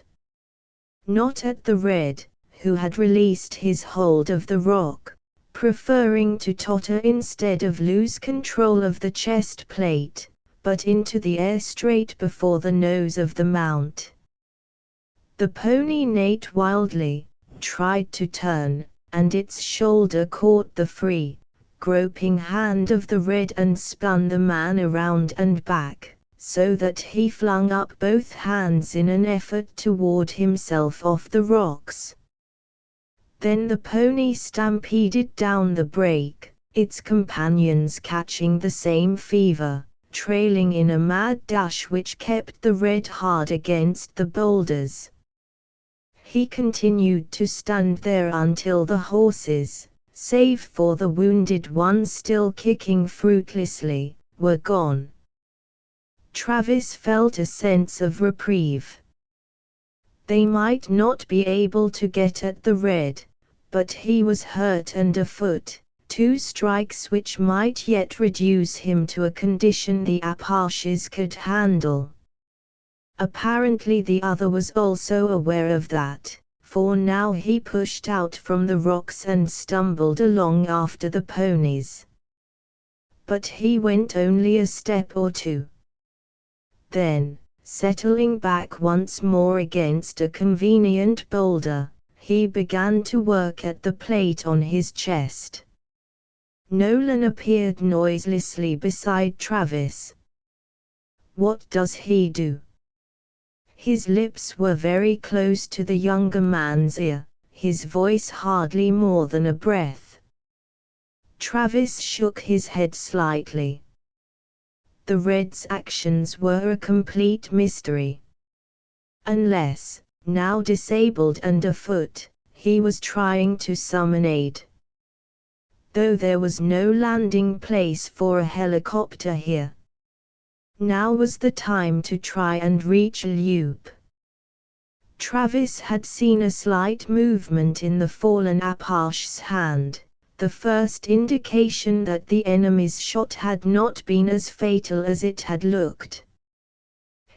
Not at the Red, who had released his hold of the rock, preferring to totter instead of lose control of the chest plate, but into the air straight before the nose of the mount. The pony neighed wildly, tried to turn, and its shoulder caught the free, groping hand of the Red and spun the man around and back, so that he flung up both hands in an effort to ward himself off the rocks. Then the pony stampeded down the break, its companions catching the same fever, trailing in a mad dash which kept the Red hard against the boulders. He continued to stand there until the horses, save for the wounded one still kicking fruitlessly, were gone. Travis felt a sense of reprieve. They might not be able to get at the Red, but he was hurt and afoot, 2 strikes which might yet reduce him to a condition the Apaches could handle. Apparently the other was also aware of that, for now he pushed out from the rocks and stumbled along after the ponies. But he went only a step or two. Then, settling back once more against a convenient boulder, he began to work at the plate on his chest. Nolan appeared noiselessly beside Travis. What does he do? His lips were very close to the younger man's ear, his voice hardly more than a breath. Travis shook his head slightly. The Red's actions were a complete mystery. Unless, now disabled and afoot, he was trying to summon aid. Though there was no landing place for a helicopter here. Now was the time to try and reach Luke. Travis had seen a slight movement in the fallen Apache's hand, the first indication that the enemy's shot had not been as fatal as it had looked.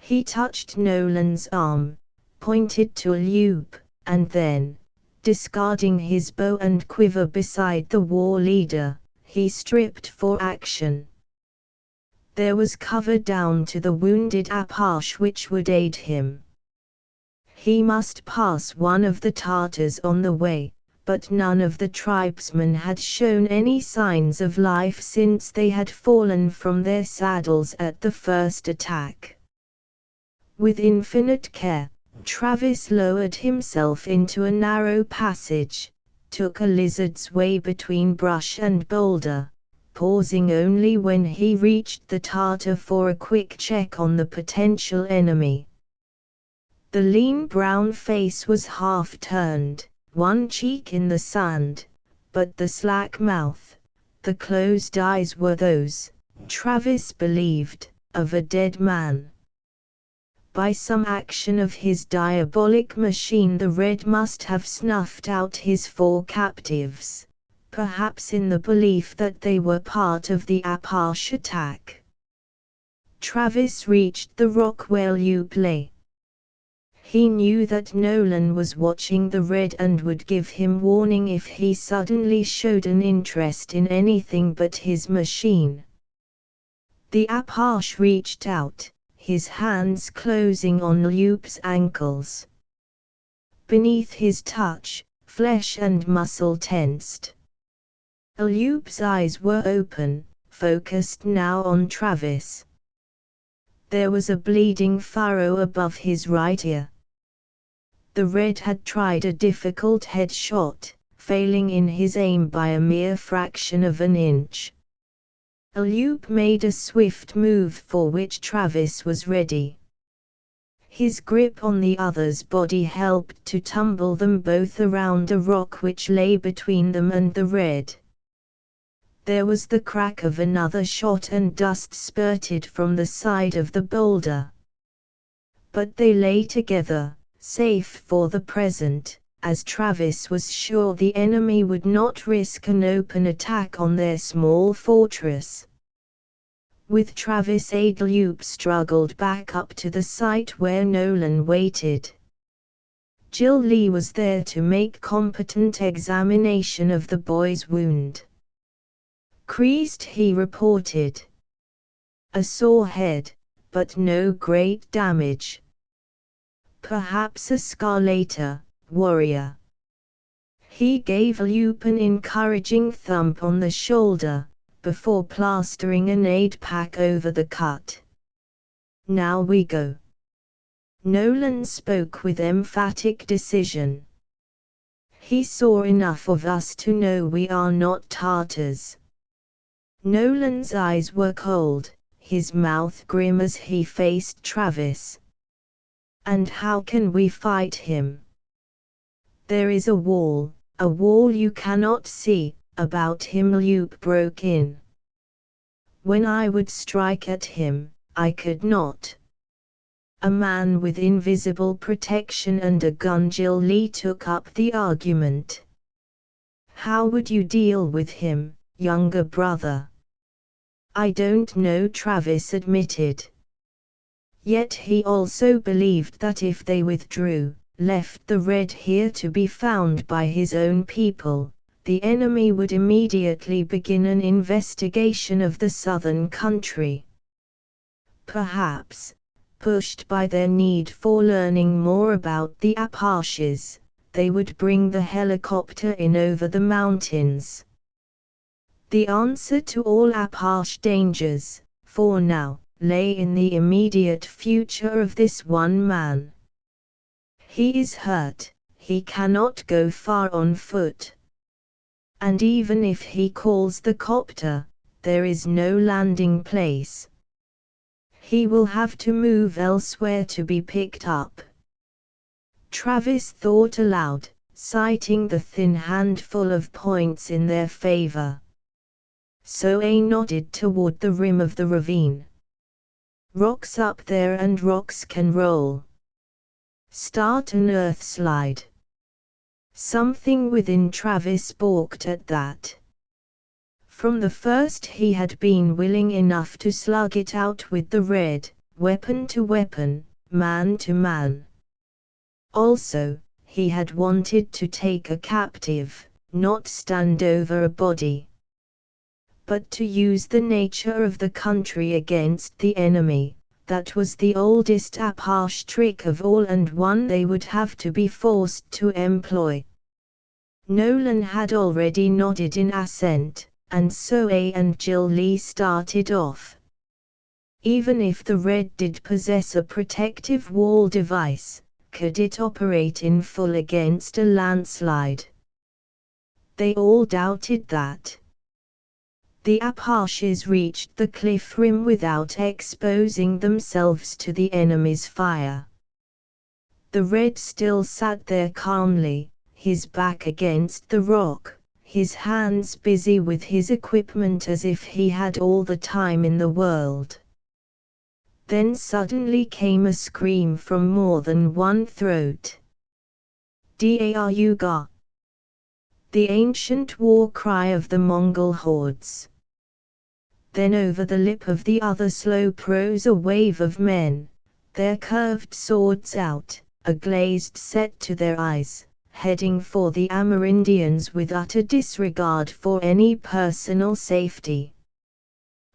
He touched Nolan's arm, pointed to Luke, and then, discarding his bow and quiver beside the war leader, he stripped for action. There was cover down to the wounded Apache which would aid him. He must pass one of the Tartars on the way, but none of the tribesmen had shown any signs of life since they had fallen from their saddles at the first attack. With infinite care, Travis lowered himself into a narrow passage, took a lizard's way between brush and boulder, pausing only when he reached the Tartar for a quick check on the potential enemy. The lean brown face was half turned, one cheek in the sand, but the slack mouth, the closed eyes were those, Travis believed, of a dead man. By some action of his diabolic machine the Red must have snuffed out his 4 captives, perhaps in the belief that they were part of the Apache attack. Travis reached the rock where Loop lay. He knew that Nolan was watching the red and would give him warning if he suddenly showed an interest in anything but his machine. The Apache reached out, his hands closing on Loop's ankles. Beneath his touch, flesh and muscle tensed. Loop's eyes were open, focused now on Travis. There was a bleeding furrow above his right ear. The red had tried a difficult headshot, failing in his aim by a mere fraction of an inch. Loop made a swift move for which Travis was ready. His grip on the other's body helped to tumble them both around a rock which lay between them and the red. There was the crack of another shot and dust spurted from the side of the boulder. But they lay together, safe for the present, as Travis was sure the enemy would not risk an open attack on their small fortress. With Travis' aid, Loop struggled back up to the site where Nolan waited. Jill Lee was there to make competent examination of the boy's wound. Creased, he reported. A sore head, but no great damage. Perhaps a scar later, warrior. He gave Loop an encouraging thump on the shoulder, before plastering an aid pack over the cut. Now we go. Nolan spoke with emphatic decision. He saw enough of us to know we are not Tartars. Nolan's eyes were cold, his mouth grim as he faced Travis. And how can we fight him? There is a wall you cannot see, about him, Loop broke in. When I would strike at him, I could not. A man with invisible protection and a gun. Jill Lee took up the argument. How would you deal with him, younger brother? I don't know, Travis admitted. Yet he also believed that if they withdrew, left the red here to be found by his own people, the enemy would immediately begin an investigation of the southern country. Perhaps, pushed by their need for learning more about the Apaches, they would bring the helicopter in over the mountains. The answer to all Apache dangers, for now, lay in the immediate future of this one man. He is hurt, he cannot go far on foot. And even if he calls the copter, there is no landing place. He will have to move elsewhere to be picked up. Travis thought aloud, citing the thin handful of points in their favor. Zoe nodded toward the rim of the ravine. Rocks up there and rocks can roll. Start an earth slide. Something within Travis balked at that. From the first he had been willing enough to slug it out with the red, weapon to weapon, man to man. Also, he had wanted to take a captive, not stand over a body. But to use the nature of the country against the enemy, that was the oldest Apache trick of all and one they would have to be forced to employ. Nolan had already nodded in assent, and Zoe and Jill Lee started off. Even if the red did possess a protective wall device, could it operate in full against a landslide? They all doubted that. The Apaches reached the cliff rim without exposing themselves to the enemy's fire. The red still sat there calmly, his back against the rock, his hands busy with his equipment as if he had all the time in the world. Then suddenly came a scream from more than one throat. Daruga! The ancient war cry of the Mongol hordes. Then over the lip of the other slope rose a wave of men, their curved swords out, a glazed set to their eyes, heading for the Amerindians with utter disregard for any personal safety.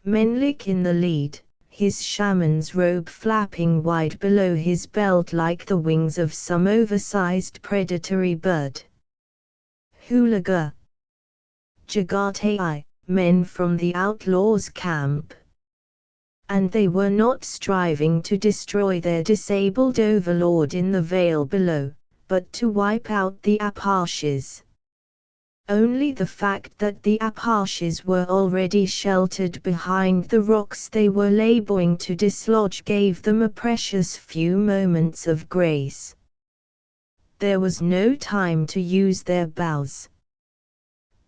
Menelik in the lead, his shaman's robe flapping wide below his belt like the wings of some oversized predatory bird. Hulaga. Jagatai, men from the outlaws' camp. And they were not striving to destroy their disabled overlord in the vale below, but to wipe out the Apaches. Only the fact that the Apaches were already sheltered behind the rocks they were laboring to dislodge gave them a precious few moments of grace. There was no time to use their bows.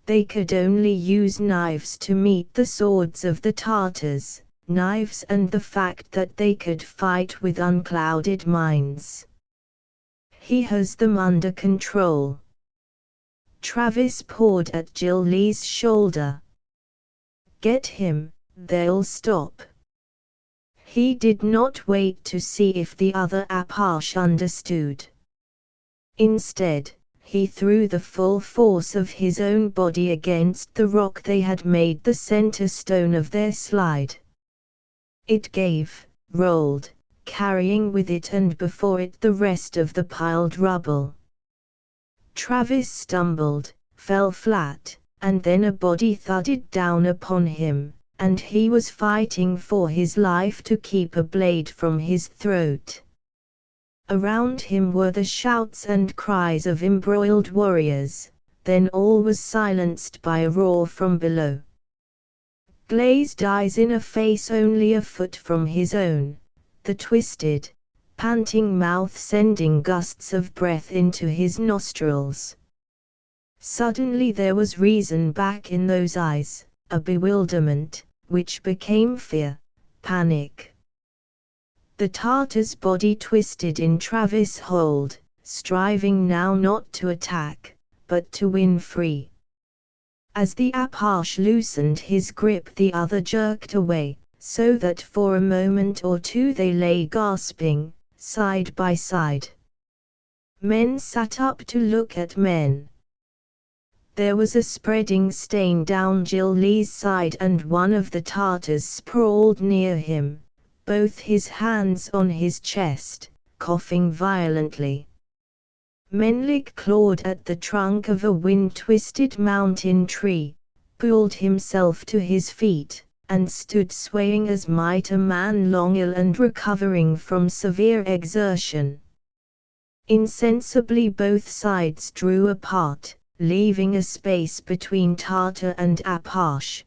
They could only use knives to meet the swords of the Tartars, knives and the fact that they could fight with unclouded minds. He has them under control. Travis pawed at Jill Lee's shoulder. Get him, they'll stop. He did not wait to see if the other Apache understood. Instead, he threw the full force of his own body against the rock they had made the center stone of their slide. It gave, rolled, carrying with it and before it the rest of the piled rubble. Travis stumbled, fell flat, and then a body thudded down upon him, and he was fighting for his life to keep a blade from his throat. Around him were the shouts and cries of embroiled warriors, then all was silenced by a roar from below. Glazed eyes in a face only a foot from his own, the twisted, panting mouth sending gusts of breath into his nostrils. Suddenly there was reason back in those eyes, a bewilderment, which became fear, panic. The Tartar's body twisted in Travis' hold, striving now not to attack, but to win free. As the Apache loosened his grip the other jerked away, so that for a moment or two they lay gasping, side by side. Men sat up to look at men. There was a spreading stain down Jill Lee's side and one of the Tartars sprawled near him, both his hands on his chest, coughing violently. Menelik clawed at the trunk of a wind-twisted mountain tree, pulled himself to his feet, and stood swaying as might a man long ill and recovering from severe exertion. Insensibly both sides drew apart, leaving a space between Tartar and Apache.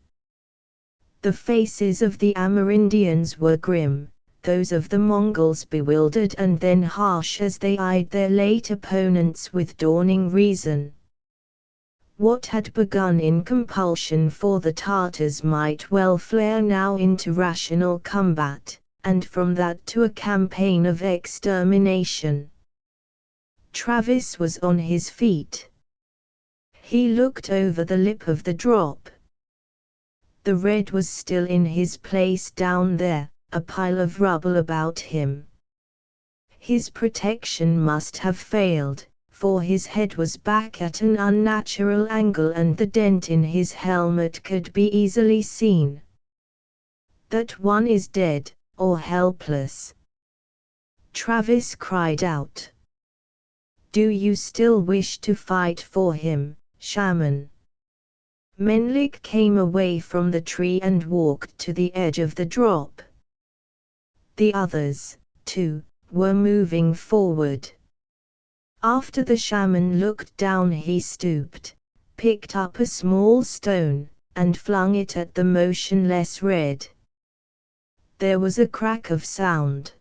The faces of the Amerindians were grim, those of the Mongols bewildered and then harsh as they eyed their late opponents with dawning reason. What had begun in compulsion for the Tartars might well flare now into rational combat, and from that to a campaign of extermination. Travis was on his feet. He looked over the lip of the drop. The red was still in his place down there, a pile of rubble about him. His protection must have failed, for his head was back at an unnatural angle and the dent in his helmet could be easily seen. That one is dead, or helpless. Travis cried out. Do you still wish to fight for him, shaman? Menelik came away from the tree and walked to the edge of the drop. The others, too, were moving forward. After the shaman looked down he stooped, picked up a small stone, and flung it at the motionless red. There was a crack of sound.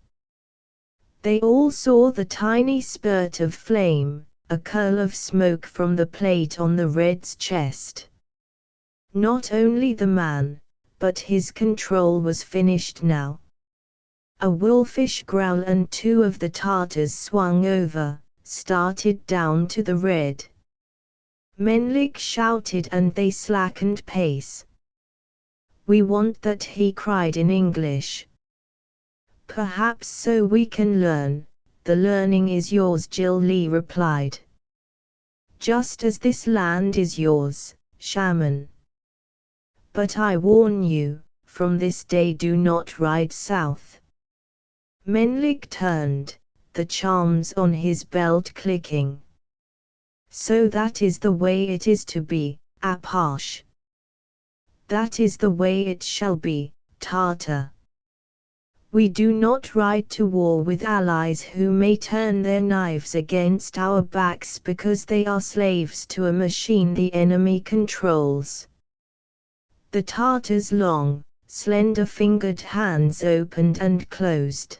They all saw the tiny spurt of flame, a curl of smoke from the plate on the red's chest. Not only the man, but his control was finished now. A wolfish growl and two of the Tartars swung over, started down to the red. Menelik shouted and they slackened pace. We want that, he cried in English. Perhaps so we can learn. The learning is yours, Jill Lee replied. Just as this land is yours, shaman. But I warn you, from this day do not ride south. Menlik turned, the charms on his belt clicking. So that is the way it is to be, Apache. That is the way it shall be, Tartar. We do not ride to war with allies who may turn their knives against our backs because they are slaves to a machine the enemy controls. The Tartar's long, slender-fingered hands opened and closed.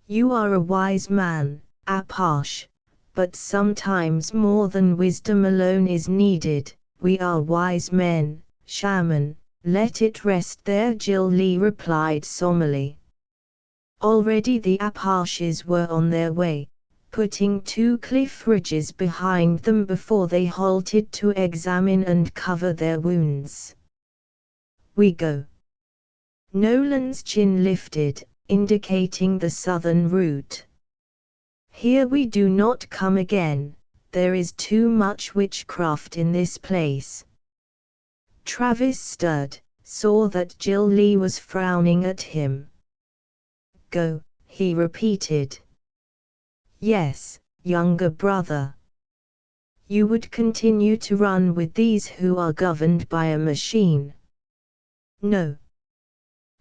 You are a wise man, Apache, but sometimes more than wisdom alone is needed. We are wise men, shaman. Let it rest there, Jill Lee replied solemnly. Already the Apaches were on their way, putting 2 cliff ridges behind them before they halted to examine and cover their wounds. We go. Nolan's chin lifted, indicating the southern route. Here we do not come again, there is too much witchcraft in this place. Travis stirred, saw that Jill Lee was frowning at him. Go, he repeated. Yes, younger brother. You would continue to run with these who are governed by a machine. No.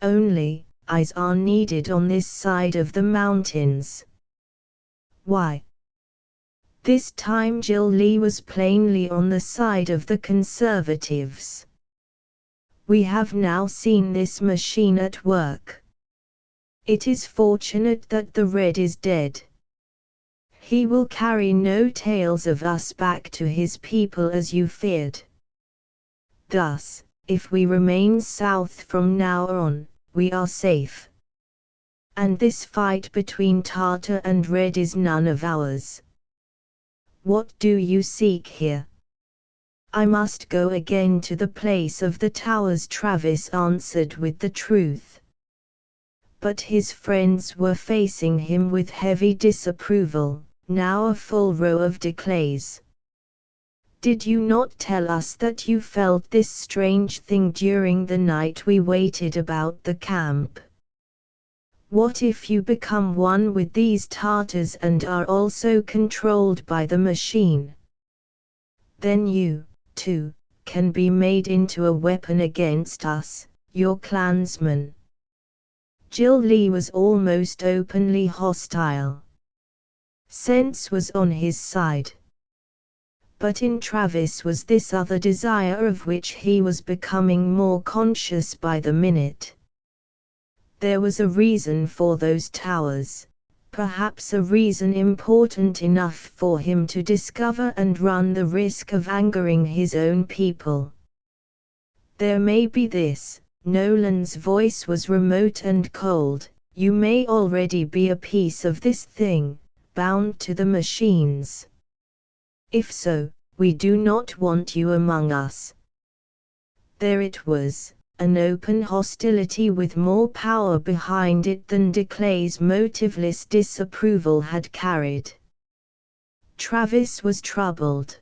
Only, eyes are needed on this side of the mountains. Why? This time Jill Lee was plainly on the side of the conservatives. We have now seen this machine at work. It is fortunate that the Red is dead. He will carry no tales of us back to his people as you feared. Thus, if we remain south from now on, we are safe. And this fight between Tartar and Red is none of ours. What do you seek here? I must go again to the place of the towers, Travis answered with the truth. But his friends were facing him with heavy disapproval, now a full row of declays. Did you not tell us that you felt this strange thing during the night we waited about the camp? What if you become one with these Tartars and are also controlled by the machine? Then you, too, can be made into a weapon against us, your clansmen. Jill Lee was almost openly hostile. Sense was on his side. But in Travis was this other desire of which he was becoming more conscious by the minute. There was a reason for those towers, perhaps a reason important enough for him to discover and run the risk of angering his own people. There may be this, Nolan's voice was remote and cold, you may already be a piece of this thing, bound to the machines. If so, we do not want you among us. There it was, an open hostility with more power behind it than Declay's motiveless disapproval had carried. Travis was troubled.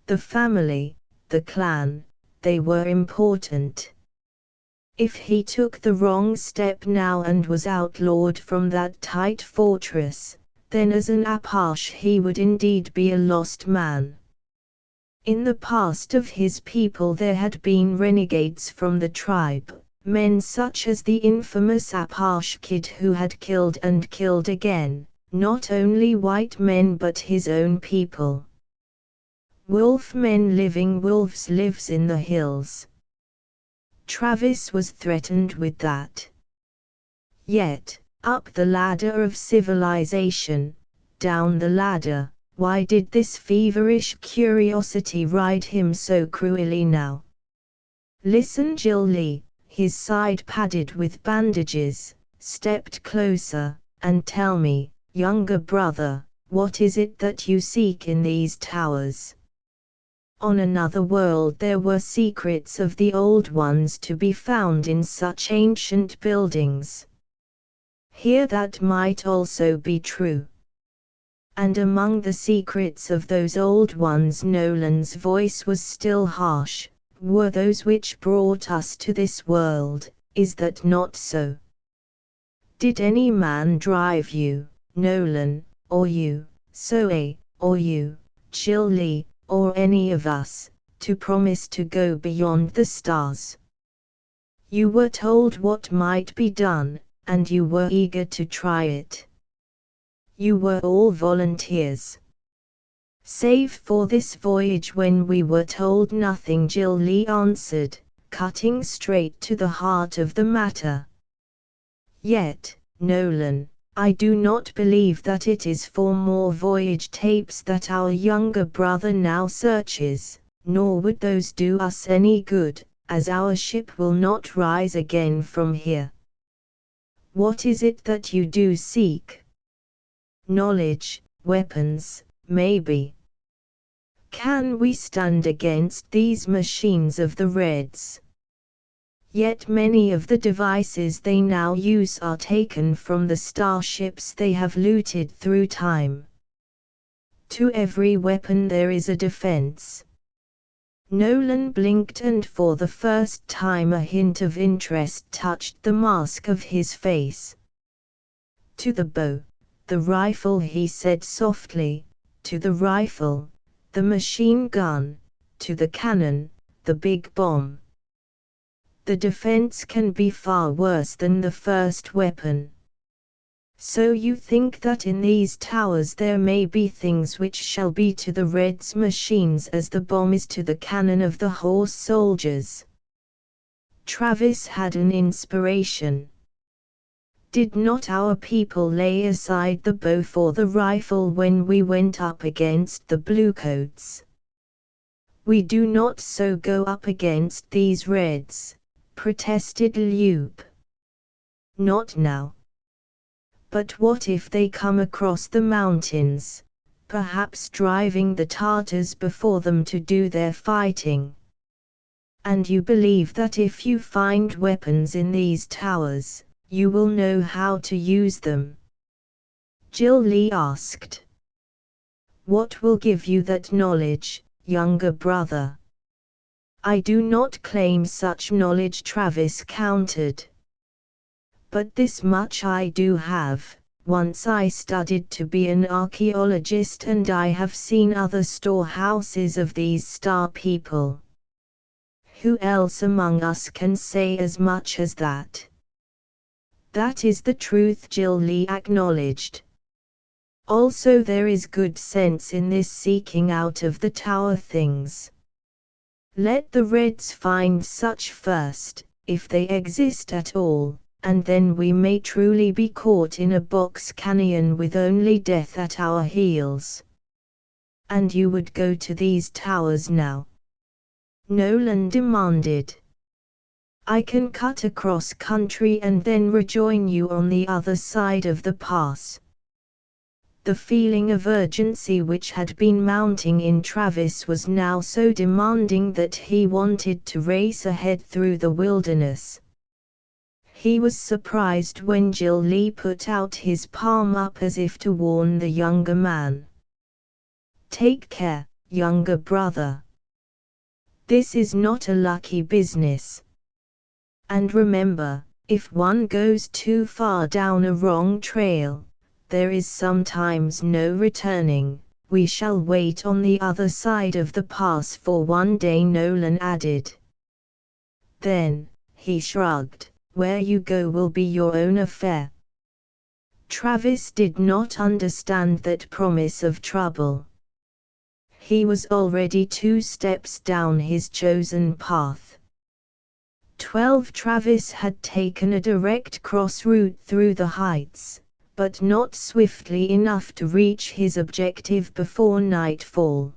The family, the clan, they were important. If he took the wrong step now and was outlawed from that tight fortress, then as an Apache he would indeed be a lost man. In the past of his people there had been renegades from the tribe, men such as the infamous Apache Kid who had killed and killed again, not only white men but his own people. Wolf men living wolves lives in the hills. Travis was threatened with that. Yet, up the ladder of civilization, down the ladder, why did this feverish curiosity ride him so cruelly now? Listen, Jill Lee, his side padded with bandages, stepped closer, and tell me, younger brother, what is it that you seek in these towers? On another world there were secrets of the old ones to be found in such ancient buildings. Here that might also be true. And among the secrets of those old ones Nolan's voice was still harsh, were those which brought us to this world, is that not so? Did any man drive you, Nolan, or you, Zoe, or you, Jill Lee, or any of us, to promise to go beyond the stars? You were told what might be done, and you were eager to try it. You were all volunteers. Save for this voyage when we were told nothing, Jill Lee answered, cutting straight to the heart of the matter. Yet, Nolan, I do not believe that it is for more voyage tapes that our younger brother now searches, nor would those do us any good, as our ship will not rise again from here. What is it that you do seek? Knowledge, weapons, maybe. Can we stand against these machines of the Reds? Yet many of the devices they now use are taken from the starships they have looted through time. To every weapon there is a defense. Nolan blinked, and for the first time a hint of interest touched the mask of his face. To the bow, the rifle, he said softly, to the rifle, the machine gun, to the cannon, the big bomb. The defense can be far worse than the first weapon. So you think that in these towers there may be things which shall be to the Reds' machines as the bomb is to the cannon of the horse soldiers? Travis had an inspiration. Did not our people lay aside the bow for the rifle when we went up against the Bluecoats? We do not so go up against these Reds, protested Loop. Not now. But what if they come across the mountains, perhaps driving the Tartars before them to do their fighting? And you believe that if you find weapons in these towers, you will know how to use them? Jill Lee asked. What will give you that knowledge, younger brother? I do not claim such knowledge, Travis countered. But this much I do have. Once I studied to be an archaeologist, and I have seen other storehouses of these star people. Who else among us can say as much as that? That is the truth, Jill Lee acknowledged. Also there is good sense in this seeking out of the tower things. Let the Reds find such first, if they exist at all, and then we may truly be caught in a box canyon with only death at our heels. And you would go to these towers now? Nolan demanded. I can cut across country and then rejoin you on the other side of the pass. The feeling of urgency which had been mounting in Travis was now so demanding that he wanted to race ahead through the wilderness. He was surprised when Jill Lee put out his palm up as if to warn the younger man. Take care, younger brother. This is not a lucky business. And remember, if one goes too far down a wrong trail, there is sometimes no returning. We shall wait on the other side of the pass for one day, Nolan added. Then, he shrugged, where you go will be your own affair. Travis did not understand that promise of trouble. He was already 2 steps down his chosen path. 12 Travis had taken a direct cross route through the heights, but not swiftly enough to reach his objective before nightfall.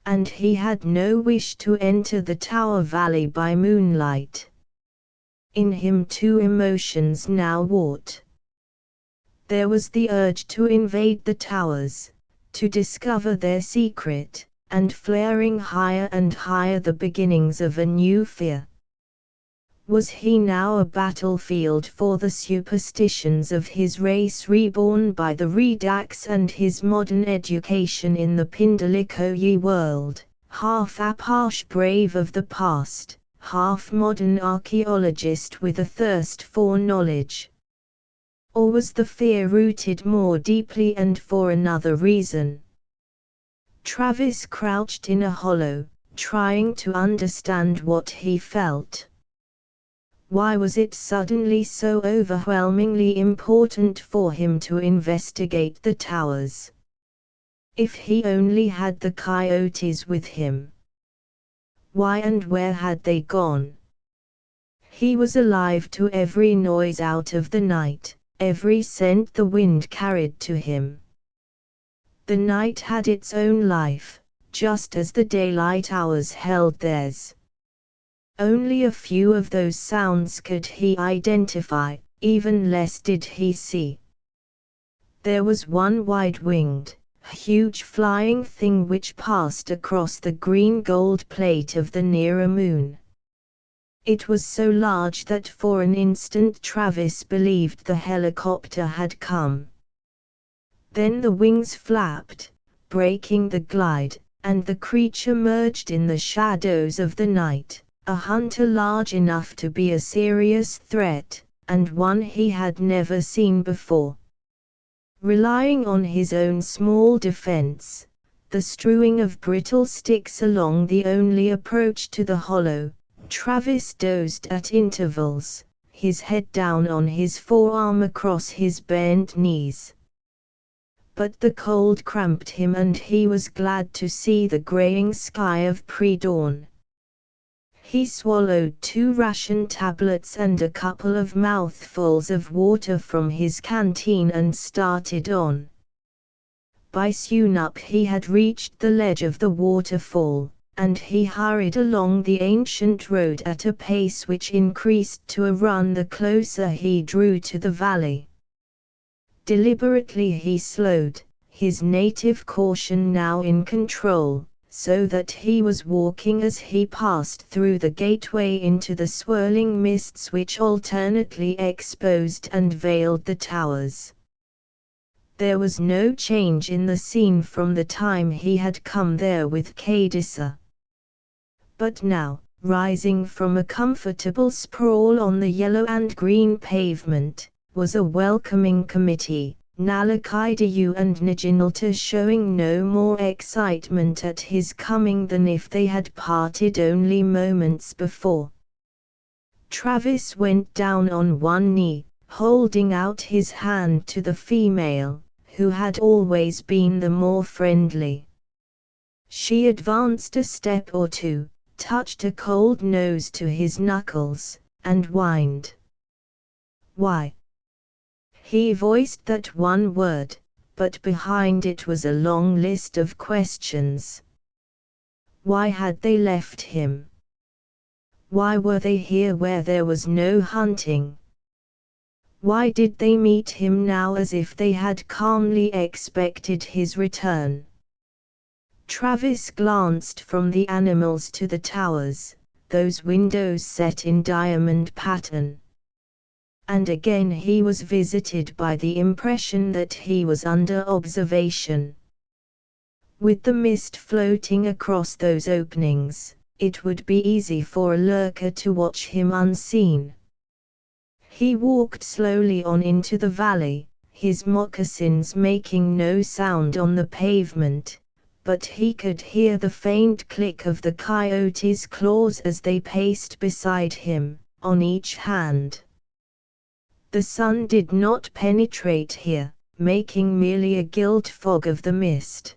And he had no wish to enter the Tower Valley by moonlight. In him 2 emotions now warred. There was the urge to invade the towers, to discover their secret, and flaring higher and higher the beginnings of a new fear. Was he now a battlefield for the superstitions of his race reborn by the Redux and his modern education in the Pindalikoyi world, half Apache brave of the past, half modern archaeologist with a thirst for knowledge? Or was the fear rooted more deeply and for another reason? Travis crouched in a hollow, trying to understand what he felt. Why was it suddenly so overwhelmingly important for him to investigate the towers? If he only had the coyotes with him. Why and where had they gone? He was alive to every noise out of the night, every scent the wind carried to him. The night had its own life, just as the daylight hours held theirs. Only a few of those sounds could he identify, even less did he see. There was one wide-winged, huge flying thing which passed across the green-gold plate of the nearer moon. It was so large that for an instant Travis believed the helicopter had come. Then the wings flapped, breaking the glide, and the creature merged in the shadows of the night. A hunter large enough to be a serious threat, and one he had never seen before. Relying on his own small defense, the strewing of brittle sticks along the only approach to the hollow, Travis dozed at intervals, his head down on his forearm across his bent knees. But the cold cramped him and he was glad to see the graying sky of pre-dawn. He swallowed 2 ration tablets and a couple of mouthfuls of water from his canteen and started on. By sunup he had reached the ledge of the waterfall, and he hurried along the ancient road at a pace which increased to a run the closer he drew to the valley. Deliberately he slowed, his native caution now in control, so that he was walking as he passed through the gateway into the swirling mists which alternately exposed and veiled the towers. There was no change in the scene from the time he had come there with Cadissa. But now, rising from a comfortable sprawl on the yellow and green pavement, was a welcoming committee, Nalakidayu and Naginalta showing no more excitement at his coming than if they had parted only moments before. Travis went down on one knee, holding out his hand to the female, who had always been the more friendly. She advanced a step or two, touched a cold nose to his knuckles, and whined. "Why?" He voiced that one word, but behind it was a long list of questions. Why had they left him? Why were they here where there was no hunting? Why did they meet him now as if they had calmly expected his return? Travis glanced from the animals to the towers, those windows set in diamond pattern. And again he was visited by the impression that he was under observation. With the mist floating across those openings, it would be easy for a lurker to watch him unseen. He walked slowly on into the valley, his moccasins making no sound on the pavement, but he could hear the faint click of the coyotes' claws as they paced beside him, on each hand. The sun did not penetrate here, making merely a gilt fog of the mist.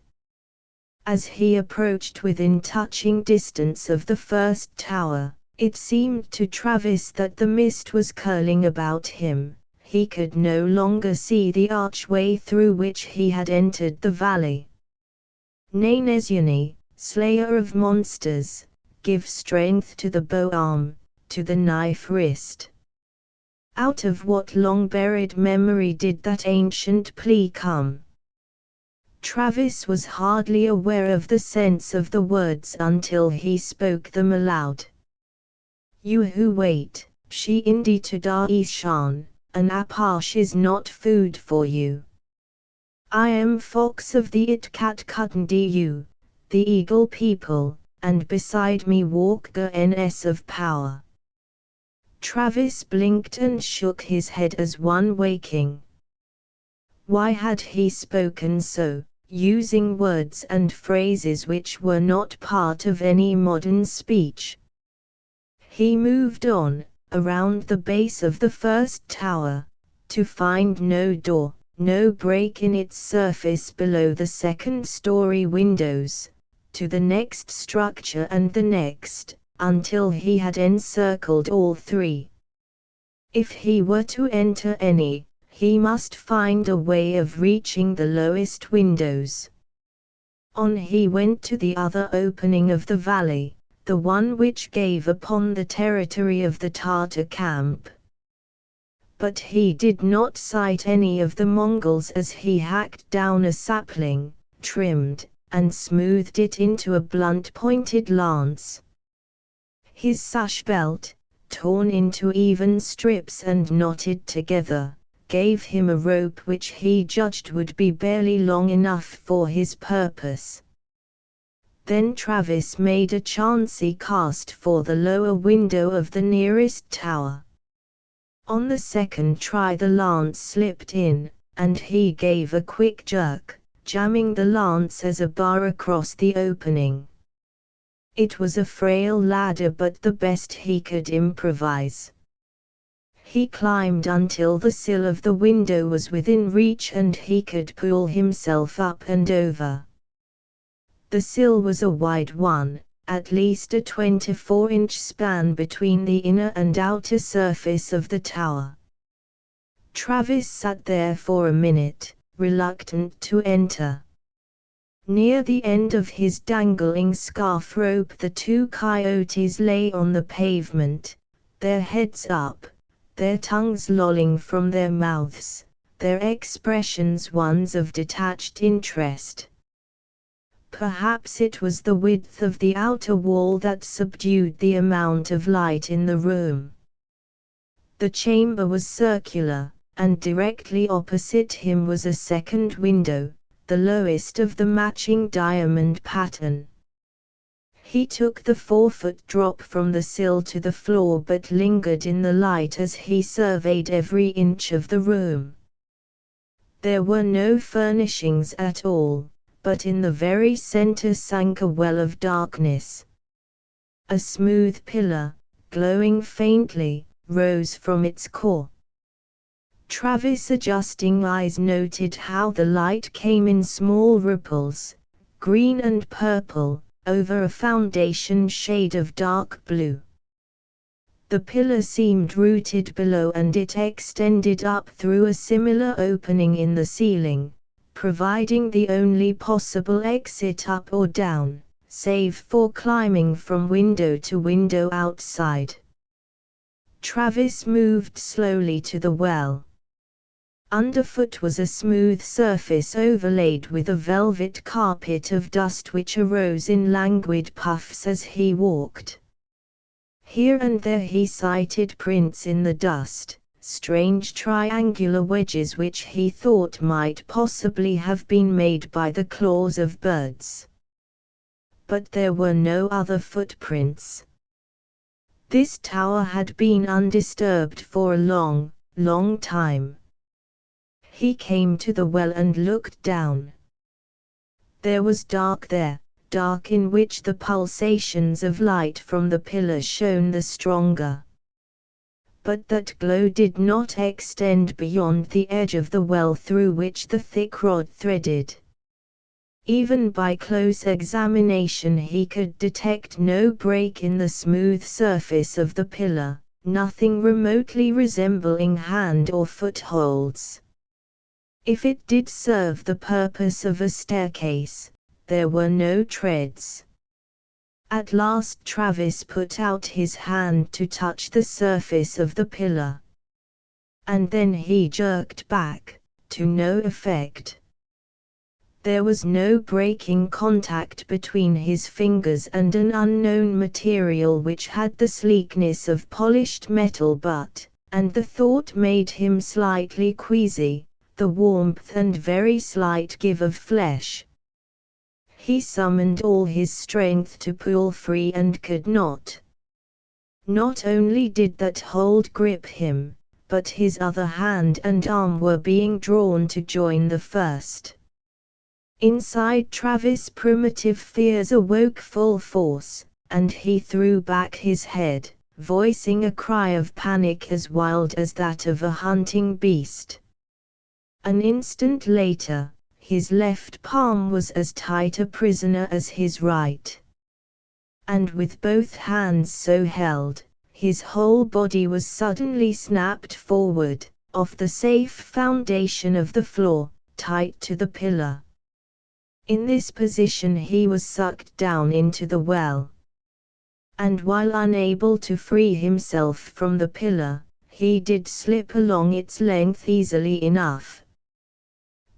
As he approached within touching distance of the first tower, it seemed to Travis that the mist was curling about him. He could no longer see the archway through which he had entered the valley. Nanezyani, slayer of monsters, give strength to the bow arm, to the knife wrist. Out of what long-buried memory did that ancient plea come? Travis was hardly aware of the sense of the words until he spoke them aloud. You who wait, she indi to Daishan, an apash is not food for you. I am fox of the Itkat Kutandu, the eagle people, and beside me walk Ns of power. Travis blinked and shook his head as one waking. Why had he spoken so, using words and phrases which were not part of any modern speech? He moved on, around the base of the first tower, to find no door, no break in its surface below the second-story windows, to the next structure and the next, until he had encircled all three. If he were to enter any, he must find a way of reaching the lowest windows. On he went to the other opening of the valley, the one which gave upon the territory of the Tartar camp. But he did not sight any of the Mongols as he hacked down a sapling, trimmed, and smoothed it into a blunt-pointed lance. His sash belt, torn into even strips and knotted together, gave him a rope which he judged would be barely long enough for his purpose. Then Travis made a chancy cast for the lower window of the nearest tower. On the second try the lance slipped in, and he gave a quick jerk, jamming the lance as a bar across the opening. It was a frail ladder but the best he could improvise. He climbed until the sill of the window was within reach and he could pull himself up and over. The sill was a wide one, at least a 24-inch span between the inner and outer surface of the tower. Travis sat there for a minute, reluctant to enter. Near the end of his dangling scarf rope the two coyotes lay on the pavement, their heads up, their tongues lolling from their mouths, their expressions ones of detached interest. Perhaps it was the width of the outer wall that subdued the amount of light in the room. The chamber was circular, and directly opposite him was a second window, the lowest of the matching diamond pattern. He took the 4-foot drop from the sill to the floor but lingered in the light as he surveyed every inch of the room. There were no furnishings at all, but in the very center sank a well of darkness. A smooth pillar, glowing faintly, rose from its core. Travis, adjusting eyes, noted how the light came in small ripples, green and purple, over a foundation shade of dark blue. The pillar seemed rooted below and it extended up through a similar opening in the ceiling, providing the only possible exit up or down, save for climbing from window to window outside. Travis moved slowly to the well. Underfoot was a smooth surface overlaid with a velvet carpet of dust which arose in languid puffs as he walked. Here and there he sighted prints in the dust, strange triangular wedges which he thought might possibly have been made by the claws of birds. But there were no other footprints. This tower had been undisturbed for a long, long time. He came to the well and looked down. There was dark there, dark in which the pulsations of light from the pillar shone the stronger. But that glow did not extend beyond the edge of the well through which the thick rod threaded. Even by close examination he could detect no break in the smooth surface of the pillar, nothing remotely resembling hand or footholds. If it did serve the purpose of a staircase, there were no treads. At last Travis put out his hand to touch the surface of the pillar. And then he jerked back, to no effect. There was no breaking contact between his fingers and an unknown material which had the sleekness of polished metal but, and the thought made him slightly queasy, the warmth and very slight give of flesh. He summoned all his strength to pull free and could not. Not only did that hold grip him, but his other hand and arm were being drawn to join the first. Inside Travis primitive fears awoke full force, and he threw back his head, voicing a cry of panic as wild as that of a hunting beast. An instant later, his left palm was as tight a prisoner as his right. And with both hands so held, his whole body was suddenly snapped forward, off the safe foundation of the floor, tight to the pillar. In this position he was sucked down into the well. And while unable to free himself from the pillar, he did slip along its length easily enough.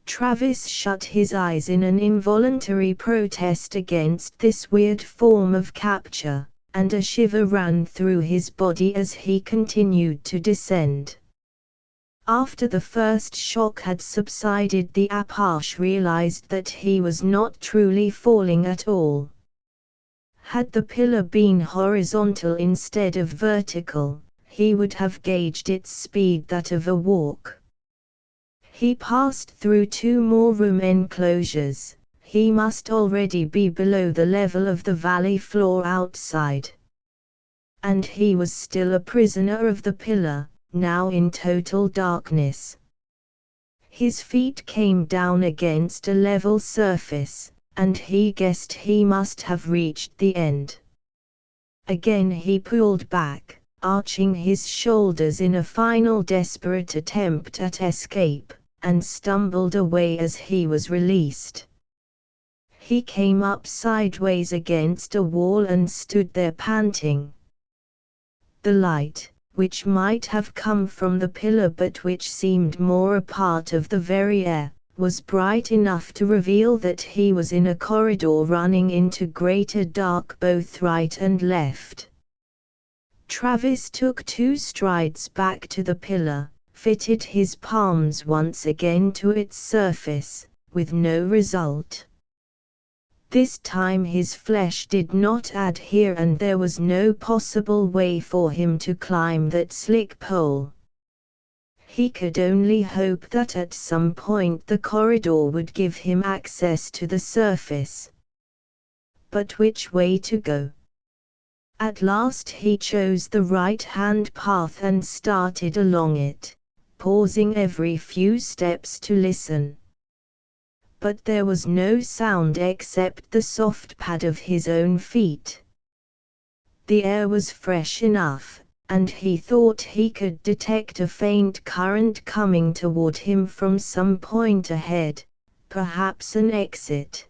Travis shut his eyes in an involuntary protest against this weird form of capture, and a shiver ran through his body as he continued to descend. After the first shock had subsided, the Apache realized that he was not truly falling at all. Had the pillar been horizontal instead of vertical, he would have gauged its speed that of a walk. He passed through 2 more room enclosures. He must already be below the level of the valley floor outside. And he was still a prisoner of the pillar, now in total darkness. His feet came down against a level surface, and he guessed he must have reached the end. Again he pulled back, arching his shoulders in a final desperate attempt at escape, and stumbled away as he was released. He came up sideways against a wall and stood there panting. The light, which might have come from the pillar but which seemed more a part of the very air, was bright enough to reveal that he was in a corridor running into greater dark both right and left. Travis took 2 strides back to the pillar, fitted his palms once again to its surface, with no result. This time his flesh did not adhere and there was no possible way for him to climb that slick pole. He could only hope that at some point the corridor would give him access to the surface. But which way to go? At last he chose the right-hand path and started along it, pausing every few steps to listen. But there was no sound except the soft pad of his own feet. The air was fresh enough, and he thought he could detect a faint current coming toward him from some point ahead, perhaps an exit.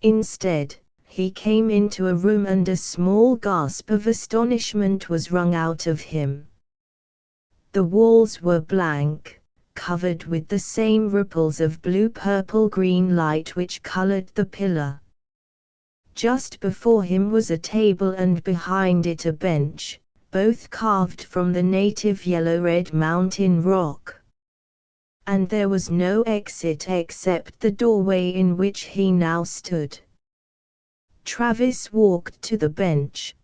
Instead, he came into a room and a small gasp of astonishment was wrung out of him. The walls were blank, covered with the same ripples of blue-purple-green light which colored the pillar. Just before him was a table and behind it a bench, both carved from the native yellow-red mountain rock. And there was no exit except the doorway in which he now stood. Travis walked to the bench.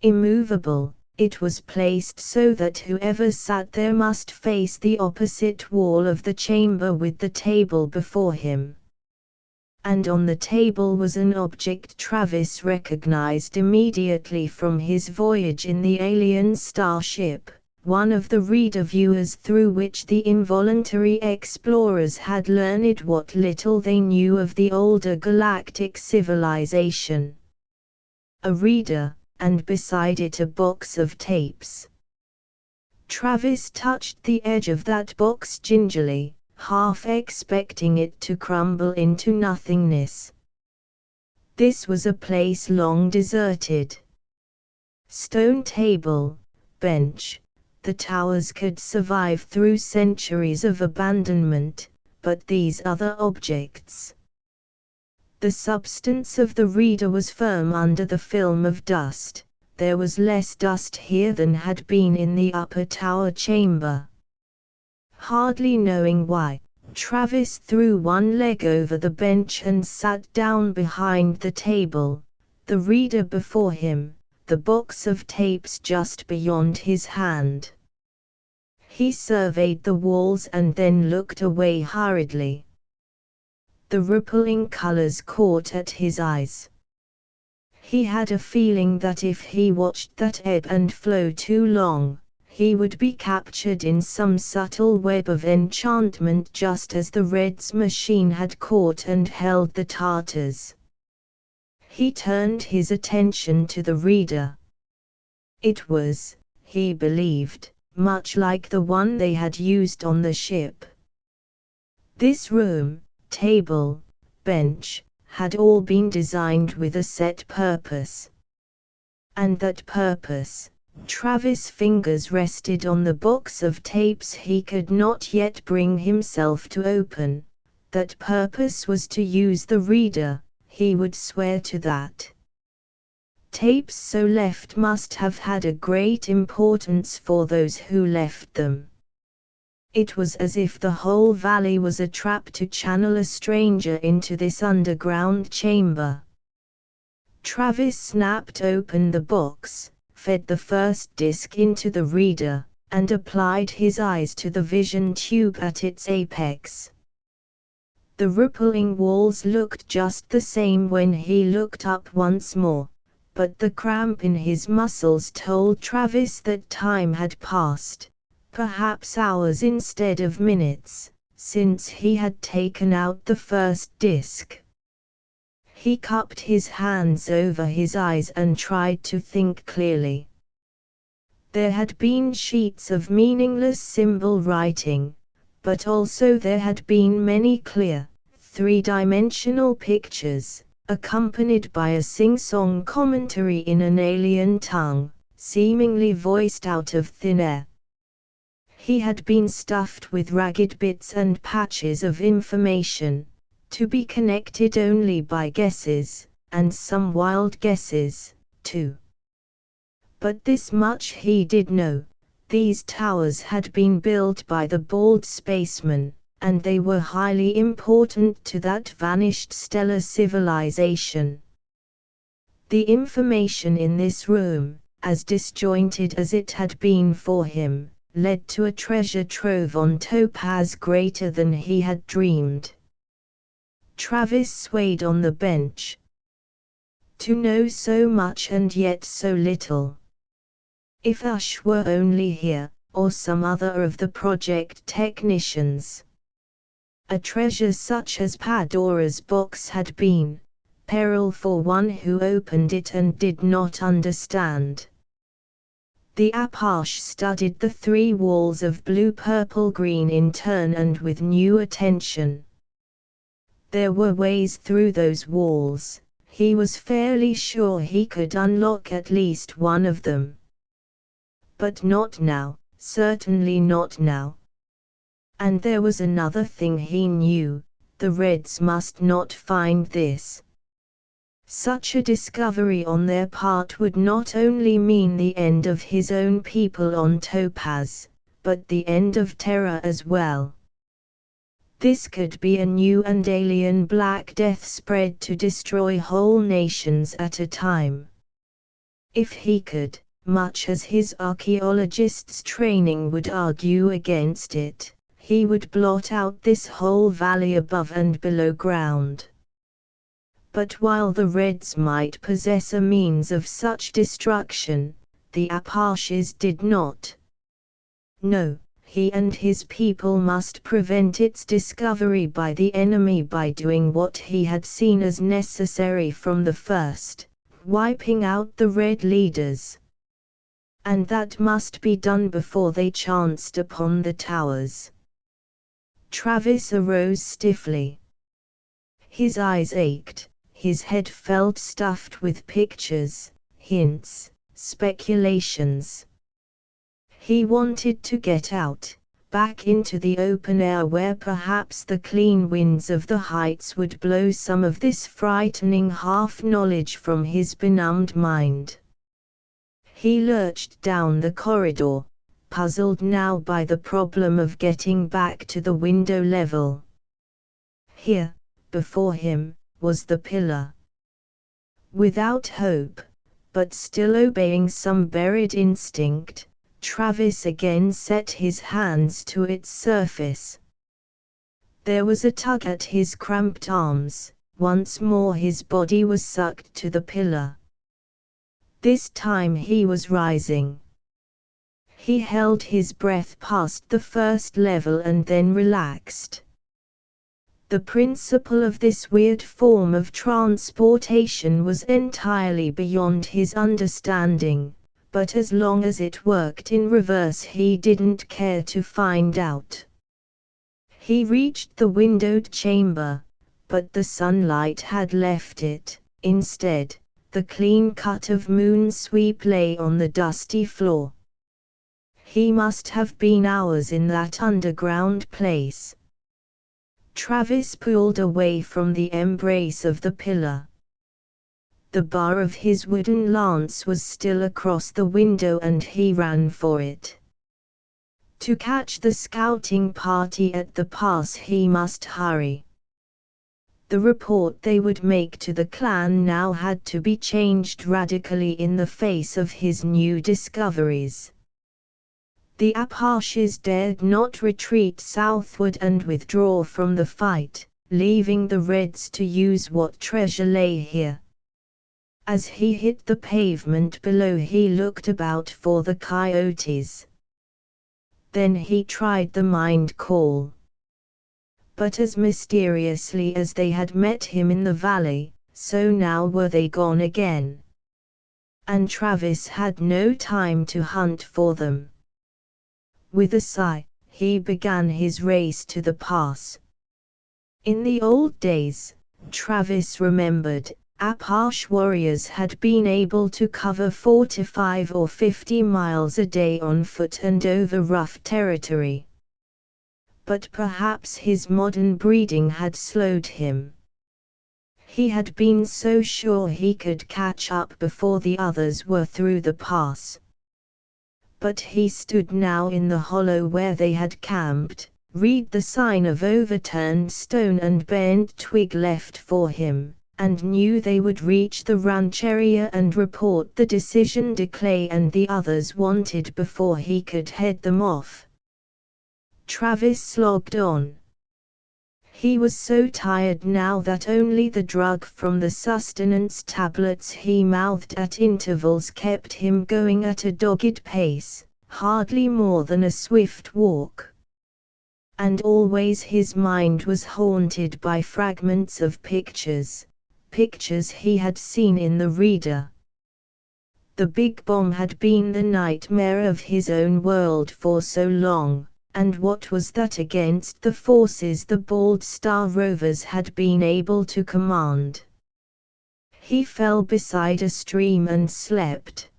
Immovable, it was placed so that whoever sat there must face the opposite wall of the chamber with the table before him. And on the table was an object Travis recognized immediately from his voyage in the alien starship, one of the reader viewers through which the involuntary explorers had learned what little they knew of the older galactic civilization. A reader, and beside it a box of tapes. Travis touched the edge of that box gingerly, half expecting it to crumble into nothingness. This was a place long deserted. Stone table, bench, the towers could survive through centuries of abandonment, but these other objects. The substance of the reader was firm under the film of dust. There was less dust here than had been in the upper tower chamber. Hardly knowing why, Travis threw one leg over the bench and sat down behind the table, the reader before him, the box of tapes just beyond his hand. He surveyed the walls and then looked away hurriedly. The rippling colors caught at his eyes. He had a feeling that if he watched that ebb and flow too long, he would be captured in some subtle web of enchantment, just as the Red's machine had caught and held the Tartars. He turned his attention to the reader. It was, he believed, much like the one they had used on the ship. This room, table, bench, had all been designed with a set purpose. And that purpose, Travis' fingers rested on the box of tapes he could not yet bring himself to open. That purpose was to use the reader, he would swear to that. Tapes so left must have had a great importance for those who left them. It was as if the whole valley was a trap to channel a stranger into this underground chamber. Travis snapped open the box, fed the first disc into the reader, and applied his eyes to the vision tube at its apex. The rippling walls looked just the same when he looked up once more, but the cramp in his muscles told Travis that time had passed. Perhaps hours instead of minutes, since he had taken out the first disc. He cupped his hands over his eyes and tried to think clearly. There had been sheets of meaningless symbol writing, but also there had been many clear, three-dimensional pictures, accompanied by a sing-song commentary in an alien tongue, seemingly voiced out of thin air. He had been stuffed with ragged bits and patches of information, to be connected only by guesses, and some wild guesses, too. But this much he did know: these towers had been built by the bald spaceman, and they were highly important to that vanished stellar civilization. The information in this room, as disjointed as it had been for him, led to a treasure trove on topaz greater than he had dreamed. Travis swayed on the bench. To know so much and yet so little. If Ush were only here, or some other of the project technicians. A treasure such as Pandora's box had been, peril for one who opened it and did not understand. The Apache studied the three walls of blue, purple, green in turn and with new attention. There were ways through those walls. He was fairly sure he could unlock at least one of them. But not now, certainly not now. And there was another thing he knew: the Reds must not find this. Such a discovery on their part would not only mean the end of his own people on Topaz, but the end of Terra as well. This could be a new and alien Black Death spread to destroy whole nations at a time. If he could, much as his archaeologist's training would argue against it, he would blot out this whole valley above and below ground. But while the Reds might possess a means of such destruction, the Apaches did not. No, he and his people must prevent its discovery by the enemy by doing what he had seen as necessary from the first: wiping out the Red leaders. And that must be done before they chanced upon the towers. Travis arose stiffly. His eyes ached. His head felt stuffed with pictures, hints, speculations. He wanted to get out, back into the open air where perhaps the clean winds of the heights would blow some of this frightening half-knowledge from his benumbed mind. He lurched down the corridor, puzzled now by the problem of getting back to the window level. Here, before him, was the pillar. Without hope, but still obeying some buried instinct, Travis again set his hands to its surface. There was a tug at his cramped arms, once more his body was sucked to the pillar. This time he was rising. He held his breath past the first level and then relaxed. The principle of this weird form of transportation was entirely beyond his understanding, but as long as it worked in reverse he didn't care to find out. He reached the windowed chamber, but the sunlight had left it. Instead, the clean cut of moon sweep lay on the dusty floor. He must have been hours in that underground place. Travis pulled away from the embrace of the pillar. The bar of his wooden lance was still across the window and he ran for it. To catch the scouting party at the pass he must hurry. The report they would make to the clan now had to be changed radically in the face of his new discoveries. The Apaches dared not retreat southward and withdraw from the fight, leaving the Reds to use what treasure lay here. As he hit the pavement below he looked about for the coyotes. Then he tried the mind call. But as mysteriously as they had met him in the valley, so now were they gone again. And Travis had no time to hunt for them. With a sigh, he began his race to the pass. In the old days, Travis remembered, Apache warriors had been able to cover 45 or 50 miles a day on foot and over rough territory. But perhaps his modern breeding had slowed him. He had been so sure he could catch up before the others were through the pass. But he stood now in the hollow where they had camped, read the sign of overturned stone and bent twig left for him, and knew they would reach the rancheria and report the decision Clay and the others wanted before he could head them off. Travis slogged on. He was so tired now that only the drug from the sustenance tablets he mouthed at intervals kept him going at a dogged pace, hardly more than a swift walk. And always his mind was haunted by fragments of pictures he had seen in the reader. The big bomb had been the nightmare of his own world for so long. And what was that against the forces the Bald Star Rovers had been able to command? He fell beside a stream and slept.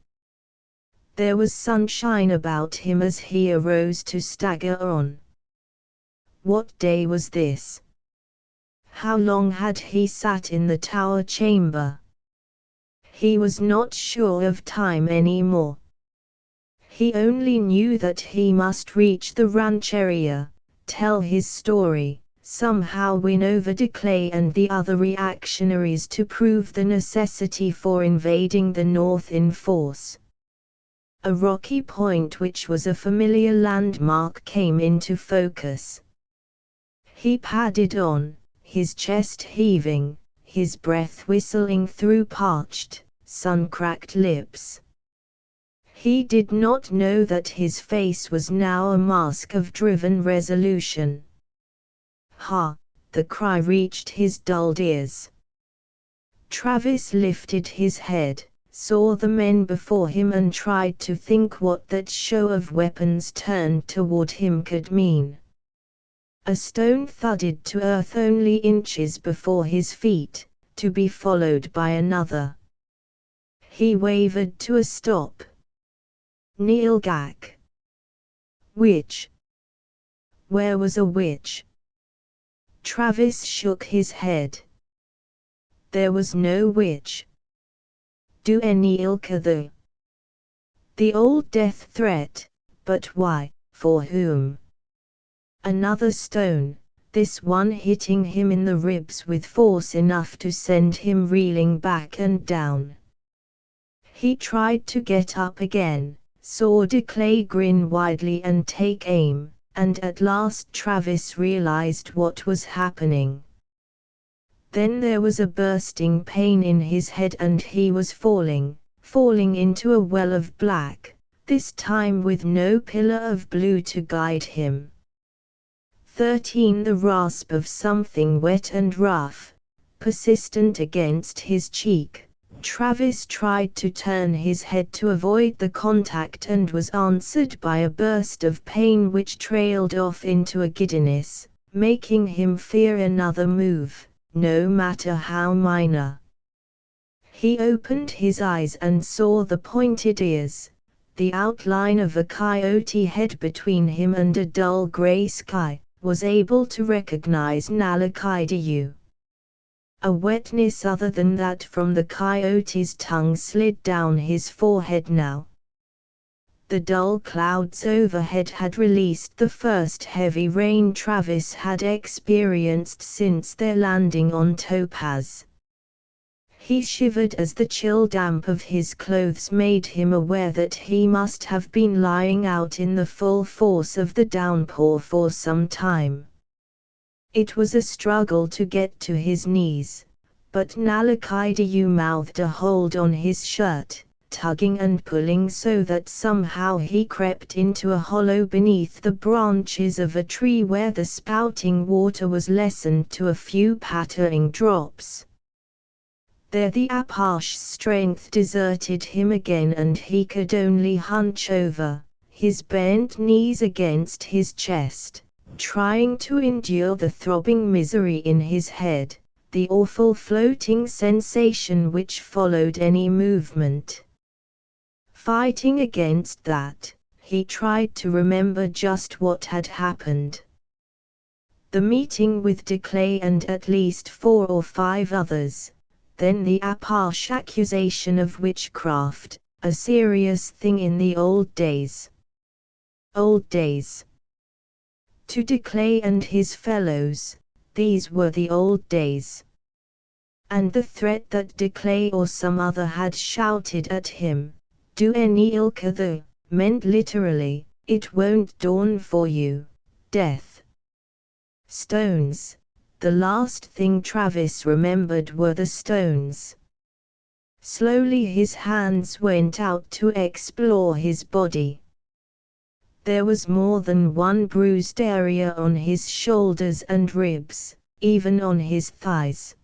There was sunshine about him as he arose to stagger on. What day was this? How long had he sat in the tower chamber? He was not sure of time anymore. He only knew that he must reach the rancheria, tell his story, somehow win over Clay and the other reactionaries to prove the necessity for invading the North in force. A rocky point which was a familiar landmark came into focus. He padded on, his chest heaving, his breath whistling through parched, sun-cracked lips. He did not know that his face was now a mask of driven resolution. Ha! The cry reached his dulled ears. Travis lifted his head, saw the men before him and tried to think what that show of weapons turned toward him could mean. A stone thudded to earth only inches before his feet, to be followed by another. He wavered to a stop. Neil Gak. Which? Where was a witch? Travis shook his head. There was no witch. Do any ilka though? The old death threat, but why, for whom? Another stone, this one hitting him in the ribs with force enough to send him reeling back and down. He tried to get up again, saw Declay grin widely and take aim, and at last Travis realized what was happening. Then there was a bursting pain in his head and he was falling into a well of black, this time with no pillar of blue to guide him. 13 The rasp of something wet and rough, persistent against his cheek. Travis tried to turn his head to avoid the contact and was answered by a burst of pain which trailed off into a giddiness, making him fear another move, no matter how minor. He opened his eyes and saw the pointed ears, the outline of a coyote head between him and a dull gray sky, was able to recognize Nalakaidayu. A wetness other than that from the coyote's tongue slid down his forehead now. The dull clouds overhead had released the first heavy rain Travis had experienced since their landing on Topaz. He shivered as the chill damp of his clothes made him aware that he must have been lying out in the full force of the downpour for some time. It was a struggle to get to his knees, but Nalakaidayu mouthed a hold on his shirt, tugging and pulling so that somehow he crept into a hollow beneath the branches of a tree where the spouting water was lessened to a few pattering drops. There the Apash's strength deserted him again and he could only hunch over, his bent knees against his chest, trying to endure the throbbing misery in his head, the awful floating sensation which followed any movement. Fighting against that, he tried to remember just what had happened. The meeting with Declay and at least 4 or 5 others, then the Apache accusation of witchcraft, a serious thing in the old days. Old days. To Declay and his fellows, these were the old days. And the threat that Declay or some other had shouted at him, "Do any ilka the," meant literally, "It won't dawn for you, death." Stones. The last thing Travis remembered were the stones. Slowly his hands went out to explore his body. There was more than one bruised area on his shoulders and ribs, even on his thighs.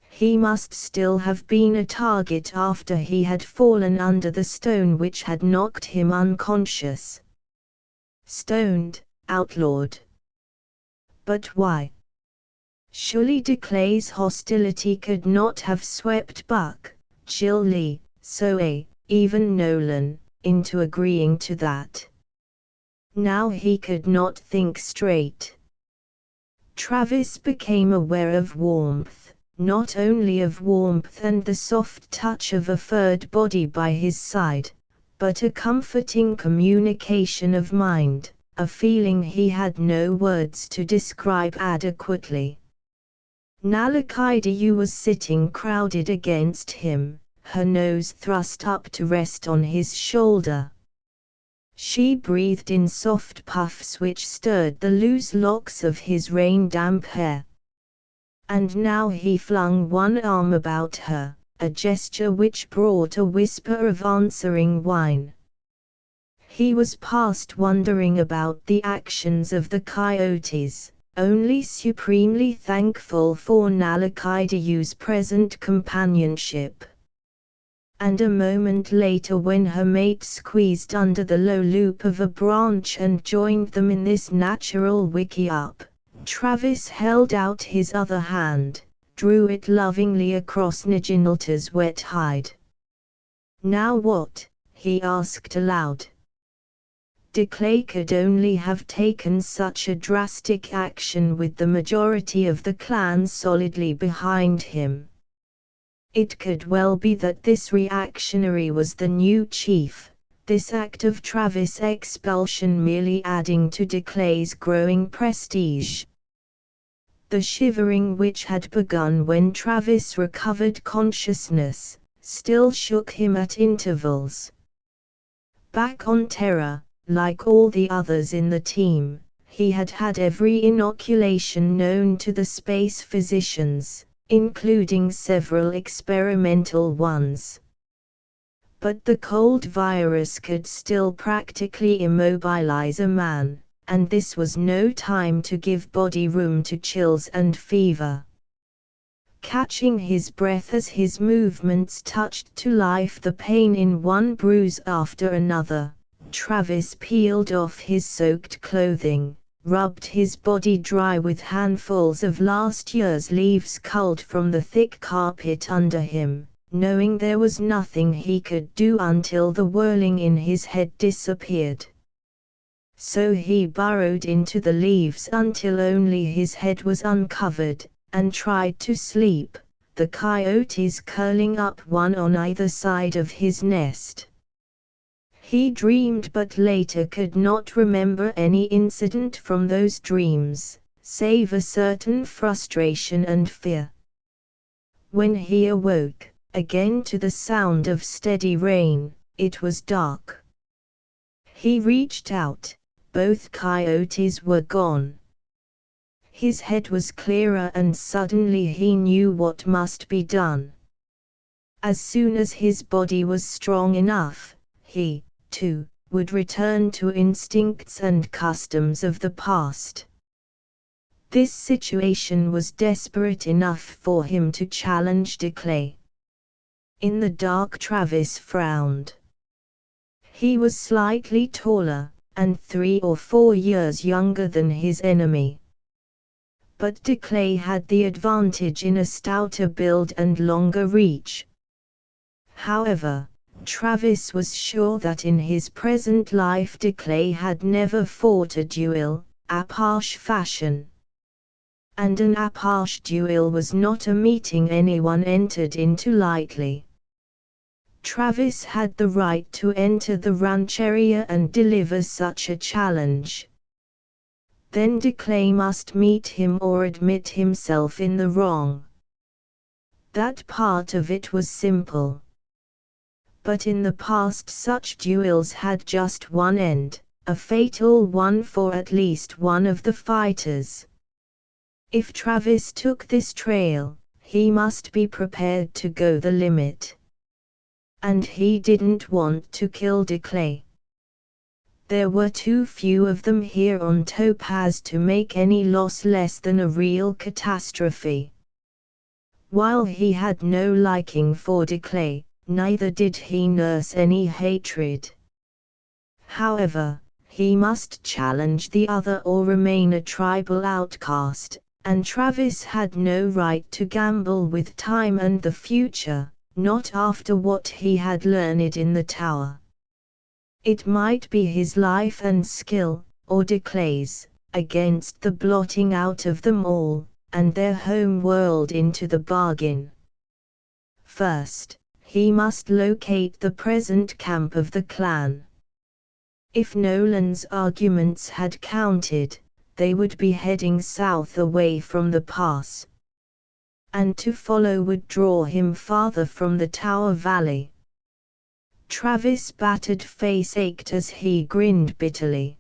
He must still have been a target after he had fallen under the stone which had knocked him unconscious. Stoned, outlawed. But why? Surely Declay's hostility could not have swept Buck, Jill Lee, Zoe, even Nolan, into agreeing to that. Now he could not think straight. Travis became aware of warmth, not only of warmth and the soft touch of a furred body by his side, but a comforting communication of mind, a feeling he had no words to describe adequately. Nalakaidayu was sitting crowded against him, her nose thrust up to rest on his shoulder. She breathed in soft puffs which stirred the loose locks of his rain-damp hair. And now he flung one arm about her, a gesture which brought a whisper of answering whine. He was past wondering about the actions of the coyotes, only supremely thankful for Nalakaidayu's present companionship. And a moment later when her mate squeezed under the low loop of a branch and joined them in this natural wiki-up, Travis held out his other hand, drew it lovingly across Naginalta's wet hide. "Now what?" he asked aloud. Decay could only have taken such a drastic action with the majority of the clan solidly behind him. It could well be that this reactionary was the new chief, this act of Travis' expulsion merely adding to Decay's growing prestige. The shivering which had begun when Travis recovered consciousness, still shook him at intervals. Back on Terra, like all the others in the team, he had had every inoculation known to the space physicians, including several experimental ones. But the cold virus could still practically immobilize a man, and this was no time to give body room to chills and fever. Catching his breath as his movements touched to life the pain in one bruise after another, Travis peeled off his soaked clothing, rubbed his body dry with handfuls of last year's leaves culled from the thick carpet under him, knowing there was nothing he could do until the whirling in his head disappeared. So he burrowed into the leaves until only his head was uncovered, and tried to sleep, the coyotes curling up one on either side of his nest. He dreamed but later could not remember any incident from those dreams, save a certain frustration and fear. When he awoke, again to the sound of steady rain, it was dark. He reached out, both coyotes were gone. His head was clearer and suddenly he knew what must be done. As soon as his body was strong enough, he, too, would return to instincts and customs of the past. This situation was desperate enough for him to challenge Decay. In the dark Travis frowned. He was slightly taller, and 3 or 4 years younger than his enemy. But Decay had the advantage in a stouter build and longer reach. However, Travis was sure that in his present life Decay had never fought a duel, Apache fashion. And an Apache duel was not a meeting anyone entered into lightly. Travis had the right to enter the rancheria and deliver such a challenge. Then Decay must meet him or admit himself in the wrong. That part of it was simple. But in the past such duels had just one end, a fatal one for at least one of the fighters. If Travis took this trail, he must be prepared to go the limit. And he didn't want to kill Decay. There were too few of them here on Topaz to make any loss less than a real catastrophe. While he had no liking for Decay, neither did he nurse any hatred. However, he must challenge the other or remain a tribal outcast, and Travis had no right to gamble with time and the future, not after what he had learned in the tower. It might be his life and skill, or Decay's, against the blotting out of them all, and their home world into the bargain. First, he must locate the present camp of the clan. If Nolan's arguments had counted, they would be heading south away from the pass. And to follow would draw him farther from the Tower Valley. Travis' battered face ached as he grinned bitterly.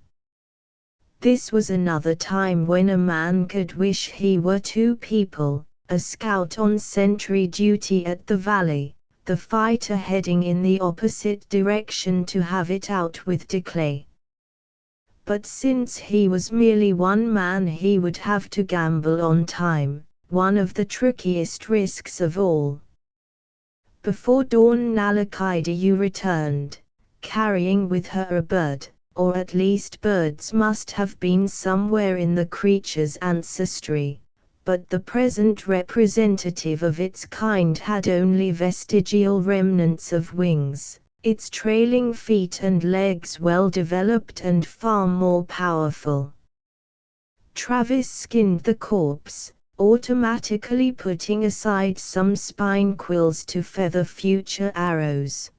This was another time when a man could wish he were 2 people, a scout on sentry duty at the valley, the fighter heading in the opposite direction to have it out with Decay. But since he was merely one man he would have to gamble on time, one of the trickiest risks of all. Before dawn Nalakaidu returned, carrying with her a bird, or at least birds must have been somewhere in the creature's ancestry, but the present representative of its kind had only vestigial remnants of wings, its trailing feet and legs well developed and far more powerful. Travis skinned the corpse, automatically putting aside some spine quills to feather future arrows.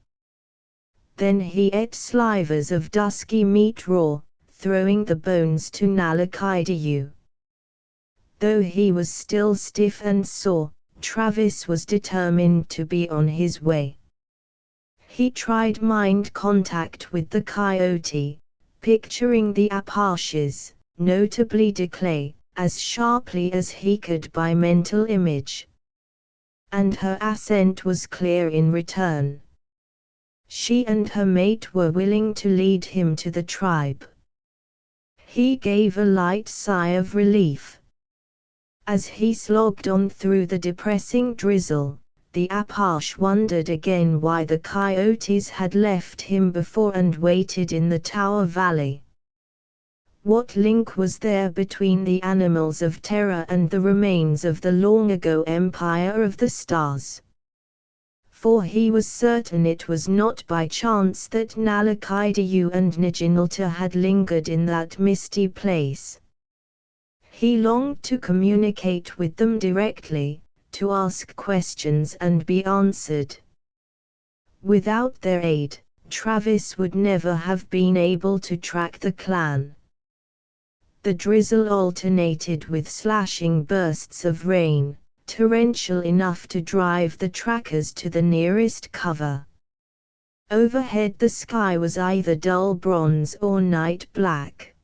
Then he ate slivers of dusky meat raw, throwing the bones to Nalakaidayu. Though he was still stiff and sore, Travis was determined to be on his way. He tried mind contact with the coyote, picturing the Apashes, notably Declay, as sharply as he could by mental image. And her assent was clear in return. She and her mate were willing to lead him to the tribe. He gave a light sigh of relief. As he slogged on through the depressing drizzle, the Apache wondered again why the coyotes had left him before and waited in the Tower Valley. What link was there between the animals of terror and the remains of the long-ago Empire of the Stars? For he was certain it was not by chance that Nalakaidayu and Naginalta had lingered in that misty place. He longed to communicate with them directly, to ask questions and be answered. Without their aid, Travis would never have been able to track the clan. The drizzle alternated with slashing bursts of rain, torrential enough to drive the trackers to the nearest cover. Overhead the sky was either dull bronze or night black.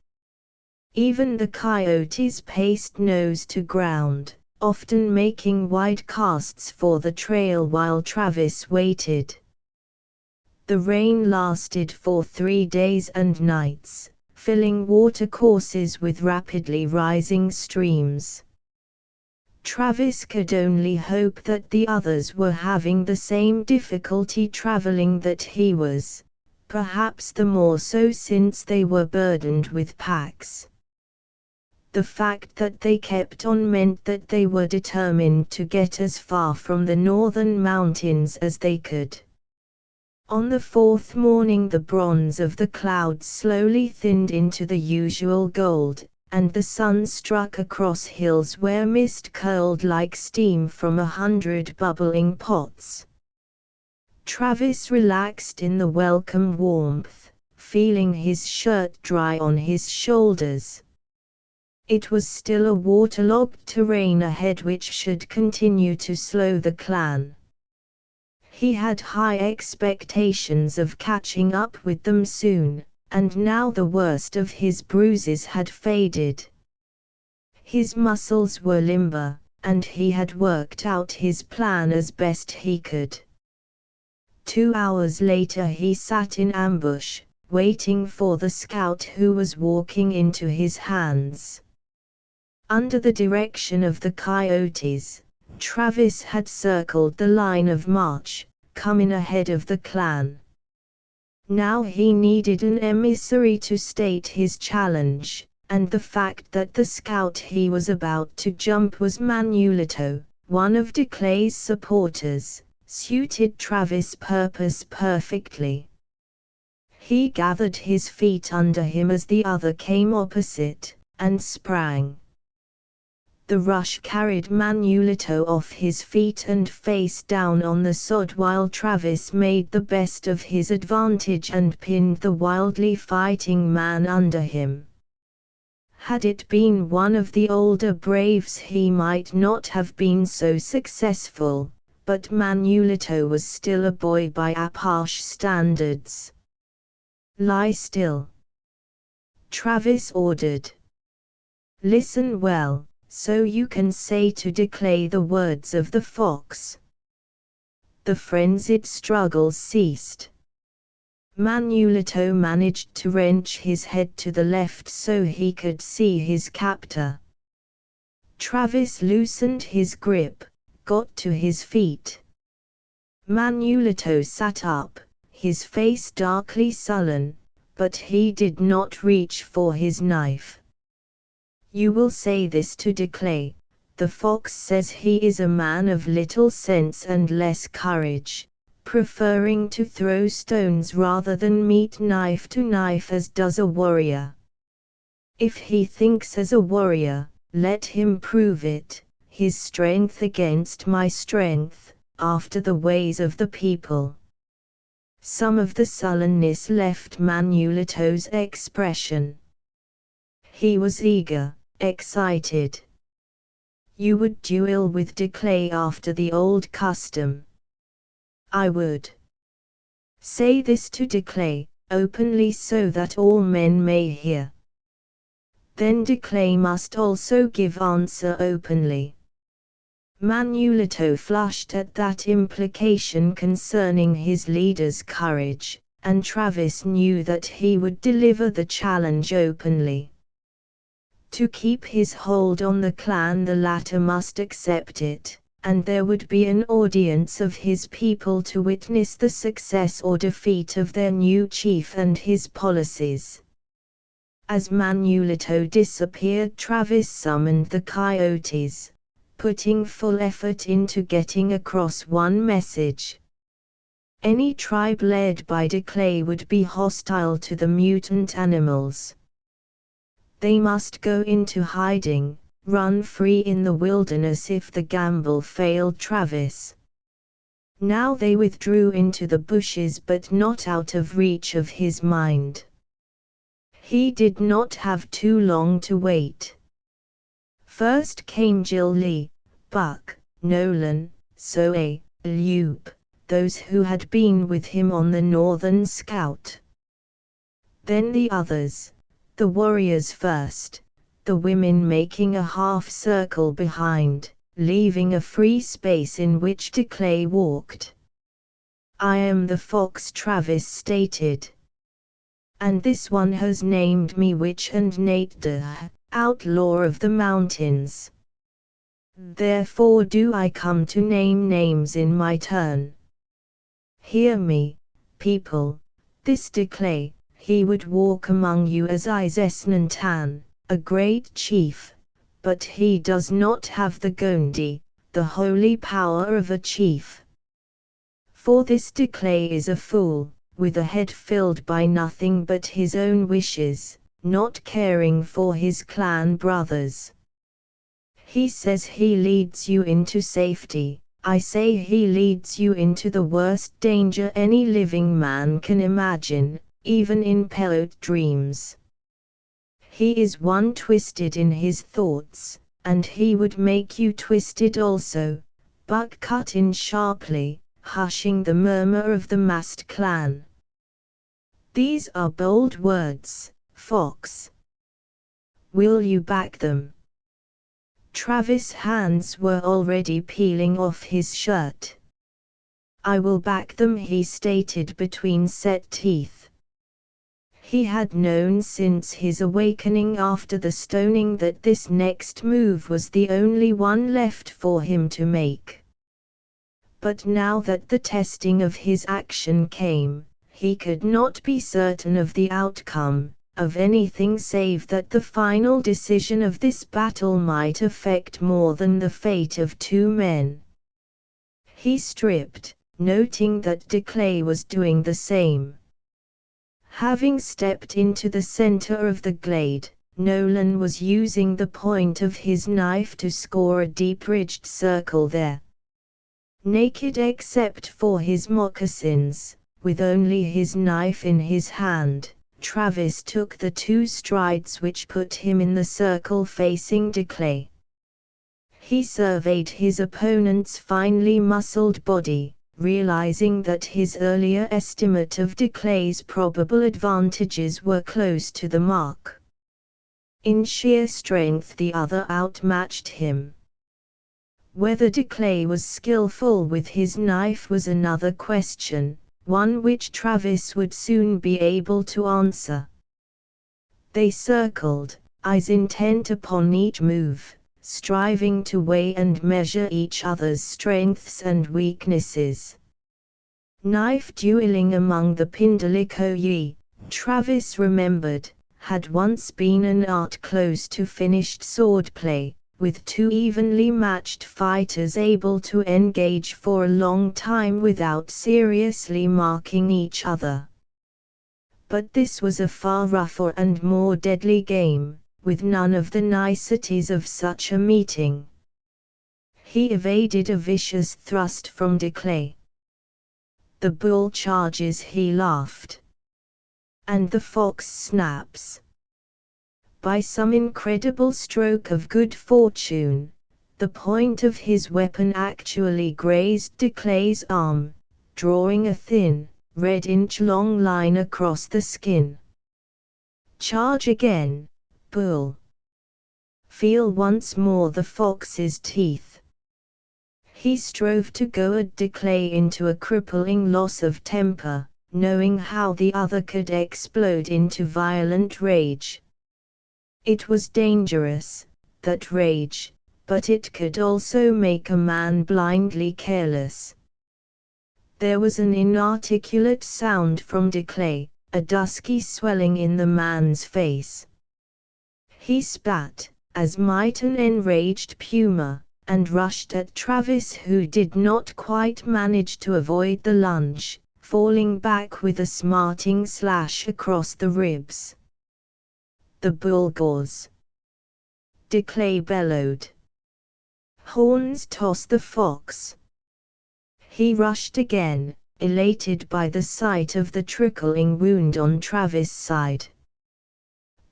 Even the coyotes paced nose to ground, often making wide casts for the trail while Travis waited. The rain lasted for 3 days and nights, filling watercourses with rapidly rising streams. Travis could only hope that the others were having the same difficulty traveling that he was, perhaps the more so since they were burdened with packs. The fact that they kept on meant that they were determined to get as far from the northern mountains as they could. On the 4th morning the bronze of the clouds slowly thinned into the usual gold, and the sun struck across hills where mist curled like steam from 100 bubbling pots. Travis relaxed in the welcome warmth, feeling his shirt dry on his shoulders. It was still a waterlogged terrain ahead which should continue to slow the clan. He had high expectations of catching up with them soon, and now the worst of his bruises had faded. His muscles were limber, and he had worked out his plan as best he could. 2 hours later he sat in ambush, waiting for the scout who was walking into his hands. Under the direction of the coyotes, Travis had circled the line of march, coming ahead of the clan. Now he needed an emissary to state his challenge, and the fact that the scout he was about to jump was Manulito, one of Declay's supporters, suited Travis' purpose perfectly. He gathered his feet under him as the other came opposite, and sprang. The rush carried Manulito off his feet and face down on the sod while Travis made the best of his advantage and pinned the wildly fighting man under him. Had it been one of the older braves he might not have been so successful, but Manulito was still a boy by Apache standards. "Lie still," Travis ordered. "Listen well, so you can say to Declay the words of the fox." The frenzied struggles ceased. Manulito managed to wrench his head to the left so he could see his captor. Travis loosened his grip, got to his feet. Manulito sat up, his face darkly sullen, but he did not reach for his knife. "You will say this to Declay. The fox says he is a man of little sense and less courage, preferring to throw stones rather than meet knife to knife as does a warrior. If he thinks as a warrior, let him prove it, his strength against my strength, after the ways of the people. Some of the sullenness left Manuleto's expression. He was eager, excited. You would duel with Declay after the old custom. I would. Say this to Declay, openly so that all men may hear. Then Declay must also give answer openly. Manuleto flushed at that implication concerning his leader's courage, and Travis knew that he would deliver the challenge openly. To keep his hold on the clan, the latter must accept it, and there would be an audience of his people to witness the success or defeat of their new chief and his policies. As Manuleto disappeared, Travis summoned the coyotes, putting full effort into getting across one message. Any tribe led by Declay would be hostile to the mutant animals. They must go into hiding, run free in the wilderness if the gamble failed Travis. Now they withdrew into the bushes, but not out of reach of his mind. He did not have too long to wait. First came Jill Lee, Buck, Nolan, Zoe, Lube, those who had been with him on the Northern Scout. Then the others, the warriors first, the women making a half circle behind, leaving a free space in which Declay walked. I am the fox, Travis stated. And this one has named me witch and narrator, outlaw of the mountains. Therefore do I come to name names in my turn. Hear me, people, this Declay, he would walk among you as Izesnantan, a great chief, but he does not have the Gondi, the holy power of a chief. For this Declay is a fool, with a head filled by nothing but his own wishes, not caring for his clan brothers. He says he leads you into safety, I say he leads you into the worst danger any living man can imagine, even in pellet dreams. He is one twisted in his thoughts, and he would make you twisted also, Buck cut in sharply, hushing the murmur of the massed clan. These are bold words, Fox. Will you back them? Travis' hands were already peeling off his shirt. I will back them, he stated between set teeth. He had known since his awakening after the stoning that this next move was the only one left for him to make. But now that the testing of his action came, he could not be certain of the outcome, of anything save that the final decision of this battle might affect more than the fate of two men. He stripped, noting that Declay was doing the same. Having stepped into the center of the glade, Nolan was using the point of his knife to score a deep-ridged circle there. Naked except for his moccasins, with only his knife in his hand, Travis took the 2 strides which put him in the circle facing Declay. He surveyed his opponent's finely muscled body, realizing that his earlier estimate of Declay's probable advantages were close to the mark. In sheer strength the other outmatched him. Whether Declay was skillful with his knife was another question, one which Travis would soon be able to answer. They circled, eyes intent upon each move, striving to weigh and measure each other's strengths and weaknesses. Knife dueling among the Pindalikoyi, Travis remembered, had once been an art close to finished swordplay, with two evenly matched fighters able to engage for a long time without seriously marking each other. But this was a far rougher and more deadly game, with none of the niceties of such a meeting. He evaded a vicious thrust from de Clay. The bull charges, he laughed. And the fox snaps. By some incredible stroke of good fortune, the point of his weapon actually grazed de Clay's arm, drawing a thin, red inch-long line across the skin. Charge again, bull. Feel once more the fox's teeth. He strove to goad de Clay into a crippling loss of temper, knowing how the other could explode into violent rage. It was dangerous, that rage, but it could also make a man blindly careless. There was an inarticulate sound from de Clay, a dusky swelling in the man's face. He spat, as might an enraged puma, and rushed at Travis, who did not quite manage to avoid the lunge, falling back with a smarting slash across the ribs. The bull gores. De Clay bellowed. Horns toss the fox. He rushed again, elated by the sight of the trickling wound on Travis' side.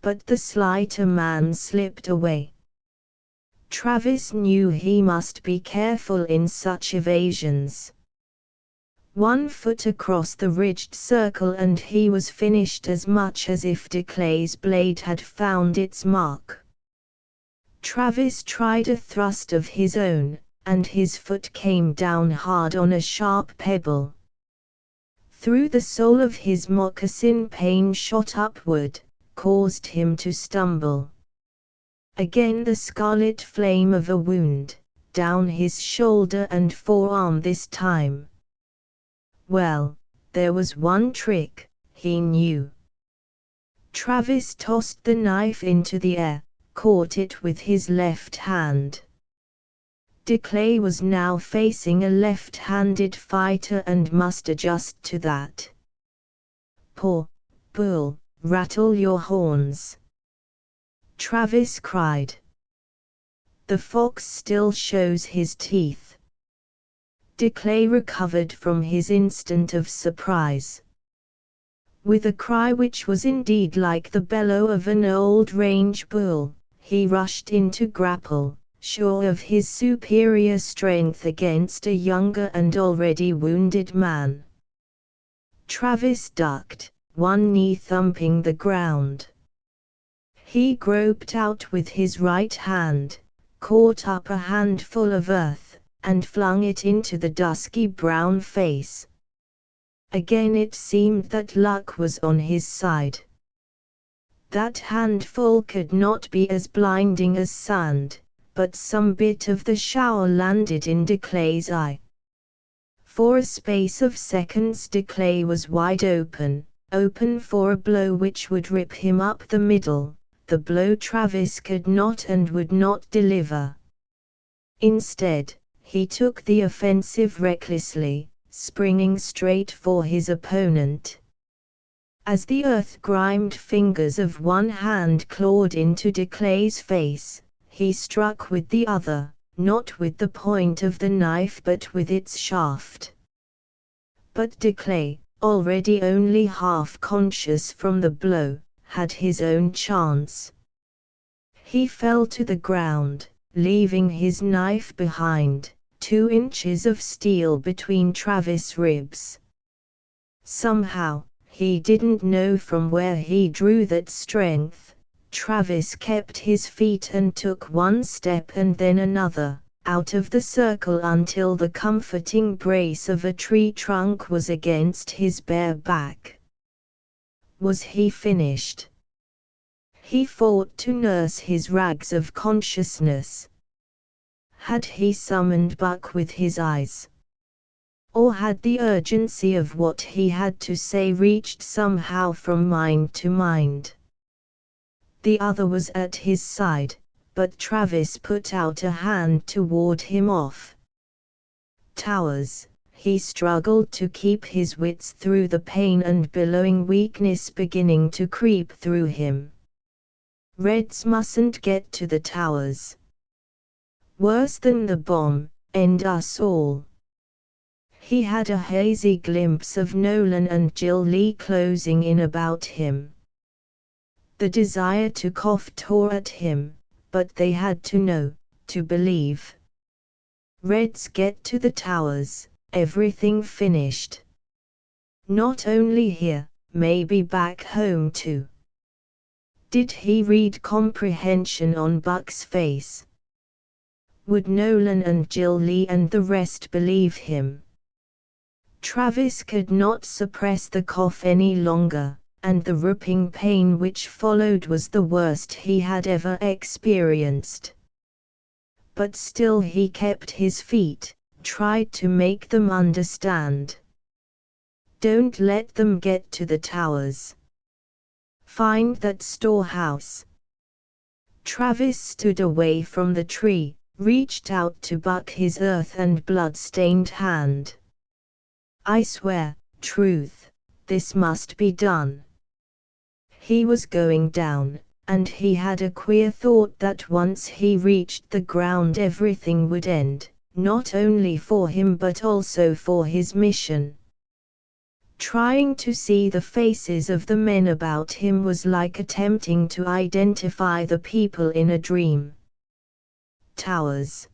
But the slighter man slipped away. Travis knew he must be careful in such evasions. 1 foot across the ridged circle and he was finished, as much as if de Clay's blade had found its mark. Travis tried a thrust of his own, and his foot came down hard on a sharp pebble. Through the sole of his moccasin pain shot upward, caused him to stumble. Again the scarlet flame of a wound, down his shoulder and forearm this time. Well, there was one trick, he knew. Travis tossed the knife into the air, caught it with his left hand. De Clay was now facing a left-handed fighter and must adjust to that. Poor bull, rattle your horns, Travis cried. The fox still shows his teeth. De Clay recovered from his instant of surprise. With a cry which was indeed like the bellow of an old range bull, he rushed into grapple, sure of his superior strength against a younger and already wounded man. Travis ducked, one knee thumping the ground. He groped out with his right hand, caught up a handful of earth, and flung it into the dusky brown face. Again it seemed that luck was on his side. That handful could not be as blinding as sand, but some bit of the shower landed in de Clay's eye. For a space of seconds de Clay was wide open for a blow which would rip him up the middle, the blow Travis could not and would not deliver. Instead, he took the offensive recklessly, springing straight for his opponent. As the earth-grimed fingers of one hand clawed into de Clay's face, he struck with the other, not with the point of the knife but with its shaft. But de Clay, already only half conscious from the blow, had his own chance. He fell to the ground, leaving his knife behind, 2 inches of steel between Travis' ribs. Somehow, he didn't know from where he drew that strength, Travis kept his feet and took one step and then another, out of the circle until the comforting brace of a tree trunk was against his bare back. Was he finished? He fought to nurse his rags of consciousness. Had he summoned Buck with his eyes? Or had the urgency of what he had to say reached somehow from mind to mind? The other was at his side, but Travis put out a hand to ward him off. Towers, he struggled to keep his wits through the pain and billowing weakness beginning to creep through him. Reds mustn't get to the towers. Worse than the bomb, end us all. He had a hazy glimpse of Nolan and Jill Lee closing in about him. The desire to cough tore at him, but they had to know, to believe. Reds get to the towers, everything finished. Not only here, maybe back home too. Did he read comprehension on Buck's face? Would Nolan and Jill Lee and the rest believe him? Travis could not suppress the cough any longer, and the ripping pain which followed was the worst he had ever experienced. But still he kept his feet, tried to make them understand. Don't let them get to the towers. Find that storehouse. Travis stood away from the tree, reached out to Buck his earth and blood-stained hand. I swear, truth, this must be done. He was going down, and he had a queer thought that once he reached the ground everything would end, not only for him but also for his mission. Trying to see the faces of the men about him was like attempting to identify the people in a dream. Towers.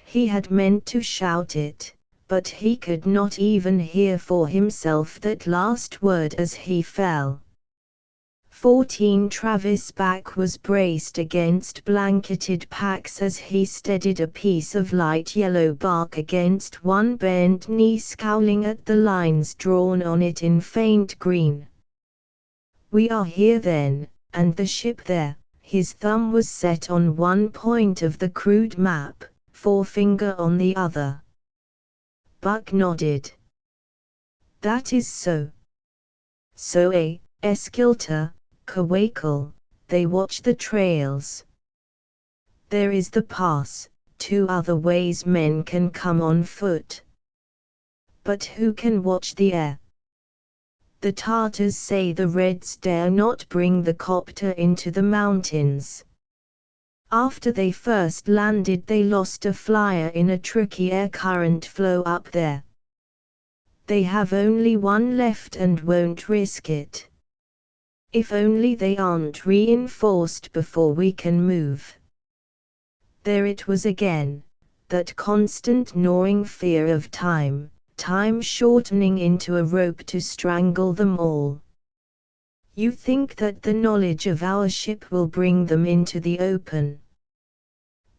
He had meant to shout it, but he could not even hear for himself that last word as he fell. 14 Travis' back was braced against blanketed packs as he steadied a piece of light yellow bark against one bent knee, scowling at the lines drawn on it in faint green. We are here then, and the ship there. His thumb was set on one point of the crude map, forefinger on the other. Buck nodded. That is so. So Eskilter, Kawakal, they watch the trails. There is the pass, 2 other ways men can come on foot. But who can watch the air? The Tartars say the Reds dare not bring the copter into the mountains. After they first landed they lost a flyer in a tricky air current flow up there. They have only one left and won't risk it. If only they aren't reinforced before we can move. There it was again, that constant gnawing fear of time shortening into a rope to strangle them all. You think that the knowledge of our ship will bring them into the open?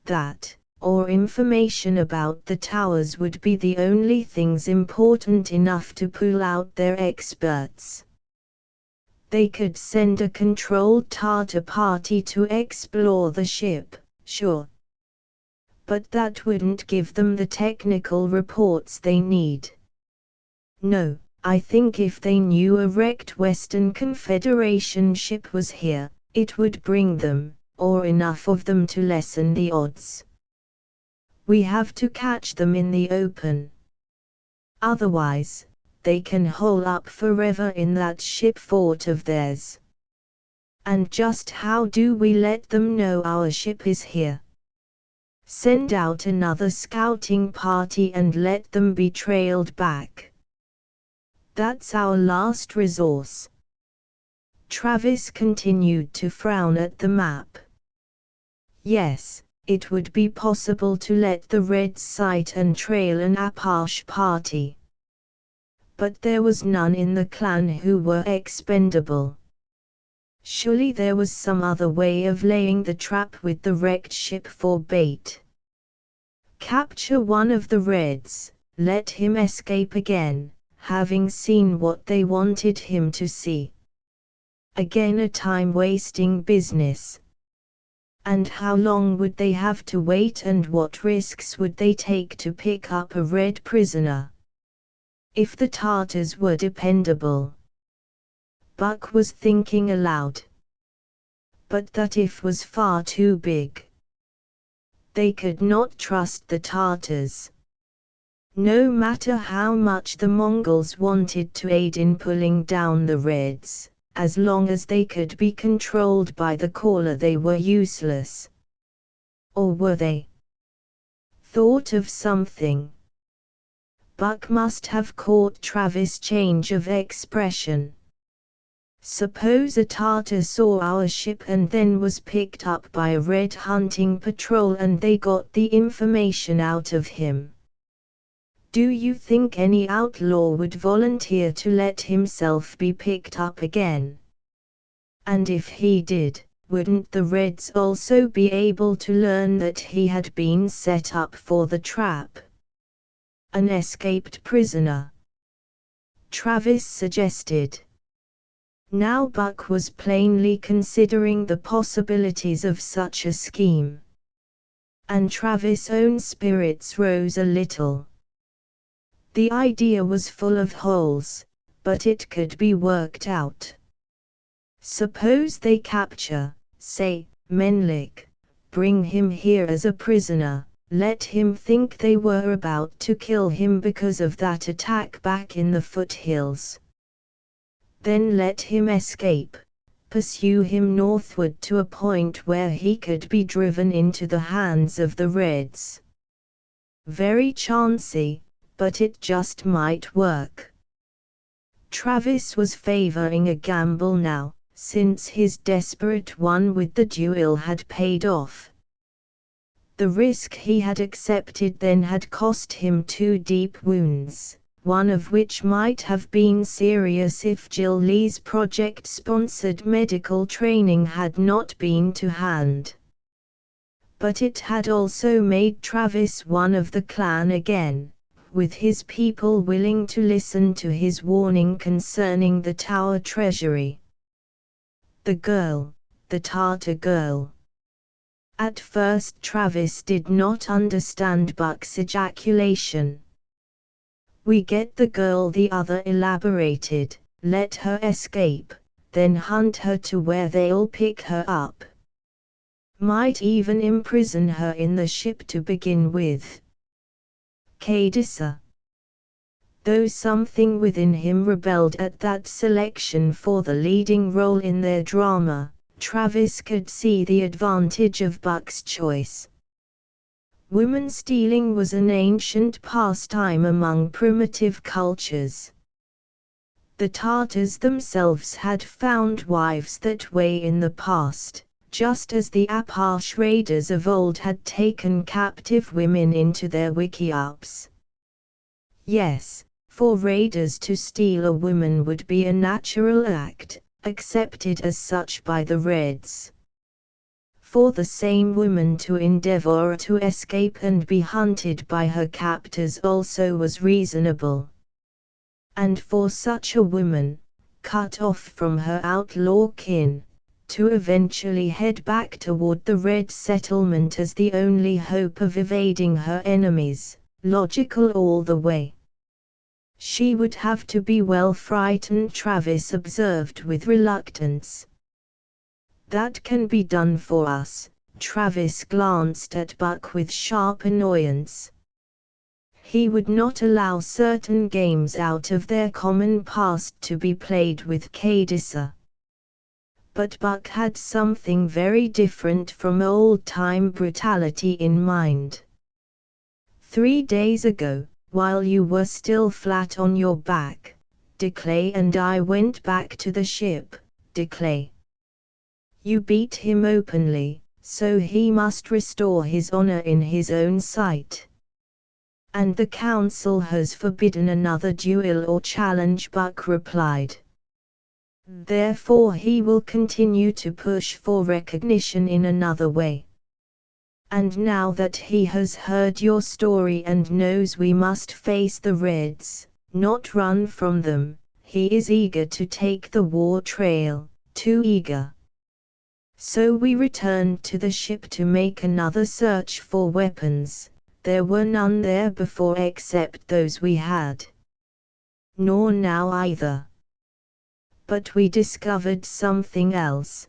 That, or information about the towers would be the only things important enough to pull out their experts. They could send a controlled Tartar party to explore the ship, sure. But that wouldn't give them the technical reports they need. No, I think if they knew a wrecked Western Confederation ship was here, it would bring them, or enough of them to lessen the odds. We have to catch them in the open. Otherwise, they can hole up forever in that ship fort of theirs. And just how do we let them know our ship is here? Send out another scouting party and let them be trailed back. That's our last resource. Travis continued to frown at the map. Yes, it would be possible to let the Reds sight and trail an Apache party. But there was none in the clan who were expendable. Surely there was some other way of laying the trap with the wrecked ship for bait. Capture one of the Reds, let him escape again, having seen what they wanted him to see. Again a time-wasting business. And how long would they have to wait and what risks would they take to pick up a Red prisoner? If the Tartars were dependable. Buck was thinking aloud. but that if was far too big. They could not trust the Tartars. No matter how much the Mongols wanted to aid in pulling down the Reds, as long as they could be controlled by the caller they were useless. Or were they? Thought of something. Buck must have caught Travis' change of expression. Suppose a Tartar saw our ship and then was picked up by a Red hunting patrol and they got the information out of him. Do you think any outlaw would volunteer to let himself be picked up again? And if he did, wouldn't the Reds also be able to learn that he had been set up for the trap? An escaped prisoner, Travis suggested. Now Buck was plainly considering the possibilities of such a scheme. And Travis' own spirits rose a little. The idea was full of holes, but it could be worked out. Suppose they capture, say, Menlik, bring him here as a prisoner, let him think they were about to kill him because of that attack back in the foothills. Then let him escape, pursue him northward to a point where he could be driven into the hands of the Reds. Very chancy, but it just might work. Travis was favoring a gamble now, since his desperate one with the duel had paid off. The risk he had accepted then had cost him 2 deep wounds, one of which might have been serious if Jill Lee's project-sponsored medical training had not been to hand. But it had also made Travis one of the clan again, with his people willing to listen to his warning concerning the Tower treasury. The girl, the Tartar girl. At first Travis did not understand Buck's ejaculation. We get the girl, the other elaborated, let her escape, then hunt her to where they'll pick her up. Might even imprison her in the ship to begin with. Cadissa. Though something within him rebelled at that selection for the leading role in their drama, Travis could see the advantage of Buck's choice. Woman stealing was an ancient pastime among primitive cultures. The Tartars themselves had found wives that way in the past, just as the Apache raiders of old had taken captive women into their wickiups. Yes, for raiders to steal a woman would be a natural act, accepted as such by the Reds. For the same woman to endeavor to escape and be hunted by her captors also was reasonable. And for such a woman, cut off from her outlaw kin, to eventually head back toward the Red settlement as the only hope of evading her enemies, logical all the way. She would have to be well frightened, Travis observed with reluctance. That can be done for us, Travis glanced at Buck with sharp annoyance. He would not allow certain games out of their common past to be played with Cadissa. But Buck had something very different from old-time brutality in mind. 3 days ago, while you were still flat on your back, Declay and I went back to the ship, Declay. You beat him openly, so he must restore his honor in his own sight. And the council has forbidden another duel or challenge, Buck replied. Therefore he will continue to push for recognition in another way. And now that he has heard your story and knows we must face the Reds, not run from them, he is eager to take the war trail, too eager. So we returned to the ship to make another search for weapons. There were none there before except those we had. Nor now either. But we discovered something else.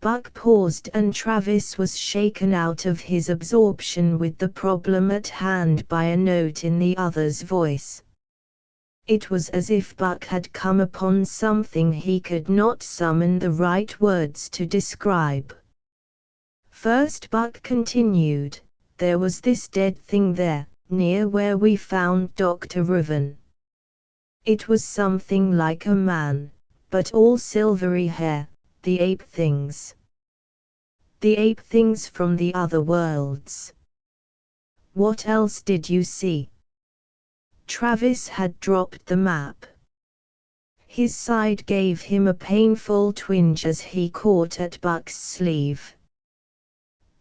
Buck paused and Travis was shaken out of his absorption with the problem at hand by a note in the other's voice. It was as if Buck had come upon something he could not summon the right words to describe. First, Buck continued, "There was this dead thing there, near where we found Dr. Reuven. It was something like a man, but all silvery hair, the ape things. The ape things from the other worlds." "What else did you see?" Travis had dropped the map. His side gave him a painful twinge as he caught at Buck's sleeve.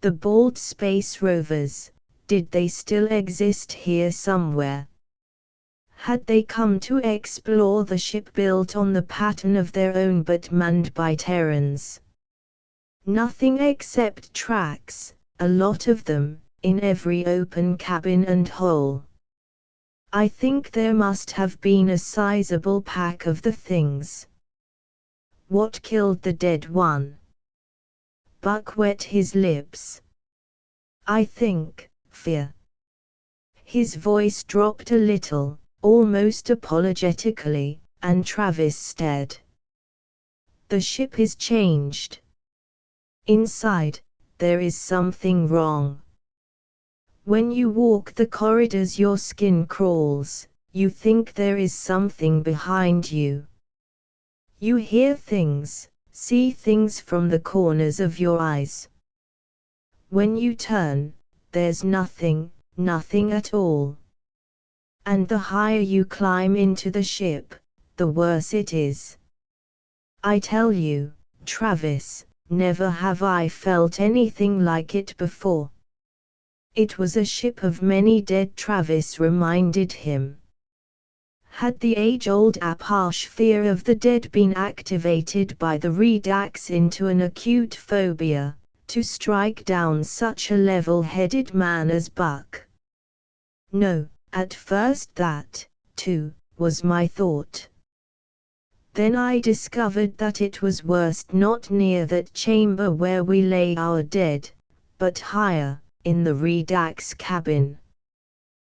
"The bald space rovers, did they still exist here somewhere? Had they come to explore the ship built on the pattern of their own but manned by Terrans?" "Nothing except tracks, a lot of them, in every open cabin and hole. I think there must have been a sizable pack of the things." "What killed the dead one?" Buck wet his lips. "I think, fear." His voice dropped a little, almost apologetically, and Travis stared. "The ship is changed. Inside, there is something wrong. When you walk the corridors your skin crawls, you think there is something behind you. You hear things, see things from the corners of your eyes. When you turn, there's nothing, nothing at all. And the higher you climb into the ship, the worse it is. I tell you, Travis, never have I felt anything like it before." It was a ship of many dead, Travis reminded him. Had the age-old Apache fear of the dead been activated by the Redax into an acute phobia, to strike down such a level-headed man as Buck? No, at first that, too, was my thought. Then I discovered that it was worse not near that chamber where we lay our dead, but higher, in the Redax cabin.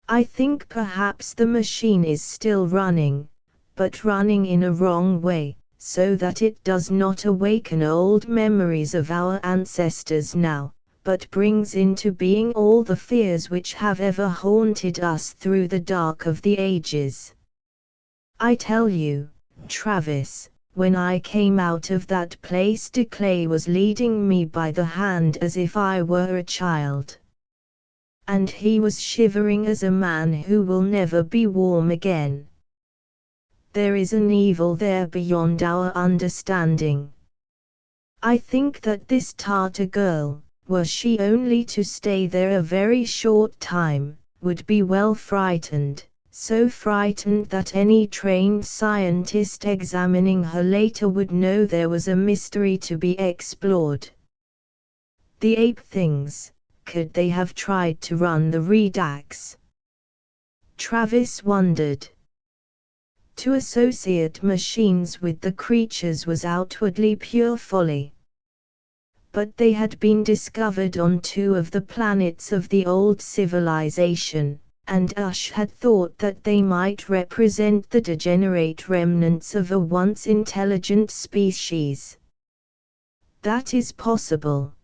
I think perhaps the machine is still running, but running in a wrong way, so that it does not awaken old memories of our ancestors now, but brings into being all the fears which have ever haunted us through the dark of the ages. I tell you, Travis, when I came out of that place Declay was leading me by the hand as if I were a child. And he was shivering as a man who will never be warm again. There is an evil there beyond our understanding. I think that this Tartar girl, were she only to stay there a very short time, would be well frightened, so frightened that any trained scientist examining her later would know there was a mystery to be explored. The ape things, could they have tried to run the Redax? Travis wondered. To associate machines with the creatures was outwardly pure folly. But they had been discovered on 2 of the planets of the old civilization, and Ush had thought that they might represent the degenerate remnants of a once intelligent species. That is possible.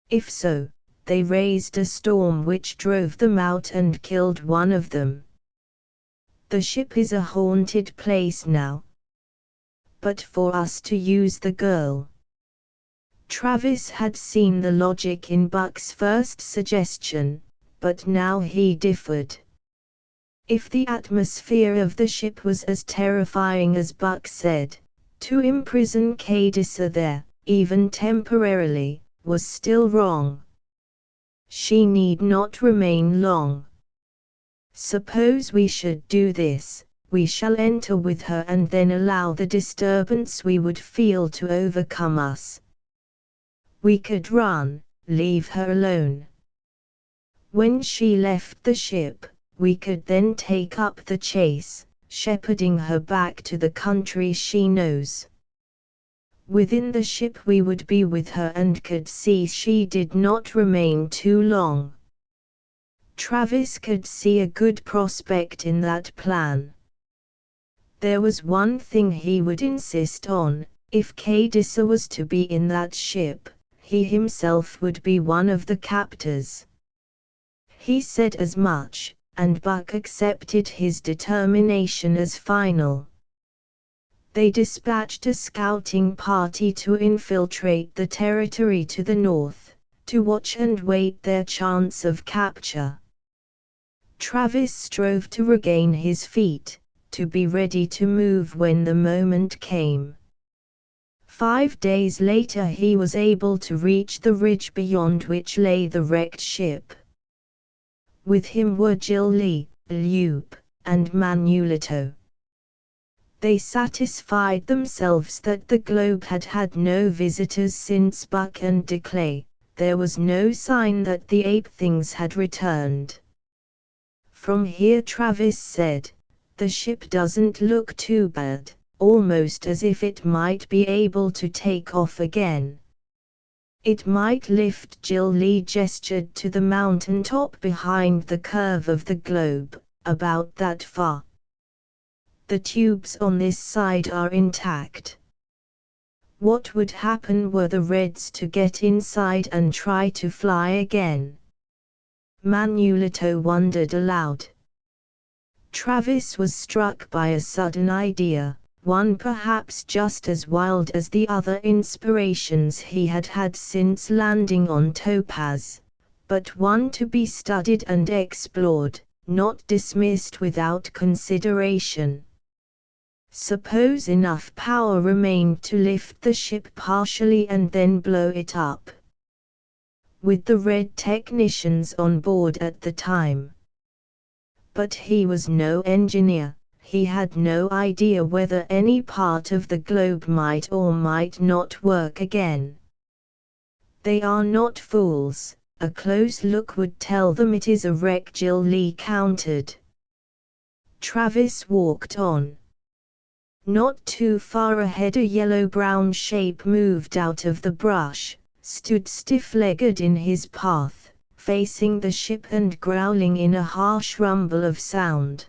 If so, they raised a storm which drove them out and killed one of them. The ship is a haunted place now. But for us to use the girl. Travis had seen the logic in Buck's first suggestion, but now he differed. If the atmosphere of the ship was as terrifying as Buck said, to imprison Cadissa there, even temporarily, was still wrong. She need not remain long. Suppose we should do this, we shall enter with her and then allow the disturbance we would feel to overcome us. We could run, leave her alone. When she left the ship, we could then take up the chase, shepherding her back to the country she knows. Within the ship we would be with her and could see she did not remain too long. Travis could see a good prospect in that plan. There was one thing he would insist on: if Cadissa was to be in that ship, he himself would be one of the captors. He said as much, and Buck accepted his determination as final. They dispatched a scouting party to infiltrate the territory to the north, to watch and wait their chance of capture. Travis strove to regain his feet, to be ready to move when the moment came. 5 days later he was able to reach the ridge beyond which lay the wrecked ship. With him were Jill Lee, Loop, and Manulito. They satisfied themselves that the globe had had no visitors since Buck and Declay. There was no sign that the ape things had returned. From here, Travis said, the ship doesn't look too bad, almost as if it might be able to take off again. It might lift. Jill Lee gestured to the mountaintop behind the curve of the globe, about that far. The tubes on this side are intact. What would happen were the Reds to get inside and try to fly again? Manulito wondered aloud. Travis was struck by a sudden idea, one perhaps just as wild as the other inspirations he had had since landing on Topaz, but one to be studied and explored, not dismissed without consideration. Suppose enough power remained to lift the ship partially and then blow it up. With the Red technicians on board at the time. But he was no engineer, he had no idea whether any part of the globe might or might not work again. They are not fools, a close look would tell them it is a wreck, Jill Lee countered. Travis walked on. Not too far ahead a yellow-brown shape moved out of the brush, stood stiff-legged in his path, facing the ship and growling in a harsh rumble of sound.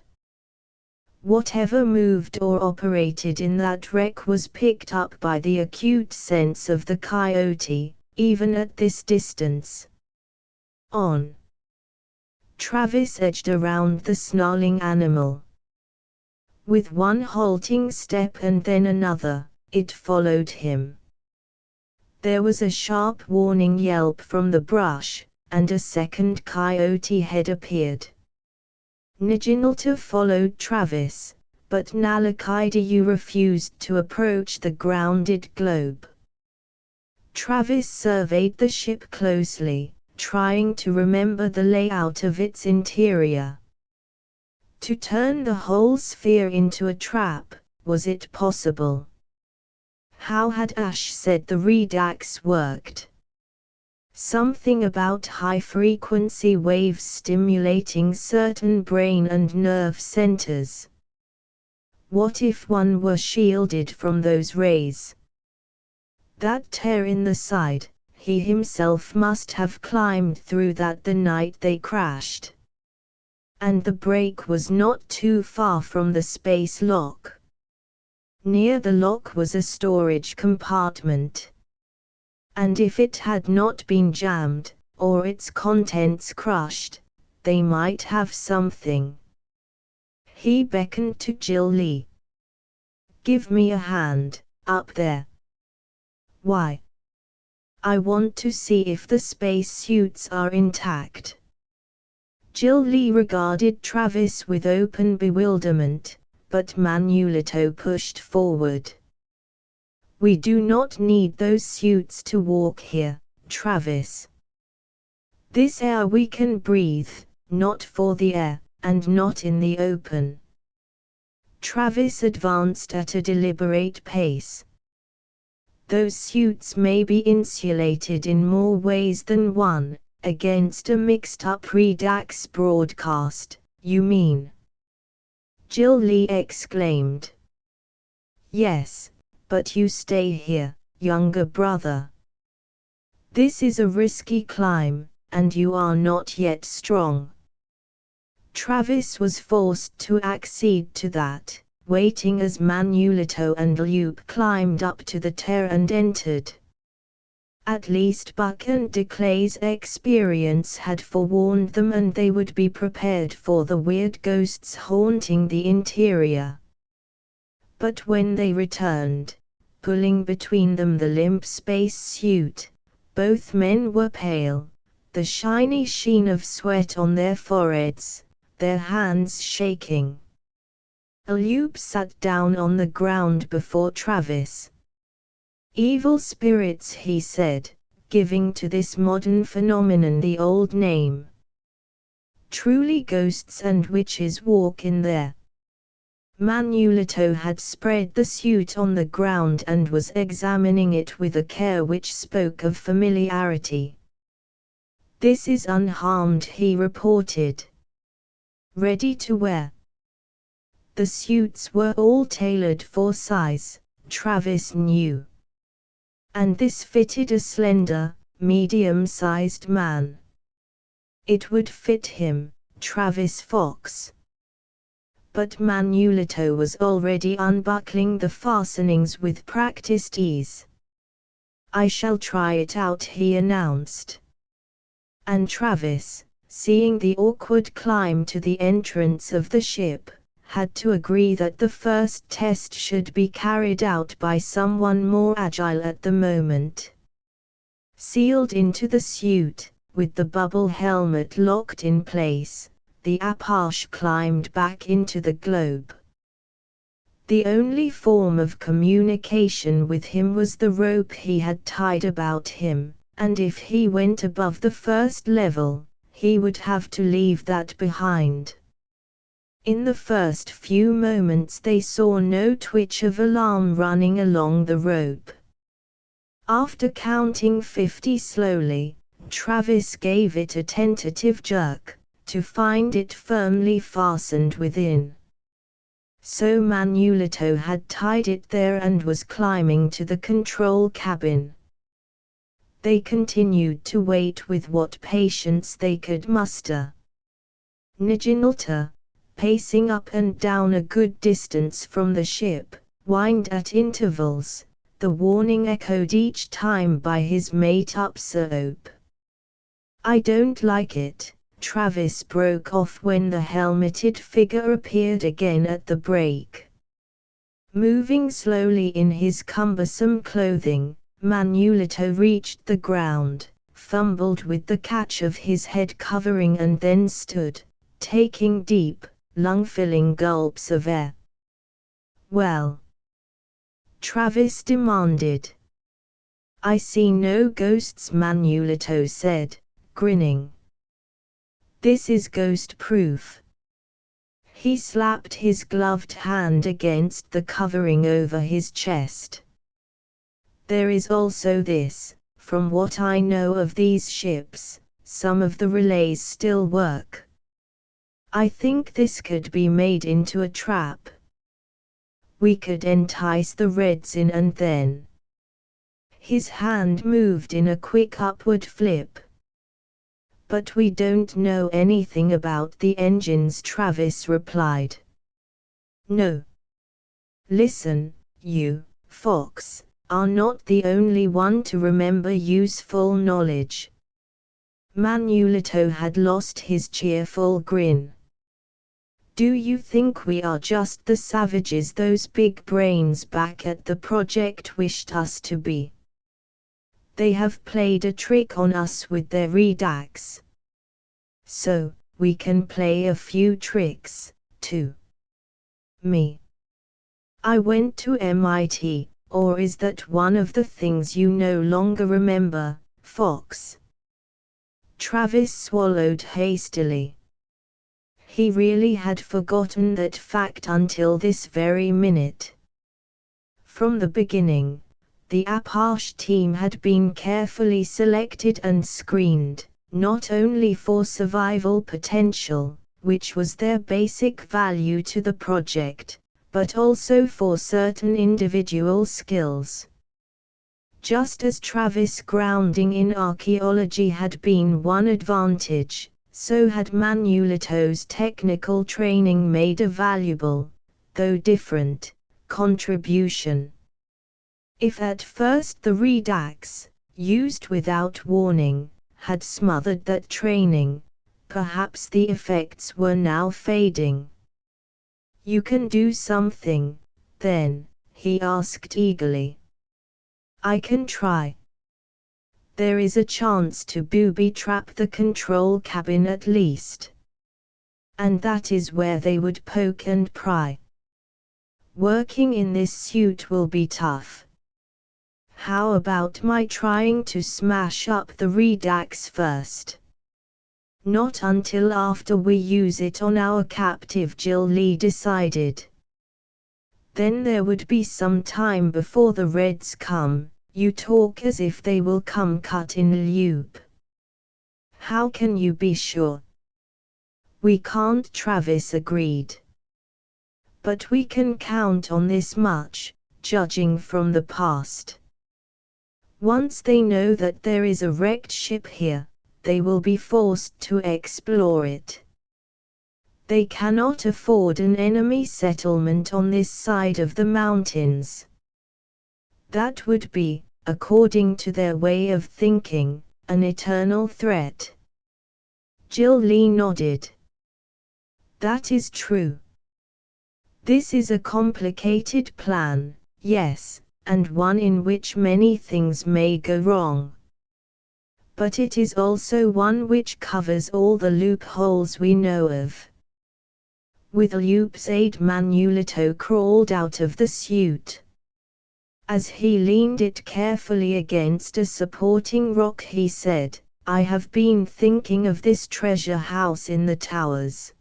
Whatever moved or operated in that wreck was picked up by the acute sense of the coyote, even at this distance. On. Travis edged around the snarling animal. With one halting step and then another, it followed him. There was a sharp warning yelp from the brush, and a second coyote head appeared. Niginalta followed Travis, but Nalakidayu refused to approach the grounded globe. Travis surveyed the ship closely, trying to remember the layout of its interior. To turn the whole sphere into a trap, was it possible? How had Ash said the redax worked? Something about high-frequency waves stimulating certain brain and nerve centers. What if one were shielded from those rays? That tear in the side, he himself must have climbed through that the night they crashed. And the break was not too far from the space lock. Near the lock was a storage compartment. And if it had not been jammed, or its contents crushed, they might have something. He beckoned to Jill Lee. Give me a hand, up there. Why? I want to see if the space suits are intact. Jill Lee regarded Travis with open bewilderment, but Manulito pushed forward. We do not need those suits to walk here, Travis. This air we can breathe, not for the air, and not in the open. Travis advanced at a deliberate pace. Those suits may be insulated in more ways than one, against a mixed-up redax broadcast, you mean? Jill Lee exclaimed. Yes, but you stay here, younger brother. This is a risky climb, and you are not yet strong. Travis was forced to accede to that, waiting as Manolito and Luke climbed up to the tear and entered. At least Buck and Declay's experience had forewarned them, and they would be prepared for the weird ghosts haunting the interior. But when they returned, pulling between them the limp space suit, both men were pale, the shiny sheen of sweat on their foreheads, their hands shaking. Luke sat down on the ground before Travis. "Evil spirits," he said, giving to this modern phenomenon the old name. "Truly ghosts and witches walk in there." Manolito had spread the suit on the ground and was examining it with a care which spoke of familiarity. "This is unharmed," he reported. "Ready to wear." The suits were all tailored for size, Travis knew. And this fitted a slender, medium-sized man. It would fit him, Travis Fox. But Manolito was already unbuckling the fastenings with practiced ease. "I shall try it out," he announced. And Travis, seeing the awkward climb to the entrance of the ship, had to agree that the first test should be carried out by someone more agile at the moment. Sealed into the suit, with the bubble helmet locked in place, the Apache climbed back into the globe. The only form of communication with him was the rope he had tied about him, and if he went above the first level, he would have to leave that behind. In the first few moments they saw no twitch of alarm running along the rope. After counting 50 slowly, Travis gave it a tentative jerk, to find it firmly fastened within. So Manolito had tied it there and was climbing to the control cabin. They continued to wait with what patience they could muster. Niginalta, pacing up and down a good distance from the ship, whined at intervals, the warning echoed each time by his mate Upsoap. "I don't like it," Travis broke off when the helmeted figure appeared again at the break. Moving slowly in his cumbersome clothing, Manolito reached the ground, fumbled with the catch of his head covering and then stood, taking deep, lung-filling gulps of air. "Well?" Travis demanded. "I see no ghosts," Manolito said, grinning. "This is ghost-proof." He slapped his gloved hand against the covering over his chest. "There is also this, from what I know of these ships, some of the relays still work. I think this could be made into a trap. We could entice the Reds in and then—" His hand moved in a quick upward flip. "But we don't know anything about the engines," Travis replied. "No. Listen, you, Fox, are not the only one to remember useful knowledge." Manolito had lost his cheerful grin. "Do you think we are just the savages those big brains back at the project wished us to be? They have played a trick on us with their redacts. So, we can play a few tricks, too. Me. I went to MIT, or is that one of the things you no longer remember, Fox?" Travis swallowed hastily. He really had forgotten that fact until this very minute. From the beginning, the Apache team had been carefully selected and screened, not only for survival potential, which was their basic value to the project, but also for certain individual skills. Just as Travis' grounding in archaeology had been one advantage, so had Manulito's technical training made a valuable, though different, contribution. If at first the redux, used without warning, had smothered that training, perhaps the effects were now fading. "You can do something, then?" he asked eagerly. "I can try. There is a chance to booby-trap the control cabin at least. And that is where they would poke and pry. Working in this suit will be tough. How about my trying to smash up the redux first? Not until after we use it on our captive," Jill Lee decided. "Then there would be some time before the Reds come." "You talk as if they will come cut in loop. How can you be sure?" "We can't," Travis agreed. "But we can count on this much, judging from the past. Once they know that there is a wrecked ship here, they will be forced to explore it. They cannot afford an enemy settlement on this side of the mountains. That would be, according to their way of thinking, an eternal threat." Jill Lee nodded. "That is true. This is a complicated plan, yes, and one in which many things may go wrong. But it is also one which covers all the loopholes we know of." With Loop's aid, Manulito crawled out of the suit. As he leaned it carefully against a supporting rock, he said, "I have been thinking of this treasure house in the towers.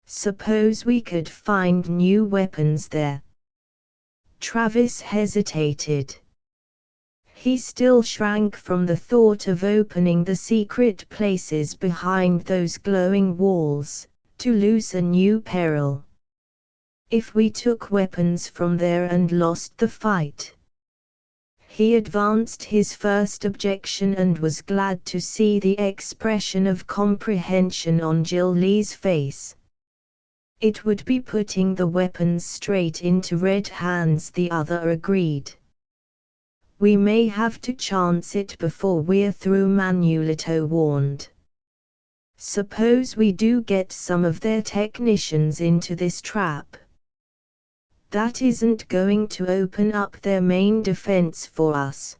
Suppose we could find new weapons there." Travis hesitated. He still shrank from the thought of opening the secret places behind those glowing walls, to lose a new peril. If we took weapons from there and lost the fight? He advanced his first objection and was glad to see the expression of comprehension on Jill Lee's face. "It would be putting the weapons straight into Red hands," the other agreed. "We may have to chance it before we're through," Manulito warned. "Suppose we do get some of their technicians into this trap? That isn't going to open up their main defense for us.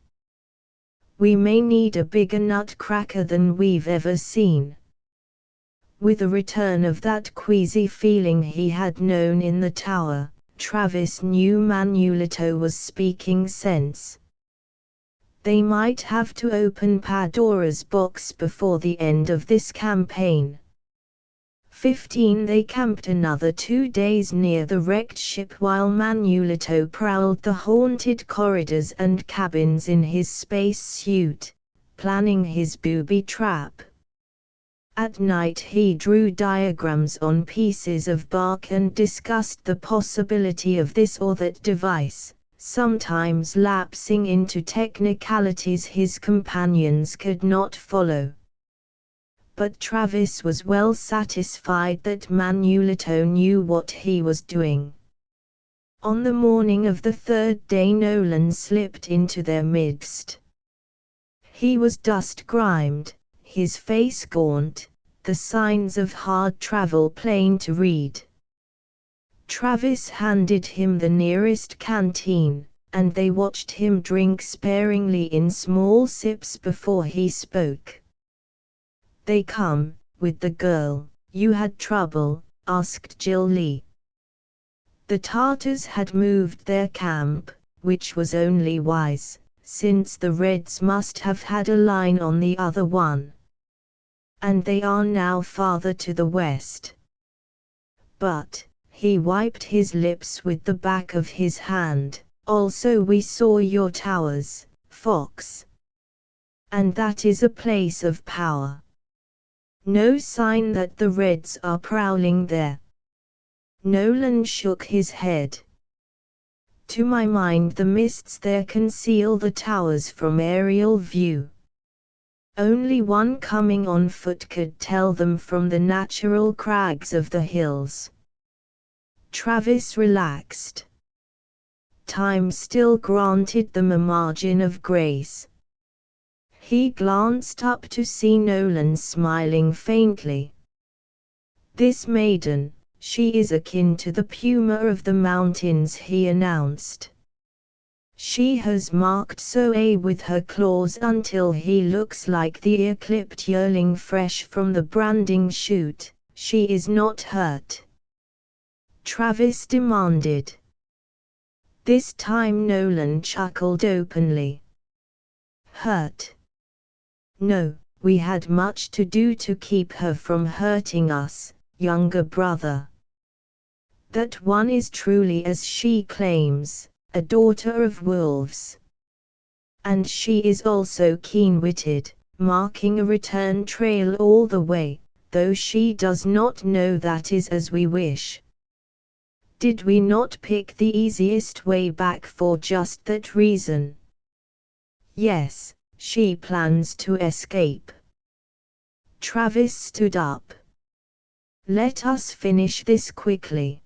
We may need a bigger nutcracker than we've ever seen." With a return of that queasy feeling he had known in the tower, Travis knew Manulito was speaking sense. They might have to open Pandora's box before the end of this campaign. 15 They camped another 2 days near the wrecked ship while Manulito prowled the haunted corridors and cabins in his space suit, planning his booby trap. At night he drew diagrams on pieces of bark and discussed the possibility of this or that device, sometimes lapsing into technicalities his companions could not follow. But Travis was well satisfied that Manulito knew what he was doing. On the morning of the third day, Nolan slipped into their midst. He was dust-grimed, his face gaunt, the signs of hard travel plain to read. Travis handed him the nearest canteen, and they watched him drink sparingly in small sips before he spoke. "They come, with the girl you had trouble?" asked Jill Lee. The Tartars had moved their camp, which was only wise, since the Reds must have had a line on the other one. And they are now farther to the west. But, he wiped his lips with the back of his hand, "also we saw your towers, Fox. And that is a place of power. No sign that the Reds are prowling there." Nolan shook his head. To my mind the mists there conceal the towers from aerial view. Only one coming on foot could tell them from the natural crags of the hills. Travis relaxed. Time still granted them a margin of grace. He glanced up to see Nolan smiling faintly. "This maiden, she is akin to the puma of the mountains," he announced. "She has marked Zoe with her claws until he looks like the ear-clipped yearling fresh from the branding chute. She is not hurt?" Travis demanded. This time Nolan chuckled openly. "Hurt? No, we had much to do to keep her from hurting us, younger brother. That one is truly as she claims, a daughter of wolves. And she is also keen-witted, marking a return trail all the way, though she does not know that is as we wish. Did we not pick the easiest way back for just that reason? Yes, she plans to escape." Travis stood up. "Let us finish this quickly."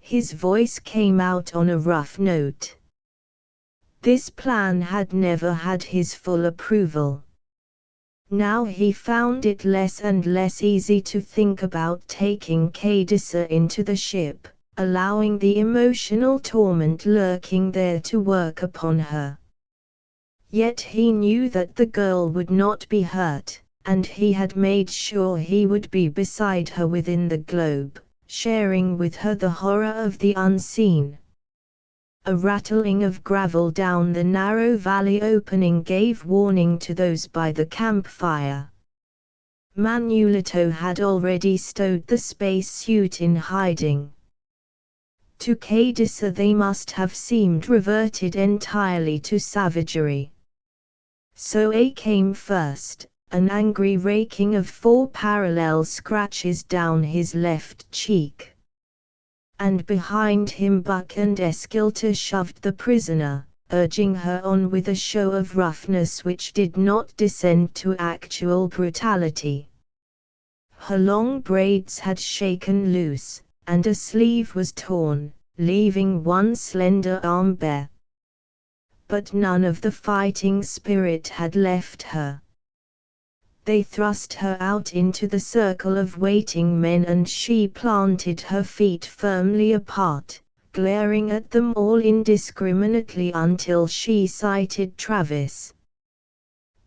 His voice came out on a rough note. This plan had never had his full approval. Now he found it less and less easy to think about taking Cadissa into the ship, allowing the emotional torment lurking there to work upon her. Yet he knew that the girl would not be hurt, and he had made sure he would be beside her within the globe, sharing with her the horror of the unseen. A rattling of gravel down the narrow valley opening gave warning to those by the campfire. Manulito had already stowed the spacesuit in hiding. To Cadissa they must have seemed reverted entirely to savagery. Zoe came first, an angry raking of 4 parallel scratches down his left cheek. And behind him Buck and Esquilter shoved the prisoner, urging her on with a show of roughness which did not descend to actual brutality. Her long braids had shaken loose, and a sleeve was torn, leaving one slender arm bare. But none of the fighting spirit had left her. They thrust her out into the circle of waiting men and she planted her feet firmly apart, glaring at them all indiscriminately until she sighted Travis.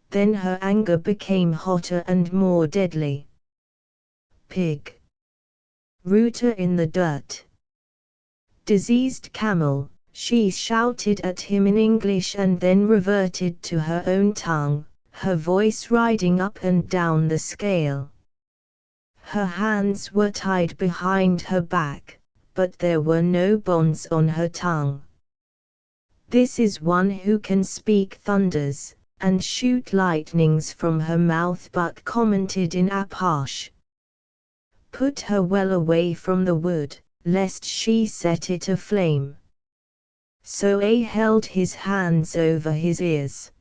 Then her anger became hotter and more deadly. "Pig! Rooter in the dirt! Diseased camel!" she shouted at him in English and then reverted to her own tongue, her voice riding up and down the scale. Her hands were tied behind her back, but there were no bonds on her tongue. "This is one who can speak thunders, and shoot lightnings from her mouth," Buck commented in Apache. "Put her well away from the wood, lest she set it aflame." Zoe held his hands over his ears.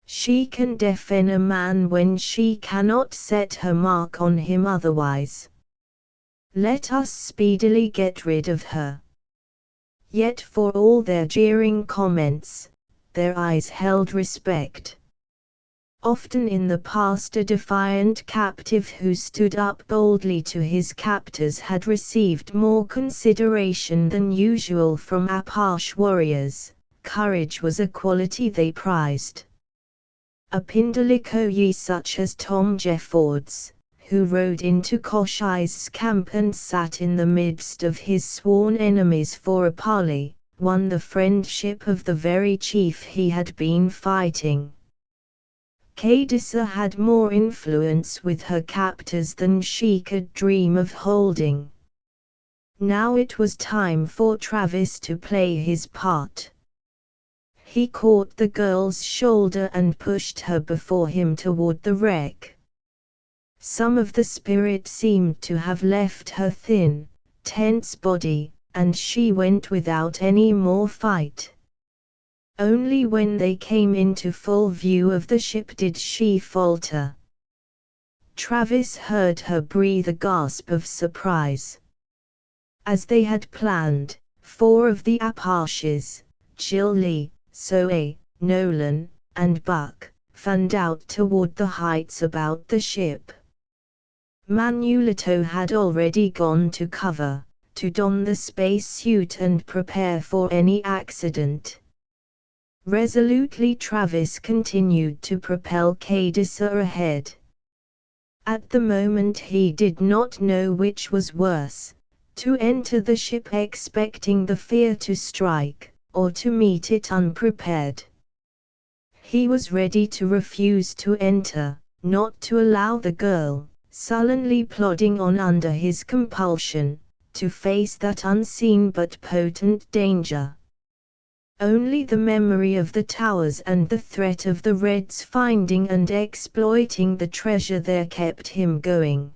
"She can deafen a man when she cannot set her mark on him otherwise. Let us speedily get rid of her." Yet for all their jeering comments, their eyes held respect. Often in the past a defiant captive who stood up boldly to his captors had received more consideration than usual from Apache warriors. Courage was a quality they prized. A Pindalikoyi such as Tom Jeffords, who rode into Koshai's camp and sat in the midst of his sworn enemies for a parley, won the friendship of the very chief he had been fighting. Cadissa had more influence with her captors than she could dream of holding. Now it was time for Travis to play his part. He caught the girl's shoulder and pushed her before him toward the wreck. Some of the spirit seemed to have left her thin, tense body, and she went without any more fight. Only when they came into full view of the ship did she falter. Travis heard her breathe a gasp of surprise. As they had planned, 4 of the Apaches, Jill Lee, Zoe, Nolan, and Buck, fanned out toward the heights about the ship. Manolito had already gone to cover, to don the spacesuit and prepare for any accident. Resolutely Travis continued to propel Cadisa ahead. At the moment he did not know which was worse, to enter the ship expecting the fear to strike, or to meet it unprepared. He was ready to refuse to enter, not to allow the girl, sullenly plodding on under his compulsion, to face that unseen but potent danger. Only the memory of the towers and the threat of the Reds finding and exploiting the treasure there kept him going.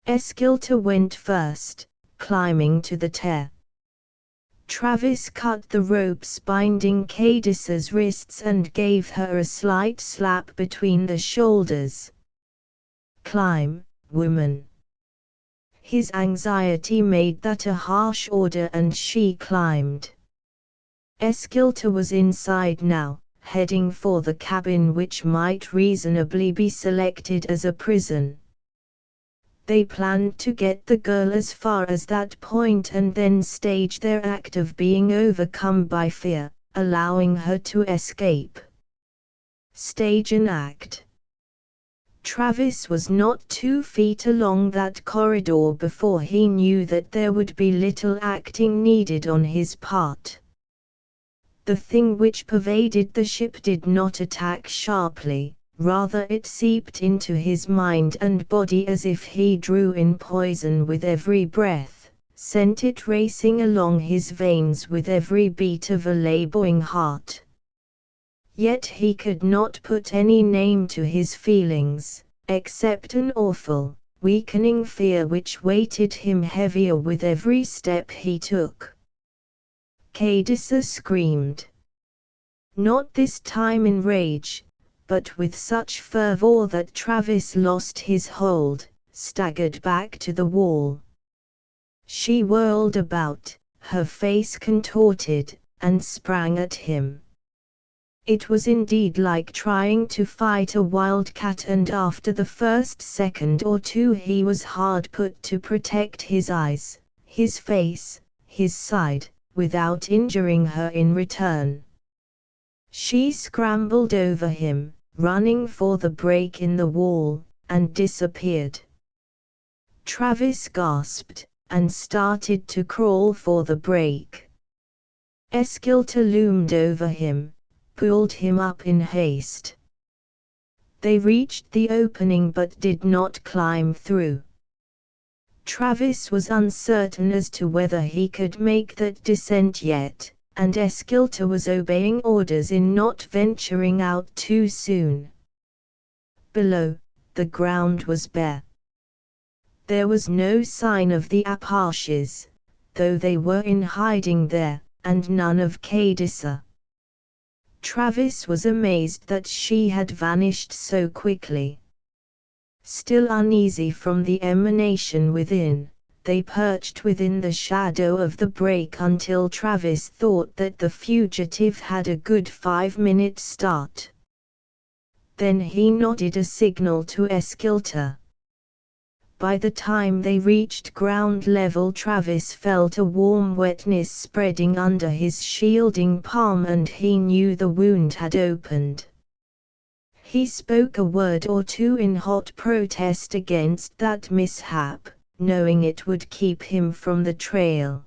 Esquilta went first, climbing to the tear. Travis cut the ropes binding Cadisa's wrists and gave her a slight slap between the shoulders. "Climb, woman." His anxiety made that a harsh order and she climbed. Esquilta was inside now, heading for the cabin which might reasonably be selected as a prison. They planned to get the girl as far as that point and then stage their act of being overcome by fear, allowing her to escape. Stage an act. Travis was not 2 feet along that corridor before he knew that there would be little acting needed on his part. The thing which pervaded the ship did not attack sharply, rather it seeped into his mind and body as if he drew in poison with every breath, sent it racing along his veins with every beat of a laboring heart. Yet he could not put any name to his feelings, except an awful, weakening fear which weighted him heavier with every step he took. Cadisa screamed. Not this time in rage, but with such fervor that Travis lost his hold, staggered back to the wall. She whirled about, her face contorted, and sprang at him. It was indeed like trying to fight a wildcat, and after the first second or 2 he was hard put to protect his eyes, his face, his side, without injuring her in return. She scrambled over him, running for the break in the wall, and disappeared. Travis gasped, and started to crawl for the break. Esquilta loomed over him, pulled him up in haste. They reached the opening but did not climb through. Travis was uncertain as to whether he could make that descent yet, and Esquilta was obeying orders in not venturing out too soon. Below, the ground was bare. There was no sign of the Apaches, though they were in hiding there, and none of Cadisa. Travis was amazed that she had vanished so quickly. Still uneasy from the emanation within, they perched within the shadow of the break until Travis thought that the fugitive had a good 5-minute start. Then he nodded a signal to Esquilta. By the time they reached ground level, Travis felt a warm wetness spreading under his shielding palm and he knew the wound had opened. He spoke a word or 2 in hot protest against that mishap, knowing it would keep him from the trail.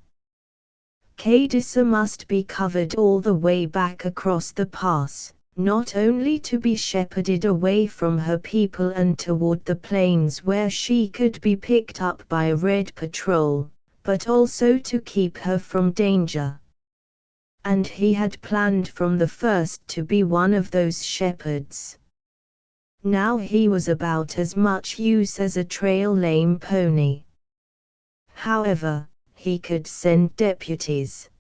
Cadisa must be covered all the way back across the pass, not only to be shepherded away from her people and toward the plains where she could be picked up by a Red patrol, but also to keep her from danger. And he had planned from the first to be one of those shepherds. Now he was about as much use as a trail lame pony. However, he could send deputies.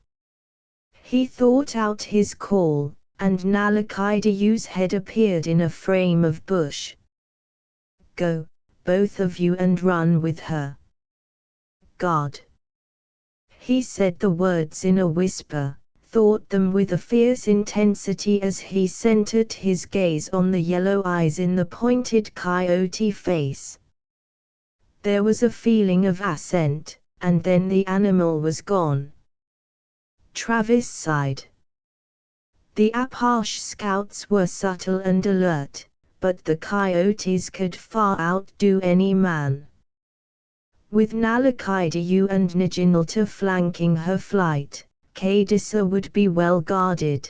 He thought out his call, and Nalakidayu's head appeared in a frame of bush. "Go, both of you, and run with her. God." He said the words in a whisper, thought them with a fierce intensity as he centered his gaze on the yellow eyes in the pointed coyote face. There was a feeling of assent, and then the animal was gone. Travis sighed. The Apache scouts were subtle and alert, but the coyotes could far outdo any man. With Nalakidayu and Naginalta flanking her flight, Kadisa would be well guarded.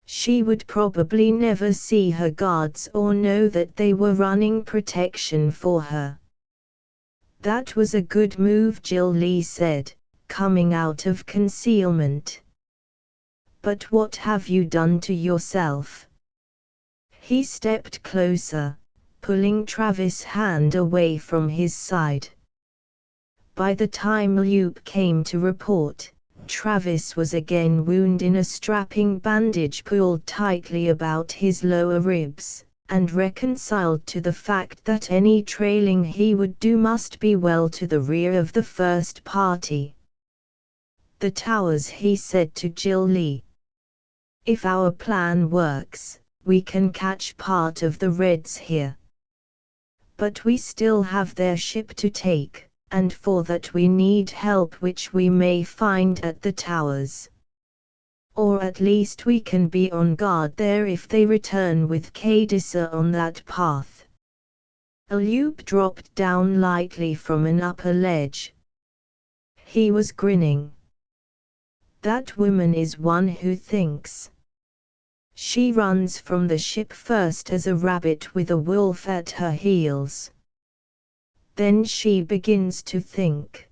She would probably never see her guards or know that they were running protection for her. "That was a good move," Jill Lee said, coming out of concealment. "But what have you done to yourself?" He stepped closer, pulling Travis' hand away from his side. By the time Luke came to report, Travis was again wounded in a strapping bandage pulled tightly about his lower ribs, and reconciled to the fact that any trailing he would do must be well to the rear of the first party. "The towers," he said to Jill Lee. "If our plan works, we can catch part of the Reds here. But we still have their ship to take, and for that we need help, which we may find at the towers. Or at least we can be on guard there if they return with Kadisa on that path." Luke dropped down lightly from an upper ledge. He was grinning. "That woman is one who thinks. She runs from the ship first as a rabbit with a wolf at her heels. Then she begins to think.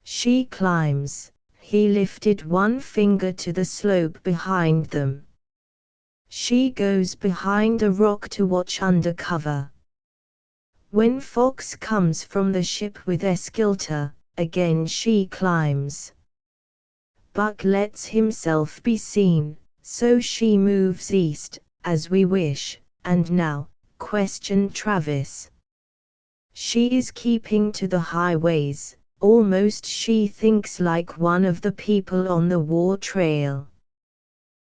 She climbs." He lifted one finger to the slope behind them. "She goes behind a rock to watch under cover. When Fox comes from the ship with Eskilta, again she climbs. Buck lets himself be seen, so she moves east, as we wish, and now," questioned Travis. "She is keeping to the highways, almost she thinks like one of the people on the war trail.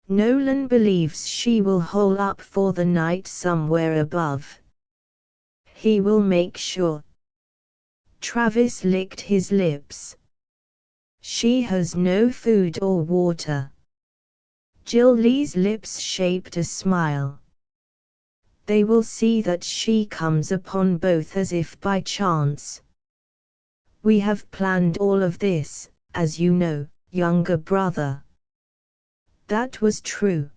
Nolan believes she will hole up for the night somewhere above. He will make sure." Travis licked his lips. "She has no food or water." Jill Lee's lips shaped a smile. "They will see that she comes upon both as if by chance. We have planned all of this, as you know, younger brother." That was true.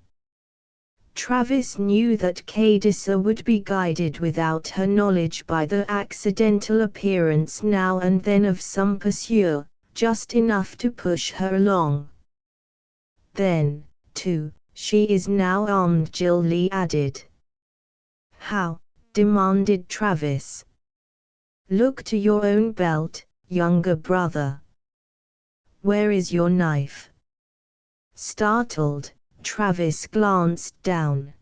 Travis knew that Kadisa would be guided without her knowledge by the accidental appearance now and then of some pursuer, just enough to push her along. "Then, too, she is now armed," Jill Lee added. "How?" demanded Travis. "Look to your own belt, younger brother. Where is your knife?" Startled, Travis glanced down.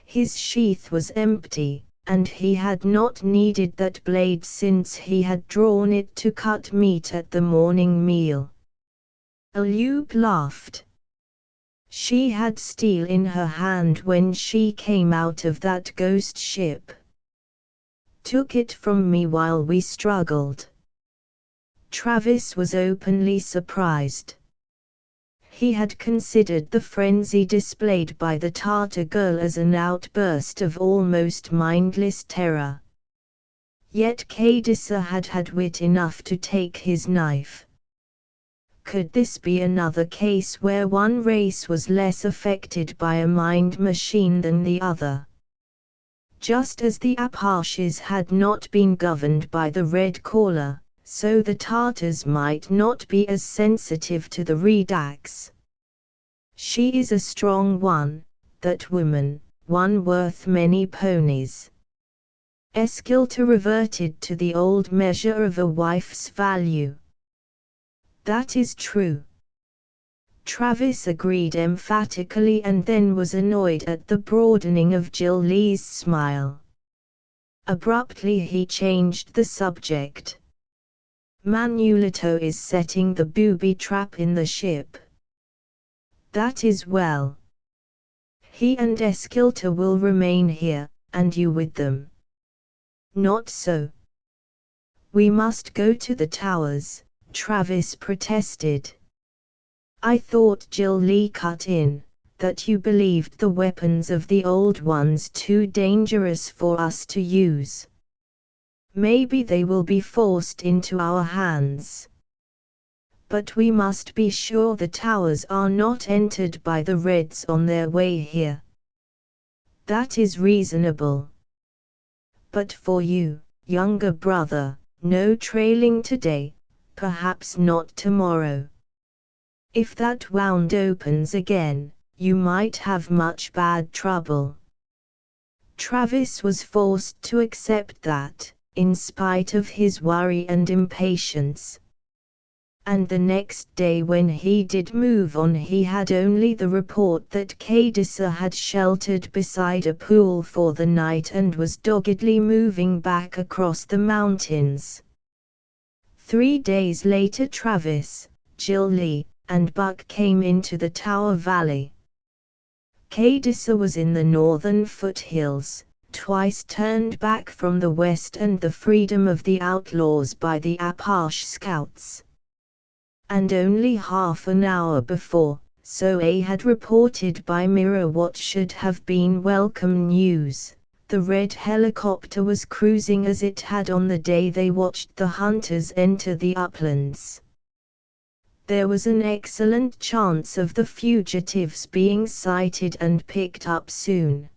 His sheath was empty, and he had not needed that blade since he had drawn it to cut meat at the morning meal. Luke laughed. "She had steel in her hand when she came out of that ghost ship. Took it from me while we struggled." Travis was openly surprised. He had considered the frenzy displayed by the Tartar girl as an outburst of almost mindless terror. Yet Kadisa had had wit enough to take his knife. Could this be another case where one race was less affected by a mind machine than the other? Just as the Apaches had not been governed by the Red Caller, so the Tartars might not be as sensitive to the Redux. "She is a strong one, that woman, one worth many ponies." Eskilta reverted to the old measure of a wife's value. That is true. Travis agreed emphatically and then was annoyed at the broadening of Jill Lee's smile. Abruptly he changed the subject. Manulato is setting the booby trap in the ship. That is well. He and Eskilta will remain here, and you with them. Not so. We must go to the towers, Travis protested. I thought, Jill Lee cut in, that you believed the weapons of the old ones too dangerous for us to use. Maybe they will be forced into our hands. But we must be sure the towers are not entered by the Reds on their way here. That is reasonable. But for you, younger brother, no trailing today, perhaps not tomorrow. If that wound opens again, you might have much bad trouble. Travis was forced to accept that, in spite of his worry and impatience. And the next day when he did move on, he had only the report that Cadissa had sheltered beside a pool for the night and was doggedly moving back across the mountains. 3 days later Travis, Jill Lee, and Buck came into the Tower Valley. Cadissa was in the northern foothills, twice turned back from the west and the freedom of the outlaws by the Apache scouts. And only half an hour before, so A had reported by mirror what should have been welcome news, the red helicopter was cruising as it had on the day they watched the hunters enter the uplands. There was an excellent chance of the fugitives being sighted and picked up soon.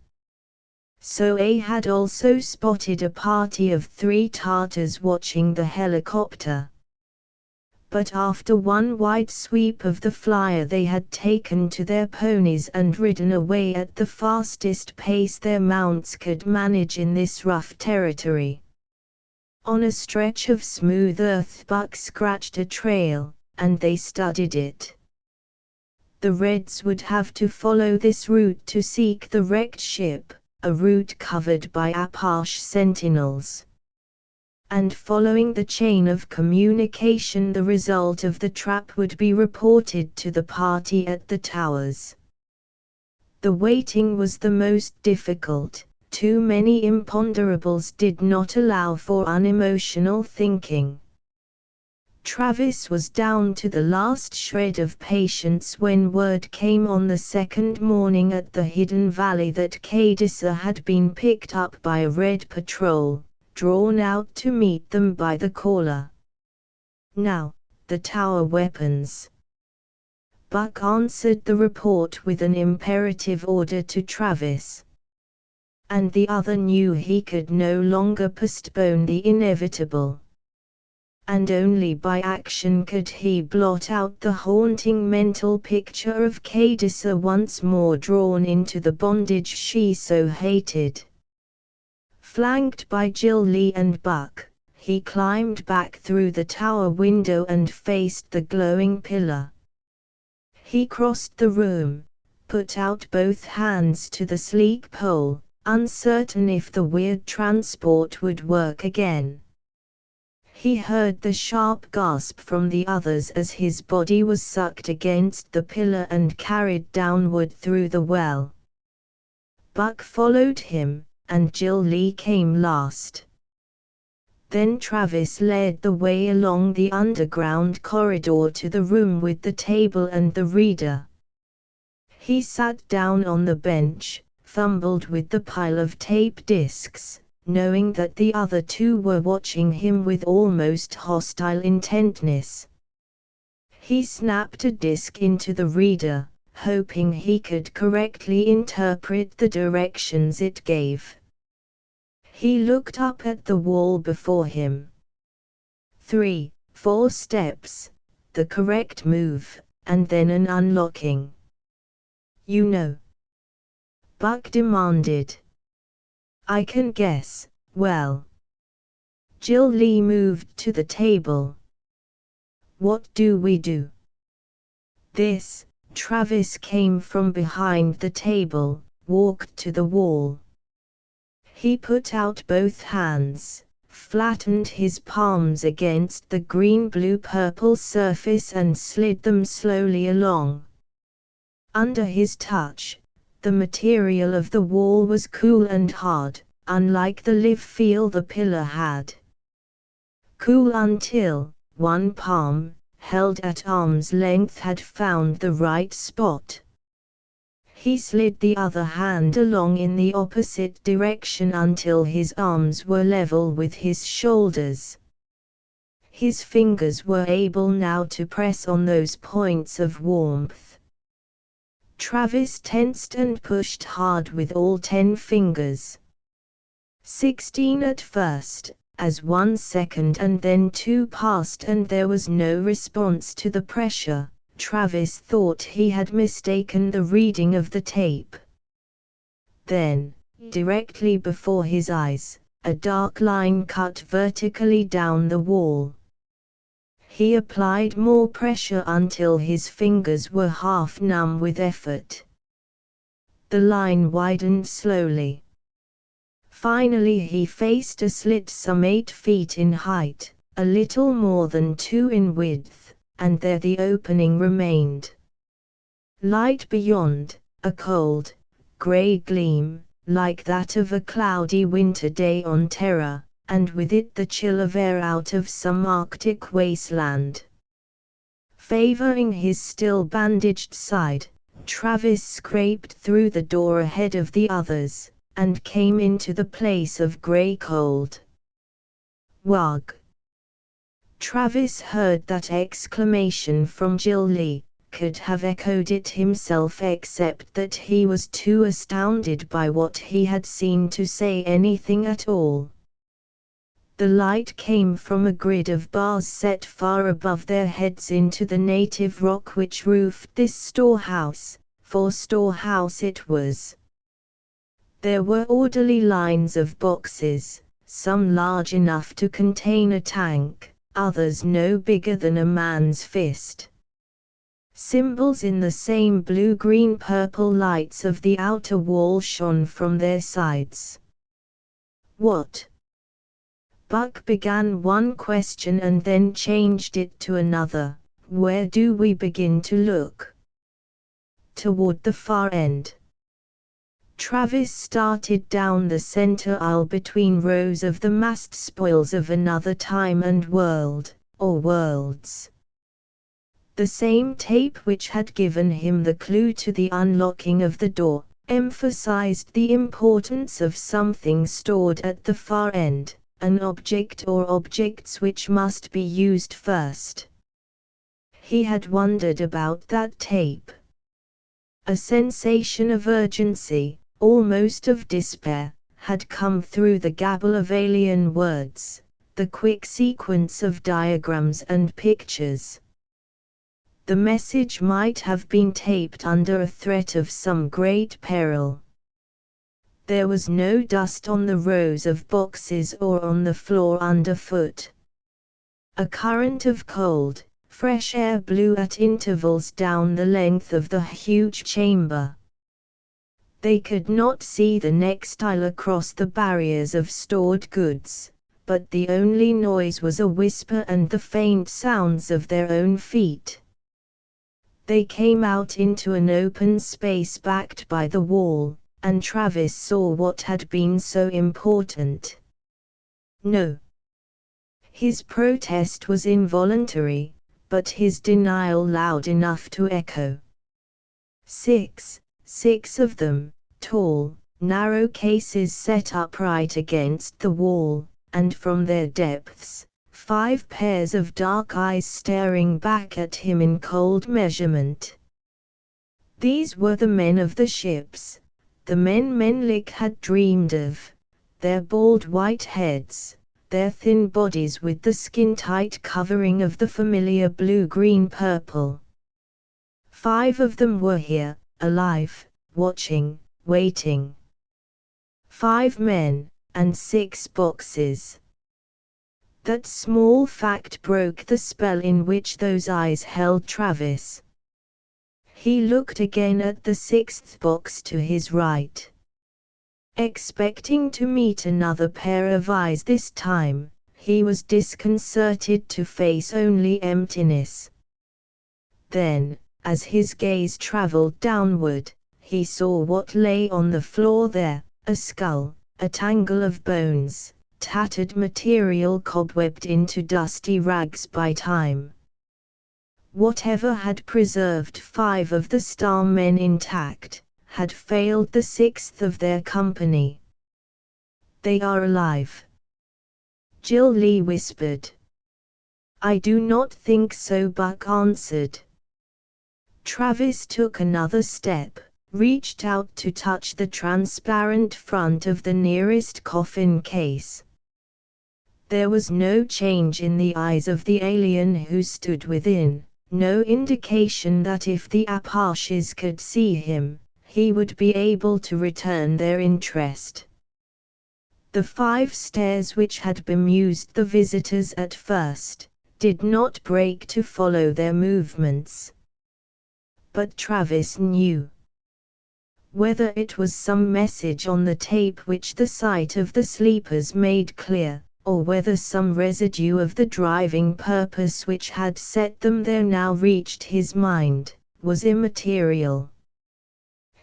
So A had also spotted a party of 3 Tartars watching the helicopter. But after one wide sweep of the flyer they had taken to their ponies and ridden away at the fastest pace their mounts could manage in this rough territory. On a stretch of smooth earth Buck scratched a trail, and they studied it. The Reds would have to follow this route to seek the wrecked ship, a route covered by Apache sentinels. And following the chain of communication, the result of the trap would be reported to the party at the towers. The waiting was the most difficult. Too many imponderables did not allow for unemotional thinking. Travis was down to the last shred of patience when word came on the second morning at the Hidden Valley that Cadissa had been picked up by a Red patrol, drawn out to meet them by the caller. Now, the tower weapons. Buck answered the report with an imperative order to Travis. And the other knew he could no longer postpone the inevitable. And only by action could he blot out the haunting mental picture of Cadissa once more drawn into the bondage she so hated. Flanked by Jill Lee and Buck, he climbed back through the tower window and faced the glowing pillar. He crossed the room, put out both hands to the sleek pole, uncertain if the weird transport would work again. He heard the sharp gasp from the others as his body was sucked against the pillar and carried downward through the well. Buck followed him, and Jill Lee came last. Then Travis led the way along the underground corridor to the room with the table and the reader. He sat down on the bench, fumbled with the pile of tape discs, knowing that the other 2 were watching him with almost hostile intentness. He snapped a disc into the reader, hoping he could correctly interpret the directions it gave. He looked up at the wall before him. 3, 4 steps, the correct move, and then an unlocking. You know? Buck demanded. I can guess, well. Jill Lee moved to the table. What do we do? This, Travis came from behind the table, walked to the wall. He put out both hands, flattened his palms against the green-blue-purple surface and slid them slowly along. Under his touch, the material of the wall was cool and hard, unlike the live feel the pillar had. Cool until, one palm, held at arm's length, had found the right spot. He slid the other hand along in the opposite direction until his arms were level with his shoulders. His fingers were able now to press on those points of warmth. Travis tensed and pushed hard with all 10 fingers. 16 at first, as 1 second and then 2 passed and there was no response to the pressure. Travis thought he had mistaken the reading of the tape. Then, directly before his eyes, a dark line cut vertically down the wall. He applied more pressure until his fingers were half numb with effort. The line widened slowly. Finally he faced a slit some 8 feet in height, a little more than 2 in width, and there the opening remained. Light beyond, a cold, grey gleam, like that of a cloudy winter day on Terra, and with it the chill of air out of some Arctic wasteland. Favoring his still bandaged side, Travis scraped through the door ahead of the others, and came into the place of grey cold. Wug! Travis heard that exclamation from Jill Lee, could have echoed it himself except that he was too astounded by what he had seen to say anything at all. The light came from a grid of bars set far above their heads into the native rock which roofed this storehouse, for storehouse it was. There were orderly lines of boxes, some large enough to contain a tank, others no bigger than a man's fist. Symbols in the same blue-green-purple lights of the outer wall shone from their sides. What? Buck began one question and then changed it to another. Where do we begin to look? Toward the far end. Travis started down the center aisle between rows of the massed spoils of another time and world, or worlds. The same tape which had given him the clue to the unlocking of the door, emphasized the importance of something stored at the far end, an object or objects which must be used first. He had wondered about that tape. A sensation of urgency, almost of despair, had come through the gabble of alien words, the quick sequence of diagrams and pictures. The message might have been taped under a threat of some great peril. There was no dust on the rows of boxes or on the floor underfoot. A current of cold, fresh air blew at intervals down the length of the huge chamber. They could not see the next aisle across the barriers of stored goods, but the only noise was a whisper and the faint sounds of their own feet. They came out into an open space backed by the wall, and Travis saw what had been so important. No. His protest was involuntary, but his denial loud enough to echo. 6 of them, tall, narrow cases set upright against the wall, and from their depths, 5 pairs of dark eyes staring back at him in cold measurement. These were the men of the ships, the men Menlik had dreamed of, their bald white heads, their thin bodies with the skin-tight covering of the familiar blue-green-purple. 5 of them were here, alive, watching, waiting. 5 men, and 6 boxes. That small fact broke the spell in which those eyes held Travis. He looked again at the sixth box to his right, expecting to meet another pair of eyes this time. He was disconcerted to face only emptiness. Then, as his gaze traveled downward, he saw what lay on the floor there, a skull, a tangle of bones, tattered material cobwebbed into dusty rags by time. Whatever had preserved 5 of the Starmen intact, had failed the 6th of their company. "They are alive," Jill Lee whispered. "I do not think so," Buck answered. Travis took another step, reached out to touch the transparent front of the nearest coffin case. There was no change in the eyes of the alien who stood within, no indication that if the Apaches could see him, he would be able to return their interest. The 5 stares which had bemused the visitors at first, did not break to follow their movements. But Travis knew. Whether it was some message on the tape which the sight of the sleepers made clear, or whether some residue of the driving purpose which had set them there now reached his mind, was immaterial.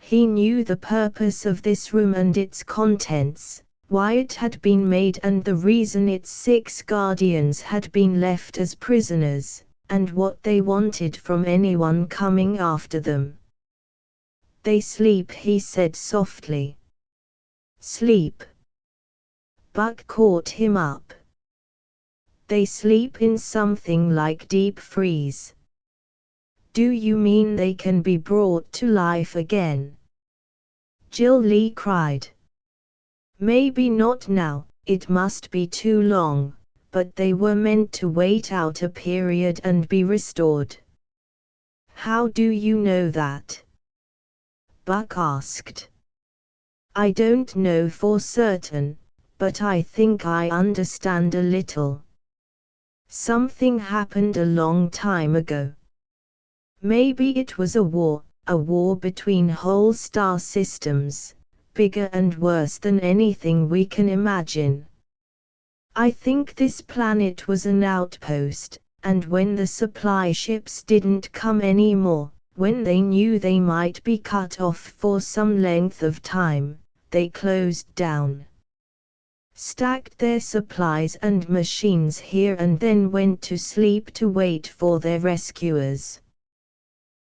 He knew the purpose of this room and its contents, why it had been made and the reason its 6 guardians had been left as prisoners, and what they wanted from anyone coming after them. "They sleep," he said softly. "Sleep?" Buck caught him up. "They sleep in something like deep freeze." "Do you mean they can be brought to life again?" Jill Lee cried. "Maybe not now, it must be too long, but they were meant to wait out a period and be restored." "How do you know that?" Buck asked. "I don't know for certain, but I think I understand a little. Something happened a long time ago. Maybe it was a war between whole star systems, bigger and worse than anything we can imagine. I think this planet was an outpost, and when the supply ships didn't come anymore, when they knew they might be cut off for some length of time, they closed down. Stacked their supplies and machines here and then went to sleep to wait for their rescuers."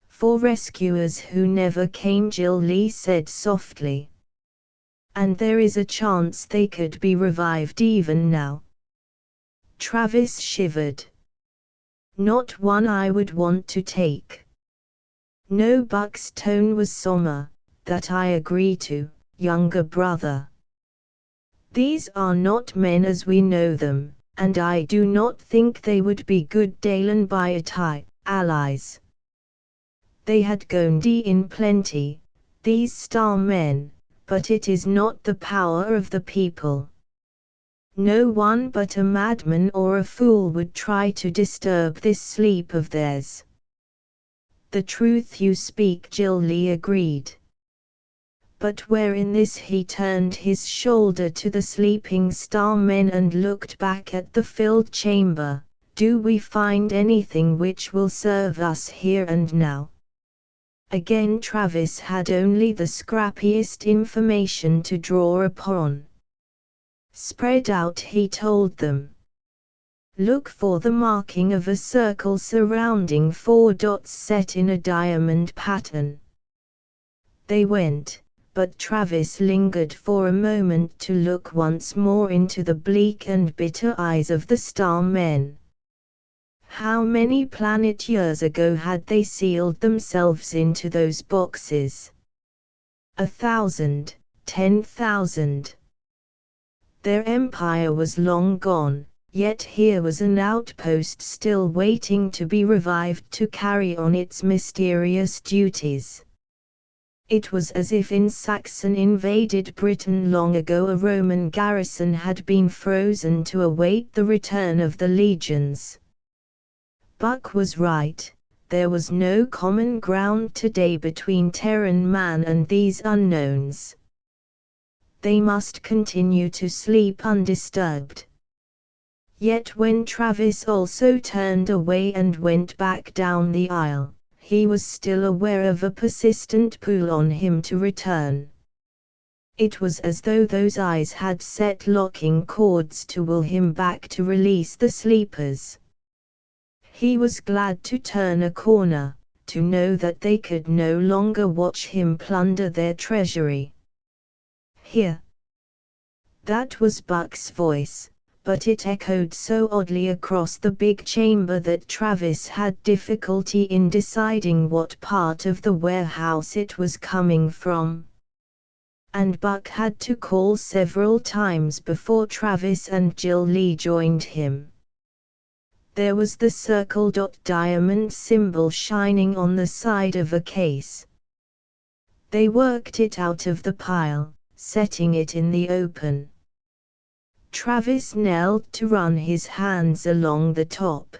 "For rescuers who never came," Jill Lee said softly. "And there is a chance they could be revived even now." Travis shivered. "Not one I would want to take." "No," Buck's tone was somber, "that I agree to, younger brother. These are not men as we know them, and I do not think they would be good Dalen Biotai allies. They had Gondi in plenty, these star men, but it is not the power of the people. No one but a madman or a fool would try to disturb this sleep of theirs." "The truth you speak," Jill Lee agreed. "But where in this?" He turned his shoulder to the sleeping starmen and looked back at the filled chamber. "Do we find anything which will serve us here and now?" Again Travis had only the scrappiest information to draw upon. "Spread out," he told them. "Look for the marking of a circle surrounding 4 dots set in a diamond pattern." They went, but Travis lingered for a moment to look once more into the bleak and bitter eyes of the Starmen. How many planet years ago had they sealed themselves into those boxes? 1,000, 10,000. Their empire was long gone, yet here was an outpost still waiting to be revived to carry on its mysterious duties. It was as if in Saxon invaded Britain long ago a Roman garrison had been frozen to await the return of the legions. Buck was right. There was no common ground today between Terran man and these unknowns. They must continue to sleep undisturbed. Yet when Travis also turned away and went back down the aisle, he was still aware of a persistent pull on him to return. It was as though those eyes had set locking cords to will him back to release the sleepers. He was glad to turn a corner, to know that they could no longer watch him plunder their treasury. Here. That was Buck's voice, but it echoed so oddly across the big chamber that Travis had difficulty in deciding what part of the warehouse it was coming from. And Buck had to call several times before Travis and Jill Lee joined him. There was the circle diamond symbol shining on the side of a case. They worked it out of the pile, setting it in the open. Travis knelt to run his hands along the top.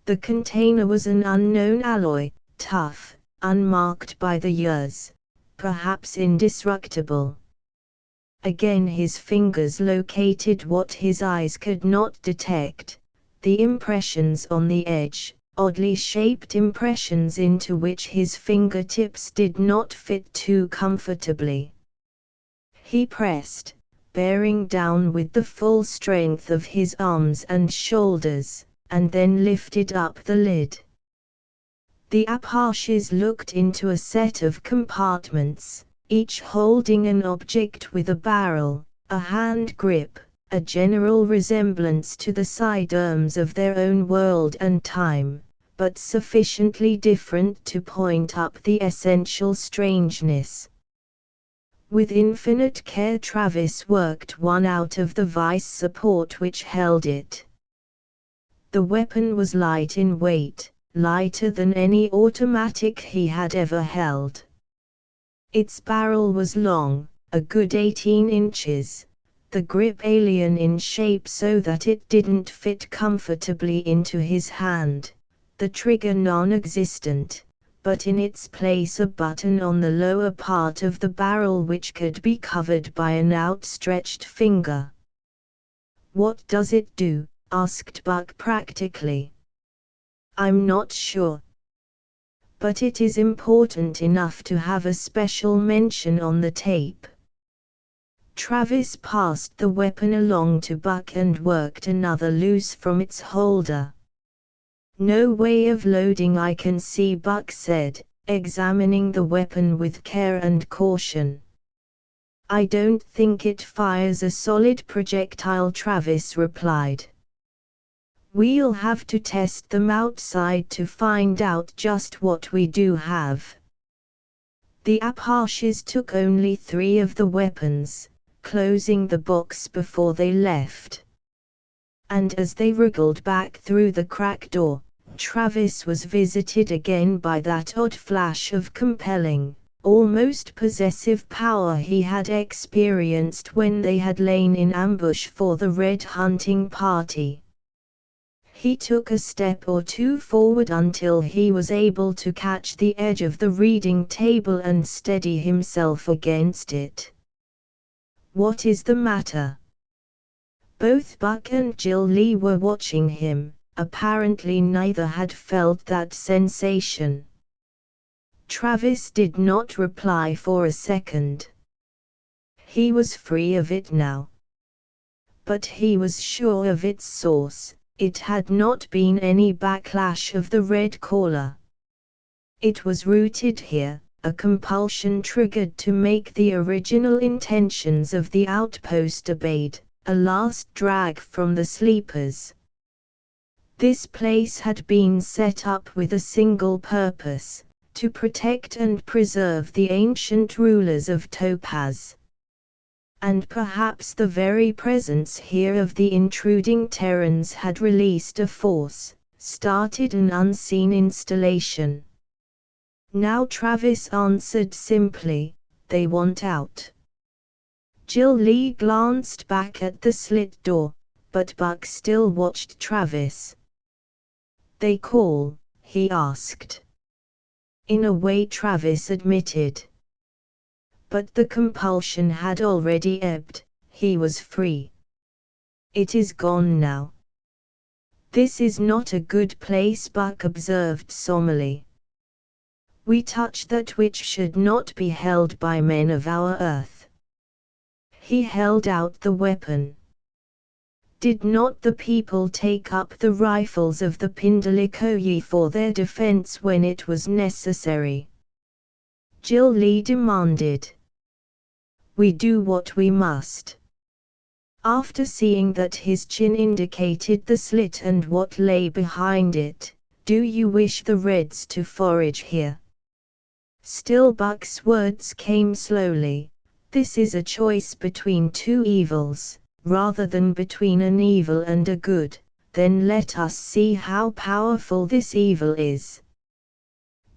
The container was an unknown alloy, tough, unmarked by the years, perhaps indestructible. Again his fingers located what his eyes could not detect, the impressions on the edge, oddly shaped impressions into which his fingertips did not fit too comfortably. He pressed, bearing down with the full strength of his arms and shoulders, and then lifted up the lid. The Apaches looked into a set of compartments, each holding an object with a barrel, a hand grip, a general resemblance to the sidearms of their own world and time, but sufficiently different to point up the essential strangeness. With infinite care Travis worked one out of the vice support which held it. The weapon was light in weight, lighter than any automatic he had ever held. Its barrel was long, a good 18 inches, the grip alien in shape so that it didn't fit comfortably into his hand, the trigger non-existent, but in its place a button on the lower part of the barrel which could be covered by an outstretched finger. "What does it do?" asked Buck practically. "I'm not sure. But it is important enough to have a special mention on the tape." Travis passed the weapon along to Buck and worked another loose from its holder. "No way of loading I can see," Buck said, examining the weapon with care and caution. "I don't think it fires a solid projectile," Travis replied. "We'll have to test them outside to find out just what we do have." The Apaches took only 3 of the weapons, closing the box before they left. And as they wriggled back through the crack door, Travis was visited again by that odd flash of compelling, almost possessive power he had experienced when they had lain in ambush for the red hunting party. He took a step or two forward until he was able to catch the edge of the reading table and steady himself against it. "What is the matter?" Both Buck and Jill Lee were watching him. Apparently neither had felt that sensation. Travis did not reply for a second. He was free of it now. But he was sure of its source. It had not been any backlash of the Red Caller. It was rooted here, a compulsion triggered to make the original intentions of the outpost obeyed, a last drag from the sleepers. This place had been set up with a single purpose, to protect and preserve the ancient rulers of Topaz. And perhaps the very presence here of the intruding Terrans had released a force, started an unseen installation. Now Travis answered simply, "They want out." Jill Lee glanced back at the slit door, but Buck still watched Travis. "They call?" he asked. In a way Travis admitted. But the compulsion had already ebbed, he was free. "It is gone now." "This is not a good place," Buck observed solemnly. "We touch that which should not be held by men of our earth." He held out the weapon. "Did not the people take up the rifles of the Pindalikoyi for their defense when it was necessary?" Jill Lee demanded. "We do what we must." After seeing that his chin indicated the slit and what lay behind it, "Do you wish the Reds to forage here?" Still Buck's words came slowly. "This is a choice between two evils, rather than between an evil and a good. Then let us see how powerful this evil is."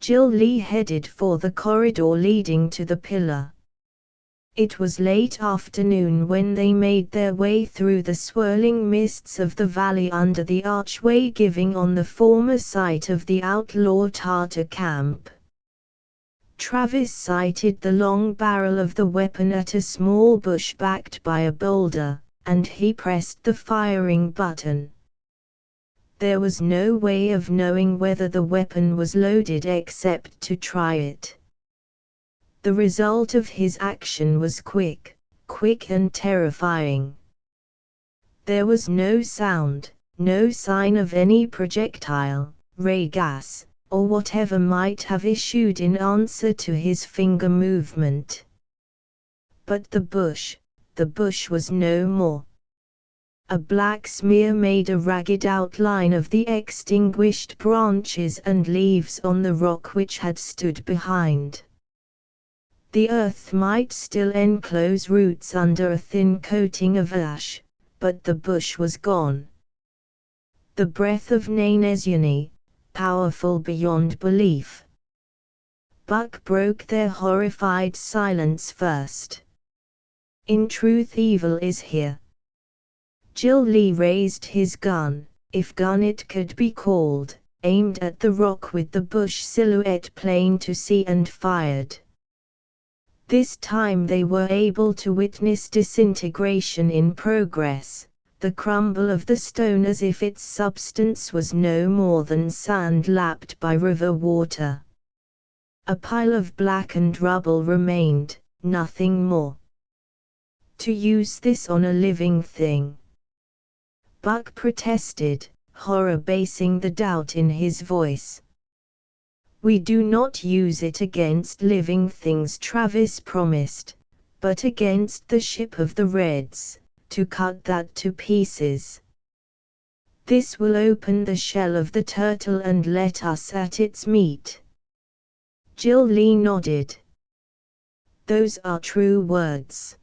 Jill Lee headed for the corridor leading to the pillar. It was late afternoon when they made their way through the swirling mists of the valley under the archway giving on the former site of the outlaw Tartar camp. Travis sighted the long barrel of the weapon at a small bush backed by a boulder, and he pressed the firing button. There was no way of knowing whether the weapon was loaded except to try it. The result of his action was quick and terrifying. There was no sound, no sign of any projectile, ray gas, or whatever might have issued in answer to his finger movement. But the bush was no more. A black smear made a ragged outline of the extinguished branches and leaves on the rock which had stood behind. The earth might still enclose roots under a thin coating of ash, but the bush was gone. The breath of Nanezyani, powerful beyond belief. Buck broke their horrified silence first. "In truth evil is here." Jill Lee raised his gun, if gun it could be called, aimed at the rock with the bush silhouette plain to see and fired. This time they were able to witness disintegration in progress, the crumble of the stone as if its substance was no more than sand lapped by river water. A pile of blackened rubble remained, nothing more. To use this on a living thing? Buck protested, horror basing the doubt in his voice. "We do not use it against living things," Travis promised, "but against the ship of the Reds, to cut that to pieces. This will open the shell of the turtle and let us at its meat." Jill Lee nodded. "Those are true words.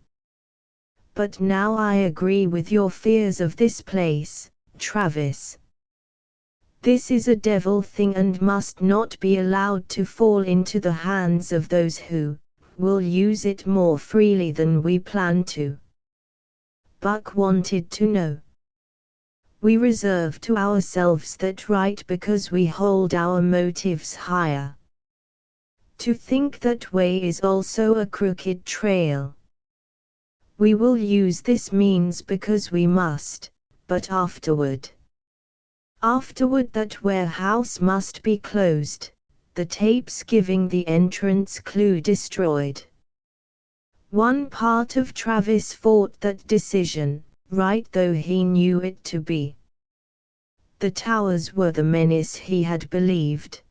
But now I agree with your fears of this place, Travis. This is a devil thing and must not be allowed to fall into the hands of those who will use it more freely than we plan to." Buck wanted to know. "We reserve to ourselves that right because we hold our motives higher. To think that way is also a crooked trail. We will use this means because we must, but afterward that warehouse must be closed, the tapes giving the entrance clue destroyed." One part of Travis fought that decision, right though he knew it to be. The towers were the menace he had believed.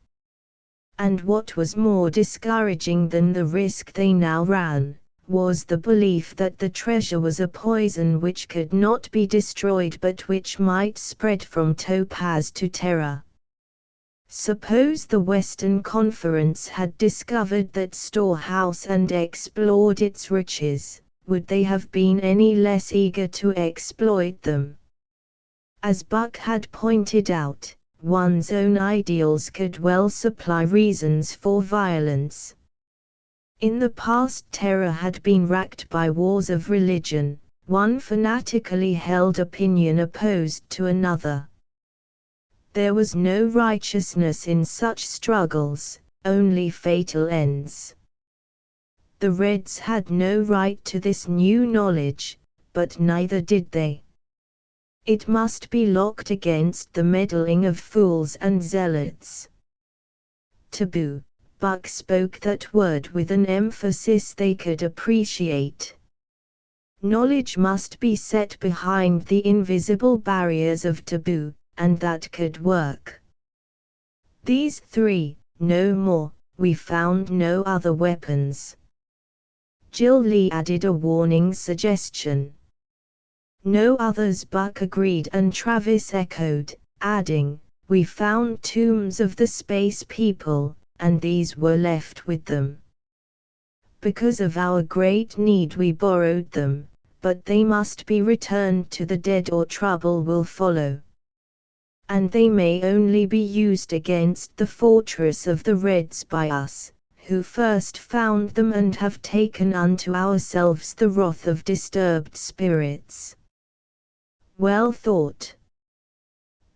And what was more discouraging than the risk they now ran, was the belief that the treasure was a poison which could not be destroyed but which might spread from Topaz to Terra. Suppose the Western Conference had discovered that storehouse and explored its riches, would they have been any less eager to exploit them? As Buck had pointed out, one's own ideals could well supply reasons for violence. In the past, terror had been racked by wars of religion, one fanatically held opinion opposed to another. There was no righteousness in such struggles, only fatal ends. The Reds had no right to this new knowledge, but neither did they. It must be locked against the meddling of fools and zealots. Taboo. Buck spoke that word with an emphasis they could appreciate. Knowledge must be set behind the invisible barriers of taboo, and that could work. These three, no more, we found no other weapons. Jill Lee added a warning suggestion. No others, Buck agreed, and Travis echoed, adding, we found tombs of the space people, and these were left with them. Because of our great need we borrowed them, but they must be returned to the dead or trouble will follow. And they may only be used against the fortress of the Reds by us, who first found them and have taken unto ourselves the wrath of disturbed spirits. Well thought.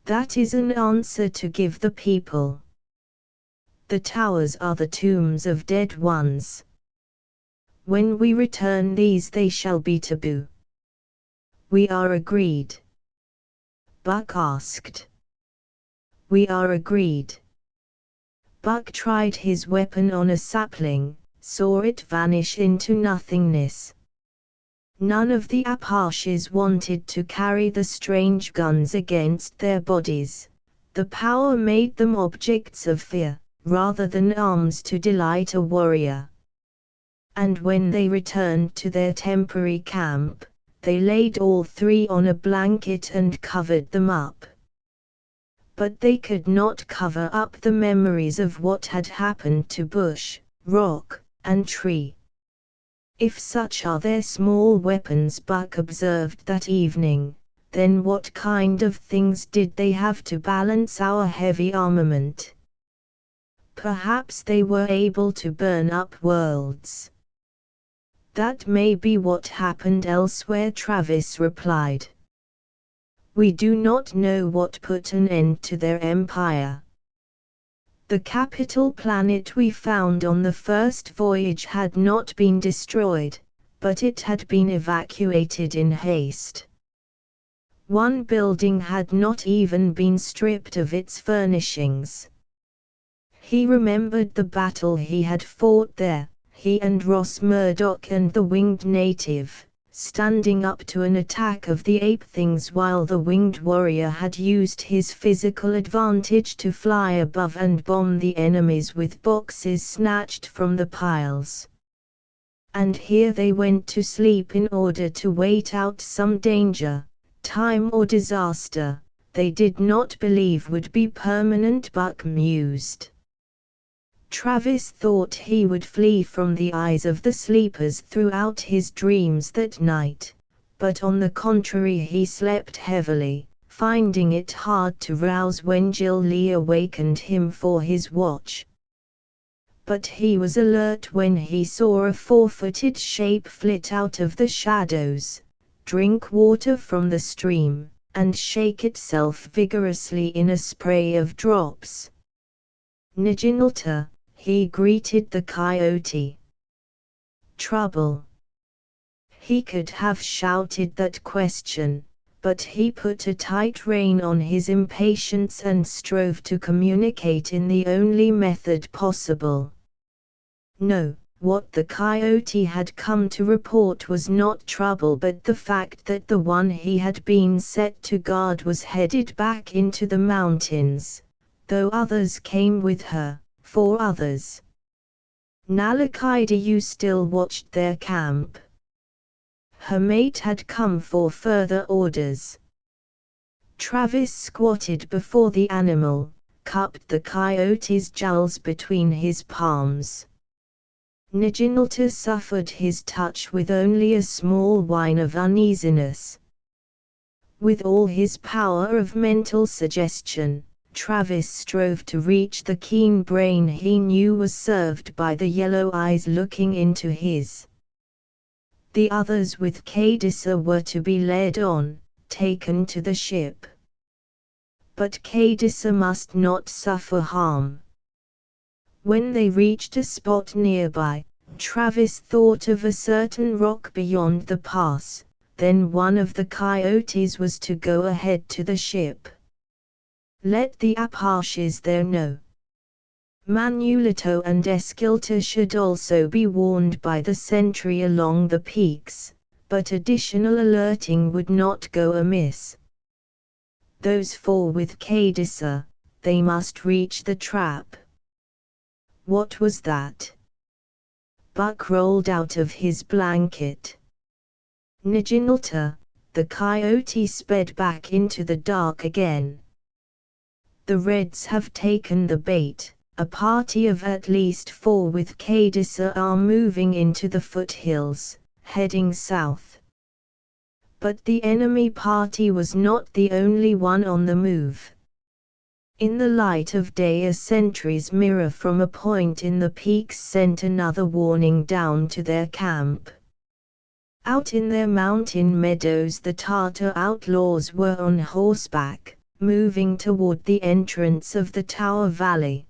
That is an answer to give the people. The towers are the tombs of dead ones. When we return these they shall be taboo. We are agreed. Buck asked. We are agreed. Buck tried his weapon on a sapling, saw it vanish into nothingness. None of the Apaches wanted to carry the strange guns against their bodies. The power made them objects of fear, rather than arms to delight a warrior. And when they returned to their temporary camp, they laid all three on a blanket and covered them up. But they could not cover up the memories of what had happened to bush, rock, and tree. If such are their small weapons, Buck observed that evening, then what kind of things did they have to balance our heavy armament? Perhaps they were able to burn up worlds. That may be what happened elsewhere, Travis replied. We do not know what put an end to their empire. The capital planet we found on the first voyage had not been destroyed, but it had been evacuated in haste. One building had not even been stripped of its furnishings. He remembered the battle he had fought there, he and Ross Murdoch and the winged native, standing up to an attack of the ape things while the winged warrior had used his physical advantage to fly above and bomb the enemies with boxes snatched from the piles. And here they went to sleep in order to wait out some danger, time or disaster, they did not believe would be permanent, Buck mused. Travis thought he would flee from the eyes of the sleepers throughout his dreams that night, but on the contrary he slept heavily, finding it hard to rouse when Jill Lee awakened him for his watch. But he was alert when he saw a four-footed shape flit out of the shadows, drink water from the stream, and shake itself vigorously in a spray of drops. Nijinalta, he greeted the coyote. Trouble. He could have shouted that question, but he put a tight rein on his impatience and strove to communicate in the only method possible. No, what the coyote had come to report was not trouble but the fact that the one he had been set to guard was headed back into the mountains, though others came with her. 4 others. Nalakaidu still watched their camp. Her mate had come for further orders. Travis squatted before the animal, cupped the coyote's jowls between his palms. Nijinalta suffered his touch with only a small whine of uneasiness. With all his power of mental suggestion, Travis strove to reach the keen brain he knew was served by the yellow eyes looking into his. The others with Cadissa were to be led on, taken to the ship. But Cadissa must not suffer harm. When they reached a spot nearby, Travis thought of a certain rock beyond the pass. Then one of the coyotes was to go ahead to the ship. Let the Apaches there know. Manulito and Esquilta should also be warned by the sentry along the peaks, but additional alerting would not go amiss. Those four with Cadissa, they must reach the trap. What was that? Buck rolled out of his blanket. Nijinalta, the coyote sped back into the dark again. The Reds have taken the bait. A party of at least 4 with Cadissa are moving into the foothills, heading south. But the enemy party was not the only one on the move. In the light of day, a sentry's mirror from a point in the peaks sent another warning down to their camp. Out in their mountain meadows, the Tartar outlaws were on horseback, moving toward the entrance of the Tower Valley.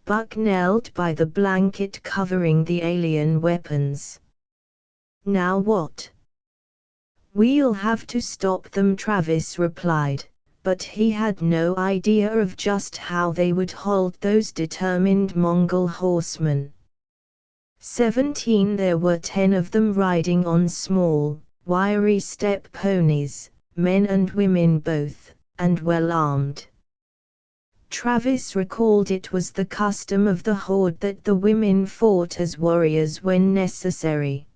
Buck knelt by the blanket covering the alien weapons. Now what? We'll have to stop them, Travis replied, but he had no idea of just how they would hold those determined Mongol horsemen. 17 there were, 10 of them riding on small, wiry steppe ponies, men and women both, and well armed. Travis recalled it was the custom of the horde that the women fought as warriors when necessary.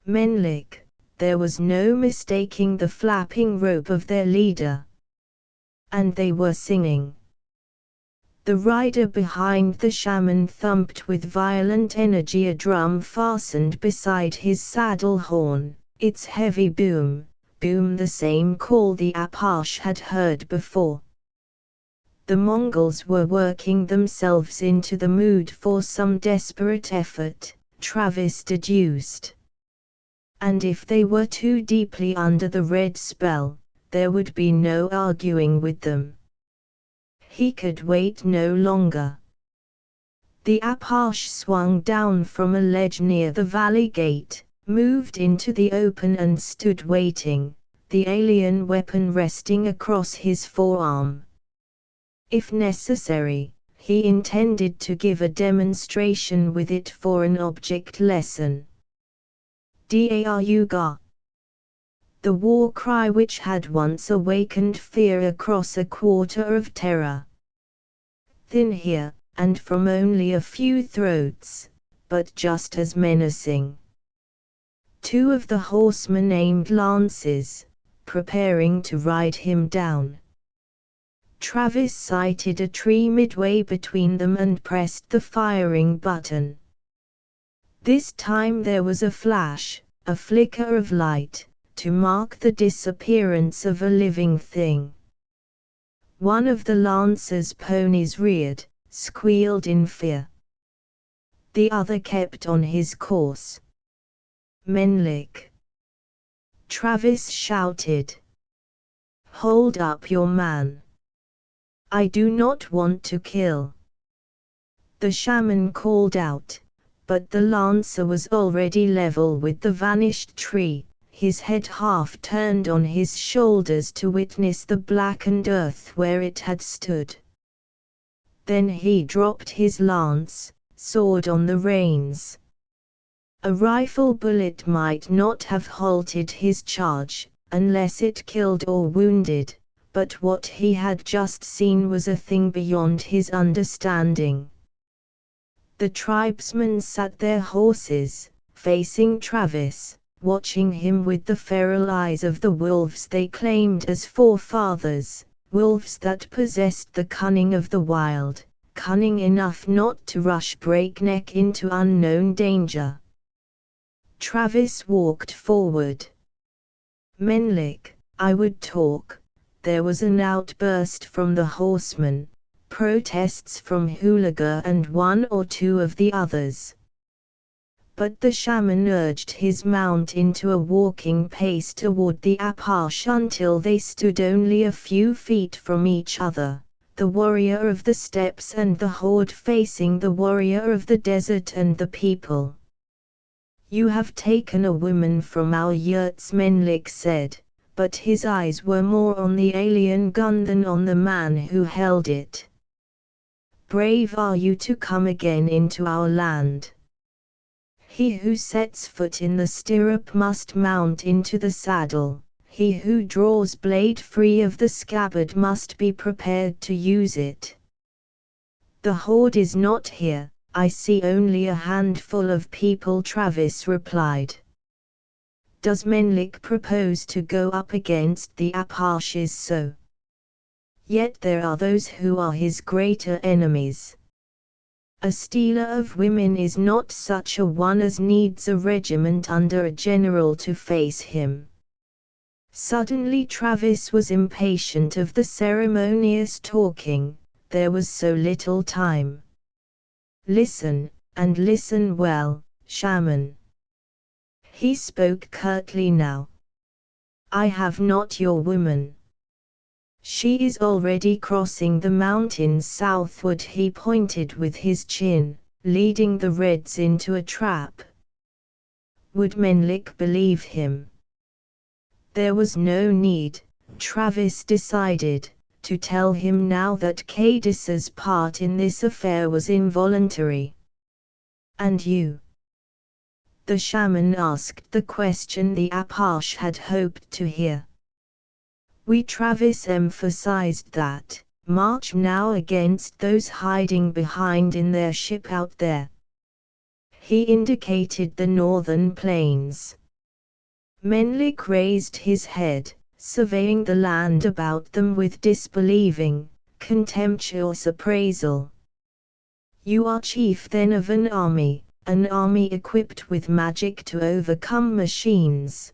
Menlik, there was no mistaking the flapping robe of their leader. And they were singing. The rider behind the shaman thumped with violent energy a drum fastened beside his saddle horn, its heavy boom, boom, the same call the Apache had heard before. The Mongols were working themselves into the mood for some desperate effort, Travis deduced. And if they were too deeply under the red spell, there would be no arguing with them. He could wait no longer. The Apache swung down from a ledge near the valley gate, moved into the open and stood waiting, the alien weapon resting across his forearm. If necessary, he intended to give a demonstration with it for an object lesson. Daruga. The war cry which had once awakened fear across a quarter of terror. Thin here, and from only a few throats, but just as menacing. 2 of the horsemen aimed lances, preparing to ride him down. Travis sighted a tree midway between them and pressed the firing button. This time there was a flash, a flicker of light, to mark the disappearance of a living thing. One of the lancer's ponies reared, squealed in fear. The other kept on his course. Menlik! Travis shouted. Hold up your man. I do not want to kill. The shaman called out, but the lancer was already level with the vanished tree, his head half turned on his shoulders to witness the blackened earth where it had stood. Then he dropped his lance, sword on the reins. A rifle bullet might not have halted his charge, unless it killed or wounded, but what he had just seen was a thing beyond his understanding. The tribesmen sat their horses, facing Travis, watching him with the feral eyes of the wolves they claimed as forefathers, wolves that possessed the cunning of the wild, cunning enough not to rush breakneck into unknown danger. Travis walked forward. Menlik, I would talk, there was an outburst from the horsemen, protests from Hulagur and one or two of the others. But the shaman urged his mount into a walking pace toward the Apache until they stood only a few feet from each other, the warrior of the steppes and the horde facing the warrior of the desert and the people. "You have taken a woman from our yurts," Menlik said, but his eyes were more on the alien gun than on the man who held it. "Brave are you to come again into our land. He who sets foot in the stirrup must mount into the saddle, he who draws blade free of the scabbard must be prepared to use it. The horde is not here, I see only a handful of people," Travis replied. "Does Menlik propose to go up against the Apaches so? Yet there are those who are his greater enemies. A stealer of women is not such a one as needs a regiment under a general to face him." Suddenly Travis was impatient of the ceremonious talking, there was so little time. "Listen, and listen well, shaman." He spoke curtly now. "I have not your woman. She is already crossing the mountains southward." He pointed with his chin, leading the Reds into a trap. Would Menlik believe him? There was no need, Travis decided, to tell him now that Cadis's part in this affair was involuntary. "And you?" The shaman asked the question the Apache had hoped to hear. "We," Travis emphasized that, "march now against those hiding behind in their ship out there." He indicated the northern plains. Menlik raised his head, surveying the land about them with disbelieving, contemptuous appraisal. "You are chief then of an army equipped with magic to overcome machines."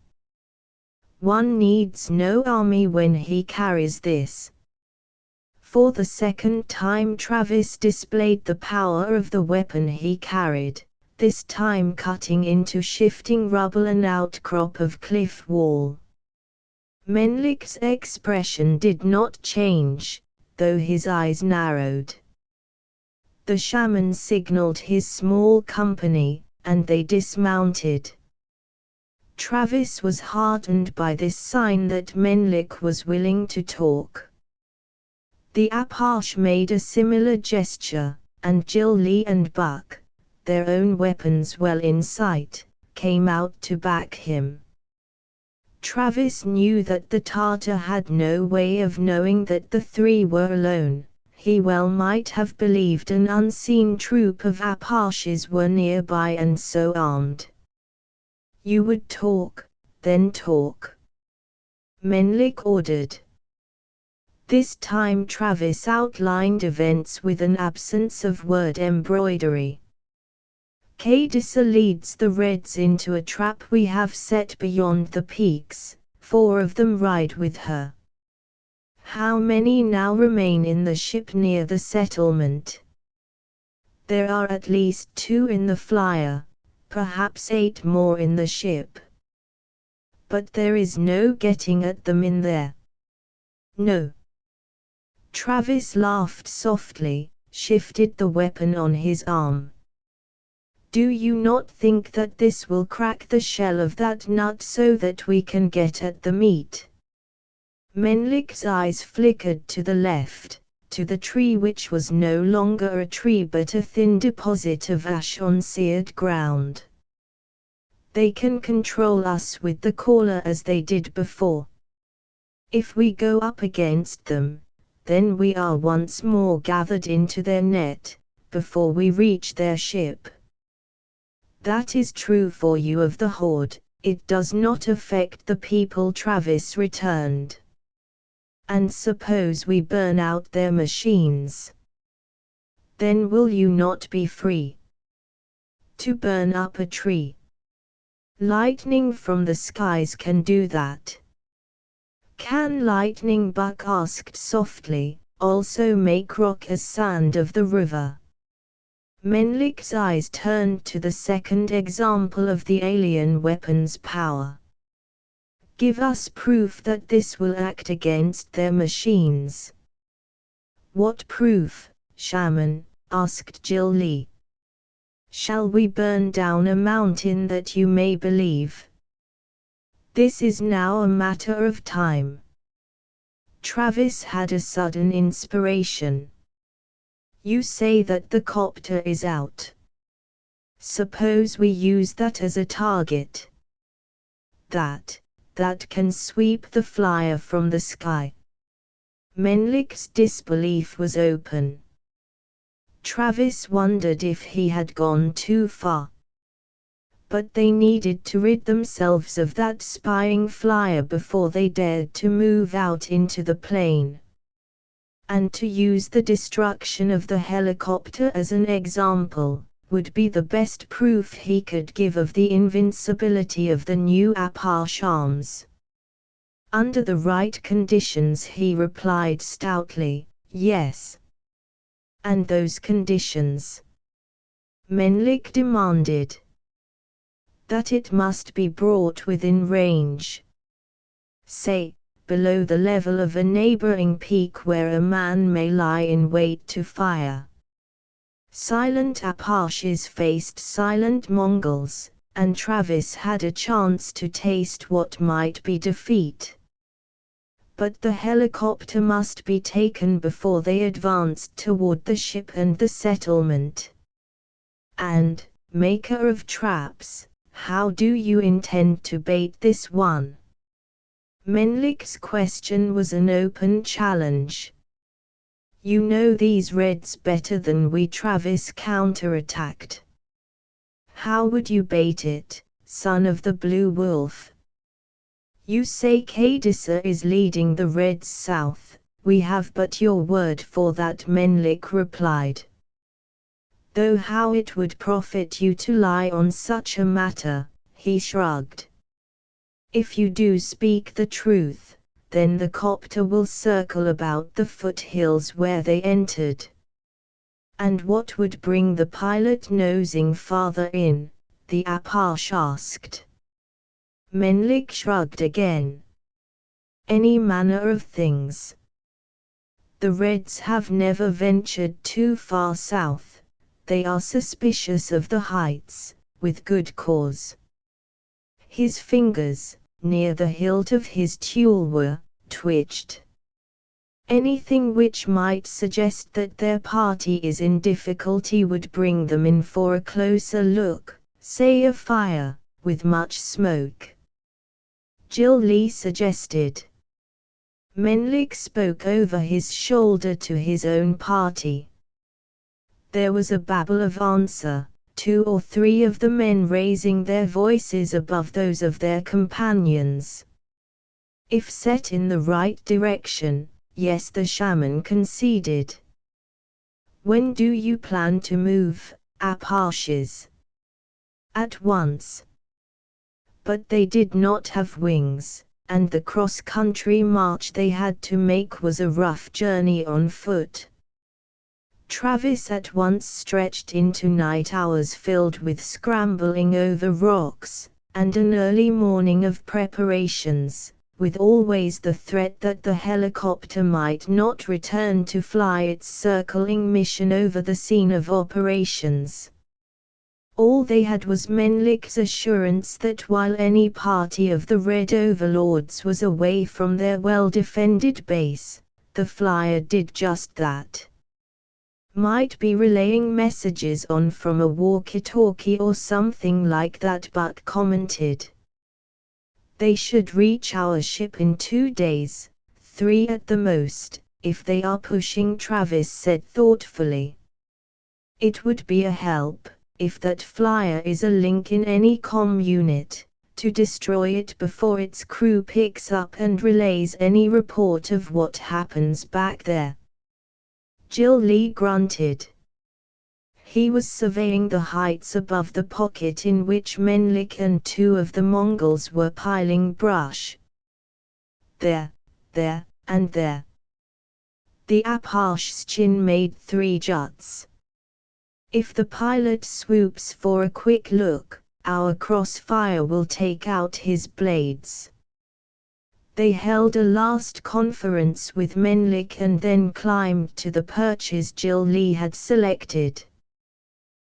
"One needs no army when he carries this." For the second time Travis displayed the power of the weapon he carried, this time cutting into shifting rubble an outcrop of cliff wall. Menlik's expression did not change, though his eyes narrowed. The shaman signaled his small company, and they dismounted. Travis was heartened by this sign that Menlik was willing to talk. The Apache made a similar gesture, and Jill Lee and Buck, their own weapons well in sight, came out to back him. Travis knew that the Tartar had no way of knowing that the three were alone. He well might have believed an unseen troop of Apaches were nearby and so armed. "You would talk, then talk," Menlik ordered. This time Travis outlined events with an absence of word embroidery. "Cadisa leads the Reds into a trap we have set beyond the peaks, 4 of them ride with her. How many now remain in the ship near the settlement?" "There are at least 2 in the flyer, perhaps 8 more in the ship. But there is no getting at them in there." "No." Travis laughed softly, shifted the weapon on his arm. "Do you not think that this will crack the shell of that nut so that we can get at the meat?" Menlik's eyes flickered to the left, to the tree which was no longer a tree but a thin deposit of ash on seared ground. "They can control us with the caller as they did before. If we go up against them, then we are once more gathered into their net, before we reach their ship." "That is true for you of the Horde, it does not affect the people," Travis returned. "And suppose we burn out their machines? Then will you not be free to burn up a tree? Lightning from the skies can do that." Can Lightning Buck asked softly, also make rock as sand of the river? Menlik's eyes turned to the second example of the alien weapon's power. Give us proof that this will act against their machines. What proof, shaman? Asked Jill Lee. Shall we burn down a mountain that you may believe? This is now a matter of time. Travis had a sudden inspiration. You say that the copter is out. Suppose we use that as a target. That can sweep the flyer from the sky. Menlik's disbelief was open. Travis wondered if he had gone too far. But they needed to rid themselves of that spying flyer before they dared to move out into the plain. And to use the destruction of the helicopter as an example would be the best proof he could give of the invincibility of the new Apache arms. Under the right conditions, he replied stoutly, yes. And those conditions? Menlik demanded. That it must be brought within range. Say, below the level of a neighboring peak where a man may lie in wait to fire. Silent Apaches faced silent Mongols, and Travis had a chance to taste what might be defeat. But the helicopter must be taken before they advanced toward the ship and the settlement. And, maker of traps, how do you intend to bait this one? Menlik's question was an open challenge. You know these Reds better than we, Travis counterattacked. How would you bait it, son of the Blue Wolf? You say Kadisa is leading the Reds south, we have but your word for that, Menlik replied. Though how it would profit you to lie on such a matter, he shrugged. If you do speak the truth, then the copter will circle about the foothills where they entered. And what would bring the pilot nosing farther in? The Apache asked. Menlik shrugged again. Any manner of things. The Reds have never ventured too far south. They are suspicious of the heights, with good cause. His fingers, near the hilt of his tulwar, twitched. Anything which might suggest that their party is in difficulty would bring them in for a closer look, say a fire, with much smoke. Jill Lee suggested. Menlik spoke over his shoulder to his own party. There was a babble of answer, 2 or 3 of the men raising their voices above those of their companions. If set in the right direction, yes, the shaman conceded. When do you plan to move, Apaches? At once. But they did not have wings, and the cross-country march they had to make was a rough journey on foot. Travis at once stretched into night hours filled with scrambling over rocks, and an early morning of preparations, with always the threat that the helicopter might not return to fly its circling mission over the scene of operations. All they had was Menlik's assurance that while any party of the Red Overlords was away from their well-defended base, the flyer did just that. Might be relaying messages on from a walkie-talkie or something like that, Buck commented. They should reach our ship in 2 days, 3 at the most, if they are pushing, Travis said thoughtfully. It would be a help, if that flyer is a link in any comm unit, to destroy it before its crew picks up and relays any report of what happens back there. Jill Lee grunted. He was surveying the heights above the pocket in which Menlik and 2 of the Mongols were piling brush. There, there, and there. The Apashchin made 3 juts. If the pilot swoops for a quick look, our crossfire will take out his blades. They held a last conference with Menlik and then climbed to the perches Jill Lee had selected.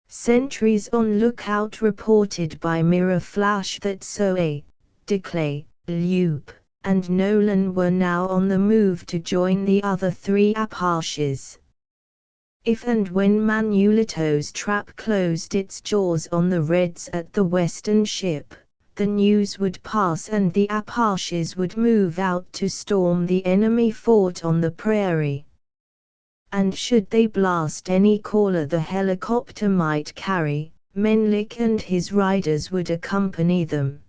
Sentries on lookout reported by mirror flash that Zoe, Declay, Loop, and Nolan were now on the move to join the other 3 Apashes. If and when Manulito's trap closed its jaws on the Reds at the western ship, the news would pass and the Apashes would move out to storm the enemy fort on the prairie. And should they blast any caller the helicopter might carry, Menlik and his riders would accompany them.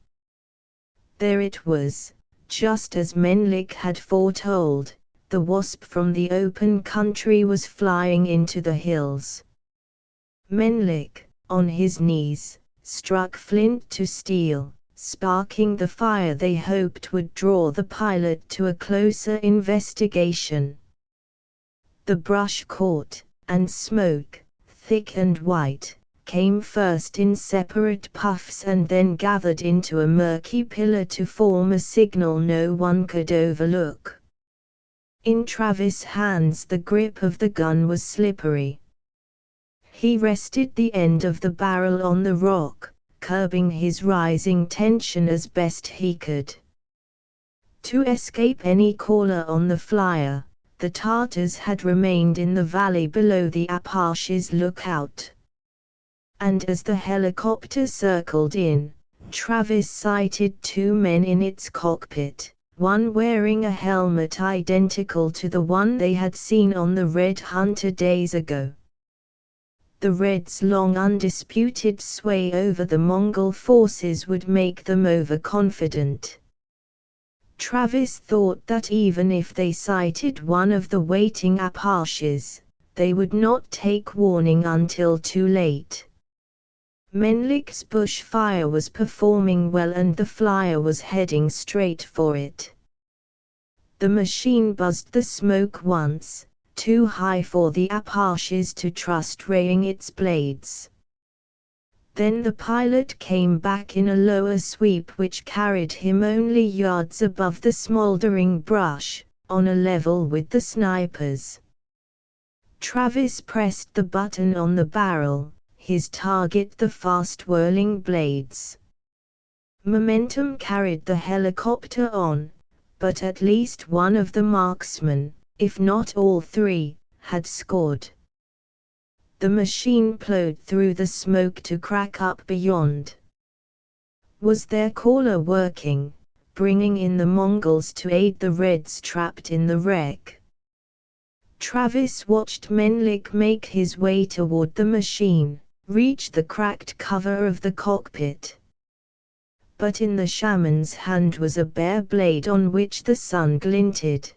There it was, just as Menlik had foretold, the wasp from the open country was flying into the hills. Menlik, on his knees, struck flint to steel, sparking the fire they hoped would draw the pilot to a closer investigation. The brush caught, and smoke, thick and white, came first in separate puffs and then gathered into a murky pillar to form a signal no one could overlook. In Travis' hands the grip of the gun was slippery. He rested the end of the barrel on the rock, curbing his rising tension as best he could. To escape any caller on the flyer, the Tartars had remained in the valley below the Apash's lookout. And as the helicopter circled in, Travis sighted 2 men in its cockpit, one wearing a helmet identical to the one they had seen on the Red Hunter days ago. The Reds' long undisputed sway over the Mongol forces would make them overconfident. Travis thought that even if they sighted one of the waiting Apashes, they would not take warning until too late. Menlik's bush fire was performing well and the flyer was heading straight for it. The machine buzzed the smoke once, too high for the Apashes to trust raying its blades. Then the pilot came back in a lower sweep which carried him only yards above the smoldering brush, on a level with the snipers. Travis pressed the button on the barrel, his target the fast-whirling blades. Momentum carried the helicopter on, but at least one of the marksmen, if not all 3, had scored. The machine plowed through the smoke to crack up beyond. Was their caller working, bringing in the Mongols to aid the Reds trapped in the wreck? Travis watched Menlik make his way toward the machine, reach the cracked cover of the cockpit. But in the shaman's hand was a bare blade on which the sun glinted.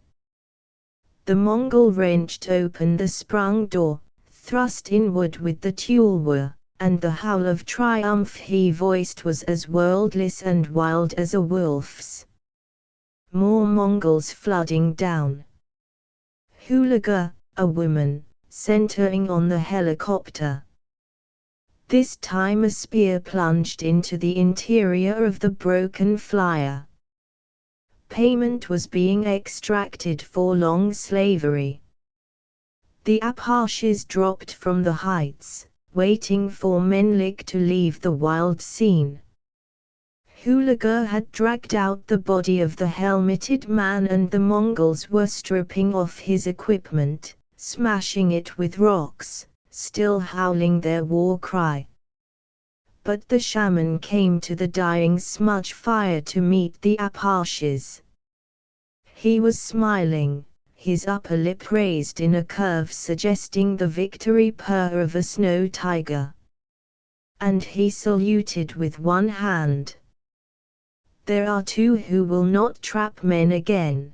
The Mongol wrenched open the sprung door, thrust inward with the tulwar, and the howl of triumph he voiced was as worldless and wild as a wolf's. More Mongols flooding down. Hulaga, a woman, centering on the helicopter. This time a spear plunged into the interior of the broken flyer. Payment was being extracted for long slavery. The Apashes dropped from the heights, waiting for Menlik to leave the wild scene. Hulaga had dragged out the body of the helmeted man and the Mongols were stripping off his equipment, smashing it with rocks, still howling their war cry. But the shaman came to the dying smudge fire to meet the Apashes. He was smiling, his upper lip raised in a curve suggesting the victory purr of a snow tiger. And he saluted with one hand. There are 2 who will not trap men again.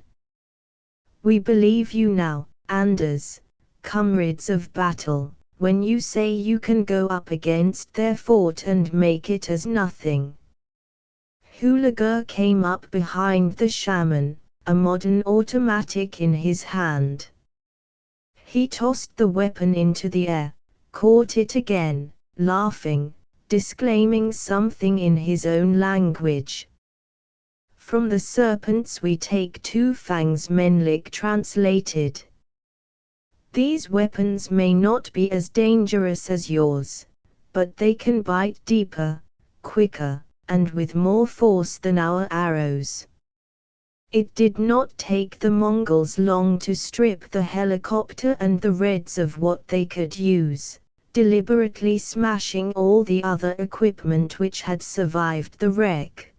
We believe you now, Anders, comrades of battle, when you say you can go up against their fort and make it as nothing. Hulaga came up behind the shaman, a modern automatic in his hand. He tossed the weapon into the air, caught it again, laughing, disclaiming something in his own language. From the serpents we take two fangs, Menlik translated. These weapons may not be as dangerous as yours, but they can bite deeper, quicker, and with more force than our arrows. It did not take the Mongols long to strip the helicopter and the Reds of what they could use, deliberately smashing all the other equipment which had survived the wreck.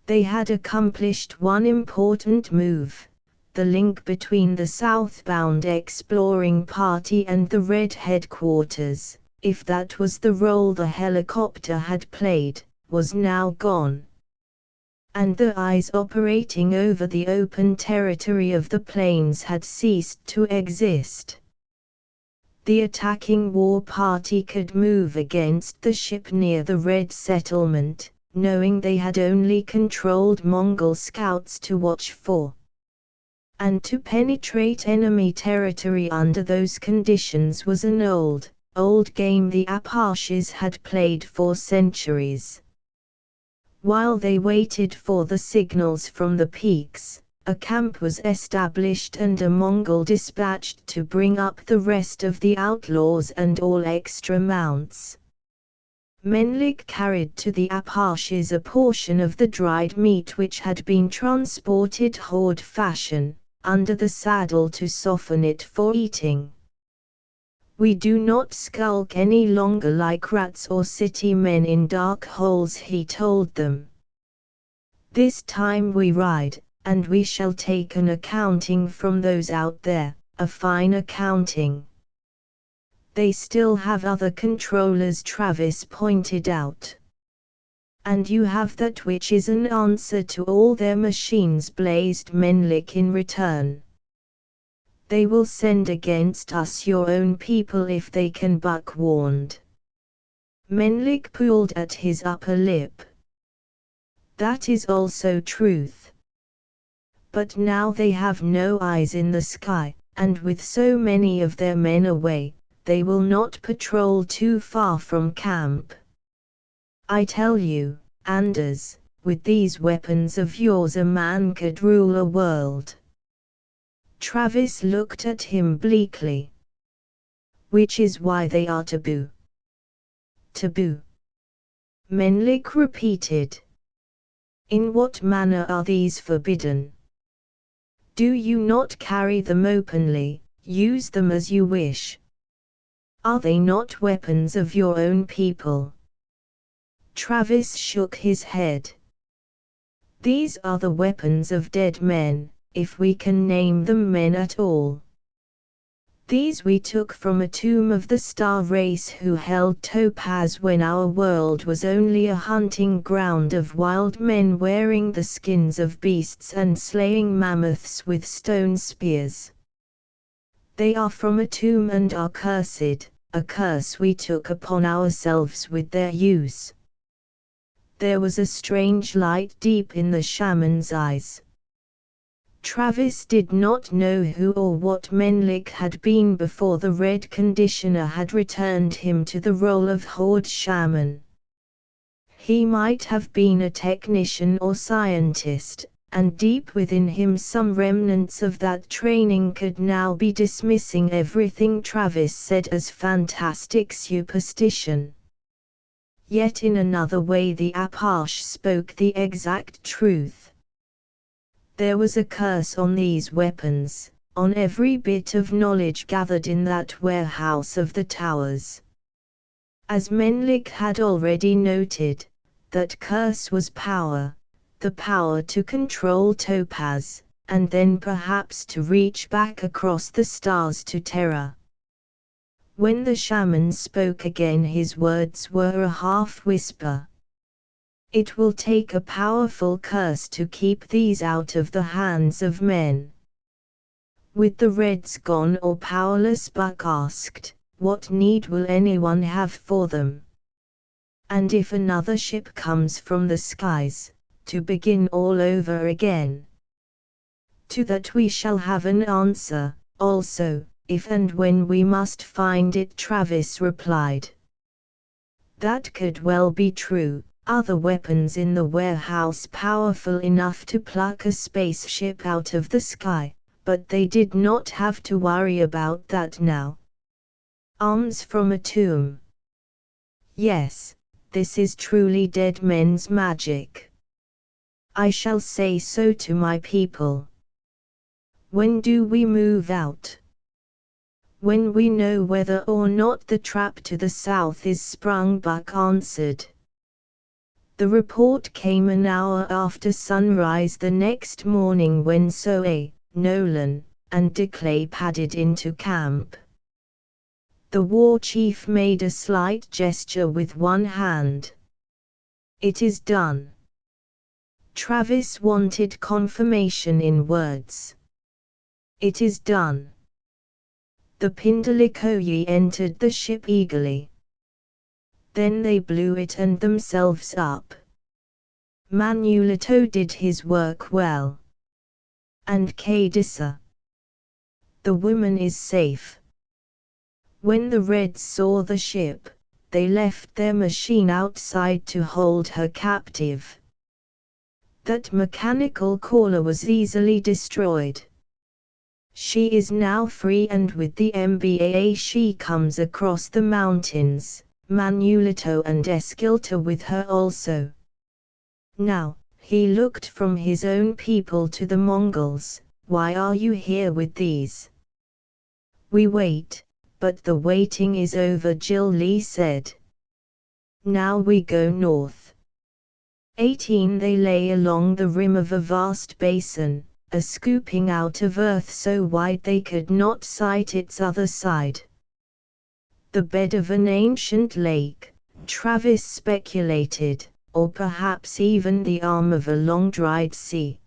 They had accomplished one important move, the link between the southbound exploring party and the Red headquarters, if that was the role the helicopter had played, was now gone. And the eyes operating over the open territory of the plains had ceased to exist. The attacking war party could move against the ship near the Red settlement, knowing they had only controlled Mongol scouts to watch for. And to penetrate enemy territory under those conditions was an old game the Apaches had played for centuries. While they waited for the signals from the peaks, a camp was established and a Mongol dispatched to bring up the rest of the outlaws and all extra mounts. Menlik carried to the Apaches a portion of the dried meat which had been transported horde fashion, under the saddle to soften it for eating. We do not skulk any longer like rats or city men in dark holes, he told them. This time we ride, and we shall take an accounting from those out there, a fine accounting. They still have other controllers, Travis pointed out. And you have that which is an answer to all their machines, blazed Menlik in return. They will send against us your own people if they can, Buck warned. Menlik pulled at his upper lip. That is also truth. But now they have no eyes in the sky, and with so many of their men away, they will not patrol too far from camp. I tell you, Anders, with these weapons of yours a man could rule a world. Travis looked at him bleakly. Which is why they are taboo. Taboo. Menlik repeated. In what manner are these forbidden? Do you not carry them openly, use them as you wish? Are they not weapons of your own people? Travis shook his head. These are the weapons of dead men, if we can name them men at all. These we took from a tomb of the star race who held topaz when our world was only a hunting ground of wild men wearing the skins of beasts and slaying mammoths with stone spears. They are from a tomb and are cursed, a curse we took upon ourselves with their use. There was a strange light deep in the shaman's eyes. Travis did not know who or what Menlik had been before the Red conditioner had returned him to the role of horde shaman. He might have been a technician or scientist, and deep within him some remnants of that training could now be dismissing everything Travis said as fantastic superstition. Yet in another way the Apache spoke the exact truth. There was a curse on these weapons, on every bit of knowledge gathered in that warehouse of the towers. As Menlik had already noted, that curse was power, the power to control topaz, and then perhaps to reach back across the stars to Terra. When the shaman spoke again his words were a half-whisper. It will take a powerful curse to keep these out of the hands of men. With the Reds gone or powerless, Buck asked, what need will anyone have for them? And if another ship comes from the skies, to begin all over again? To that we shall have an answer, also, if and when we must find it, Travis replied. That could well be true. Other weapons in the warehouse powerful enough to pluck a spaceship out of the sky, but they did not have to worry about that now. Arms from a tomb. Yes, this is truly dead men's magic. I shall say so to my people. When do we move out? When we know whether or not the trap to the south is sprung, Buck answered. The report came an hour after sunrise the next morning when Zoe, Nolan, and Declay padded into camp. The war chief made a slight gesture with one hand. It is done. Travis wanted confirmation in words. It is done. The Pindalikoyi entered the ship eagerly. Then they blew it and themselves up. Manulato did his work well. And Kadisa. The woman is safe. When the Reds saw the ship, they left their machine outside to hold her captive. That mechanical caller was easily destroyed. She is now free, and with the MBAA she comes across the mountains, Manulato and Esquilta with her also. Now, he looked from his own people to the Mongols. Why are you here with these? We wait, but the waiting is over, Jill Lee said. Now we go north. 18 They lay along the rim of a vast basin, a scooping out of earth so wide they could not sight its other side. The bed of an ancient lake, Travis speculated, or perhaps even the arm of a long-dried sea.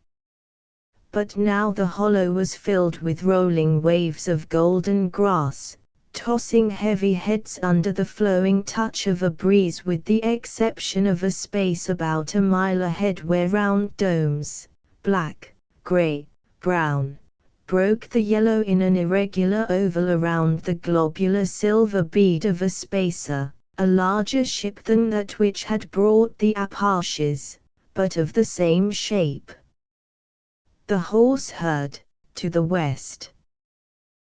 But now the hollow was filled with rolling waves of golden grass, tossing heavy heads under the flowing touch of a breeze, with the exception of a space about a mile ahead where round domes, black, grey, brown, broke the yellow in an irregular oval around the globular silver bead of a spacer, a larger ship than that which had brought the Apaches, but of the same shape. The horse herd, to the west.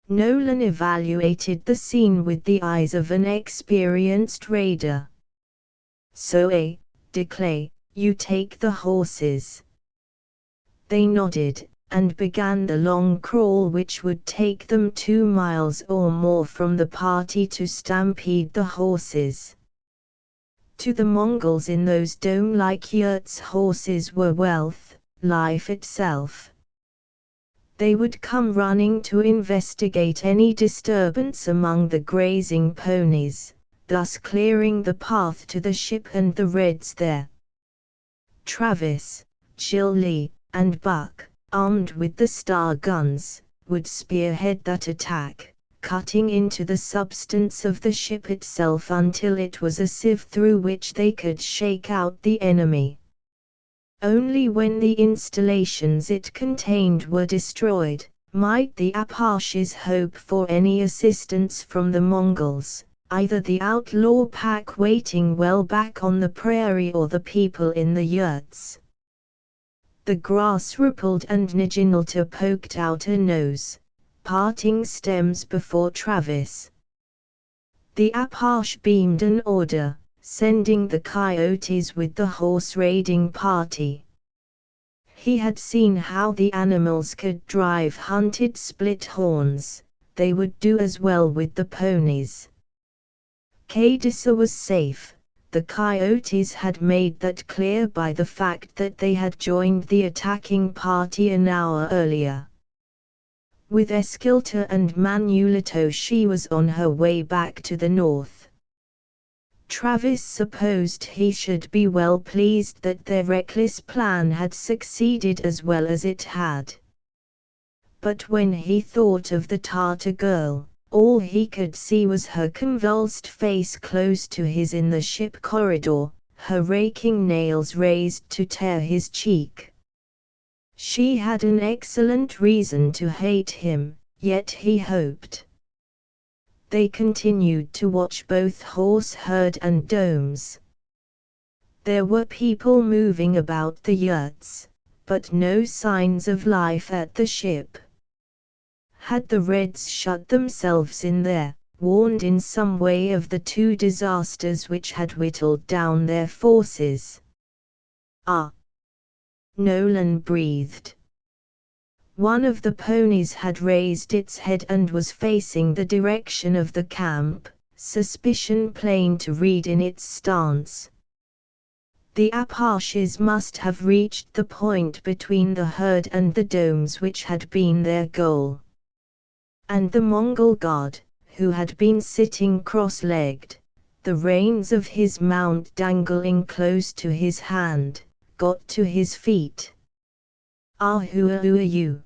Nolan evaluated the scene with the eyes of an experienced raider. So, Declay, you take the horses. They nodded, and began the long crawl which would take them 2 miles or more from the party to stampede the horses. To the Mongols in those dome-like yurts horses were wealth, life itself. They would come running to investigate any disturbance among the grazing ponies, thus clearing the path to the ship and the Reds there. Travis, Jill Lee, and Buck, armed with the star guns, would spearhead that attack, cutting into the substance of the ship itself until it was a sieve through which they could shake out the enemy. Only when the installations it contained were destroyed, might the Apaches hope for any assistance from the Mongols, either the outlaw pack waiting well back on the prairie or the people in the yurts. The grass rippled and Naginalta poked out a nose, parting stems before Travis. The Apache beamed an order, sending the coyotes with the horse-raiding party. He had seen how the animals could drive hunted split horns, they would do as well with the ponies. Kadisa was safe, the coyotes had made that clear by the fact that they had joined the attacking party an hour earlier. With Esquilta and Manulato she was on her way back to the north. Travis supposed he should be well pleased that their reckless plan had succeeded as well as it had. But when he thought of the Tartar girl, all he could see was her convulsed face close to his in the ship corridor, her raking nails raised to tear his cheek. She had an excellent reason to hate him, yet he hoped. They continued to watch both horse herd and domes. There were people moving about the yurts, but no signs of life at the ship. Had the Reds shut themselves in there, warned in some way of the two disasters which had whittled down their forces? Ah! Nolan breathed. One of the ponies had raised its head and was facing the direction of the camp, suspicion plain to read in its stance. The Apaches must have reached the point between the herd and the domes which had been their goal. And the Mongol guard, who had been sitting cross-legged, the reins of his mount dangling close to his hand, got to his feet. "Ah, who are you?"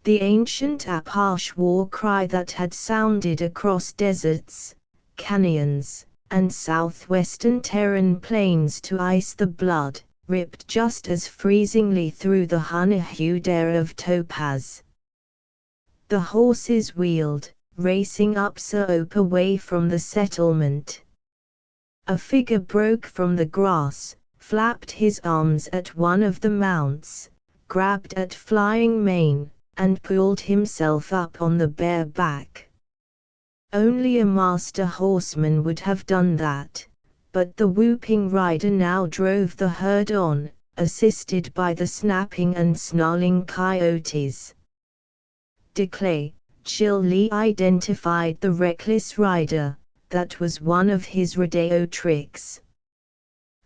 The ancient Apache war cry that had sounded across deserts, canyons, and southwestern Terran plains to ice the blood, ripped just as freezingly through the honey-hued air of topaz. The horses wheeled, racing upslope away from the settlement. A figure broke from the grass, flapped his arms at one of the mounts, grabbed at flying mane, and pulled himself up on the bare back. Only a master horseman would have done that, but the whooping rider now drove the herd on, assisted by the snapping and snarling coyotes. Jill Lee identified the reckless rider. That was one of his rodeo tricks.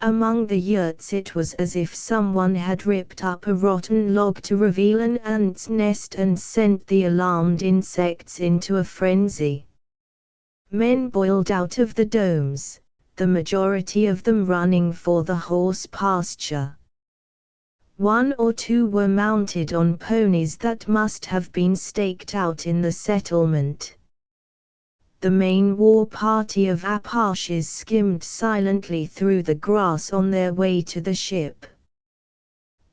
Among the yurts it was as if someone had ripped up a rotten log to reveal an ant's nest and sent the alarmed insects into a frenzy. Men boiled out of the domes, the majority of them running for the horse pasture. One or two were mounted on ponies that must have been staked out in the settlement. The main war party of Apaches skimmed silently through the grass on their way to the ship.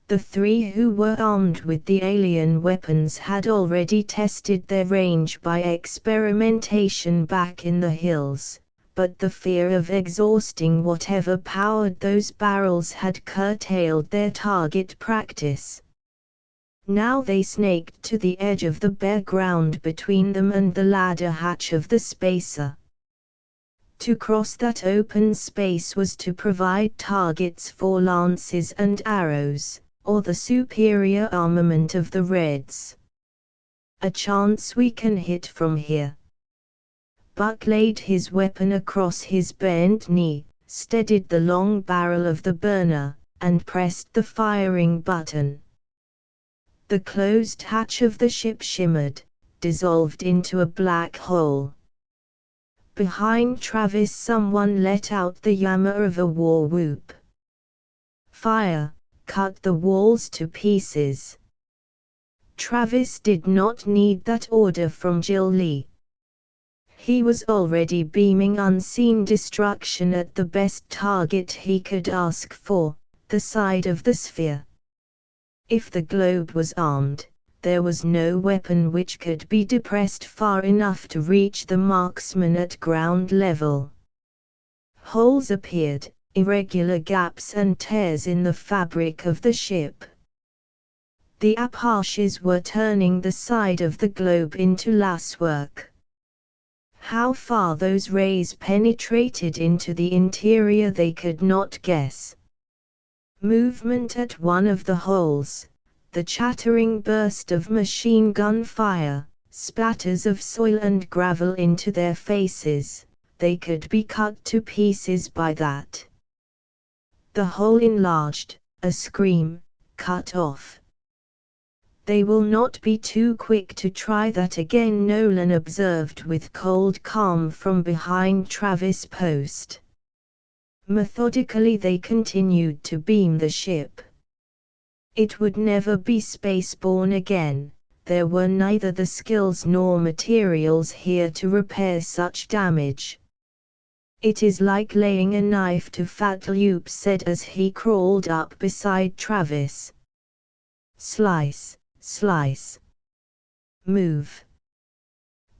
The three who were armed with the alien weapons had already tested their range by experimentation back in the hills, but the fear of exhausting whatever powered those barrels had curtailed their target practice. Now they snaked to the edge of the bare ground between them and the ladder hatch of the spacer. To cross that open space was to provide targets for lances and arrows, or the superior armament of the Reds. "A chance we can hit from here." Buck laid his weapon across his bent knee, steadied the long barrel of the burner, and pressed the firing button. The closed hatch of the ship shimmered, dissolved into a black hole. Behind Travis someone let out the yammer of a war whoop. Fire, cut the walls to pieces. Travis did not need that order from Jill Lee. He was already beaming unseen destruction at the best target he could ask for, the side of the sphere. If the globe was armed, there was no weapon which could be depressed far enough to reach the marksman at ground level. Holes appeared, irregular gaps and tears in the fabric of the ship. The Apaches were turning the side of the globe into lacework. How far those rays penetrated into the interior they could not guess. Movement at one of the holes, the chattering burst of machine gun fire, spatters of soil and gravel into their faces, they could be cut to pieces by that. The hole enlarged, a scream, cut off. "They will not be too quick to try that again," Nolan observed with cold calm from behind Travis' post. Methodically they continued to beam the ship. It would never be spaceborne again, there were neither the skills nor materials here to repair such damage. "It is like laying a knife to fat," Loop said as he crawled up beside Travis. Slice, slice. Move.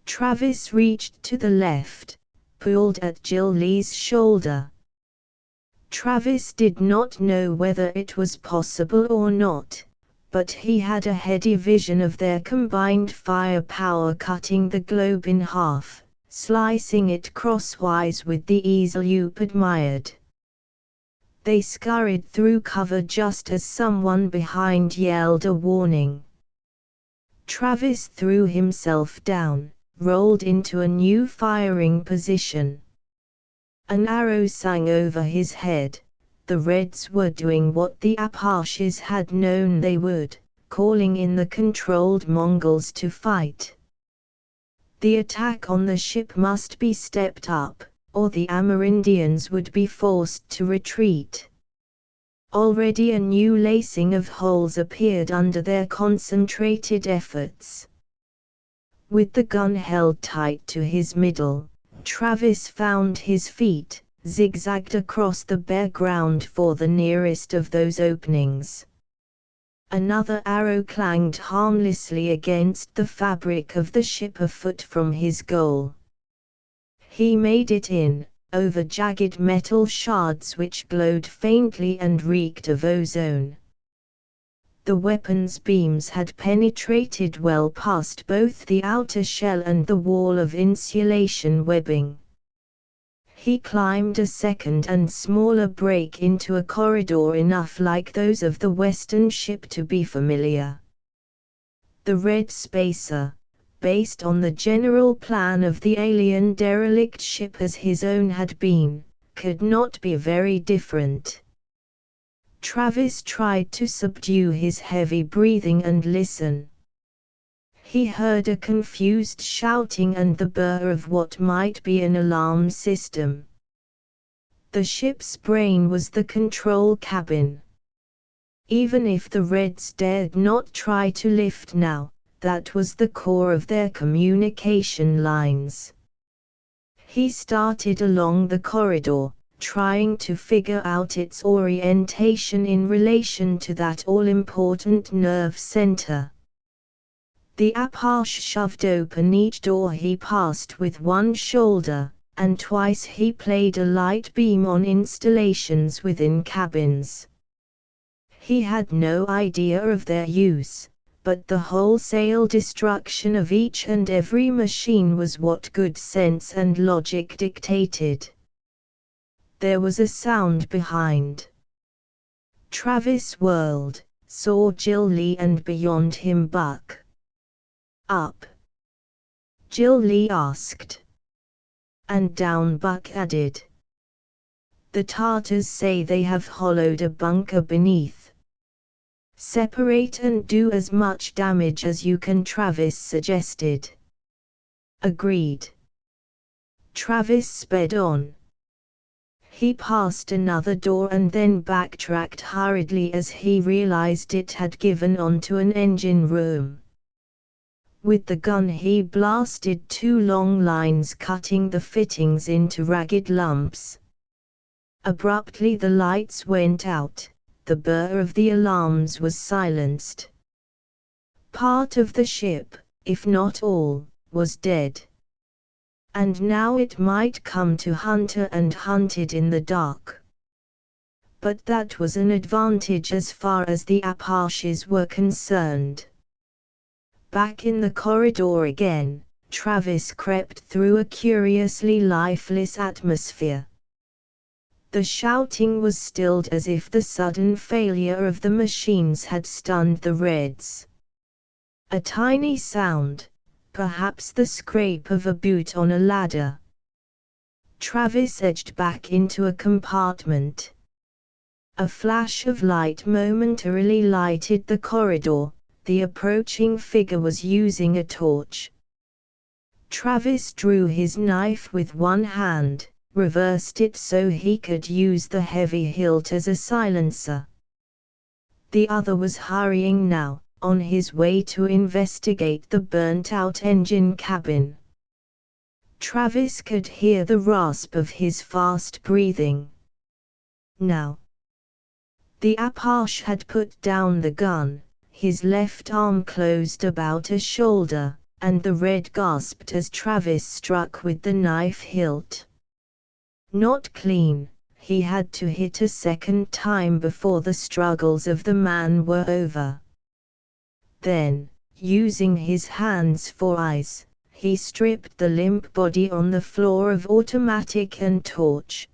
Travis reached to the left, pulled at Jill Lee's shoulder. Travis did not know whether it was possible or not, but he had a heady vision of their combined firepower cutting the globe in half, slicing it crosswise with the ease Loop admired. They scurried through cover just as someone behind yelled a warning. Travis threw himself down, rolled into a new firing position. An arrow sang over his head. The Reds were doing what the Apaches had known they would, calling in the controlled Mongols to fight. The attack on the ship must be stepped up, or the Amerindians would be forced to retreat. Already a new lacing of holes appeared under their concentrated efforts. With the gun held tight to his middle, Travis found his feet, zigzagged across the bare ground for the nearest of those openings. Another arrow clanged harmlessly against the fabric of the ship a foot from his goal. He made it in, over jagged metal shards which glowed faintly and reeked of ozone. The weapon's beams had penetrated well past both the outer shell and the wall of insulation webbing. He climbed a second and smaller break into a corridor enough like those of the Western ship to be familiar. The Red Spacer, based on the general plan of the alien derelict ship as his own had been, could not be very different. Travis tried to subdue his heavy breathing and listen. He heard a confused shouting and the burr of what might be an alarm system. The ship's brain was the control cabin. Even if the Reds dared not try to lift now, that was the core of their communication lines. He started along the corridor, trying to figure out its orientation in relation to that all-important nerve center. The Apache shoved open each door he passed with one shoulder, and twice he played a light beam on installations within cabins. He had no idea of their use, but the wholesale destruction of each and every machine was what good sense and logic dictated. There was a sound behind. Travis whirled, saw Jill Lee and beyond him Buck. Up? Jill Lee asked. And down Buck added. The Tartars say they have hollowed a bunker beneath. Separate and do as much damage as you can, Travis suggested. Agreed. Travis sped on. He passed another door and then backtracked hurriedly as he realized it had given onto an engine room. With the gun he blasted 2 long lines cutting the fittings into ragged lumps. Abruptly the lights went out, the burr of the alarms was silenced. Part of the ship, if not all, was dead. And now it might come to hunter and hunted in the dark. But that was an advantage as far as the Apaches were concerned. Back in the corridor again, Travis crept through a curiously lifeless atmosphere. The shouting was stilled as if the sudden failure of the machines had stunned the Reds. A tiny sound, perhaps the scrape of a boot on a ladder. Travis edged back into a compartment. A flash of light momentarily lighted the corridor. The approaching figure was using a torch. Travis drew his knife with one hand, reversed it so he could use the heavy hilt as a silencer. The other was hurrying now, on his way to investigate the burnt-out engine cabin. Travis could hear the rasp of his fast breathing. Now. The Apache had put down the gun. his left arm closed about a shoulder, and the red gasped as Travis struck with the knife hilt. Not clean, he had to hit a second time before the struggles of the man were over. Then, using his hands for eyes, he stripped the limp body on the floor of automatic and torch.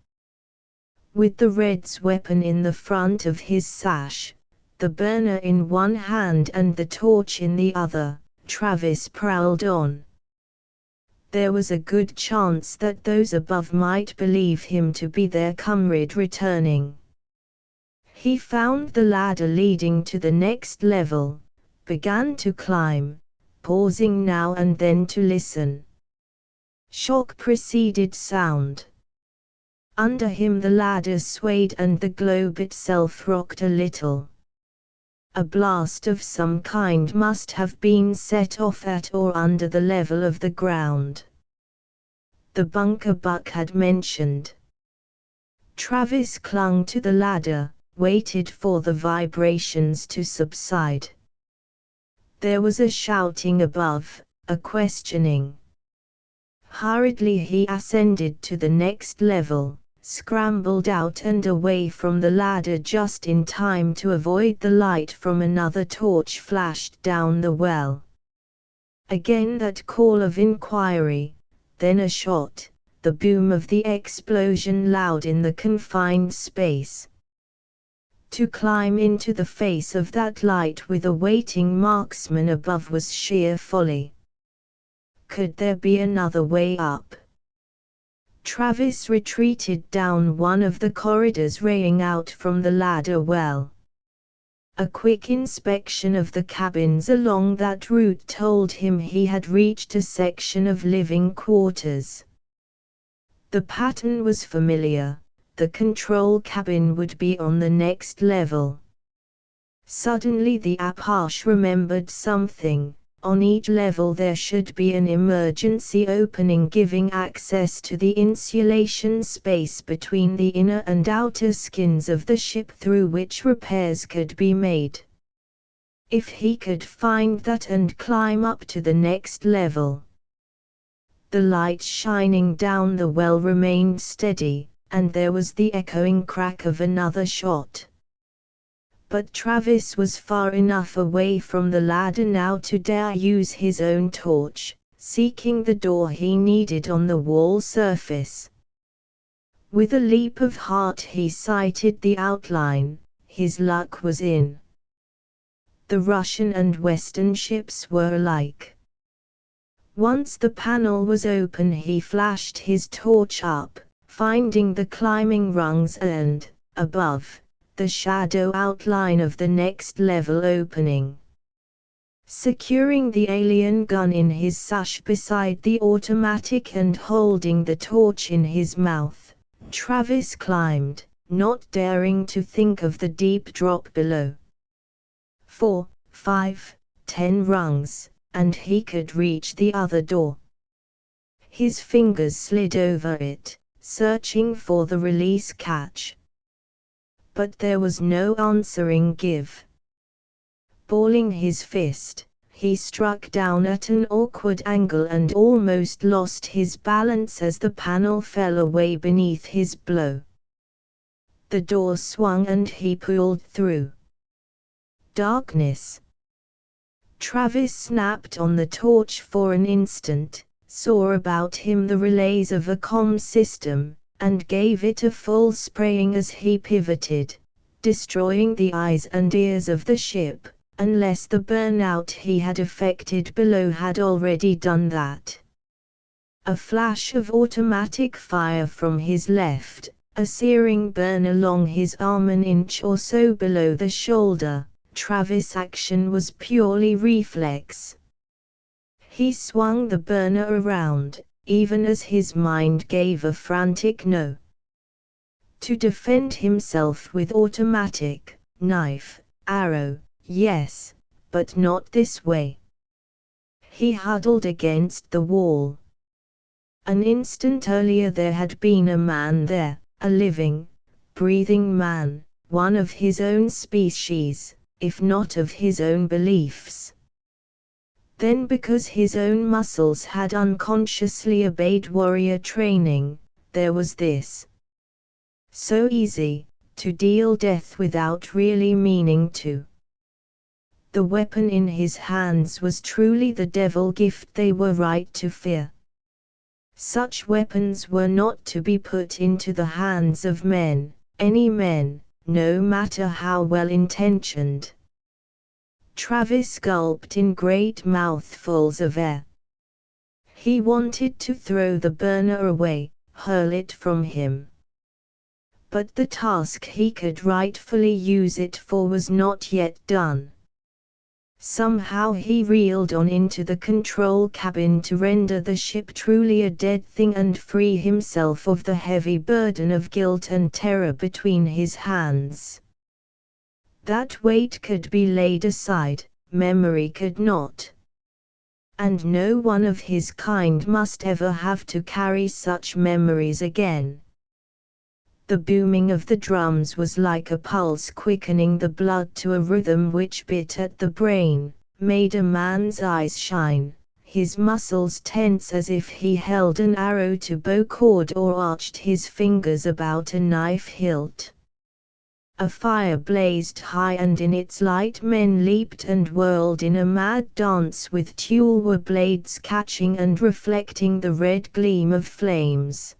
With the Red's weapon in the front of his sash, the burner in one hand and the torch in the other, Travis prowled on. There was a good chance that those above might believe him to be their comrade returning. He found the ladder leading to the next level, began to climb, pausing now and then to listen. Shock preceded sound. Under him the ladder swayed and the globe itself rocked a little. A blast of some kind must have been set off at or under the level of the ground. The bunker Buck had mentioned. Travis clung to the ladder, waited for the vibrations to subside. There was a shouting above, a questioning. Hurriedly he ascended to the next level, scrambled out and away from the ladder just in time to avoid the light from another torch flashed down the well. Again that call of inquiry, then a shot, the boom of the explosion loud in the confined space. To climb into the face of that light with a waiting marksman above was sheer folly. Could there be another way up? Travis retreated down one of the corridors raying out from the ladder well. A quick inspection of the cabins along that route told him he had reached a section of living quarters. The pattern was familiar, the control cabin would be on the next level. Suddenly the Apache remembered something. On each level there should be an emergency opening giving access to the insulation space between the inner and outer skins of the ship through which repairs could be made. If he could find that and climb up to the next level. The light shining down the well remained steady, and there was the echoing crack of another shot. But Travis was far enough away from the ladder now to dare use his own torch, seeking the door he needed on the wall surface. With a leap of heart he sighted the outline, his luck was in. The Russian and Western ships were alike. Once the panel was open he flashed his torch up, finding the climbing rungs and, above, the shadow outline of the next level opening. Securing the alien gun in his sash beside the automatic and holding the torch in his mouth, Travis climbed, not daring to think of the deep drop below. 4, 5, 10 rungs, and he could reach the other door. His fingers slid over it, searching for the release catch. But there was no answering give. Balling his fist, he struck down at an awkward angle and almost lost his balance as the panel fell away beneath his blow. The door swung and he pulled through. Darkness. Travis snapped on the torch for an instant, saw about him the relays of a comm system, and gave it a full spraying as he pivoted, destroying the eyes and ears of the ship, unless the burnout he had effected below had already done that. A flash of automatic fire from his left, a searing burn along his arm an inch or so below the shoulder. Travis' action was purely reflex. He swung the burner around, even as his mind gave a frantic no. To defend himself with automatic, knife, arrow, yes, but not this way. He huddled against the wall. An instant earlier there had been a man there, a living, breathing man, one of his own species, if not of his own beliefs. Then because his own muscles had unconsciously obeyed warrior training, there was this. So easy, to deal death without really meaning to. The weapon in his hands was truly the devil gift they were right to fear. Such weapons were not to be put into the hands of men, any men, no matter how well intentioned. Travis gulped in great mouthfuls of air. He wanted to throw the burner away, hurl it from him. But the task he could rightfully use it for was not yet done. Somehow he reeled on into the control cabin to render the ship truly a dead thing and free himself of the heavy burden of guilt and terror between his hands. That weight could be laid aside, memory could not. And no one of his kind must ever have to carry such memories again. The booming of the drums was like a pulse quickening the blood to a rhythm which bit at the brain, made a man's eyes shine, his muscles tense as if he held an arrow to bow cord or arched his fingers about a knife hilt. A fire blazed high and in its light men leaped and whirled in a mad dance with tulwar blades catching and reflecting the red gleam of flames.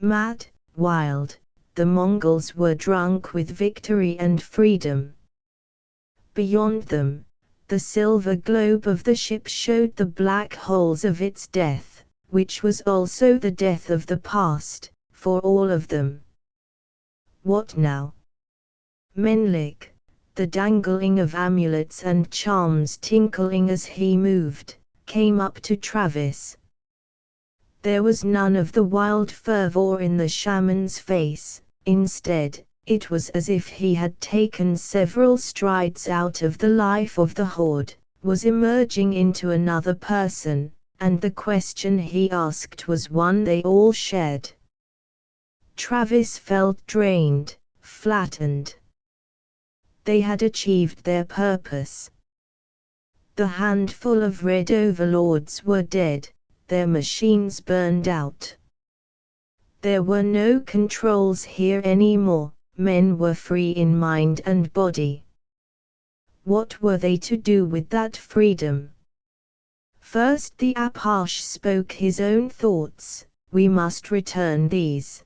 Mad, wild, the Mongols were drunk with victory and freedom. Beyond them, the silver globe of the ship showed the black holes of its death, which was also the death of the past, for all of them. What now? Menlik, the dangling of amulets and charms tinkling as he moved, came up to Travis. There was none of the wild fervor in the shaman's face, instead, it was as if he had taken several strides out of the life of the horde, was emerging into another person, and the question he asked was one they all shared. Travis felt drained, flattened. They had achieved their purpose. The handful of red overlords were dead, their machines burned out. There were no controls here anymore, men were free in mind and body. What were they to do with that freedom? First the Apache spoke his own thoughts, we must return these.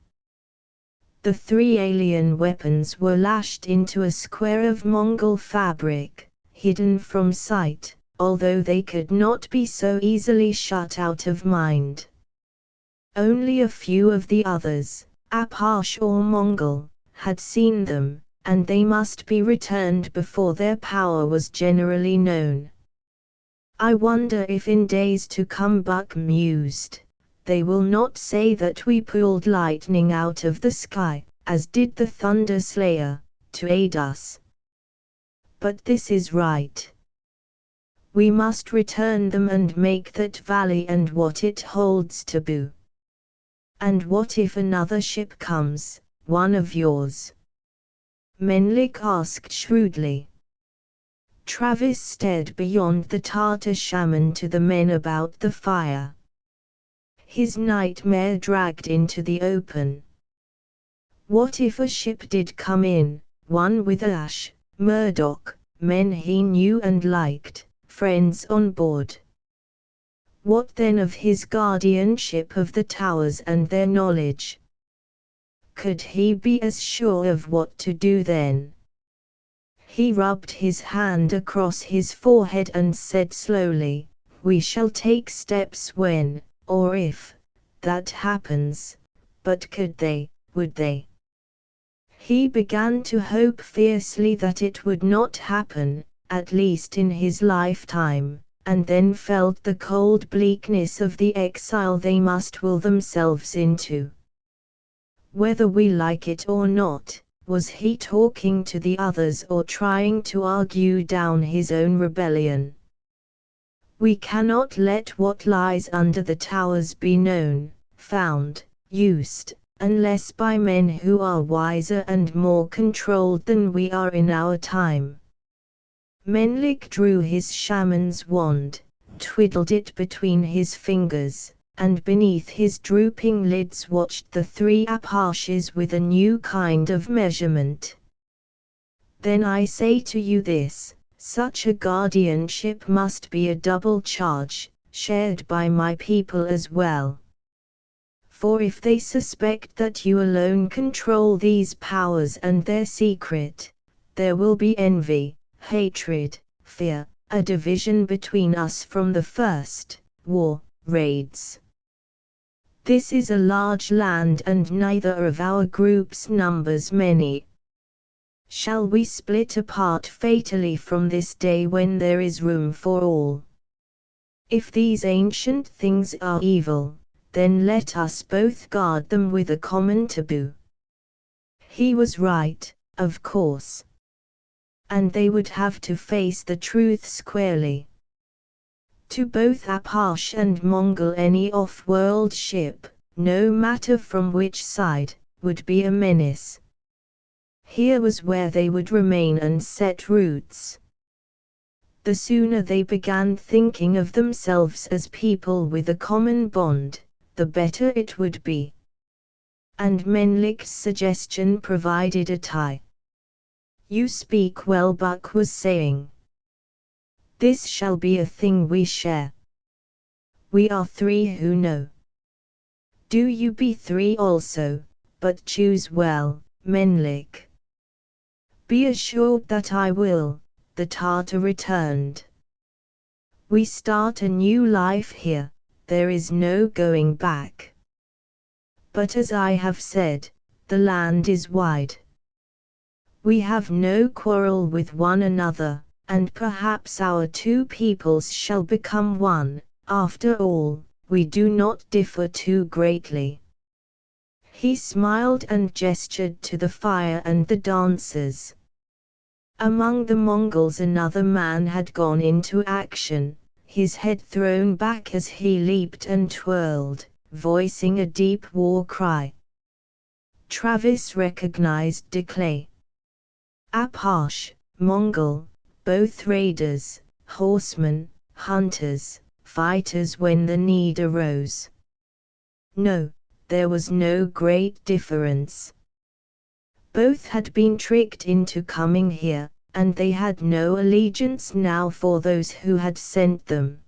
The 3 alien weapons were lashed into a square of Mongol fabric, hidden from sight, although they could not be so easily shut out of mind. Only a few of the others, Apache or Mongol, had seen them, and they must be returned before their power was generally known. I wonder if in days to come, Buck mused, they will not say that we pulled lightning out of the sky, as did the Thunder Slayer, to aid us. But this is right. We must return them and make that valley and what it holds taboo. And what if another ship comes, one of yours? Menlik asked shrewdly. Travis stared beyond the Tartar shaman to the men about the fire. His nightmare dragged into the open. What if a ship did come in, one with Ash, Murdoch, men he knew and liked, friends on board? What then of his guardianship of the towers and their knowledge? Could he be as sure of what to do then? He rubbed his hand across his forehead and said slowly, we shall take steps when, or if, that happens, but could they, would they? He began to hope fiercely that it would not happen, at least in his lifetime, and then felt the cold bleakness of the exile they must will themselves into. Whether we like it or not, was he talking to the others or trying to argue down his own rebellion? We cannot let what lies under the towers be known, found, used, unless by men who are wiser and more controlled than we are in our time. Menelik drew his shaman's wand, twiddled it between his fingers, and beneath his drooping lids watched the three Apashes with a new kind of measurement. Then I say to you this, such a guardianship must be a double charge, shared by my people as well. For if they suspect that you alone control these powers and their secret, there will be envy, hatred, fear, a division between us from the first war raids. This is a large land and neither of our groups numbers many. Shall we split apart fatally from this day when there is room for all? If these ancient things are evil, then let us both guard them with a common taboo. He was right, of course. And they would have to face the truth squarely. To both Apache and Mongol any off-world ship, no matter from which side, would be a menace. Here was where they would remain and set roots. The sooner they began thinking of themselves as people with a common bond, the better it would be. And Menelik's suggestion provided a tie. You speak well, Buck was saying. This shall be a thing we share. We are three who know. Do you be three also, but choose well, Menelik. Be assured that I will, the Tartar returned. We start a new life here, there is no going back. But as I have said, the land is wide. We have no quarrel with one another, and perhaps our two peoples shall become one. After all, we do not differ too greatly. He smiled and gestured to the fire and the dancers. Among the Mongols another man had gone into action, his head thrown back as he leaped and twirled, voicing a deep war cry. Travis recognized Declay. Apache, Mongol, both raiders, horsemen, hunters, fighters when the need arose. No, there was no great difference. Both had been tricked into coming here, and they had no allegiance now for those who had sent them.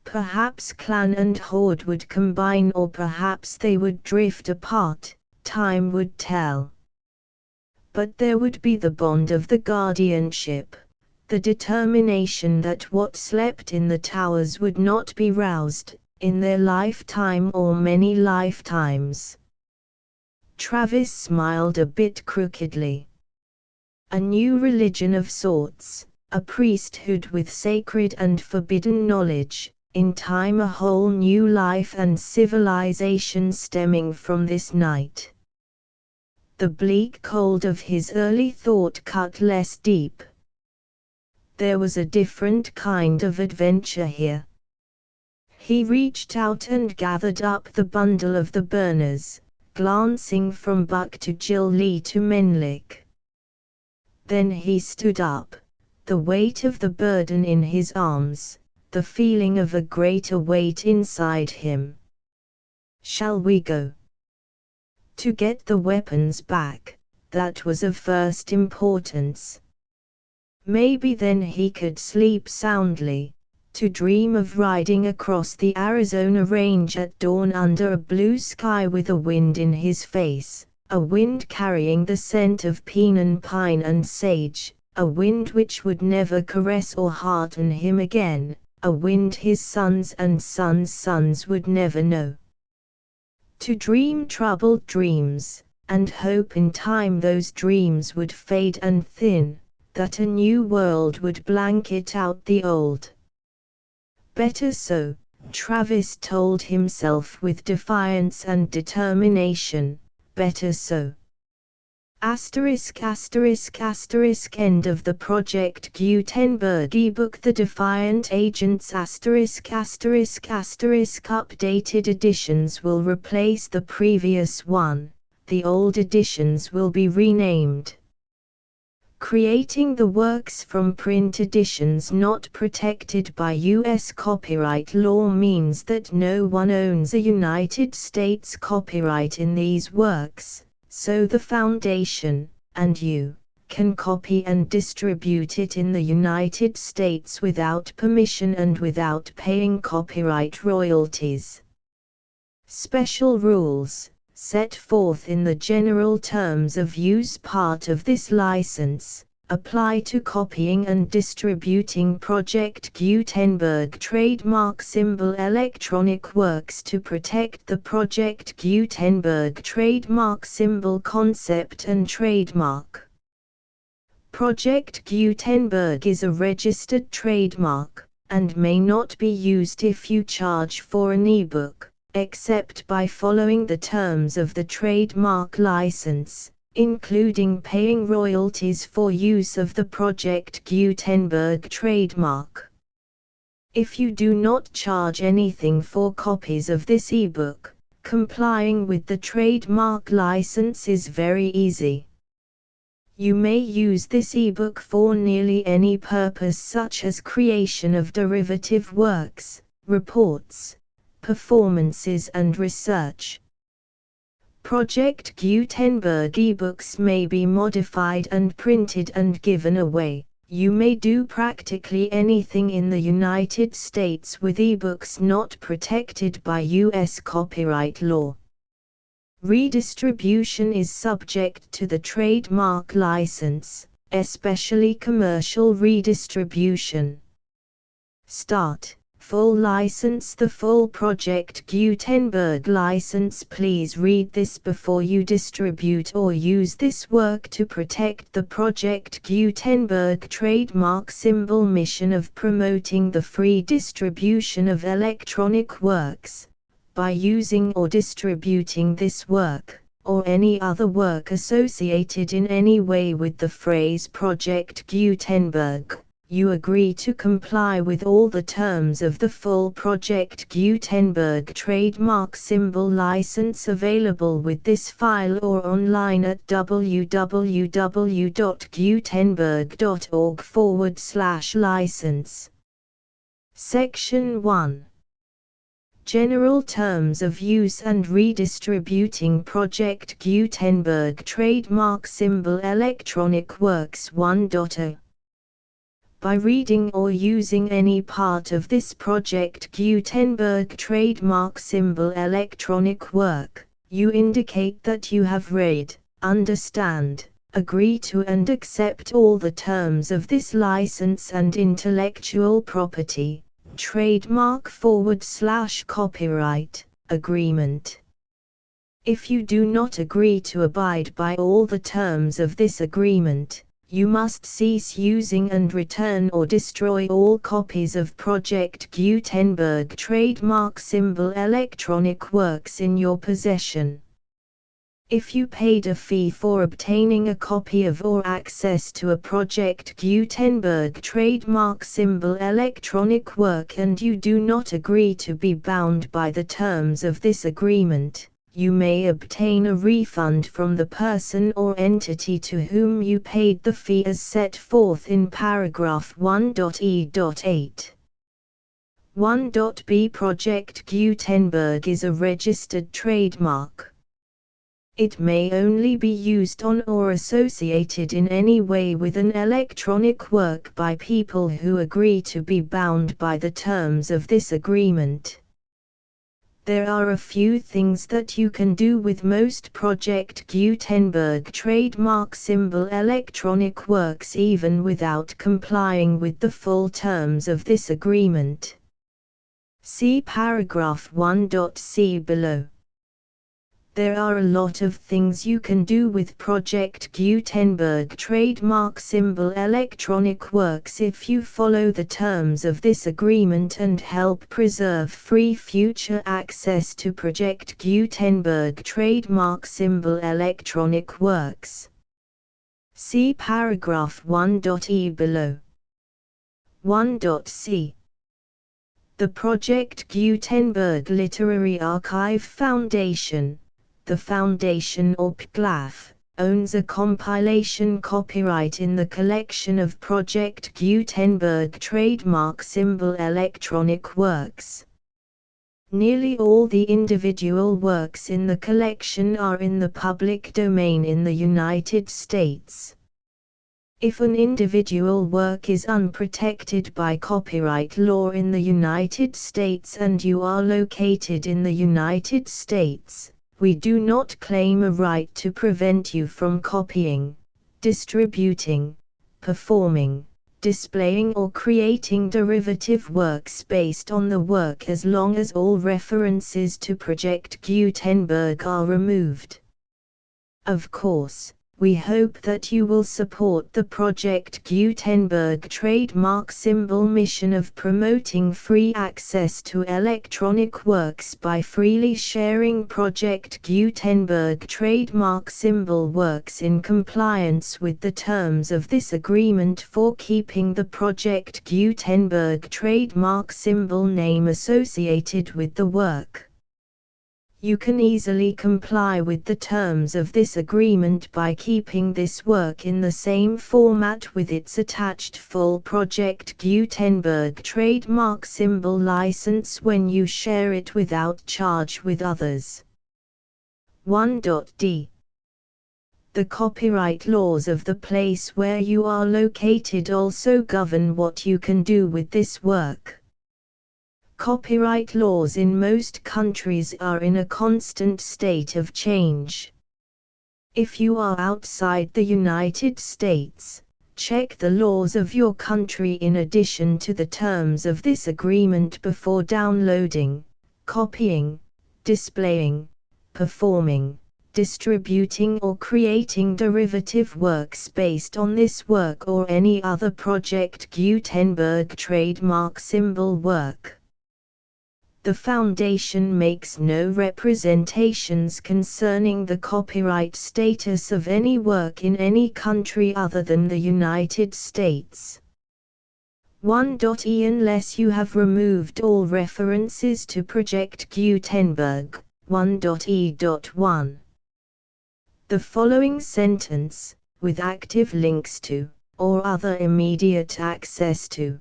Perhaps clan and horde would combine, or perhaps they would drift apart, time would tell. But there would be the bond of the guardianship, the determination that what slept in the towers would not be roused, in their lifetime or many lifetimes. Travis smiled a bit crookedly. A new religion of sorts, a priesthood with sacred and forbidden knowledge, in time a whole new life and civilization stemming from this night. The bleak cold of his early thought cut less deep. There was a different kind of adventure here. He reached out and gathered up the bundle of the burners, glancing from Buck to Jill Lee to Menelik. Then he stood up, the weight of the burden in his arms, the feeling of a greater weight inside him. Shall we go? To get the weapons back, that was of first importance. Maybe then he could sleep soundly, to dream of riding across the Arizona range at dawn under a blue sky with a wind in his face, a wind carrying the scent of pine and sage, a wind which would never caress or hearten him again, a wind his sons and sons' sons would never know. To dream troubled dreams, and hope in time those dreams would fade and thin, that a new world would blanket out the old. Better so, Travis told himself with defiance and determination, better so. ****** End of the Project Gutenberg ebook The Defiant Agents ***** Updated editions will replace the previous one, the old editions will be renamed. Creating the works from print editions not protected by U.S. copyright law means that no one owns a United States copyright in these works, so the Foundation, and you, can copy and distribute it in the United States without permission and without paying copyright royalties. Special rules, set forth in the general terms of use part of this license, apply to copying and distributing Project Gutenberg trademark symbol electronic works to protect the Project Gutenberg trademark symbol concept and trademark. Project Gutenberg is a registered trademark, and may not be used if you charge for an ebook, except by following the terms of the trademark license, including paying royalties for use of the Project Gutenberg trademark. If you do not charge anything for copies of this ebook, complying with the trademark license is very easy. You may use this ebook for nearly any purpose such as creation of derivative works, reports, performances and research. Project Gutenberg ebooks may be modified and printed and given away. You may do practically anything in the United States with ebooks not protected by U.S. copyright law. Redistribution is subject to the trademark license, especially commercial redistribution. Start. Full license. The full Project Gutenberg license. Please read this before you distribute or use this work to protect the Project Gutenberg trademark symbol mission of promoting the free distribution of electronic works, by using or distributing this work, or any other work associated in any way with the phrase Project Gutenberg. You agree to comply with all the terms of the full Project Gutenberg trademark symbol license available with this file or online at www.gutenberg.org/license. Section 1. General Terms of Use and Redistributing Project Gutenberg Trademark Symbol Electronic Works 1.0. By reading or using any part of this Project Gutenberg trademark symbol electronic work, you indicate that you have read, understand, agree to and accept all the terms of this license and intellectual property, trademark/copyright, agreement. If you do not agree to abide by all the terms of this agreement, you must cease using and return or destroy all copies of Project Gutenberg trademark symbol electronic works in your possession. If you paid a fee for obtaining a copy of or access to a Project Gutenberg trademark symbol electronic work and you do not agree to be bound by the terms of this agreement, you may obtain a refund from the person or entity to whom you paid the fee as set forth in paragraph 1.e.8. 1.b. Project Gutenberg is a registered trademark. It may only be used on or associated in any way with an electronic work by people who agree to be bound by the terms of this agreement. There are a few things that you can do with most Project Gutenberg trademark symbol electronic works even without complying with the full terms of this agreement. See paragraph 1.c below. There are a lot of things you can do with Project Gutenberg trademark symbol electronic works if you follow the terms of this agreement and help preserve free future access to Project Gutenberg trademark symbol electronic works. See paragraph 1.e below. 1.c. The Project Gutenberg Literary Archive Foundation, the Foundation or PGLAF, owns a compilation copyright in the collection of Project Gutenberg trademark symbol electronic works. Nearly all the individual works in the collection are in the public domain in the United States. If an individual work is unprotected by copyright law in the United States and you are located in the United States, we do not claim a right to prevent you from copying, distributing, performing, displaying or creating derivative works based on the work as long as all references to Project Gutenberg are removed. Of course, we hope that you will support the Project Gutenberg trademark symbol mission of promoting free access to electronic works by freely sharing Project Gutenberg trademark symbol works in compliance with the terms of this agreement for keeping the Project Gutenberg trademark symbol name associated with the work. You can easily comply with the terms of this agreement by keeping this work in the same format with its attached full Project Gutenberg trademark symbol license when you share it without charge with others. 1.d. The copyright laws of the place where you are located also govern what you can do with this work. Copyright laws in most countries are in a constant state of change. If you are outside the United States, check the laws of your country in addition to the terms of this agreement before downloading, copying, displaying, performing, distributing or creating derivative works based on this work or any other Project Gutenberg trademark symbol work. The Foundation makes no representations concerning the copyright status of any work in any country other than the United States. 1.e. Unless you have removed all references to Project Gutenberg, 1.e.1. The following sentence, with active links to, or other immediate access to,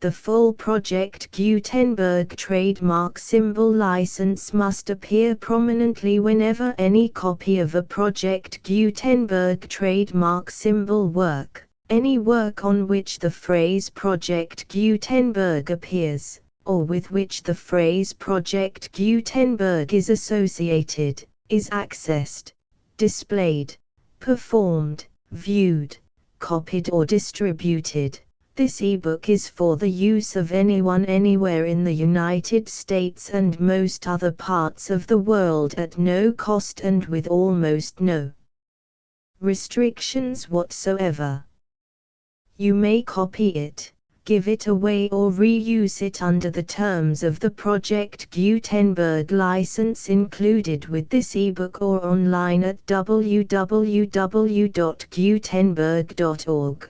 the full Project Gutenberg trademark symbol license must appear prominently whenever any copy of a Project Gutenberg trademark symbol work, any work on which the phrase Project Gutenberg appears, or with which the phrase Project Gutenberg is associated, is accessed, displayed, performed, viewed, copied or distributed. This ebook is for the use of anyone anywhere in the United States and most other parts of the world at no cost and with almost no restrictions whatsoever. You may copy it, give it away or reuse it under the terms of the Project Gutenberg license included with this ebook or online at www.gutenberg.org.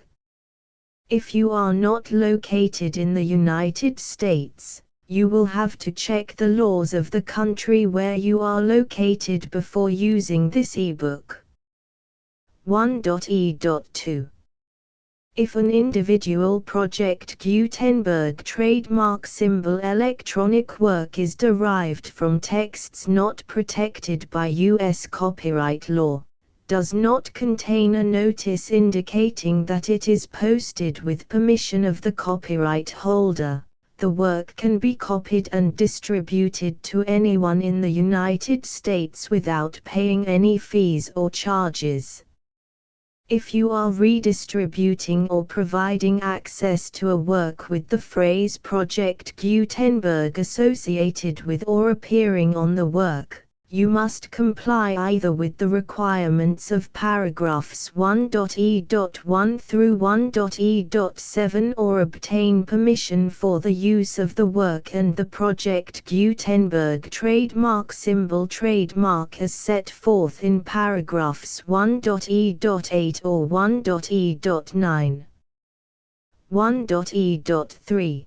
If you are not located in the United States, you will have to check the laws of the country where you are located before using this ebook. 1.e.2. If an individual Project Gutenberg trademark symbol electronic work is derived from texts not protected by U.S. copyright law, does not contain a notice indicating that it is posted with permission of the copyright holder, the work can be copied and distributed to anyone in the United States without paying any fees or charges. If you are redistributing or providing access to a work with the phrase Project Gutenberg associated with or appearing on the work, you must comply either with the requirements of paragraphs 1.e.1 through 1.e.7 or obtain permission for the use of the work and the Project Gutenberg trademark symbol trademark as set forth in paragraphs 1.e.8 or 1.e.9. 1.e.3.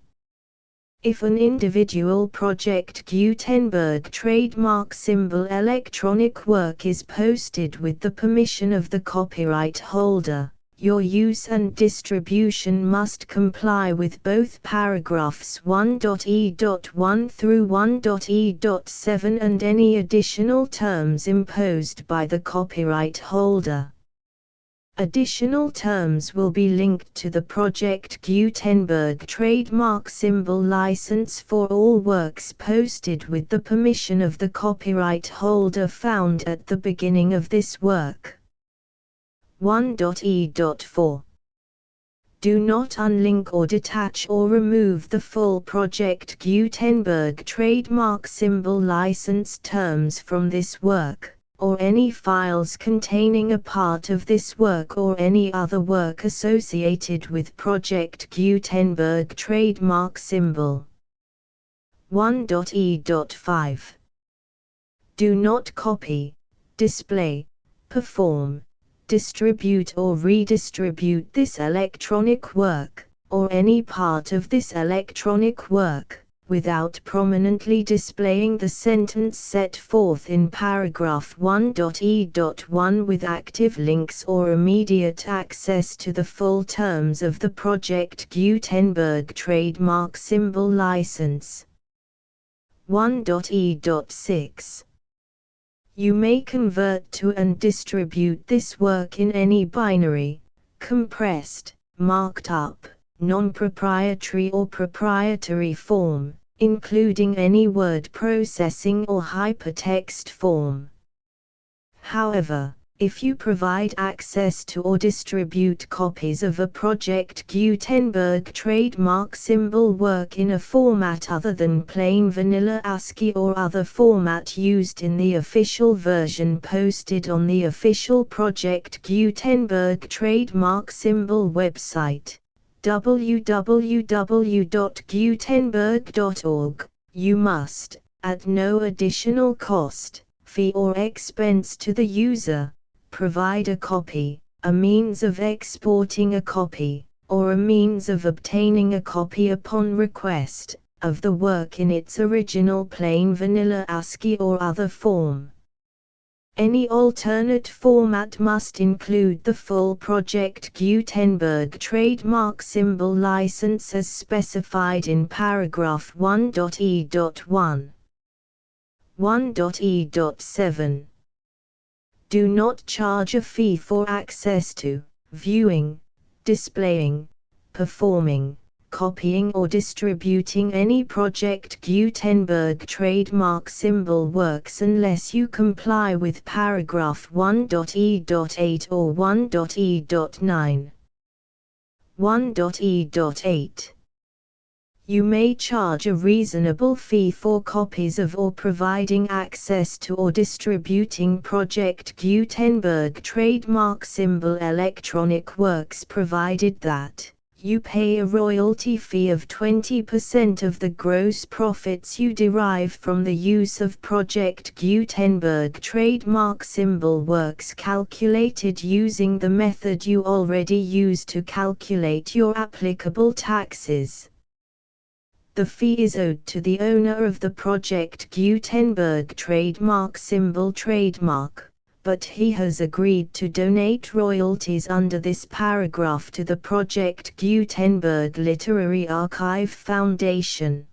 If an individual Project Gutenberg trademark symbol electronic work is posted with the permission of the copyright holder, your use and distribution must comply with both paragraphs 1.e.1 through 1.e.7 and any additional terms imposed by the copyright holder. Additional terms will be linked to the Project Gutenberg trademark symbol license for all works posted with the permission of the copyright holder found at the beginning of this work. 1.e.4. Do not unlink or detach or remove the full Project Gutenberg trademark symbol license terms from this work, or any files containing a part of this work or any other work associated with Project Gutenberg trademark symbol. 1.e.5. Do not copy, display, perform, distribute or redistribute this electronic work, or any part of this electronic work, without prominently displaying the sentence set forth in paragraph 1.e.1 with active links or immediate access to the full terms of the Project Gutenberg trademark symbol license. 1.e.6. You may convert to and distribute this work in any binary, compressed, marked up, non-proprietary or proprietary form, including any word processing or hypertext form. However, if you provide access to or distribute copies of a Project Gutenberg trademark symbol work in a format other than plain vanilla ASCII or other format used in the official version posted on the official Project Gutenberg trademark symbol website, www.gutenberg.org, you must, at no additional cost, fee or expense to the user, provide a copy, a means of exporting a copy, or a means of obtaining a copy upon request, of the work in its original plain vanilla ASCII or other form. Any alternate format must include the full Project Gutenberg trademark symbol license as specified in paragraph 1.e.1. 1.e.7. Do not charge a fee for access to, viewing, displaying, performing, copying or distributing any Project Gutenberg trademark symbol works unless you comply with paragraph 1.e.8 or 1.e.9. 1.e.8. You may charge a reasonable fee for copies of or providing access to or distributing Project Gutenberg trademark symbol electronic works provided that you pay a royalty fee of 20% of the gross profits you derive from the use of Project Gutenberg trademark symbol works calculated using the method you already use to calculate your applicable taxes. The fee is owed to the owner of the Project Gutenberg trademark symbol trademark, but he has agreed to donate royalties under this paragraph to the Project Gutenberg Literary Archive Foundation.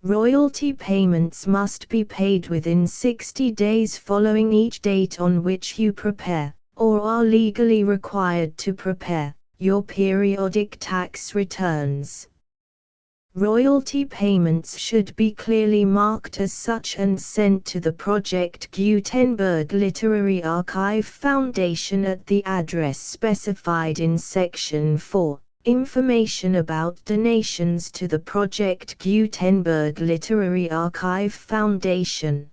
Royalty payments must be paid within 60 days following each date on which you prepare, or are legally required to prepare, your periodic tax returns. Royalty payments should be clearly marked as such and sent to the Project Gutenberg Literary Archive Foundation at the address specified in Section 4, Information about donations to the Project Gutenberg Literary Archive Foundation.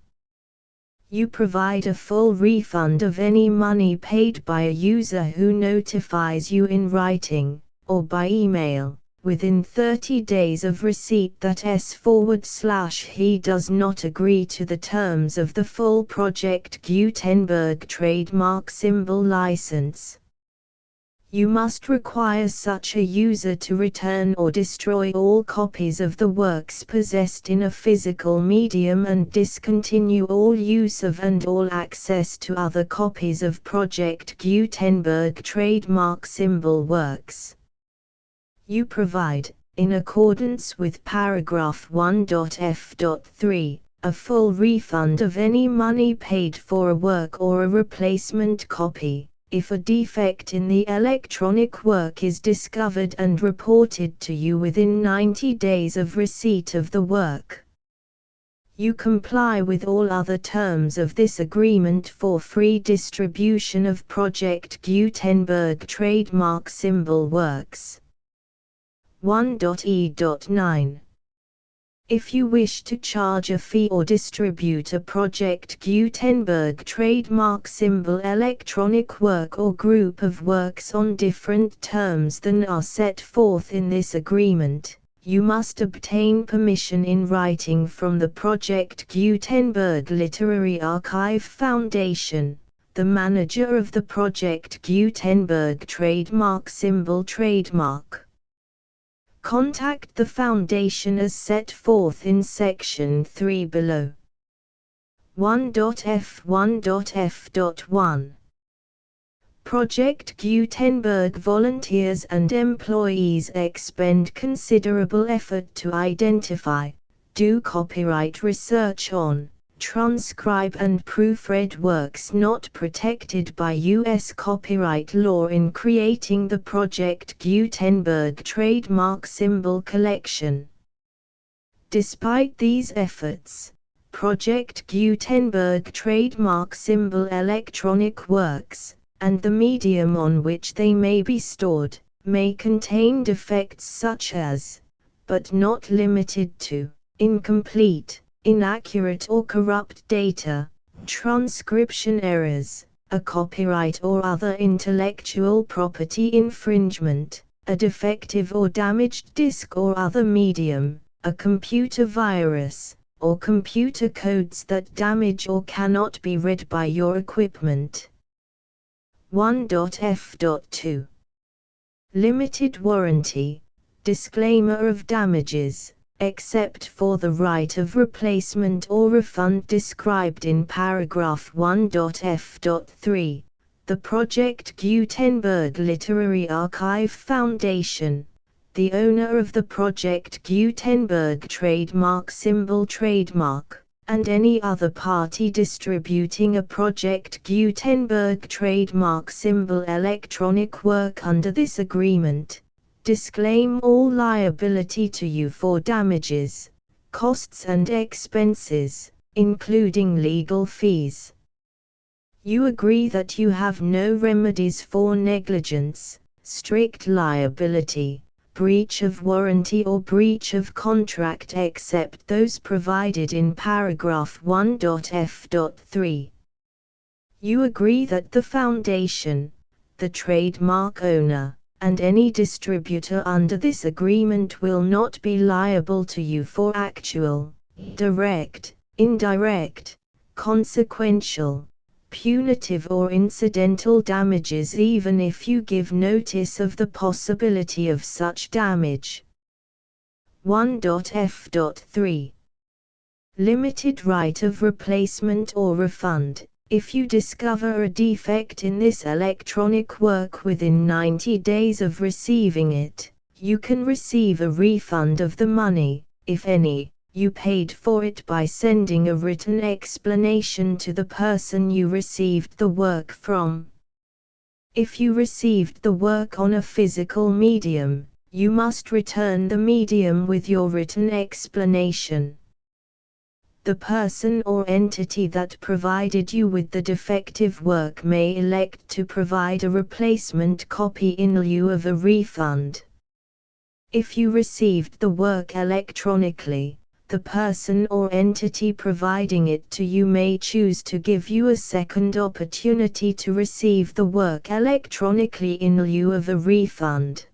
You provide a full refund of any money paid by a user who notifies you in writing, or by email, within 30 days of receipt that he does not agree to the terms of the full Project Gutenberg trademark symbol license. You must require such a user to return or destroy all copies of the works possessed in a physical medium and discontinue all use of and all access to other copies of Project Gutenberg trademark symbol works. You provide, in accordance with paragraph 1.f.3, a full refund of any money paid for a work or a replacement copy, if a defect in the electronic work is discovered and reported to you within 90 days of receipt of the work. You comply with all other terms of this agreement for free distribution of Project Gutenberg trademark symbol works. 1.e.9. If you wish to charge a fee or distribute a Project Gutenberg trademark symbol electronic work or group of works on different terms than are set forth in this agreement, you must obtain permission in writing from the Project Gutenberg Literary Archive Foundation, the manager of the Project Gutenberg trademark symbol trademark. Contact the Foundation as set forth in Section 3 below. 1.f1.f.1. Project Gutenberg volunteers and employees expend considerable effort to identify, do copyright research on, transcribe and proofread works not protected by U.S. copyright law in creating the Project Gutenberg trademark symbol collection. Despite these efforts, Project Gutenberg trademark symbol electronic works, and the medium on which they may be stored, may contain defects such as, but not limited to, incomplete, inaccurate or corrupt data, transcription errors, a copyright or other intellectual property infringement, a defective or damaged disk or other medium, a computer virus, or computer codes that damage or cannot be read by your equipment. 1.f.2. Limited warranty, disclaimer of damages, except for the right of replacement or refund described in paragraph 1.f.3, the Project Gutenberg Literary Archive Foundation, the owner of the Project Gutenberg trademark symbol trademark, and any other party distributing a Project Gutenberg trademark symbol electronic work under this agreement, disclaim all liability to you for damages, costs and expenses, including legal fees. You agree that you have no remedies for negligence, strict liability, breach of warranty or breach of contract except those provided in paragraph 1.f.3. You agree that the Foundation, the trademark owner, and any distributor under this agreement will not be liable to you for actual, direct, indirect, consequential, punitive or incidental damages even if you give notice of the possibility of such damage. 1.f.3. Limited right of replacement or refund. If you discover a defect in this electronic work within 90 days of receiving it, you can receive a refund of the money, if any, you paid for it by sending a written explanation to the person you received the work from. If you received the work on a physical medium, you must return the medium with your written explanation. The person or entity that provided you with the defective work may elect to provide a replacement copy in lieu of a refund. If you received the work electronically, the person or entity providing it to you may choose to give you a second opportunity to receive the work electronically in lieu of a refund.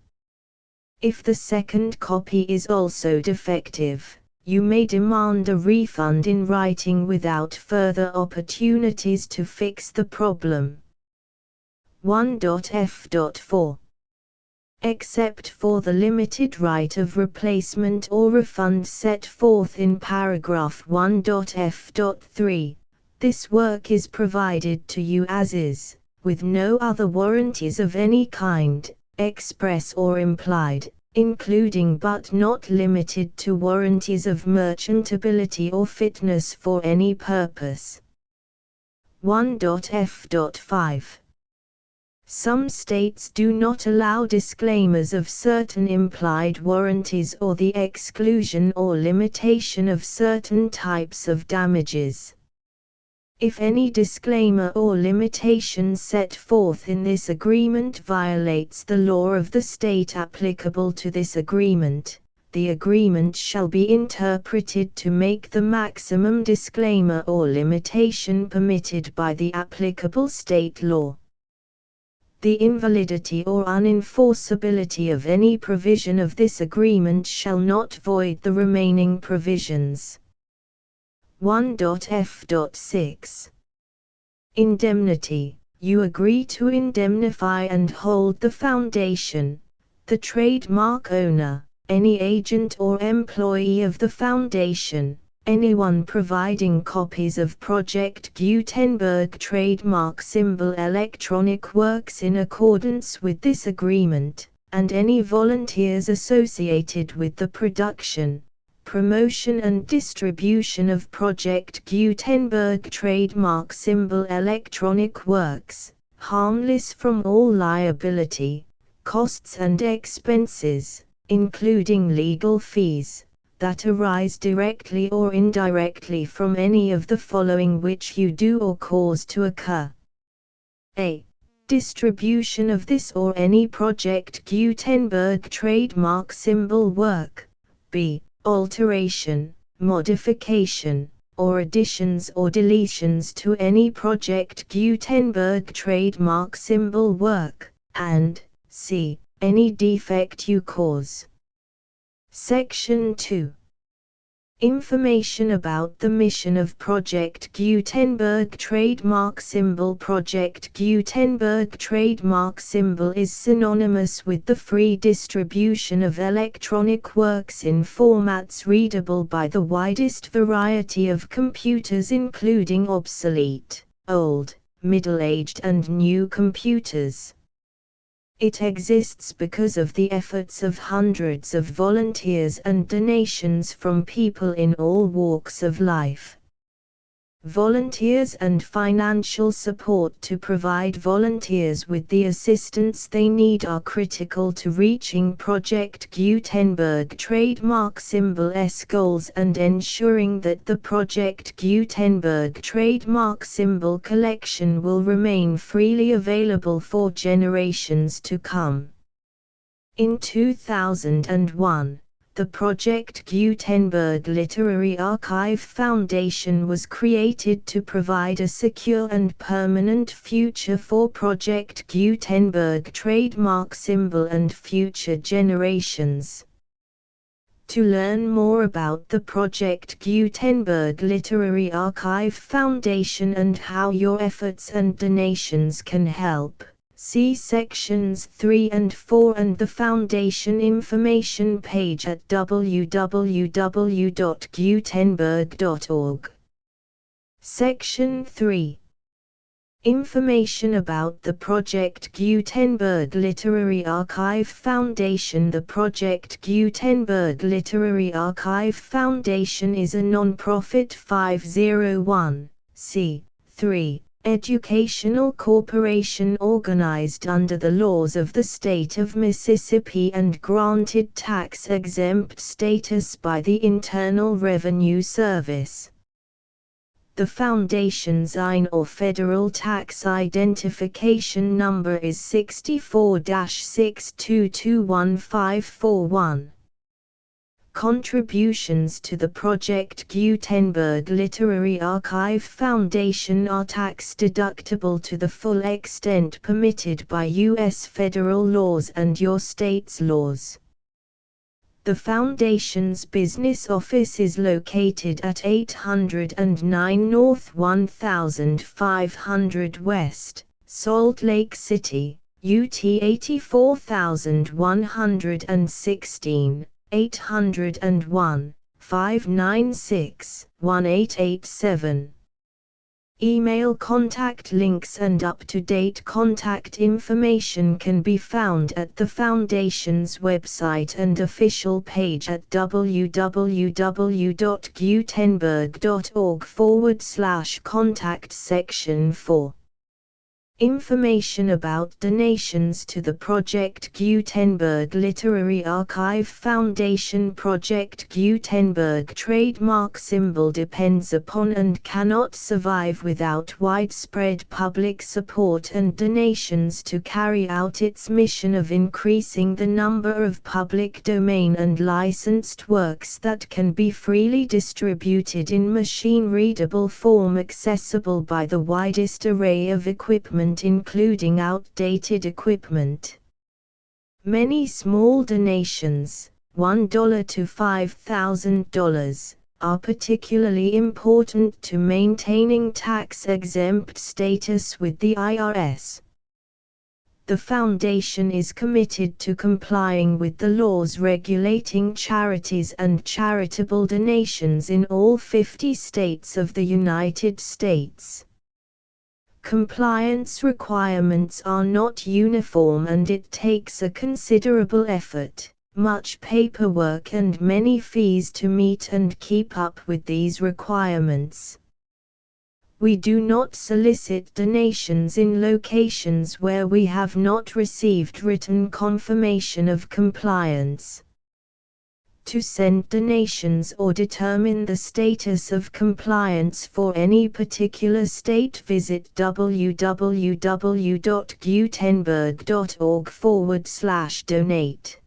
If the second copy is also defective, you may demand a refund in writing without further opportunities to fix the problem. 1.f.4. except for the limited right of replacement or refund set forth in paragraph 1.f.3. This work is provided to you as is, with no other warranties of any kind, express or implied, including but not limited to warranties of merchantability or fitness for any purpose. 1.f.5. Some states do not allow disclaimers of certain implied warranties or the exclusion or limitation of certain types of damages. If any disclaimer or limitation set forth in this agreement violates the law of the state applicable to this agreement, the agreement shall be interpreted to make the maximum disclaimer or limitation permitted by the applicable state law. The invalidity or unenforceability of any provision of this agreement shall not void the remaining provisions. 1.f.6. Indemnity. You agree to indemnify and hold the foundation, the trademark owner, any agent or employee of the foundation, anyone providing copies of Project Gutenberg trademark symbol electronic works in accordance with this agreement, and any volunteers associated with the production, promotion and distribution of Project Gutenberg trademark symbol electronic works, harmless from all liability, costs and expenses, including legal fees, that arise directly or indirectly from any of the following which you do or cause to occur. A. Distribution of this or any Project Gutenberg trademark symbol work. B. Alteration, modification, or additions or deletions to any Project Gutenberg trademark symbol work, and c. Any defect you cause. Section 2. Information about the mission of Project Gutenberg trademark symbol. Project Gutenberg trademark symbol is synonymous with the free distribution of electronic works in formats readable by the widest variety of computers, including obsolete, old, middle-aged and new computers. It exists because of the efforts of hundreds of volunteers and donations from people in all walks of life. Volunteers and financial support to provide volunteers with the assistance they need are critical to reaching Project Gutenberg trademark symbol's goals and ensuring that the Project Gutenberg trademark symbol collection will remain freely available for generations to come. In 2001, the Project Gutenberg Literary Archive Foundation was created to provide a secure and permanent future for Project Gutenberg trademark symbol and future generations. To learn more about the Project Gutenberg Literary Archive Foundation and how your efforts and donations can help, see sections 3 and 4 and the Foundation information page at www.gutenberg.org. Section 3. Information about the Project Gutenberg Literary Archive Foundation. The Project Gutenberg Literary Archive Foundation is a non-profit 501(c)(3) educational corporation organized under the laws of the state of Mississippi and granted tax-exempt status by the Internal Revenue Service. The Foundation's IN or Federal Tax Identification Number is 64-6221541. Contributions to the Project Gutenberg Literary Archive Foundation are tax-deductible to the full extent permitted by U.S. federal laws and your state's laws. The Foundation's business office is located at 809 North 1500 West, Salt Lake City, UT 84116, 801, 596, 1887. Email contact links and up-to-date contact information can be found at the Foundation's website and official page at www.gutenberg.org/contact section 4. Information about donations to the Project Gutenberg Literary Archive Foundation. Project Gutenberg trademark symbol depends upon and cannot survive without widespread public support and donations to carry out its mission of increasing the number of public domain and licensed works that can be freely distributed in machine-readable form accessible by the widest array of equipment, including outdated equipment. Many small donations, $1 to $5,000, are particularly important to maintaining tax-exempt status with the IRS. The Foundation is committed to complying with the laws regulating charities and charitable donations in all 50 states of the United States. Compliance requirements are not uniform and it takes a considerable effort, much paperwork and many fees to meet and keep up with these requirements. We do not solicit donations in locations where we have not received written confirmation of compliance. To send donations or determine the status of compliance for any particular state, visit www.gutenberg.org/donate.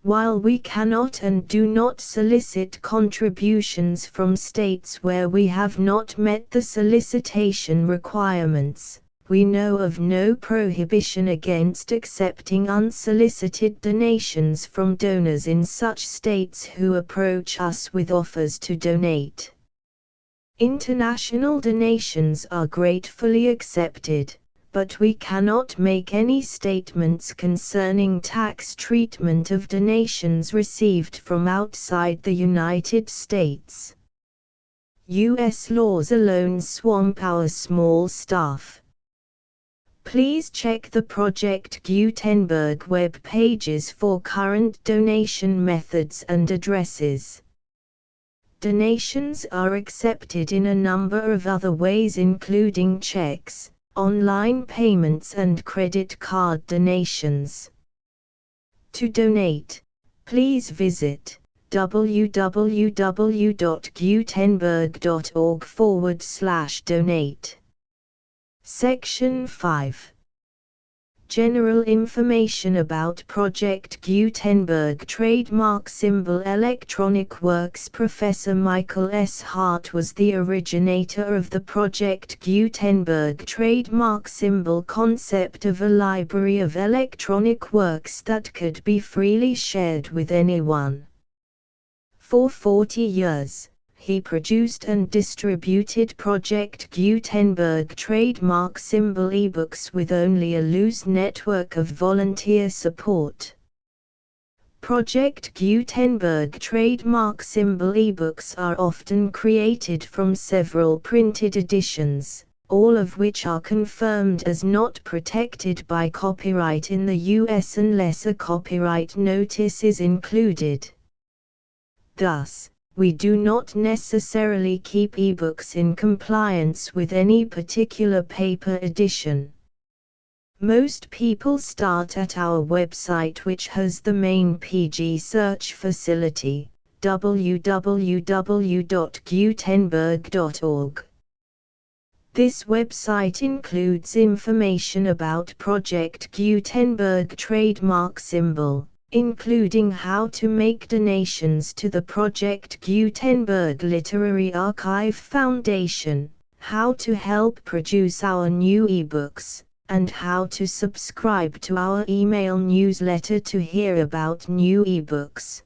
While we cannot and do not solicit contributions from states where we have not met the solicitation requirements, we know of no prohibition against accepting unsolicited donations from donors in such states who approach us with offers to donate. International donations are gratefully accepted, but we cannot make any statements concerning tax treatment of donations received from outside the United States. U.S. laws alone swamp our small staff. Please check the Project Gutenberg web pages for current donation methods and addresses. Donations are accepted in a number of other ways, including checks, online payments and credit card donations. To donate, please visit www.gutenberg.org/donate. Section 5. General information about Project Gutenberg trademark symbol electronic works. Professor Michael S. Hart was the originator of the Project Gutenberg trademark symbol concept of a library of electronic works that could be freely shared with anyone. For 40 years, he produced and distributed Project Gutenberg trademark symbol ebooks with only a loose network of volunteer support. Project Gutenberg trademark symbol ebooks are often created from several printed editions, all of which are confirmed as not protected by copyright in the US unless a copyright notice is included. Thus, we do not necessarily keep ebooks in compliance with any particular paper edition. Most people start at our website, which has the main PG search facility, www.gutenberg.org. This website includes information about Project Gutenberg trademark symbol, including how to make donations to the Project Gutenberg Literary Archive Foundation, how to help produce our new ebooks, and how to subscribe to our email newsletter to hear about new ebooks.